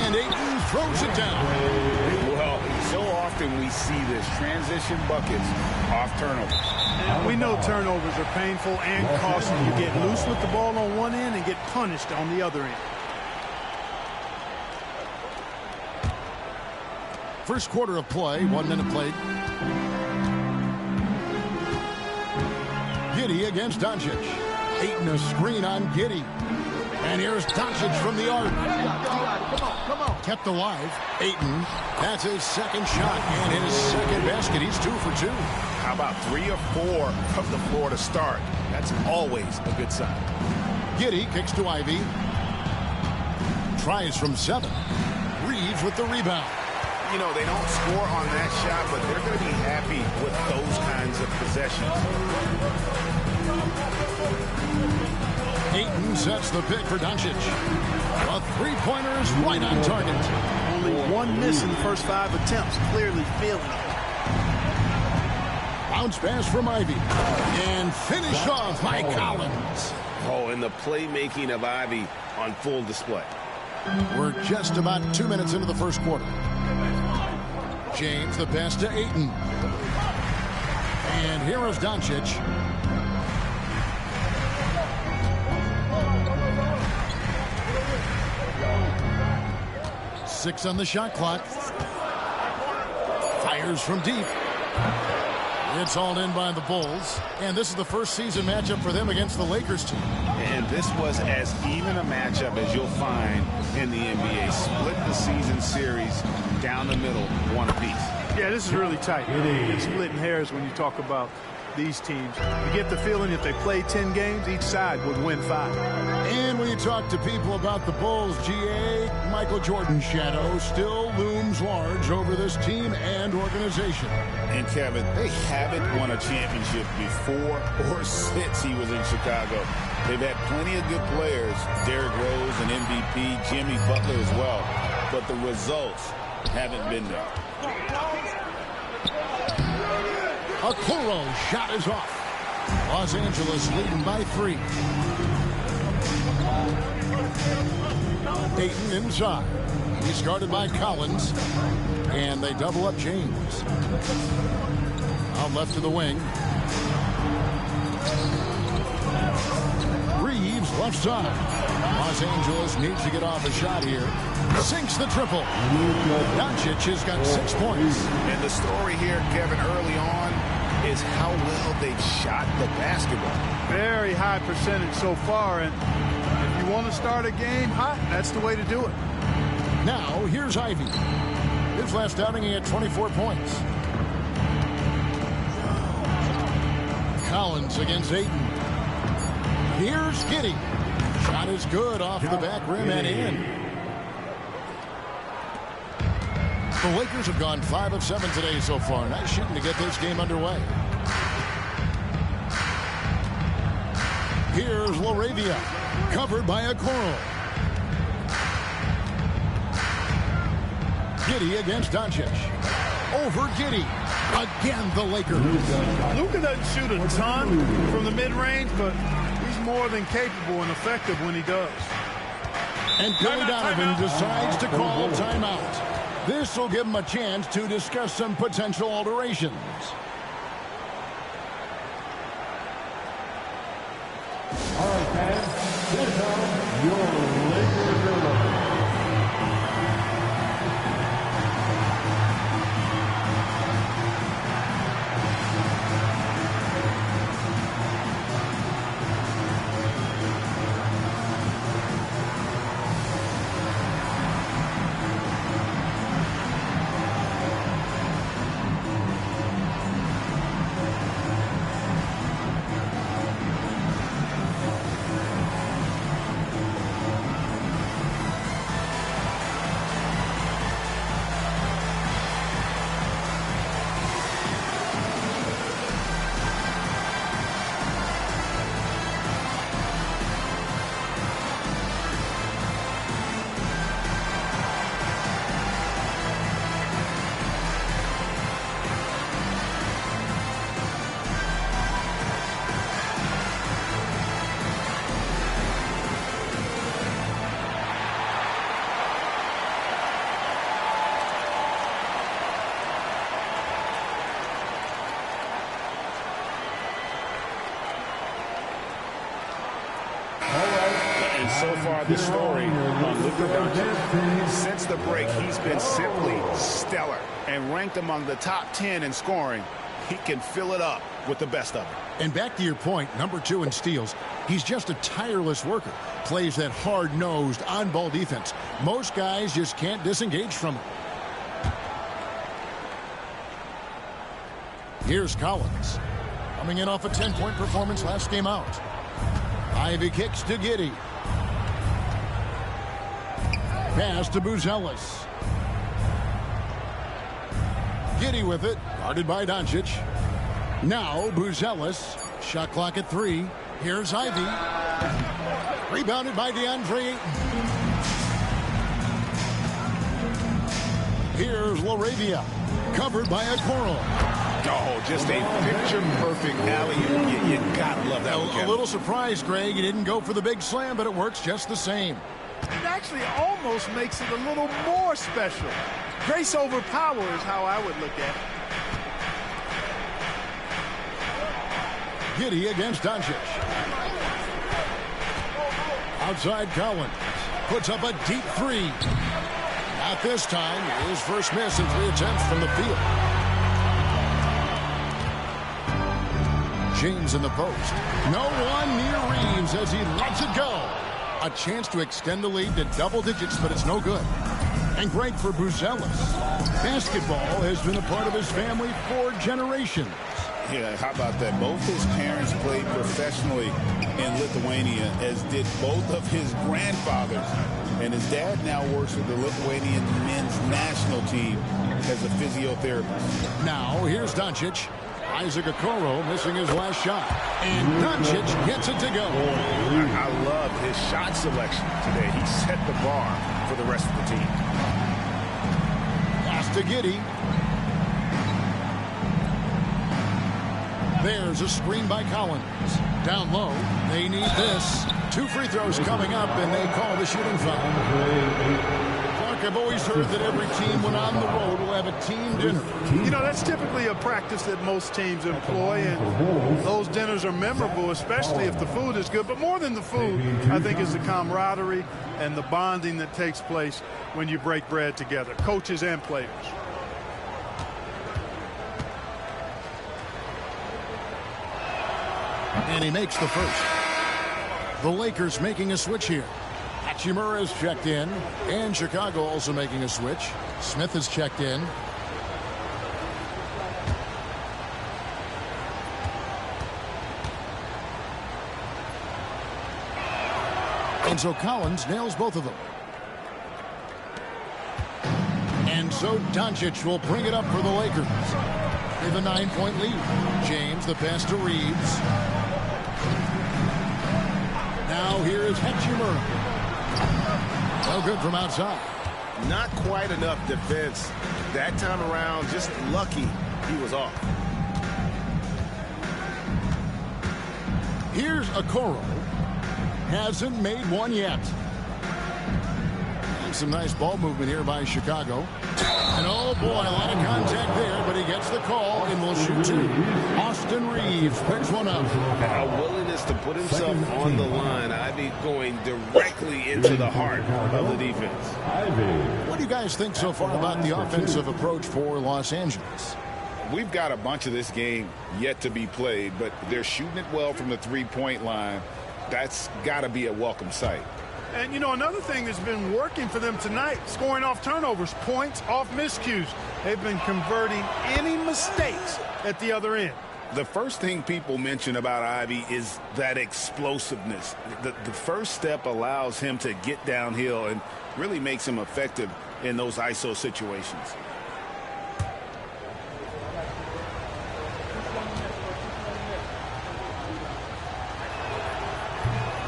And Ayton throws it down.
Well, so often often we see this, transition buckets off turnovers.
And we know turnovers are painful and costly. You get loose with the ball on one end and get punished on the other end.
First quarter of play, 1 minute played. Giddy against Doncic. Ayton a screen on Giddy. And here's Doncic from the arc. Come on. Kept alive. Ayton. That's his second shot and his second basket. He's 2 for 2.
How about 3 or 4 from the floor to start? That's always a good sign.
Giddy kicks to Ivy. Tries from 7. Reeves with the rebound.
You know, they don't score on that shot, but they're going to be happy with those kinds of possessions.
Ayton sets the pick for Doncic. A three-pointer is right on target.
Only 1 miss in the first 5 attempts. Clearly feeling it.
Bounce pass from Ivy. And finish off by Collins.
Oh, and the playmaking of Ivy on full display.
We're just about 2 minutes into the first quarter. James the pass to Ayton. And here is Doncic. Six on the shot clock. Fires from deep. It's all in by the Bulls. And this is the first season matchup for them against the Lakers team.
And this was as even a matchup as you'll find in the NBA. Split the season series down the middle, 1 apiece.
Yeah, this is really tight. It's splitting hairs when you talk about these teams. You get the feeling if they play 10 games, each side would win 5.
And when you talk to people about the Bulls, GA, Michael Jordan's shadow still looms large over this team and organization.
And Kevin, they haven't won a championship before or since he was in Chicago. They've had plenty of good players, Derrick Rose, an MVP, Jimmy Butler as well, but the results haven't been there.
Okoro's shot is off. Los Angeles leading by 3. Ayton inside. He's guarded by Collins. And they double up James. Out left to the wing. Reeves left side. Los Angeles needs to get off a shot here. Sinks the triple. Doncic has got 6 points.
And the story here, Kevin, early on is how well they've shot the basketball.
Very high percentage so far, and if you want to start a game hot, that's the way to do it.
Now, here's Ivy. His last outing, he had 24 points. Collins against Ayton. Here's Giddy. Shot is good off the back rim and in. The Lakers have gone 5 of 7 today so far. Nice shooting to get this game underway. Here's Laravia, covered by Okoro. Giddy against Doncic. Over Giddy. Again, the Lakers.
Luka doesn't shoot a ton from the mid-range, but he's more than capable and effective when he does.
And Billy Donovan decides to call a timeout. This will give him a chance to discuss some potential alterations.
All right, fans, here comes your Lakers rhythm.
so far the story on Luka Doncic. Since the break, he's been simply stellar and ranked among the top 10 in scoring. He can fill it up with the best of it.
And back to your point, number 2 in steals. He's just a tireless worker. Plays that hard-nosed, on-ball defense. Most guys just can't disengage from him. Here's Collins. Coming in off a 10-point performance last game out. Ivy kicks to Giddey. Pass to Buzelis. Giddey with it. Guarded by Doncic. Now Buzelis. Shot clock at 3. Here's Ivy. Rebounded by DeAndre Ayton. Here's LaRavia. Covered by Okoro.
Oh, just a picture-perfect alley-oop. You gotta love that one,
A little surprised, Greg. He didn't go for the big slam, but it works just the same.
It actually almost makes it a little more special. Grace over power is how I would look at it.
Giddey against Doncic. Outside Collins. Puts up a deep 3. Not this time. His first miss in 3 attempts from the field. James in the post. No one near Reeves as he lets it go. A chance to extend the lead to double digits, but it's no good. And great for Buzelis. Basketball has been a part of his family for generations.
Yeah, how about that? Both his parents played professionally in Lithuania, as did both of his grandfathers. And his dad now works with the Lithuanian men's national team as a physiotherapist.
Now, here's Doncic. Isaac Okoro missing his last shot. And Doncic gets it to go.
I love his shot selection today. He set the bar for the rest of the team.
Pass to Giddey. There's a screen by Collins. Down low. They need this. 2 free throws coming up, and they call the shooting foul. I've always heard that every team when on the road will have a team dinner.
You know, that's typically a practice that most teams employ, and those dinners are memorable, especially if the food is good. But more than the food, I think is the camaraderie and the bonding that takes place when you break bread together, coaches and players.
And he makes the first. The Lakers making a switch here. Hachimura is checked in, and Chicago also making a switch. Smith is checked in. And so Collins nails both of them. And so Doncic will bring it up for the Lakers. They have a 9-point lead. James, the pass to Reeves. Now here is Hachimura. No good from outside.
Not quite enough defense that time around. Just lucky he was off.
Here's Okoro. Hasn't made one yet. And some nice ball movement here by Chicago. And oh boy, a lot of contact there, but he gets the call and will shoot 2. Austin Reeves picks one up.
A willingness to put himself on the line. Ivy going directly into the heart of the defense.
What do you guys think so far about the offensive approach for Los Angeles?
We've got a bunch of this game yet to be played, but they're shooting it well from the 3-point line. That's got to be a welcome sight.
And, you know, another thing that's been working for them tonight, scoring off turnovers, points off miscues. They've been converting any mistakes at the other end.
The first thing people mention about Ivy is that explosiveness. The first step allows him to get downhill and really makes him effective in those ISO situations.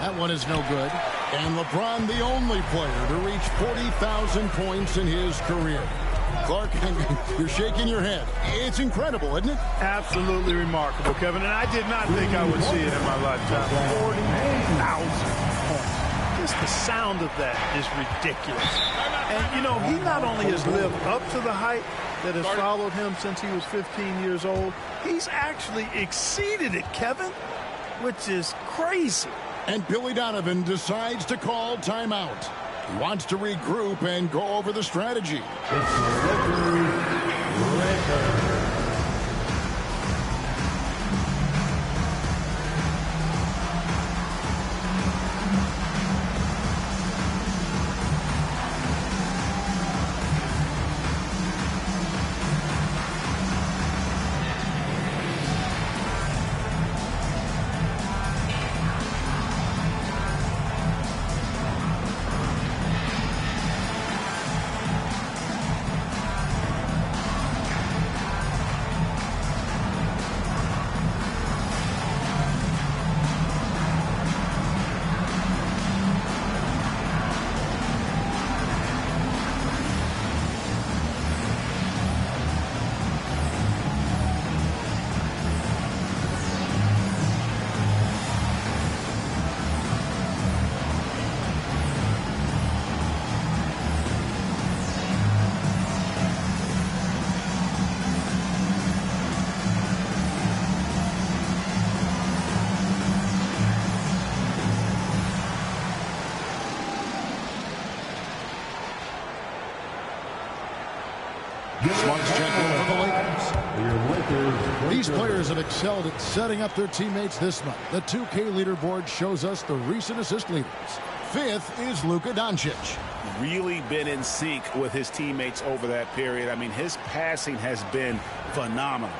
That one is no good. And LeBron, the only player to reach 40,000 points in his career. Clark, you're shaking your head. It's incredible, isn't it?
Absolutely remarkable, Kevin. And I did not think I would see it in my lifetime. 40,000 points. Just the sound of that is ridiculous. And, you know, he not only has lived up to the hype that has followed him since he was 15 years old, he's actually exceeded it, Kevin, which is crazy.
And Billy Donovan decides to call timeout. He wants to regroup and go over the strategy. Smart's check in for the Lakers. These players have excelled at setting up their teammates this month. The 2K leaderboard shows us the recent assist leaders. 5th is Luka Doncic.
Really been in sync with his teammates over that period. I mean, his passing has been phenomenal.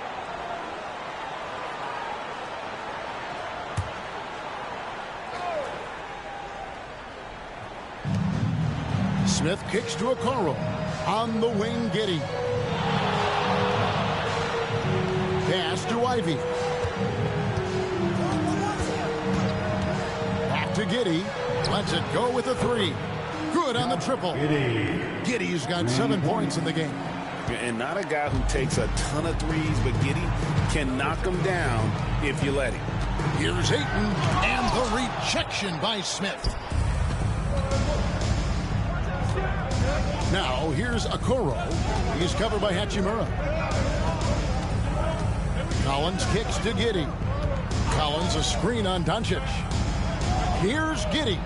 Smith kicks to Okoro. On the wing, Giddey. Pass to Ivy. Back to Giddey. Lets it go with a 3. Good on the triple. Giddey's got 7 points in the game.
And not a guy who takes a ton of threes, but Giddey can knock them down if you let him.
Here's Ayton, and the rejection by Smith. Now, here's Okoro. He's covered by Hachimura. Collins kicks to Giddey. Collins a screen on Doncic. Here's Giddey.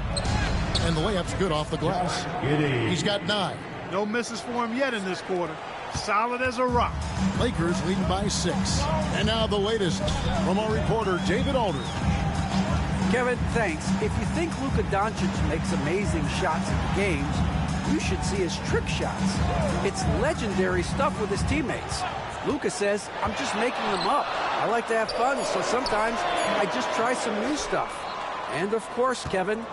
And the layup's good off the glass. He's got 9.
No misses for him yet in this quarter. Solid as a rock.
Lakers leading by 6. And now the latest from our reporter, David Aldridge.
Kevin, thanks. If you think Luka Doncic makes amazing shots in the games, you should see his trick shots. It's legendary stuff with his teammates. Luka says, I'm just making them up. I like to have fun, so sometimes I just try some new stuff. And of course, Kevin,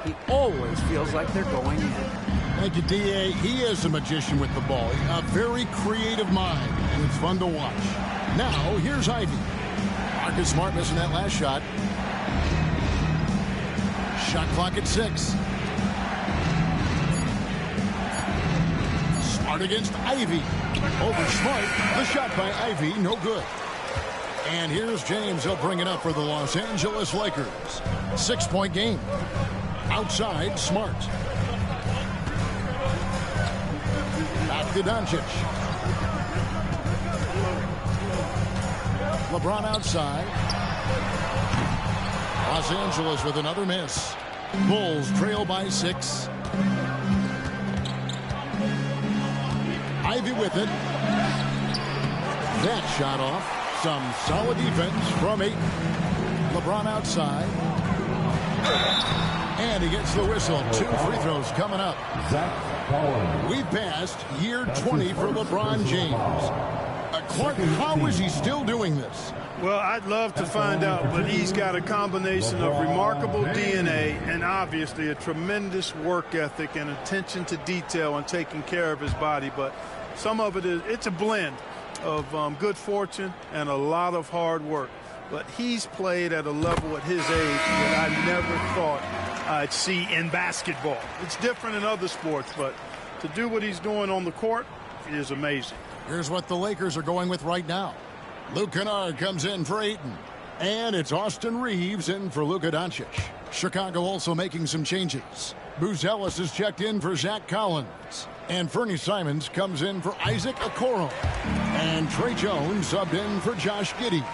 he always feels like they're going in.
Thank you, D.A. He is a magician with the ball. A very creative mind, and it's fun to watch. Now, here's Ivy. Marcus Smart missing that last shot. Shot clock at 6. Smart against Ivy. Over Smart. The shot by Ivy, no good. And here's James. He'll bring it up for the Los Angeles Lakers. 6-point game. Outside, Smart. Back to Doncic. LeBron outside. Los Angeles with another miss. Bulls trail by 6. Ivy with it. That shot off. Some solid defense from Ayton. LeBron outside. And he gets the whistle. 2 free throws coming up. We've passed year 20 for LeBron James. Clark, how is he still doing this?
Well, I'd love to find out, but he's got a combination of remarkable DNA and obviously a tremendous work ethic and attention to detail and taking care of his body. But some of it's a blend of good fortune and a lot of hard work. But he's played at a level at his age that I never thought I'd see in basketball. It's different in other sports, but to do what he's doing on the court is amazing.
Here's what the Lakers are going with right now. Luke Kennard comes in for Ayton. And it's Austin Reeves in for Luka Doncic. Chicago also making some changes. Booz Ellis is checked in for Zach Collins. And Fernie Simons comes in for Isaac Okoro. And Trey Jones subbed in for Josh Giddey.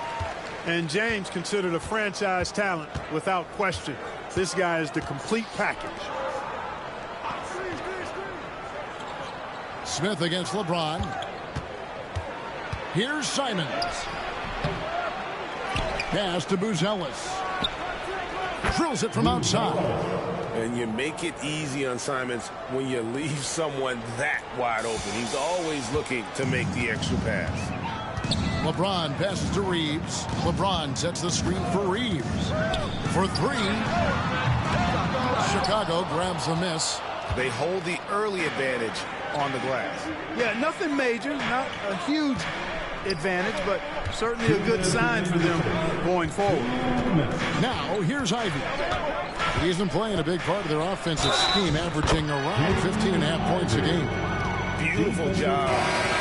And James considered a franchise talent without question. This guy is the complete package.
Smith against LeBron. Here's Simons. Pass to Buzelis. Drills it from outside.
And you make it easy on Simons when you leave someone that wide open. He's always looking to make the extra pass.
LeBron passes to Reeves. LeBron sets the screen for Reeves. For three. Chicago grabs the miss.
They hold the early advantage on the glass.
Yeah, nothing major, not a huge advantage, but certainly a good sign for them going forward.
Now, here's Ivy. He's been playing a big part of their offensive scheme, averaging around 15.5 points a game.
Beautiful job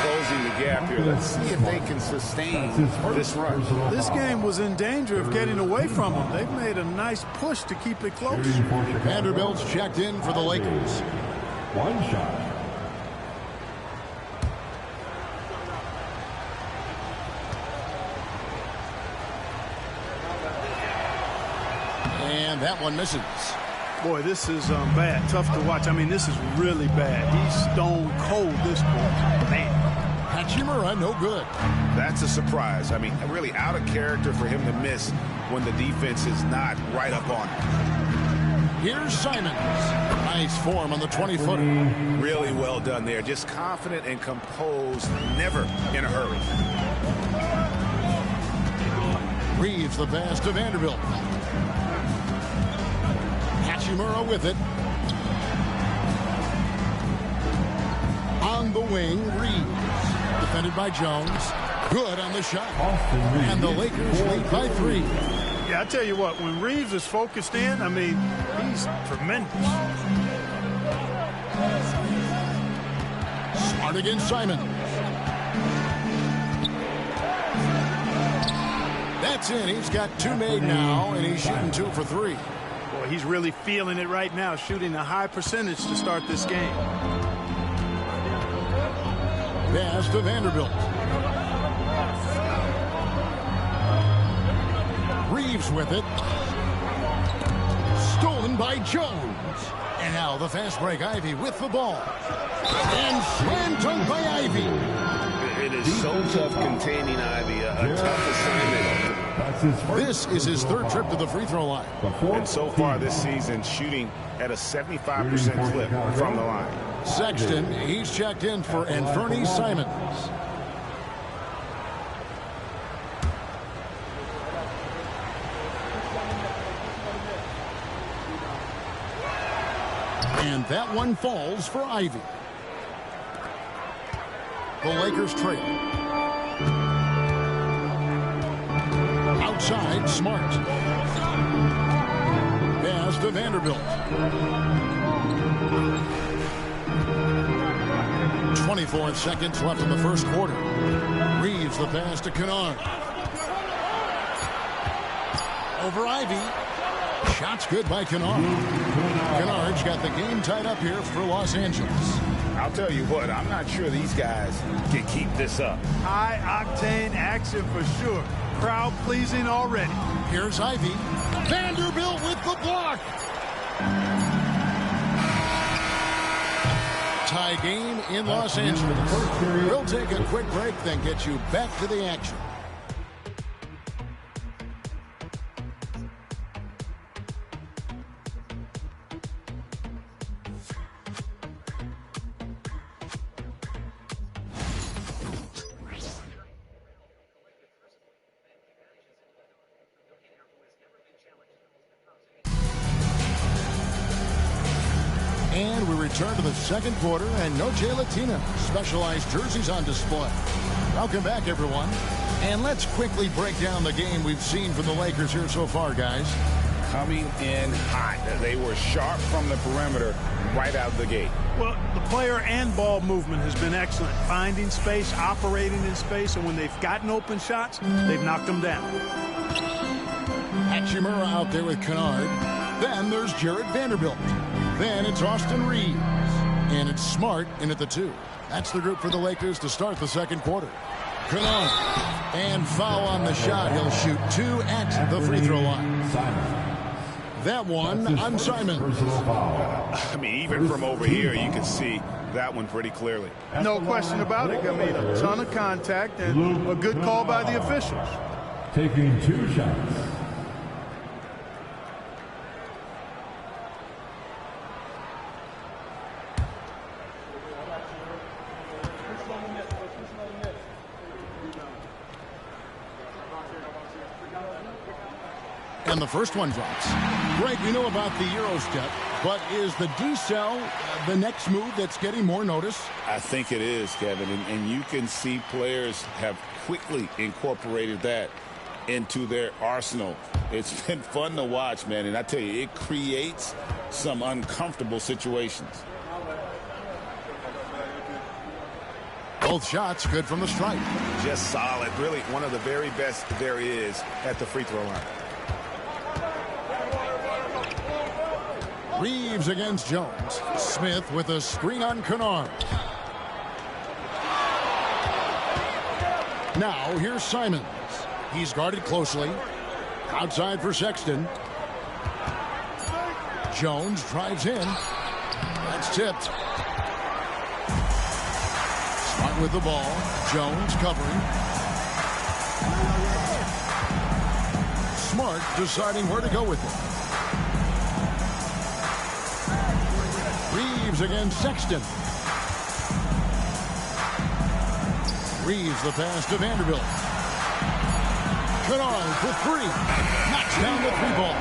closing the gap here. Let's see if they can sustain this run.
This game was in danger of getting away from them. They've made a nice push to keep it close.
Vanderbilt's checked in for the Lakers.
One shot.
And that one misses.
Boy, this is bad. Tough to watch. I mean, this is really bad. He's stone cold this quarter. Man.
Hachimura, no good.
That's a surprise. I mean, really out of character for him to miss when the defense is not right up on him.
Here's Simons. Nice form on the 20-footer.
Really well done there. Just confident and composed, never in a hurry.
Reeves the pass to Vanderbilt. Hachimura with it. On the wing, Reeves. Defended by Jones. Good on the shot. And the Lakers lead by 3.
Yeah, I tell you what, when Reeves is focused in, I mean, he's tremendous.
Smart against Simon. That's in. He's got 2 made now, and he's shooting 2 for 3.
Boy, he's really feeling it right now, shooting a high percentage to start this game.
Pass to Vanderbilt. Reeves with it. Stolen by Jones. And now the fast break. Ivy with the ball. And slam dunk by Ivy.
It is so tough containing Ivy. A tough assignment.
This is his 3rd trip to the free throw line.
And so far this season, shooting at a 75% clip from the line.
Sexton, he's checked in for Anthony Simons. And that one falls for Ivy. The Lakers trail. Outside, Smart. Pass to Vanderbilt. 24 seconds left in the first quarter. Reeves the pass to Kennard. Over Ivy. Shots good by Kennard. Kennard's got the game tied up here for Los Angeles.
I'll tell you what, I'm not sure these guys can keep this up.
High-octane action for sure. Crowd pleasing already.
Here's Ivy. Vanderbilt with the block. Tie game in Los Angeles. We'll take a quick break, then get you back to the action. And we return to the second quarter, and Noche Latina specialized jerseys on display. Welcome back, everyone. And let's quickly break down the game we've seen from the Lakers here so far, guys.
Coming in hot. They were sharp from the perimeter right out of the gate.
Well, the player and ball movement has been excellent. Finding space, operating in space, and when they've gotten open shots, they've knocked them down.
Hachimura out there with Kennard. Then there's Jared Vanderbilt. Then it's Austin Reeves. And it's Smart in at the 2. That's the group for the Lakers to start the second quarter. Kennard. And foul on the shot. He'll shoot 2 at the free throw line. That one on Simons.
I mean, even from over here, you can see that one pretty clearly.
No question about it. Got made a ton of contact and a good call by the officials.
Taking 2 shots.
And the first one drops. Greg, we know about the Euro step, but is the decel the next move that's getting more notice?
I think it is, Kevin, and you can see players have quickly incorporated that into their arsenal. It's been fun to watch, man, and I tell you, it creates some uncomfortable situations.
Both shots good from the stripe.
Just solid. Really one of the very best there is at the free throw line.
Reeves against Jones. Smith with a screen on Kennard. Now here's Simons. He's guarded closely. Outside for Sexton. Jones drives in. That's tipped. Smart with the ball. Jones covering. Smart deciding where to go with it. Reeves against Sexton. Reeves the pass to Vanderbilt. Kennard for 3. Knocks down the 3-ball.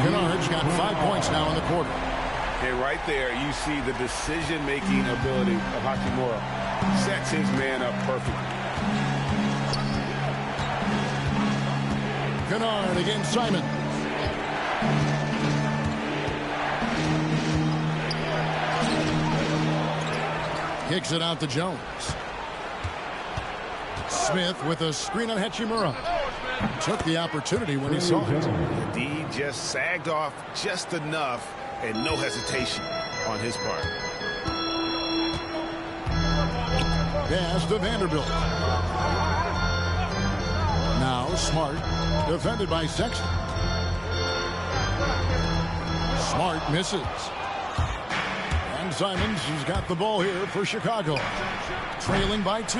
Kennard's got 5 points now in the quarter.
And right there, you see the decision-making ability of Hachimura. Sets his man up perfectly.
Kennard against Simon. Kicks it out to Jones. Smith with a screen on Hachimura. Took the opportunity when he saw it.
The D just sagged off just enough and no hesitation on his part.
Pass to Vanderbilt. Now Smart, defended by Sexton. Smart misses. And Simons has got the ball here for Chicago. Trailing by 2.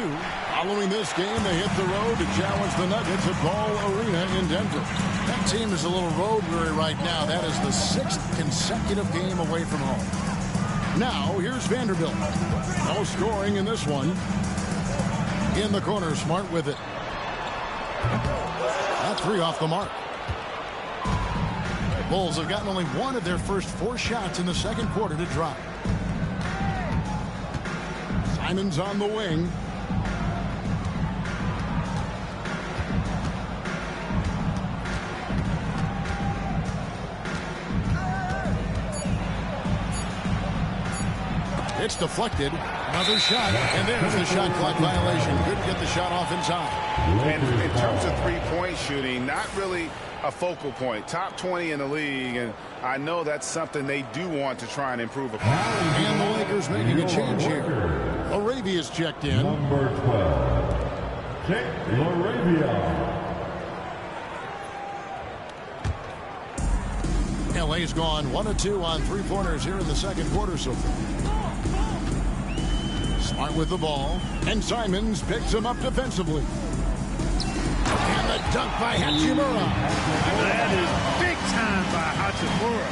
Following this game, they hit the road to challenge the Nuggets at Ball Arena in Denver. That team is a little road weary right now. That is the 6th consecutive game away from home. Now, here's Vanderbilt. No scoring in this one. In the corner, Smart with it. That 3 off the mark. Bulls have gotten only 1 of their first 4 shots in the second quarter to drop. Simons on the wing. It's deflected. Another shot. And there's the shot clock violation. Couldn't get the shot off in time.
And in terms of three-point shooting, not really a focal point. Top 20 in the league, and I know that's something they do want to try and improve upon.
And the Lakers making a change here. Arabia's checked in.
Number 12, Jake Laravia.
LA's gone 1 of 2 on 3-pointers here in the second quarter so far. Smart with the ball, and Simons picks him up defensively. And the dunk by Hachimura.
That is big time by Hachimura.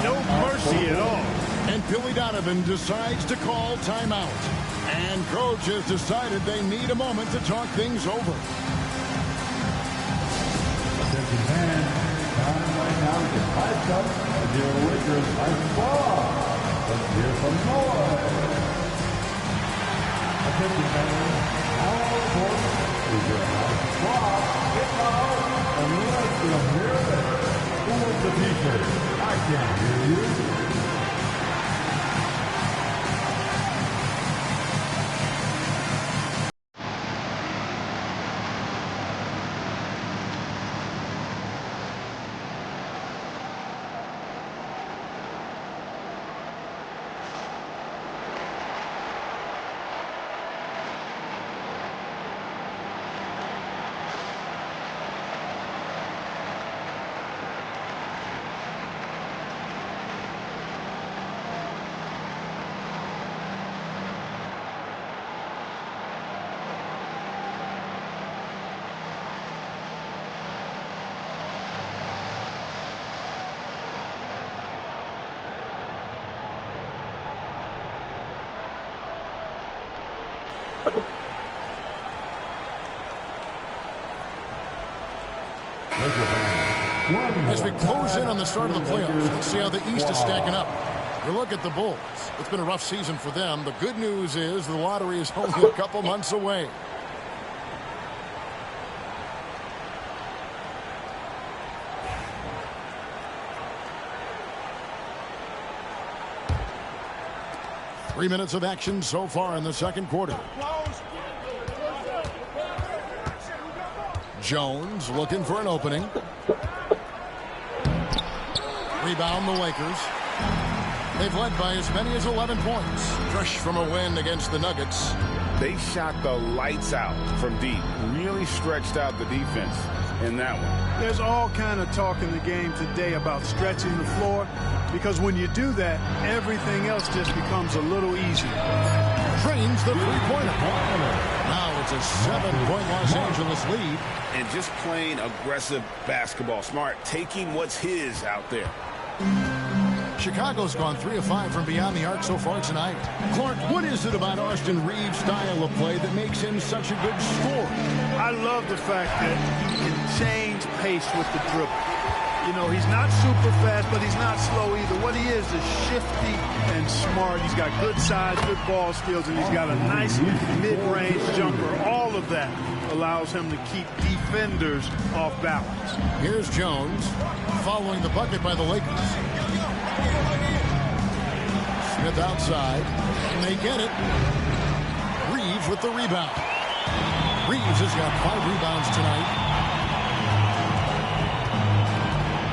No mercy at all.
And Billy Donovan decides to call timeout. And coach has decided they need a moment to talk things over.
Attention fans, time right now to get hyped up as your Lakers are strong. Let's hear some noise. Attention fans, how important is your house squad? Get loud and let them hear it. Who wants the t-shirt? I can't hear you.
As we close in on the start of the playoffs, let's see how the East is stacking up. You look at the Bulls. It's been a rough season for them. The good news is the lottery is only a couple months away. Three minutes of action so far in the second quarter. Jones looking for an opening. Rebound the Lakers. They've led by as many as 11 points. Fresh from a win against the Nuggets.
They shot the lights out from deep. Really stretched out the defense in that one.
There's all kind of talk in the game today about stretching the floor, because when you do that, everything else just becomes a little easier.
Drains the three-pointer. Now it's a 7-point Los Angeles lead.
And just playing aggressive basketball. Smart, taking what's his out there.
Chicago's gone 3 of 5 from beyond the arc so far tonight. Clark, what is it about Austin Reeves' style of play that makes him such a good scorer?
I love the fact that he can change pace with the dribble. You know, he's not super fast, but he's not slow either. What he is shifty and smart. He's got good size, good ball skills, and he's got a nice mid-range jumper. All of that allows him to keep defenders off balance.
Here's Jones following the bucket by the Lakers. Smith outside, and they get it. Reeves with the rebound. Reeves has got 5 rebounds tonight.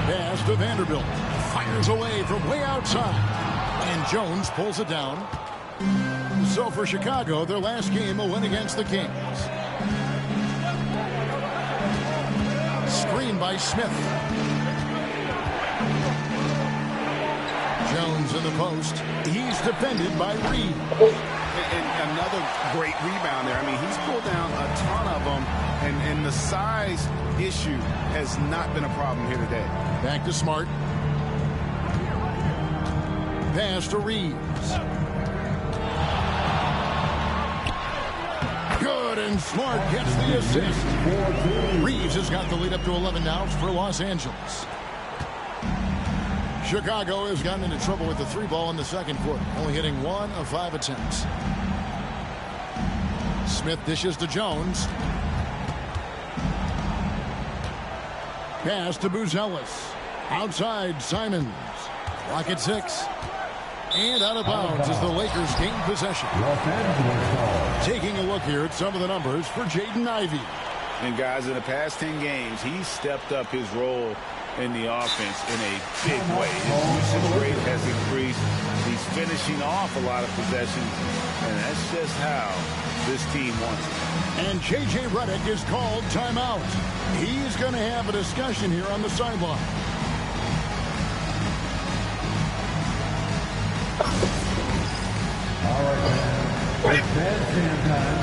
Pass to Vanderbilt. Fires away from way outside. And Jones pulls it down. So for Chicago, their last game, a win against the Kings. Screen by Smith. Jones in the post. He's defended by Reed.
And another great rebound there. I mean, he's pulled down a ton of them, and the size issue has not been a problem here today.
Back to Smart. Pass to Reeves. Good, and Smart gets the assist. Reeves has got the lead up to 11 now for Los Angeles. Chicago has gotten into trouble with the 3-ball in the second quarter, only hitting 1 of 5 attempts. Smith dishes to Jones. Pass to Buzelis. Outside, Simons. Clock at 6. And out of bounds as the Lakers gain possession. Taking a look here at some of the numbers for Jaden Ivey.
And guys, in the past 10 games, he's stepped up his role in the offense in a big way. His usage rate has increased. He's finishing off a lot of possessions, and that's just how this team wants it.
And J.J. Redick is called timeout. He's going to have a discussion here on the sideline.
All right, man. It's bad time.